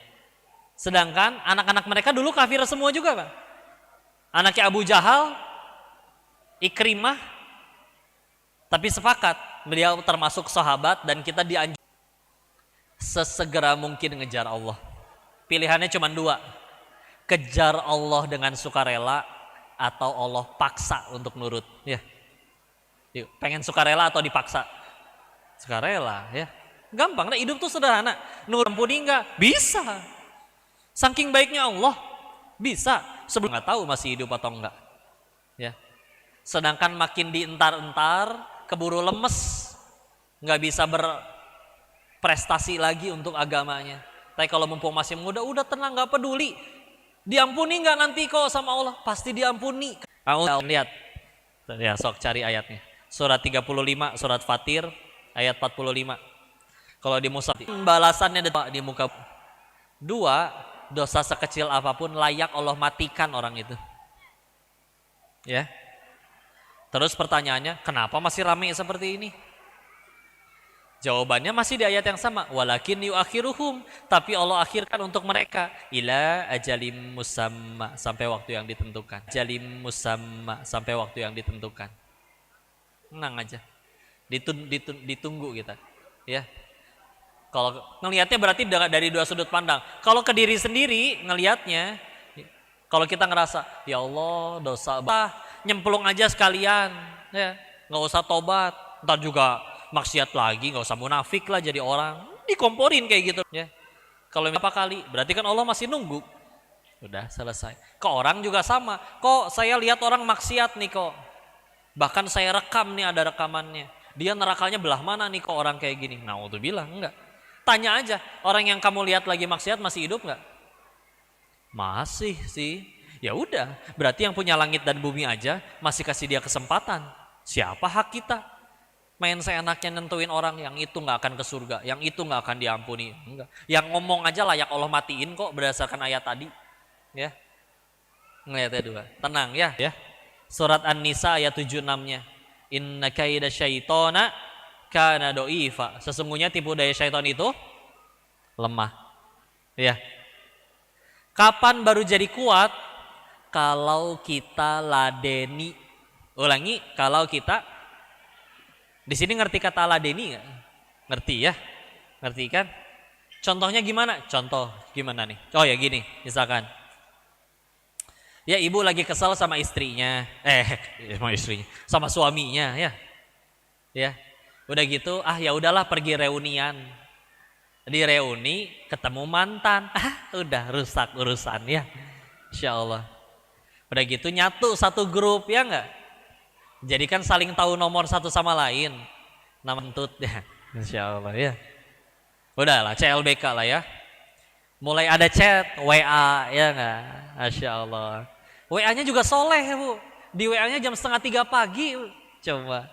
Sedangkan anak-anak mereka dulu kafir semua juga, Pak. Anaknya Abu Jahal, Ikrimah, tapi sepakat beliau termasuk sahabat dan kita dianjurkan sesegera mungkin ngejar Allah. Pilihannya cuma dua, kejar Allah dengan sukarela atau Allah paksa untuk nurut. Ya, yuk, pengen sukarela atau dipaksa? Sukarela, ya. Gampang, nah hidup tuh sederhana. Nur ampuni enggak? Bisa. Saking baiknya Allah, bisa. Sebelum nggak tahu masih hidup atau enggak. Ya. Sedangkan makin dientar-entar, keburu lemes, nggak bisa berprestasi lagi untuk agamanya. Tapi kalau mumpung masih muda, udah tenang, nggak peduli. Diampuni nggak nanti kok sama Allah? Pasti diampuni. Lihat, ya sok cari ayatnya. Surat 35, surat Fatir, ayat 45. Kalau di Musa, balasannya di muka. Dua, dosa sekecil apapun layak Allah matikan orang itu. Ya. Terus pertanyaannya, kenapa masih ramai seperti ini? Jawabannya masih di ayat yang sama, walakin yuakhiruhum, tapi Allah akhirkan untuk mereka ila ajalim musamma, sampai waktu yang ditentukan. Ajalim musamma, sampai waktu yang ditentukan. Tenang aja. Ditunggu kita. Ya. Kalau ngelihatnya berarti dari dua sudut pandang. Kalau ke diri sendiri ngelihatnya, kalau kita ngerasa ya Allah dosa, nyemplung aja sekalian, ya nggak usah tobat, ntar juga maksiat lagi, nggak usah munafik lah jadi orang, dikomporin kayak gitu. Ya, kalau berapa kali, berarti kan Allah masih nunggu. Udah selesai. Ke orang juga sama. Kok saya lihat orang maksiat nih kok, bahkan saya rekam nih, ada rekamannya. Dia nerakanya belah mana nih kok orang kayak gini? Nah, untuk bilang enggak. Tanya aja, orang yang kamu lihat lagi maksiat masih hidup nggak? Masih sih. Ya udah, berarti yang punya langit dan bumi aja masih kasih dia kesempatan. Siapa hak kita? Main seenaknya nentuin orang yang itu nggak akan ke surga, yang itu nggak akan diampuni. Enggak. Yang ngomong aja layak Allah matiin kok berdasarkan ayat tadi. Ya. Ngeliatnya dua. Tenang ya. Ya. Surat An-Nisa ayat 76-nya. Inna kaida syaitona kana do'ifa. Sesungguhnya tipu daya syaitan itu lemah. Ya. Kapan baru jadi kuat? Kalau kita ladeni. Ulangi, kalau kita. Di sini ngerti kata ladeni nggak? Ngerti ya? Ngerti kan? Contohnya gimana? Contoh gimana nih? Oh ya gini, misalkan. Ya ibu lagi kesal sama istrinya. Sama istrinya, sama suaminya ya. Ya. Udah gitu, ya udahlah pergi reunian. Di reuni ketemu mantan. Udah rusak urusan ya. Insya Allah. Udah gitu nyatu satu grup ya enggak? Jadi kan saling tahu nomor satu sama lain. Nama entut ya. Insya Allah ya. Udahlah CLBK lah ya. Mulai ada chat WA ya enggak? Masya Allah. WA-nya juga soleh Bu. Di WA-nya jam 2:30 pagi. Coba.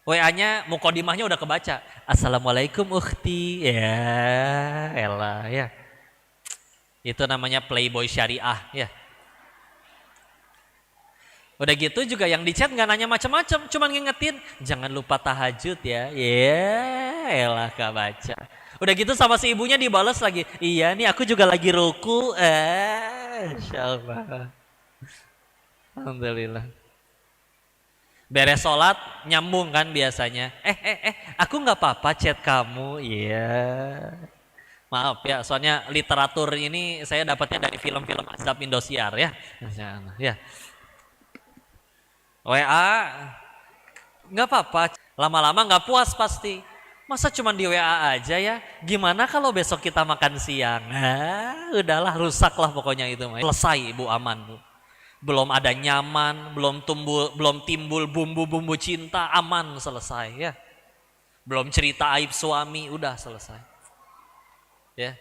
WA-nya mukodimahnya udah kebaca. Assalamualaikum ukhti. Ya elah ya. Itu namanya playboy syariah ya. Udah gitu juga yang di chat nggak nanya macam-macam, cuman ngingetin jangan lupa tahajud ya. Elah gak baca. Udah gitu sama si ibunya dibalas lagi. Iya nih aku juga lagi ruku. Insyaallah. Alhamdulillah. Beres sholat nyambung kan biasanya. Aku nggak apa-apa chat kamu. Iya. Maaf ya, soalnya literatur ini saya dapatnya dari film-film azab Indosiar ya. Ya. WA nggak apa-apa, lama-lama nggak puas pasti. Masa cuma di WA aja ya? Gimana kalau besok kita makan siang? Udahlah rusak lah pokoknya itu. Selesai Bu, aman Bu. Belum ada nyaman, belum timbul bumbu-bumbu cinta, aman selesai ya. Belum cerita aib suami, udah selesai. Ya.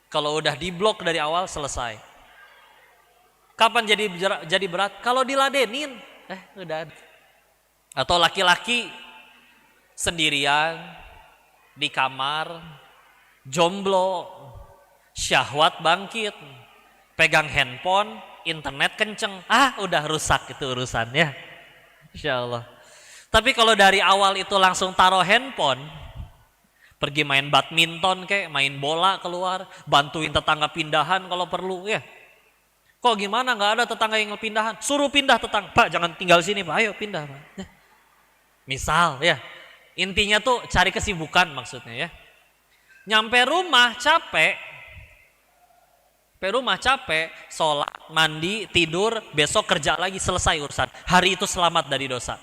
Kalau udah diblok dari awal selesai. Kapan jadi berat? Kalau diladenin. Udah. Atau laki-laki sendirian di kamar, jomblo, syahwat bangkit, pegang handphone, internet kenceng, udah rusak itu urusannya. Insya Allah. Tapi kalau dari awal itu langsung taruh handphone, pergi main badminton kek, main bola keluar, bantuin tetangga pindahan kalau perlu ya. Kok gimana nggak ada tetangga yang pindahan? Suruh pindah tetangga. Pak jangan tinggal sini Pak, ayo pindah Pak. Misal ya, intinya tuh cari kesibukan maksudnya ya. Nyampe rumah capek, sholat, mandi, tidur, besok kerja lagi, selesai urusan. Hari itu selamat dari dosa.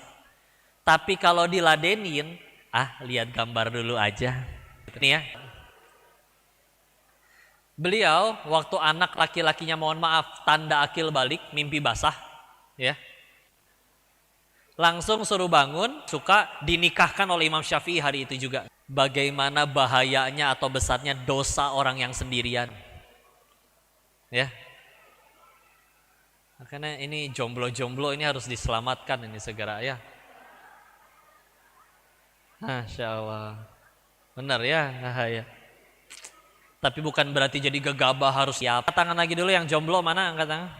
Tapi kalau diladenin, lihat gambar dulu aja. Ini ya. Beliau waktu anak laki-lakinya mohon maaf tanda akil balik, mimpi basah, ya. Langsung suruh bangun, suka dinikahkan oleh Imam Syafi'i hari itu juga. Bagaimana bahayanya atau besarnya dosa orang yang sendirian. Ya. Makanya ini jomblo-jomblo ini harus diselamatkan ini segera ya. Masya Allah. Benar ya, ya. Tapi bukan berarti jadi gegabah harus siap. Angkat tangan lagi dulu yang jomblo, mana angkat tangan?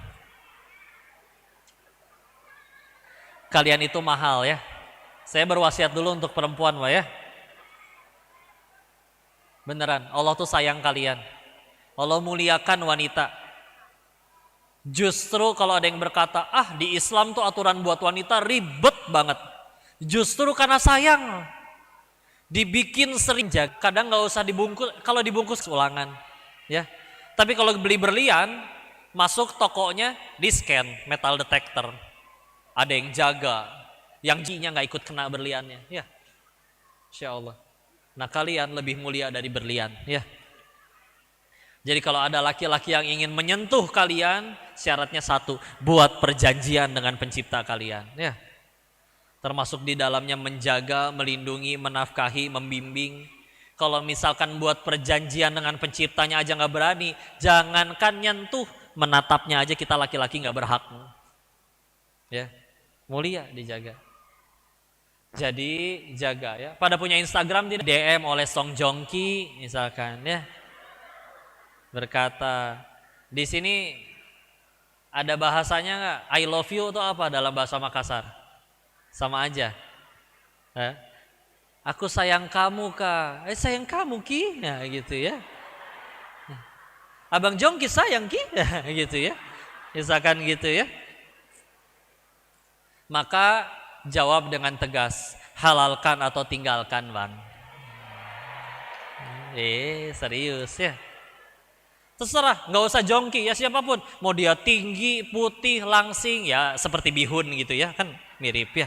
Kalian itu mahal ya. Saya berwasiat dulu untuk perempuan Pak ya. Beneran, Allah tuh sayang kalian. Allah muliakan wanita. Justru kalau ada yang berkata, di Islam tuh aturan buat wanita ribet banget. Justru karena sayang. Dibikin sering, kadang nggak usah dibungkus, kalau dibungkus ulangan, ya. Tapi kalau beli berlian, masuk tokonya di scan metal detector, ada yang jaga, yang jinya nggak ikut kena berliannya, ya. Insya Allah. Nah kalian lebih mulia dari berlian, ya. Jadi kalau ada laki-laki yang ingin menyentuh kalian, syaratnya satu, buat perjanjian dengan pencipta kalian, ya. Termasuk di dalamnya menjaga, melindungi, menafkahi, membimbing. Kalau misalkan buat perjanjian dengan penciptanya aja nggak berani, jangankan nyentuh, menatapnya aja kita laki-laki nggak berhak. Ya, mulia dijaga. Jadi jaga ya. Pada punya Instagram di DM oleh Song Joong Ki misalkan ya. Berkata, di sini ada bahasanya nggak? I love you itu apa dalam bahasa Makassar? Sama aja. Aku sayang kamu Kak. Sayang kamu Ki. Nah, gitu ya. Abang Jongki sayang Ki. Gitu ya. Misalkan gitu ya. Maka jawab dengan tegas. Halalkan atau tinggalkan Bang. Serius ya. Terserah, nggak usah Jongki ya siapapun. Mau dia tinggi, putih, langsing ya seperti bihun gitu ya kan. Mirip ya.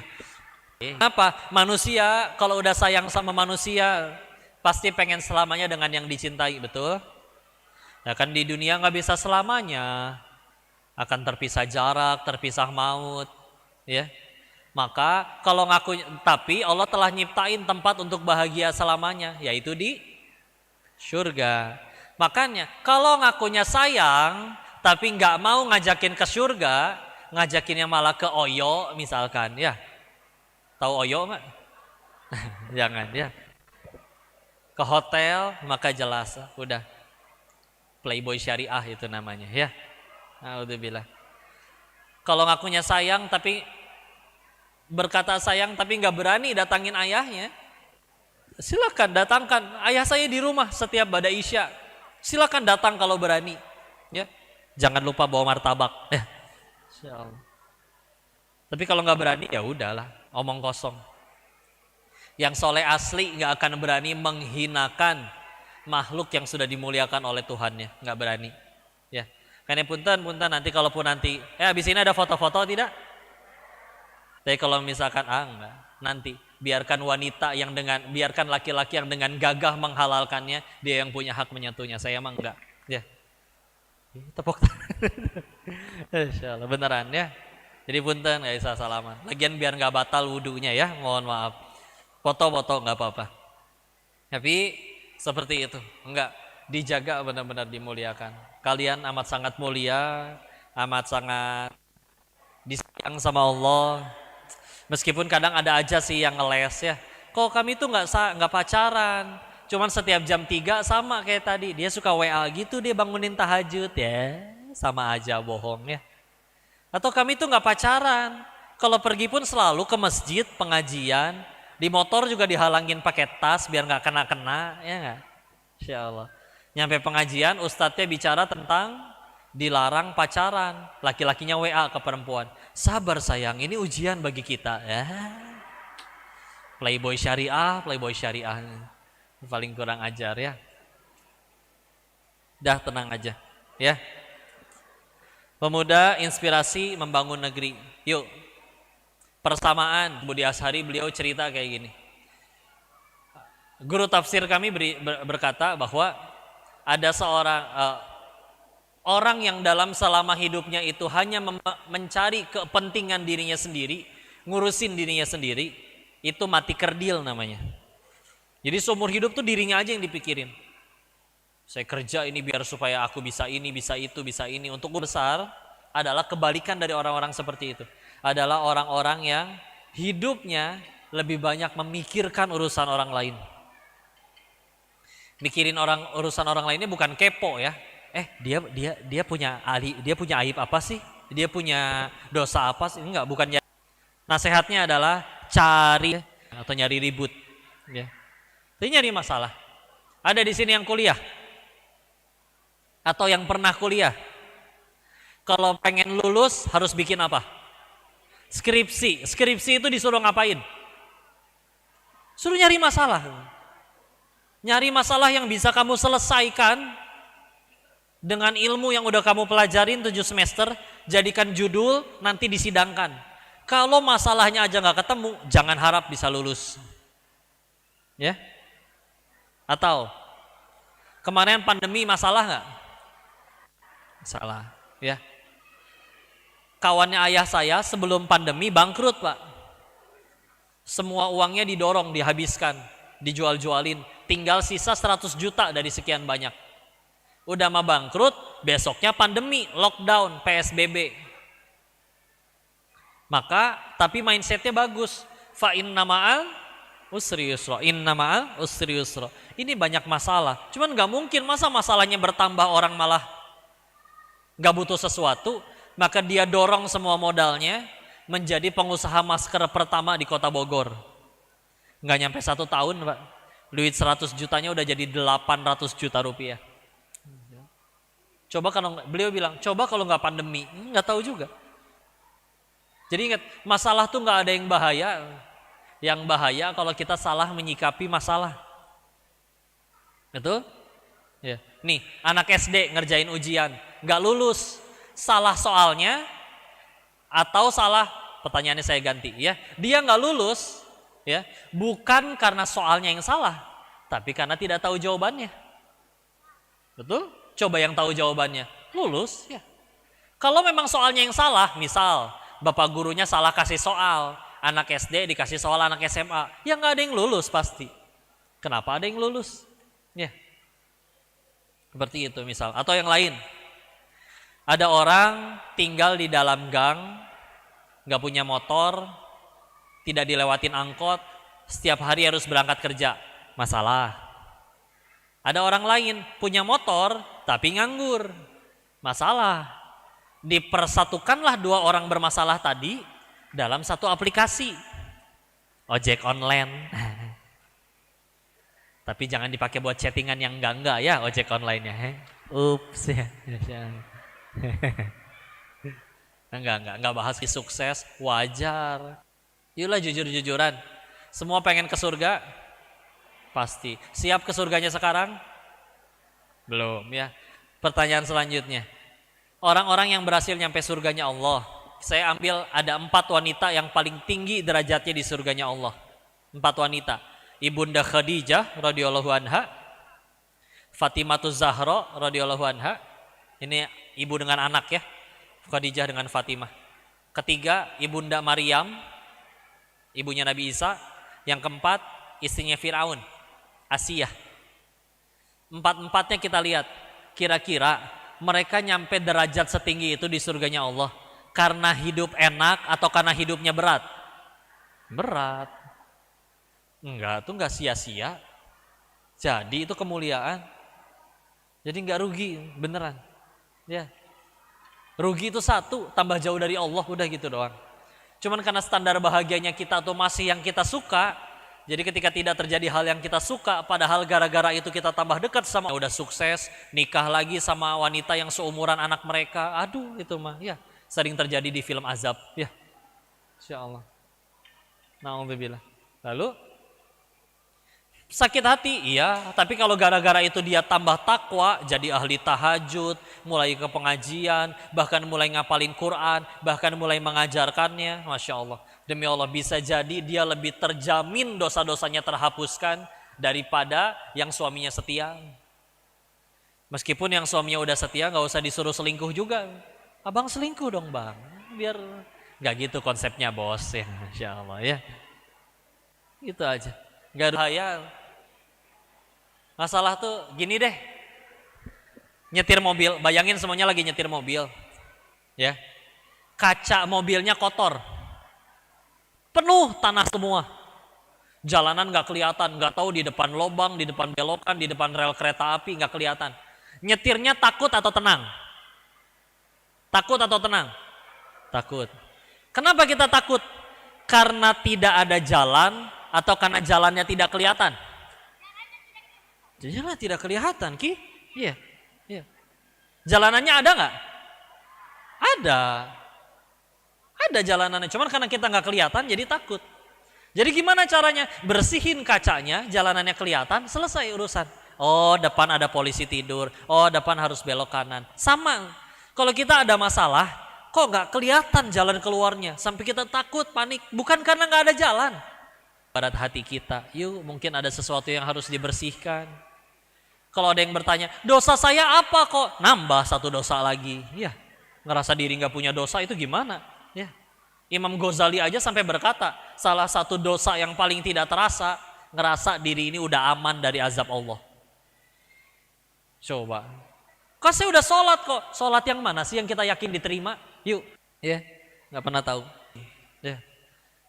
Kenapa? Manusia kalau udah sayang sama manusia pasti pengen selamanya dengan yang dicintai, betul? Nah kan di dunia nggak bisa selamanya, akan terpisah jarak, terpisah maut, ya. Maka kalau ngaku, tapi Allah telah nyiptain tempat untuk bahagia selamanya, yaitu di surga. Makanya kalau ngakunya sayang tapi nggak mau ngajakin ke surga, ngajakinnya malah ke Oyo misalkan ya. Tahu Oyo nggak? Jangan ya. Ke hotel maka jelas udah playboy syariah itu namanya ya. Alhamdulillah. Kalau ngakunya sayang tapi berkata sayang tapi nggak berani datangin ayahnya, silakan datangkan ayah saya di rumah setiap bada isya. Silakan datang kalau berani ya. Jangan lupa bawa martabak ya. Insyaallah. Tapi kalau nggak berani ya udahlah, omong kosong. Yang soleh asli nggak akan berani menghinakan makhluk yang sudah dimuliakan oleh Tuhannya, nggak berani. Ya, karena punten nanti kalaupun nanti, abis ini ada foto-foto tidak? Tapi kalau misalkan enggak, nanti biarkan wanita yang biarkan laki-laki yang dengan gagah menghalalkannya, dia yang punya hak menyentuhnya. Saya emang enggak. Ya. Tepuk tangan. Insyaallah beneran ya. Jadi punten nggak bisa salaman. Lagian biar nggak batal wudunya ya. Mohon maaf. Foto-foto nggak apa-apa. Tapi seperti itu. Enggak dijaga benar-benar dimuliakan. Kalian amat sangat mulia, amat sangat disayang sama Allah. Meskipun kadang ada aja sih yang ngeles ya. Kok kami tuh nggak pacaran. Cuman setiap jam 3 sama kayak tadi. Dia suka WA gitu, dia bangunin tahajud ya. Sama aja bohong ya. Atau kami tuh nggak pacaran. Kalau pergi pun selalu ke masjid, pengajian. Di motor juga dihalangin pakai tas biar nggak kena-kena, ya nggak? Insya Allah. Nyampe pengajian, ustadznya bicara tentang dilarang pacaran. Laki-lakinya WA ke perempuan. Sabar sayang, ini ujian bagi kita. Ya. Playboy syariah. Paling kurang ajar ya. Dah tenang aja, ya. Pemuda inspirasi membangun negeri. Yuk. Persamaan Budi Ashari beliau cerita kayak gini. Guru tafsir kami berkata bahwa ada seorang orang yang dalam selama hidupnya itu hanya mencari kepentingan dirinya sendiri, ngurusin dirinya sendiri, itu mati kerdil namanya. Jadi seumur hidup tuh dirinya aja yang dipikirin. Saya kerja ini biar supaya aku bisa ini, bisa itu, bisa ini. Untuk besar adalah kebalikan dari orang-orang seperti itu. Adalah orang-orang yang hidupnya lebih banyak memikirkan urusan orang lain. Mikirin urusan orang lainnya bukan kepo ya. Dia punya aib apa sih? Dia punya dosa apa sih? Enggak, bukan. Nasihatnya adalah cari atau nyari ribut ya. Jadi nyari masalah. Ada di sini yang kuliah atau yang pernah kuliah. Kalau pengen lulus harus bikin apa? Skripsi. Skripsi itu disuruh ngapain? Suruh nyari masalah. Nyari masalah yang bisa kamu selesaikan dengan ilmu yang udah kamu pelajarin 7 semester, jadikan judul, nanti disidangkan. Kalau masalahnya aja nggak ketemu, jangan harap bisa lulus. Ya? Atau kemarin pandemi masalah nggak? Masalah, ya. Kawannya ayah saya sebelum pandemi bangkrut, Pak. Semua uangnya didorong, dihabiskan, dijual-jualin. Tinggal sisa 100 juta dari sekian banyak. Udah mah bangkrut, besoknya pandemi, lockdown, PSBB. Maka, tapi mindsetnya bagus. Fa inna ma'al usri yusra. Inna ma'al usri yusra. Ini banyak masalah. Cuman gak mungkin masa masalahnya bertambah orang malah gak butuh sesuatu. Maka dia dorong semua modalnya menjadi pengusaha masker pertama di kota Bogor. Nggak nyampe 1 tahun, Pak. Duit 100 jutanya udah jadi 800 juta rupiah. Coba kalau beliau bilang, coba kalau nggak pandemi, nggak tahu juga. Jadi ingat, masalah tuh nggak ada yang bahaya. Yang bahaya kalau kita salah menyikapi masalah. Betul? Ya. Nih, anak SD ngerjain ujian, nggak lulus. Salah soalnya atau salah, pertanyaannya saya ganti ya. Dia nggak lulus ya, bukan karena soalnya yang salah, tapi karena tidak tahu jawabannya. Betul? Coba yang tahu jawabannya, lulus ya. Kalau memang soalnya yang salah, misal bapak gurunya salah kasih soal, anak SD dikasih soal anak SMA, ya nggak ada yang lulus pasti. Kenapa ada yang lulus? Ya. Seperti itu misal, atau yang lain. Ada orang tinggal di dalam gang, nggak punya motor, tidak dilewatin angkot, setiap hari harus berangkat kerja. Masalah. Ada orang lain punya motor tapi nganggur. Masalah. Dipersatukanlah 2 orang bermasalah tadi dalam satu aplikasi. Ojek online. Tapi jangan dipakai buat chattingan yang enggak ya ojek online-nya. Ups ya. Enggak bahas sukses, wajar. Yulah jujur-jujuran. Semua pengen ke surga? Pasti. Siap ke surganya sekarang? Belum ya. Pertanyaan selanjutnya. Orang-orang yang berhasil nyampe surganya Allah. Saya ambil ada 4 wanita yang paling tinggi derajatnya di surganya Allah. 4 wanita. Ibunda Khadijah radhiyallahu anha, Fatimahuz Zahra radhiyallahu anha. Ini ibu dengan anak ya. Khadijah dengan Fatimah. Ketiga, Ibunda Maryam, ibunya Nabi Isa. Yang keempat, istrinya Firaun, Asiyah. 4-empatnya kita lihat, kira-kira mereka nyampe derajat setinggi itu di surganya Allah karena hidup enak atau karena hidupnya berat? Berat. Enggak, itu enggak sia-sia. Jadi itu kemuliaan. Jadi enggak rugi, beneran. Ya. Rugi itu satu, tambah jauh dari Allah, udah gitu doang. Cuman karena standar bahagianya kita tuh masih yang kita suka, jadi ketika tidak terjadi hal yang kita suka, padahal gara-gara itu kita tambah dekat sama, udah sukses, nikah lagi sama wanita yang seumuran anak mereka, aduh itu mah, ya sering terjadi di film azab, ya. Insya Allah. Na'udzubillah. Lalu sakit hati, iya. Tapi kalau gara-gara itu dia tambah takwa, jadi ahli tahajud, mulai ke pengajian, bahkan mulai ngapalin Quran, bahkan mulai mengajarkannya, Masya Allah. Demi Allah bisa jadi dia lebih terjamin dosa-dosanya terhapuskan daripada yang suaminya setia. Meskipun yang suaminya udah setia, nggak usah disuruh selingkuh juga. Abang selingkuh dong bang, biar nggak gitu konsepnya bos ya, Masya Allah ya. Gitu aja, nggak ada bahaya. Masalah tuh gini deh, nyetir mobil, bayangin semuanya lagi nyetir mobil, ya, kaca mobilnya kotor, penuh tanah semua, jalanan nggak kelihatan, nggak tahu di depan lobang, di depan belokan, di depan rel kereta api nggak kelihatan. Nyetirnya takut atau tenang? Takut atau tenang? Takut. Kenapa kita takut? Karena tidak ada jalan atau karena jalannya tidak kelihatan? Jalan tidak kelihatan, Ki? Iya, iya. Jalanannya ada nggak? Ada. Ada jalanannya, cuman karena kita nggak kelihatan jadi takut. Jadi gimana caranya? Bersihin kacanya, jalanannya kelihatan, selesai urusan. Oh, depan ada polisi tidur. Oh, depan harus belok kanan. Sama. Kalau kita ada masalah, kok nggak kelihatan jalan keluarnya? Sampai kita takut, panik. Bukan karena nggak ada jalan. Barat hati kita, yuk mungkin ada sesuatu yang harus dibersihkan. Kalau ada yang bertanya, dosa saya apa kok? Nambah satu dosa lagi. Ya, ngerasa diri nggak punya dosa itu gimana? Ya, Imam Ghazali aja sampai berkata, salah satu dosa yang paling tidak terasa, ngerasa diri ini udah aman dari azab Allah. Coba, kok saya udah sholat kok? Sholat yang mana sih yang kita yakin diterima? Yuk, ya, nggak pernah tahu. Ya.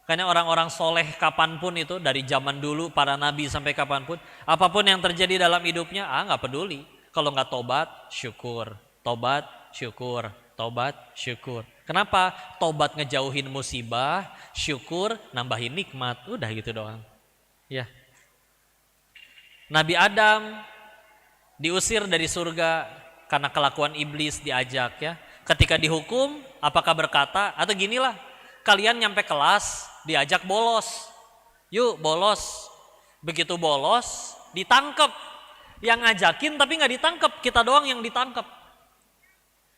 Karena orang-orang soleh kapanpun itu, dari zaman dulu para nabi sampai kapanpun, apapun yang terjadi dalam hidupnya, nggak peduli. Kalau nggak tobat, syukur, tobat, syukur, tobat, syukur. Kenapa? Tobat ngejauhin musibah, syukur nambahin nikmat, udah gitu doang. Ya. Nabi Adam diusir dari surga karena kelakuan iblis, diajak ya. Ketika dihukum, apakah berkata atau ginilah, kalian nyampe kelas diajak bolos, yuk bolos. Begitu bolos ditangkep, yang ngajakin tapi nggak ditangkep, kita doang yang ditangkep.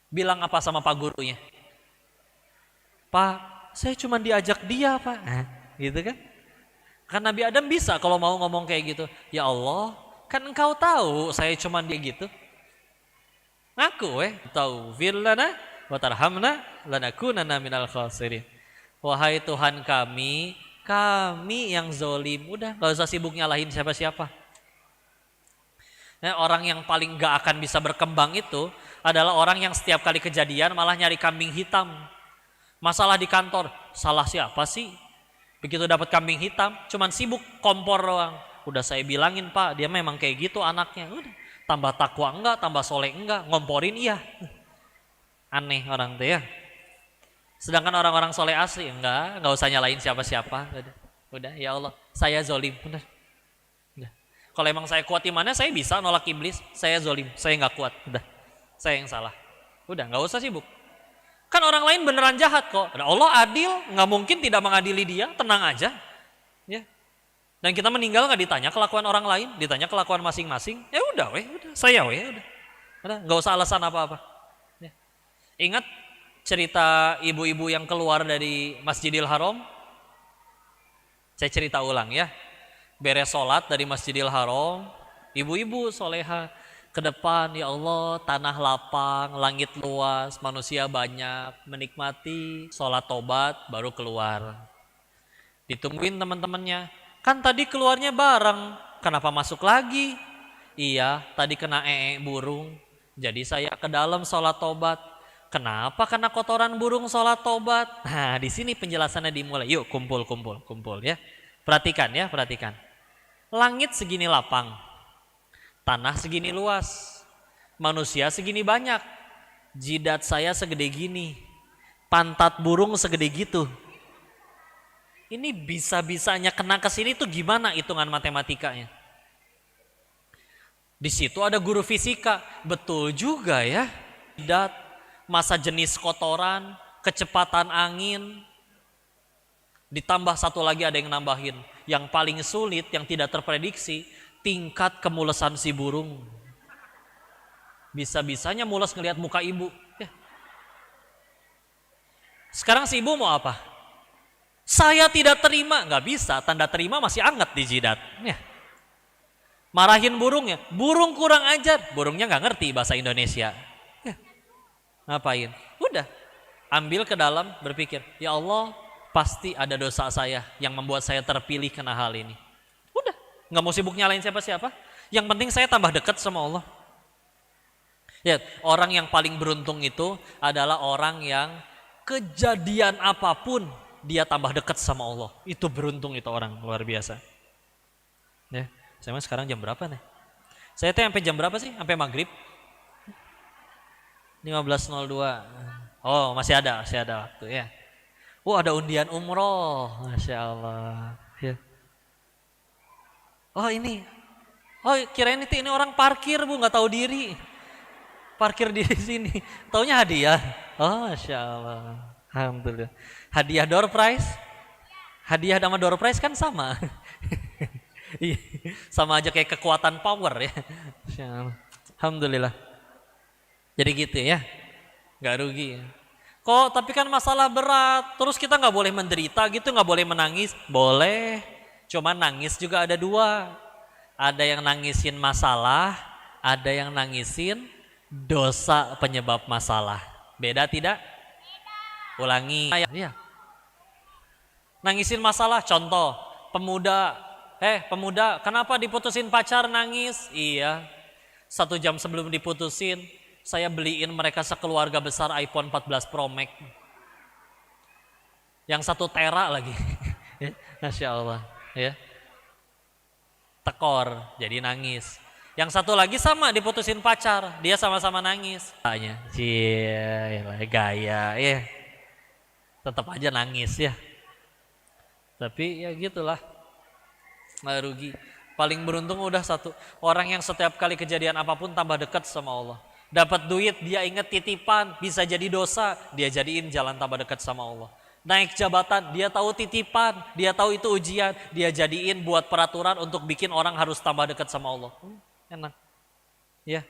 Bilang apa sama pak gurunya? Pak, saya cuma diajak dia pak, gitu kan? Kan Nabi Adam bisa kalau mau ngomong kayak gitu. Ya Allah, kan engkau tahu saya cuma dia gitu. Ngaku taufir lana wa tarhamna lanakunanna minal khasirin. Wahai Tuhan kami, kami yang zolim. Udah, gak usah sibuk nyalahin siapa-siapa. Nah, orang yang paling gak akan bisa berkembang itu adalah orang yang setiap kali kejadian malah nyari kambing hitam. Masalah di kantor, salah siapa sih? Begitu dapat kambing hitam, cuman sibuk kompor doang. Udah saya bilangin pak, dia memang kayak gitu anaknya. Udah, tambah takwa enggak, tambah soleh enggak, ngomporin iya. Aneh orang tuh ya. Sedangkan orang-orang soleh asli enggak usah nyalain siapa-siapa. Udah, ya Allah, saya zolim. Udah. Kalau emang saya kuat imannya, saya bisa nolak iblis. Saya zolim, saya nggak kuat. Udah, saya yang salah. Udah, nggak usah sibuk. Kan orang lain beneran jahat kok. Allah adil, nggak mungkin tidak mengadili dia. Tenang aja. Ya. Dan kita meninggal nggak ditanya kelakuan orang lain, ditanya kelakuan masing-masing. Ya udah, udah, saya udah. Udah, nggak usah alasan apa-apa. Ya. Ingat cerita ibu-ibu yang keluar dari Masjidil Haram? Saya cerita ulang ya. Beres sholat dari Masjidil Haram, ibu-ibu soleha ke depan, ya Allah, tanah lapang, langit luas, manusia banyak, menikmati, sholat tobat, baru keluar. Ditungguin teman-temannya, kan tadi keluarnya bareng, kenapa masuk lagi? Iya, tadi kena burung, jadi saya ke dalam sholat tobat. Kenapa? Karena kotoran burung sholat tobat. Nah, di sini penjelasannya dimulai. Yuk, kumpul ya. Perhatikan ya, perhatikan. Langit segini lapang, tanah segini luas, manusia segini banyak. Jidat saya segede gini, pantat burung segede gitu. Ini bisa-bisanya kena ke sini tuh gimana hitungan matematikanya? Di situ ada guru fisika, betul juga ya. Jidat, masa jenis kotoran, kecepatan angin, ditambah satu lagi ada yang nambahin. Yang paling sulit, yang tidak terprediksi, tingkat kemulesan si burung. Bisa-bisanya mules ngelihat muka ibu. Ya. Sekarang si ibu mau apa? Saya tidak terima, nggak bisa. Tanda terima masih anget di jidat. Ya. Marahin burungnya, burung kurang ajar. Burungnya nggak ngerti bahasa Indonesia. Ya. Ngapain? Udah, ambil ke dalam, berpikir, ya Allah, pasti ada dosa saya yang membuat saya terpilih kena hal ini. Udah, nggak mau sibuk nyalain siapa-siapa. Yang penting saya tambah dekat sama Allah. Ya, orang yang paling beruntung itu adalah orang yang kejadian apapun dia tambah dekat sama Allah. Itu beruntung itu orang, luar biasa. Ya, saya sekarang jam berapa nih? Saya sampai jam berapa sih? Sampai maghrib? 15.02. Oh, masih ada waktu ya. Oh, ada undian umroh, Masya Allah. Ya. Oh ini, kirain ini orang parkir bu, nggak tahu diri. Parkir di sini, taunya hadiah. Oh, Masya Allah, alhamdulillah. Hadiah door prize, hadiah sama door prize kan sama. Sama aja kayak kekuatan power ya. Masya Allah. Alhamdulillah. Jadi gitu ya, nggak rugi. Kok tapi kan masalah berat, terus kita nggak boleh menderita gitu, nggak boleh menangis. Boleh, cuman nangis juga ada dua. Ada yang nangisin masalah, ada yang nangisin dosa penyebab masalah. Beda tidak? Beda. Ulangi. Ya. Nangisin masalah, contoh, pemuda, kenapa diputusin pacar nangis? Iya, 1 jam sebelum diputusin, saya beliin mereka sekeluarga besar iPhone 14 Pro Max. Yang 1 tera lagi. Masya Allah. Ya. Tekor, jadi nangis. Yang 1 lagi sama diputusin pacar, dia sama-sama nangis. Tanya, gaya ya. Tetap aja nangis ya. Tapi ya gitulah. Nggak rugi. Paling beruntung udah 1 orang yang setiap kali kejadian apapun tambah dekat sama Allah. Dapat duit, dia ingat titipan, bisa jadi dosa, dia jadiin jalan tambah dekat sama Allah. Naik jabatan, dia tahu titipan, dia tahu itu ujian, dia jadiin buat peraturan untuk bikin orang harus tambah dekat sama Allah. Enak. Ya.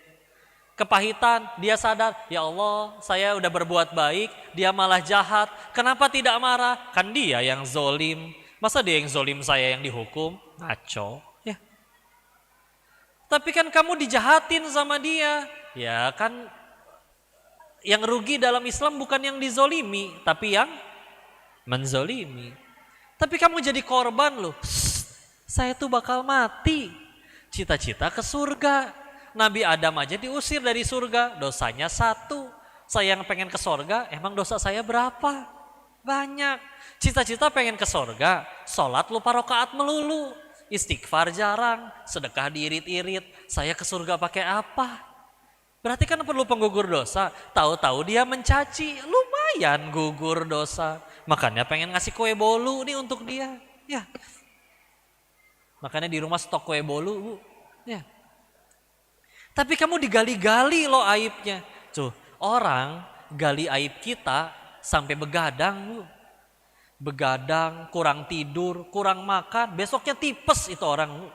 Kepahitan, dia sadar, ya Allah, saya udah berbuat baik, dia malah jahat. Kenapa tidak marah? Kan dia yang zolim. Masa dia yang zolim, saya yang dihukum? Ngaco. Ya. Tapi kan kamu dijahatin sama dia. Ya kan, yang rugi dalam Islam bukan yang dizolimi, tapi yang menzolimi. Tapi kamu jadi korban loh. Saya tuh bakal mati. Cita-cita ke surga. Nabi Adam aja diusir dari surga, dosanya 1. Saya yang pengen ke surga, emang dosa saya berapa? Banyak. Cita-cita pengen ke surga, sholat lupa rakaat melulu, istighfar jarang, sedekah diirit-irit. Saya ke surga pakai apa? Berarti kan perlu penggugur dosa. Tahu-tahu dia mencaci, lumayan gugur dosa. Makanya pengen ngasih kue bolu nih untuk dia. Ya. Makanya di rumah stok kue bolu, Bu. Ya. Tapi kamu digali-gali loh aibnya. Tuh, orang gali aib kita sampai begadang, Bu. Begadang, kurang tidur, kurang makan, besoknya tipes itu orang, Bu.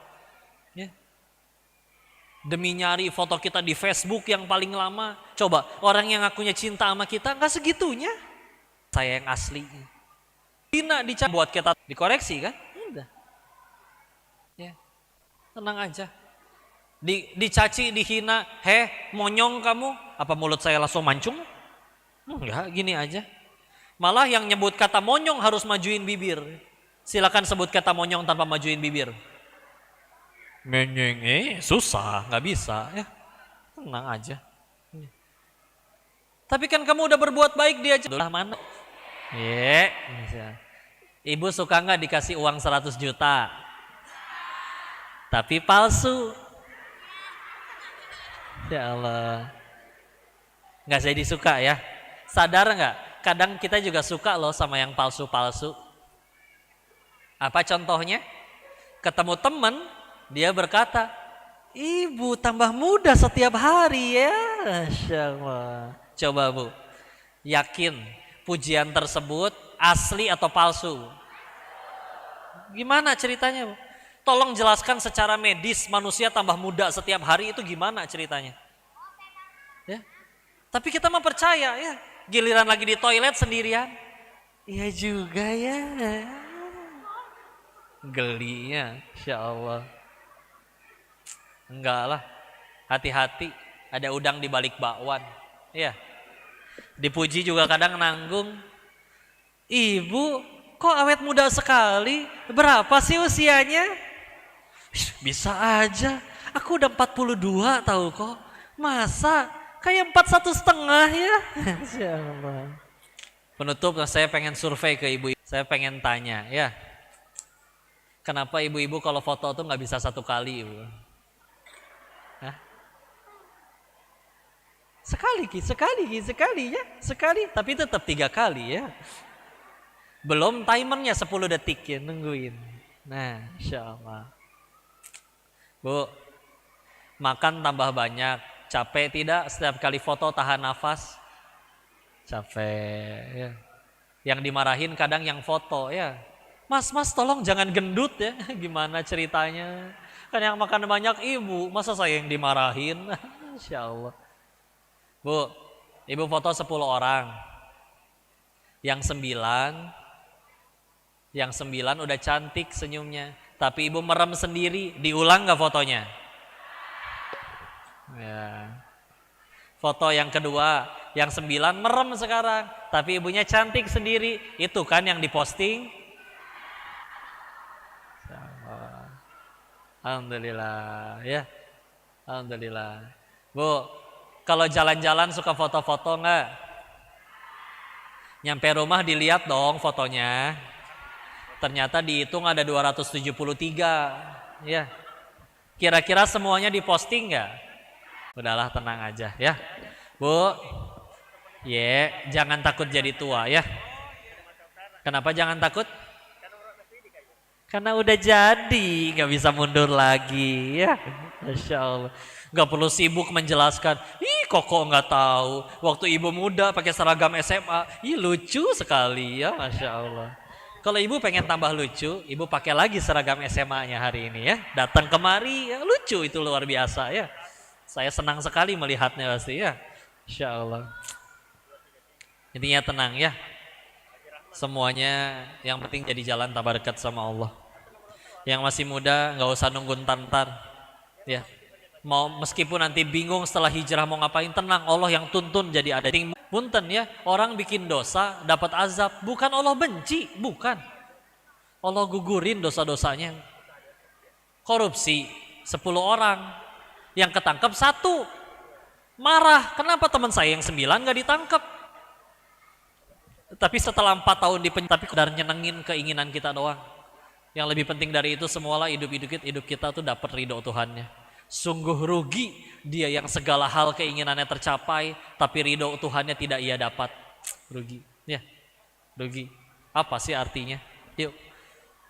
Ya. Demi nyari foto kita di Facebook yang paling lama. Coba, orang yang ngakunya cinta sama kita enggak segitunya. Saya yang asli. Dina dicari buat kita dikoreksi kan? Udah. Ya. Tenang aja. Dicaci, dihina, monyong kamu, apa mulut saya langsung mancung? Enggak, gini aja. Malah yang nyebut kata monyong harus majuin bibir. Silakan sebut kata monyong tanpa majuin bibir. Menyeng, susah, nggak bisa ya. Tenang aja. Tapi kan kamu udah berbuat baik dia aja. Mana? Ibu suka nggak dikasih uang 100 juta? Tapi palsu. Ya Allah. Nggak jadi suka ya. Sadar nggak? Kadang kita juga suka loh sama yang palsu-palsu. Apa contohnya? Ketemu teman, dia berkata, ibu tambah muda setiap hari ya. Masya Allah. Coba Bu, yakin pujian tersebut asli atau palsu? Gimana ceritanya Bu? Tolong jelaskan secara medis manusia tambah muda setiap hari itu gimana ceritanya? Ya. Tapi kita mah percaya ya. Giliran lagi di toilet sendirian. Iya juga ya. Gelinya, Insya Allah. Enggak lah. Hati-hati. Ada udang di balik bakwan. Ya. Dipuji juga kadang nanggung. Ibu, kok awet muda sekali? Berapa sih usianya? Bisa aja. Aku udah 42 tahu kok. Masa? Kayak 41,5 ya. Insya Allah. Penutup, saya pengen survei ke ibu. Saya pengen tanya ya. Kenapa ibu-ibu kalau foto tuh nggak bisa 1 kali Ibu? Hah? Sekali ya. Sekali, tapi tetap 3 kali ya. Belum timernya 10 detik ya, nungguin. Nah, Insya Allah. Bu, makan tambah banyak. Capek tidak setiap kali foto tahan nafas? Capek ya. Yang dimarahin kadang yang foto ya. Mas tolong jangan gendut ya. Gimana ceritanya? Kan yang makan banyak ibu, masa saya yang dimarahin? Insya Allah. Bu, ibu foto 10 orang. Yang 9 udah cantik senyumnya. Tapi ibu merem sendiri, diulang gak fotonya? Ya. Foto yang kedua, yang 9 merem sekarang, tapi ibunya cantik sendiri. Itu kan yang diposting. Alhamdulillah ya. Alhamdulillah. Bu, kalau jalan-jalan suka foto-foto enggak? Nyampe rumah dilihat dong fotonya. Ternyata dihitung ada 273 ya. Kira-kira semuanya diposting enggak? Udahlah, tenang aja ya. Bu, jangan takut jadi tua ya. Kenapa jangan takut? Karena udah jadi, gak bisa mundur lagi ya. Masya Allah. Gak perlu sibuk menjelaskan. Ih, kok gak tahu. Waktu ibu muda pakai seragam SMA. Ih, lucu sekali ya, Masya Allah. Kalau ibu pengen tambah lucu, ibu pakai lagi seragam SMA-nya hari ini ya. Datang kemari, ya, lucu itu luar biasa ya. Saya senang sekali melihatnya pasti ya. Insya Allah. Intinya tenang ya. Semuanya yang penting jadi jalan tambah dekat sama Allah. Yang masih muda nggak usah nunggu ntar ya. Mau meskipun nanti bingung setelah hijrah mau ngapain, tenang, Allah yang tuntun jadi ada. Punten ya, orang bikin dosa dapat azab, bukan Allah benci, bukan. Allah gugurin dosa-dosanya. Korupsi 10 orang. Yang ketangkep 1 marah, kenapa teman saya yang 9 gak ditangkap? Tapi setelah 4 tahun di penjara, tapi udah nyenengin keinginan kita doang. Yang lebih penting dari itu semualah hidup kita tuh dapat ridho Tuhannya. Sungguh rugi dia yang segala hal keinginannya tercapai, tapi ridho Tuhannya tidak ia dapat. Rugi ya, rugi. Apa sih artinya? Yuk,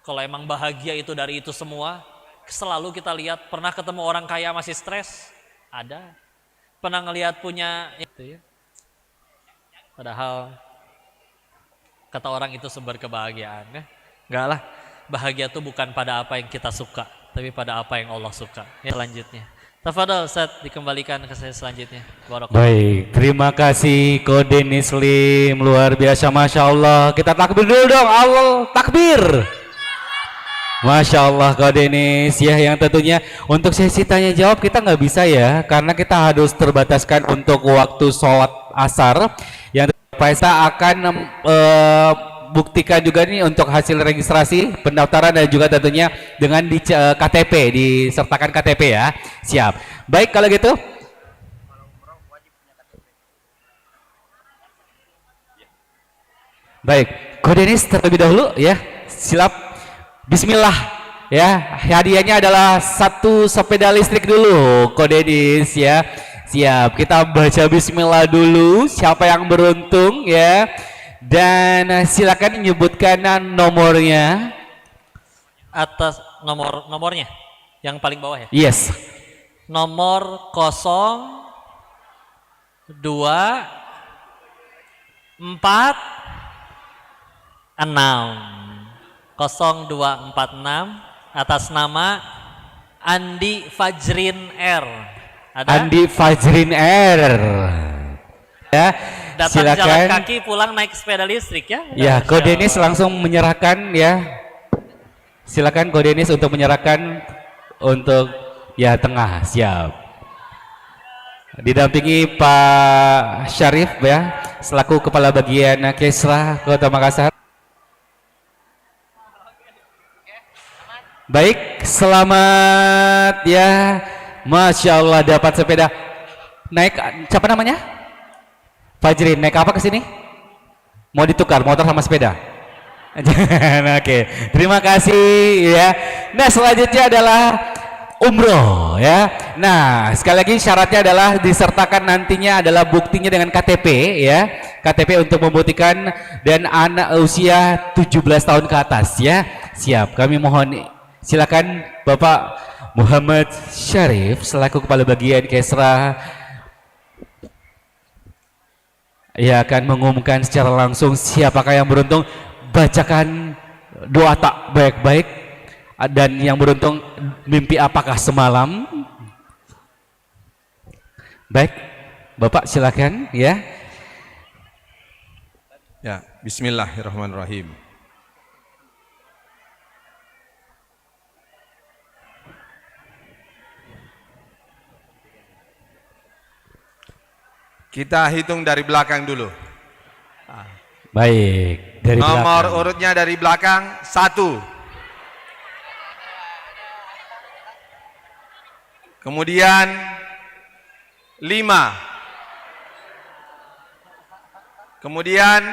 kalau emang bahagia itu dari itu semua, selalu kita lihat, pernah ketemu orang kaya masih stres? Ada. Pernah ngelihat punya itu ya. Padahal kata orang itu sumber kebahagiaan ya. Enggak lah. Bahagia itu bukan pada apa yang kita suka, tapi pada apa yang Allah suka. Ya, selanjutnya. Tafadhol Ustaz, dikembalikan ke saya selanjutnya. Baik, terima kasih Kode Muslim, luar biasa, Masya Allah. Kita takbir dulu dong, Allah takbir. Masya Allah Kak Denis ya, yang tentunya untuk sesi tanya jawab kita nggak bisa ya, karena kita harus terbataskan untuk waktu sholat asar. Yang Faisa akan buktikan juga nih untuk hasil registrasi pendaftaran dan juga tentunya dengan di KTP, disertakan KTP ya. Siap. Baik kalau gitu. Baik, Kak Denis terlebih dahulu ya. Silap. Bismillah ya, hadiahnya adalah 1 sepeda listrik dulu Kode Denis ya. Siap, kita baca bismillah dulu. Siapa yang beruntung ya? Dan silakan menyebutkan nomornya. Atas nomornya yang paling bawah ya. Yes. Nomor 02446 0246 atas nama Andi Fajrin R. Ada? Andi Fajrin R. Ya, Datang silakan. jalan kaki, pulang naik sepeda listrik ya. Ya, Kodenis langsung menyerahkan ya. Silakan Kodenis untuk menyerahkan untuk ya tengah, siap. Didampingi Pak Syarif ya, selaku Kepala Bagian Kesra Kota Makassar. Baik, selamat ya. Masya Allah dapat sepeda. Naik, siapa namanya? Fajrin, naik apa ke sini? Mau ditukar motor sama sepeda? Oke, terima kasih ya. Nah, selanjutnya adalah umroh ya. Nah, sekali lagi syaratnya adalah disertakan nantinya adalah buktinya dengan KTP ya. KTP untuk membuktikan dan anak usia 17 tahun ke atas ya. Siap, kami mohon silakan Bapak Muhammad Syarif selaku Kepala Bagian Kesra ia akan mengumumkan secara langsung siapakah yang beruntung. Bacakan doa tak baik-baik dan yang beruntung mimpi apakah semalam. Baik, Bapak silakan ya. Ya, bismillahirrahmanirrahim. Kita hitung dari belakang dulu. Baik, dari nomor belakang. urutnya dari belakang 1. Kemudian 5. Kemudian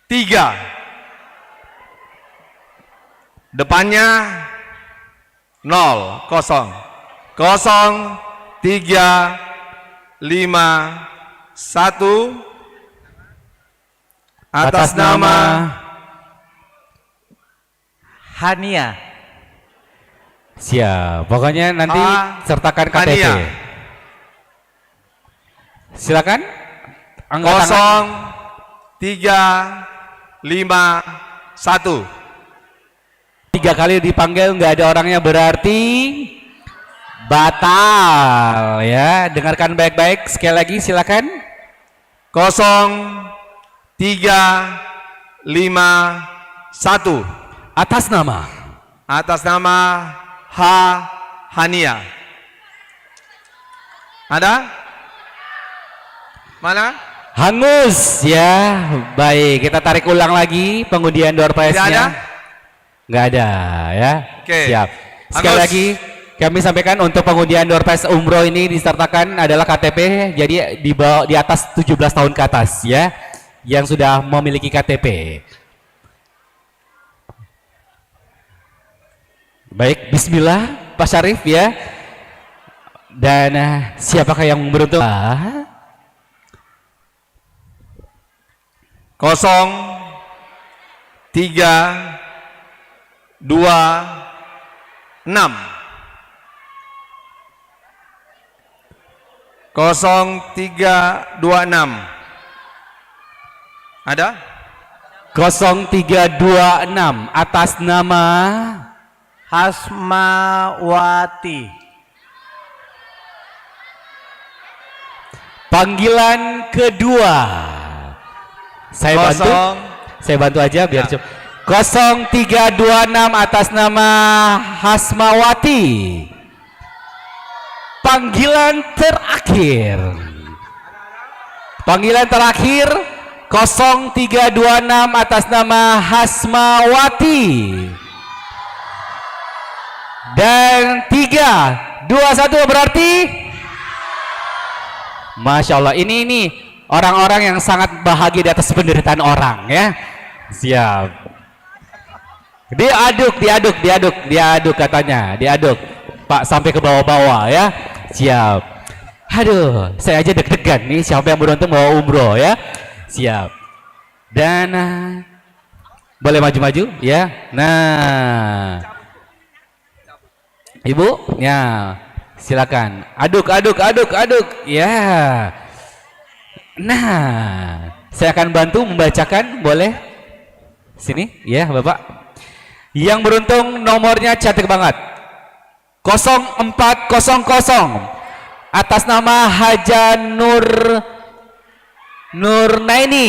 3. Depannya 0, kosong. 0, 3, 5, 1 atas nama Hania. Siap, pokoknya nanti sertakan KTP. Hania. Silakan. Angkat 0, 3, 5, 1. 3 kali dipanggil nggak ada orangnya berarti batal ya. Dengarkan baik-baik sekali lagi silakan. 0, 3, 5, 1 atas nama Hania. Ada? Mana? Hangus ya. Baik, kita tarik ulang lagi pengundian door prize-nya. Tidak ada? Nggak ada ya. Oke. Siap. Sekali Hangus. lagi kami sampaikan untuk pengundian door prize umroh ini disertakan adalah KTP, jadi di atas 17 tahun ke atas ya, yang sudah memiliki KTP. Baik, bismillah Pak Syarif ya. Dan siapakah yang beruntung? 0, 3, 2, 6. 0326. Ada? 0326 atas nama Hasmawati. Panggilan kedua. Saya bantu aja biar cepat. 0326 atas nama Hasmawati. Panggilan terakhir. Panggilan terakhir 0326 atas nama Hasmawati. Dan 3, 2, 1 berarti Masya Allah, ini orang-orang yang sangat bahagia di atas penderitaan orang ya. Siap. Diaduk katanya, diaduk Pak sampai ke bawah-bawah ya. Siap. Aduh, saya aja deg-degan nih siapa yang beruntung bawa umroh ya. Siap. Dan boleh maju-maju ya. Nah, Ibu, ya silakan. Aduk. Ya. Nah, saya akan bantu membacakan, boleh? Sini, ya Bapak. Yang beruntung nomornya cantik banget. 0400 atas nama Haja Nurnaini.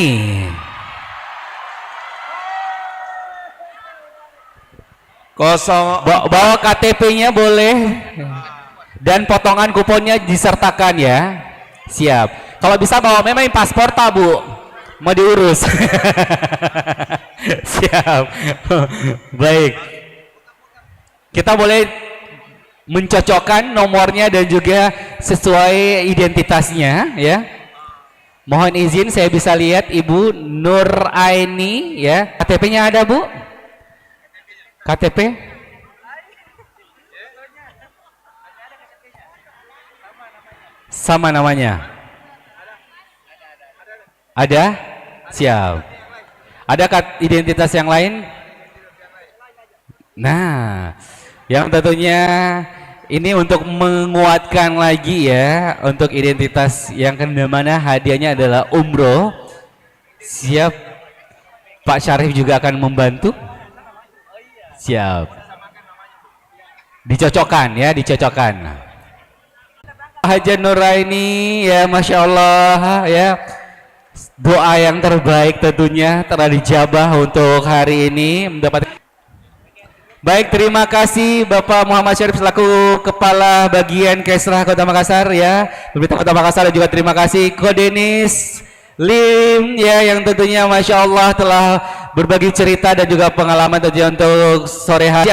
Bawa KTP-nya boleh dan potongan kuponnya disertakan ya. Siap. Kalau bisa bawa memang paspor Bu, mau diurus. Siap. Baik. Kita boleh mencocokkan nomornya dan juga sesuai identitasnya ya. Mohon izin saya bisa lihat Ibu Nuraini ya. KTP-nya ada Bu? KTP? Sama namanya? Ada? Siap. Ada identitas yang lain? Nah, yang tentunya ini untuk menguatkan lagi ya untuk identitas yang mana hadiahnya adalah umroh. Siap. Pak Syarif juga akan membantu. Siap. Dicocokkan ya, dicocokkan. Haja Nuraini ya, Masya Allah ya. Doa yang terbaik tentunya telah dijabah untuk hari ini mendapat. Baik, terima kasih Bapak Muhammad Syarif selaku Kepala Bagian Kesrah Kota Makassar ya, Pemerintah Kota Makassar, dan juga terima kasih Ko Denis Lim ya yang tentunya Masya Allah telah berbagi cerita dan juga pengalaman tentunya untuk sore hari.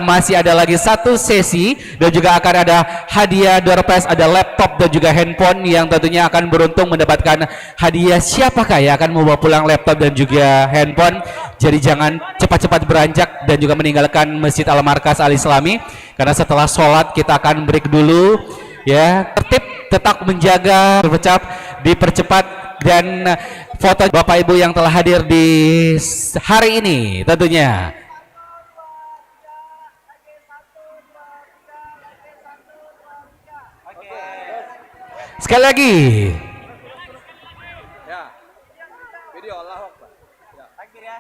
Masih ada lagi satu sesi dan juga akan ada hadiah door prize, ada laptop dan juga handphone yang tentunya akan beruntung mendapatkan hadiah. Siapakah yang akan membawa pulang laptop dan juga handphone? Jadi jangan cepat-cepat beranjak dan juga meninggalkan Masjid Al-Markas Al-Islami, karena setelah sholat kita akan break dulu ya. Tertib, tetap menjaga, dipercepat, dan foto Bapak Ibu yang telah hadir di hari ini tentunya. Sekali lagi. Ya. Video Allah Akbar. Ya. Takbir ya.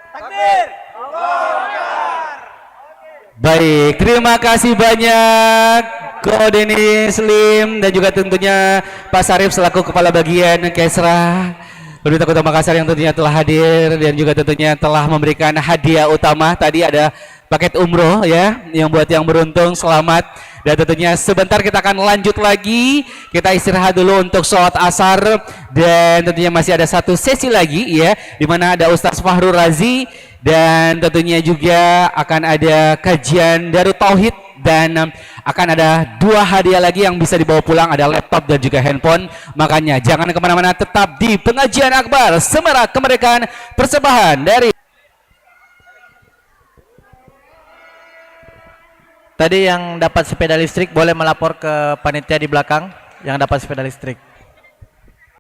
Takbir. Baik, terima kasih banyak Ko Denis Lim dan juga tentunya Pak Syarif selaku Kepala Bagian Kesrah Pemerintah Kota Makassar yang tentunya telah hadir dan juga tentunya telah memberikan hadiah utama. Tadi ada paket umroh ya, yang buat yang beruntung selamat. Dan tentunya sebentar kita akan lanjut lagi, kita istirahat dulu untuk sholat asar, dan tentunya masih ada satu sesi lagi ya, di mana ada Ustaz Fahrul Razi, dan tentunya juga akan ada kajian Darut Tauhid, dan akan ada 2 hadiah lagi yang bisa dibawa pulang, ada laptop dan juga handphone. Makanya jangan kemana-mana, tetap di pengajian akbar Semarak Kemerdekaan Persembahan dari Tadi yang dapat sepeda listrik boleh melapor ke panitia di belakang yang dapat sepeda listrik.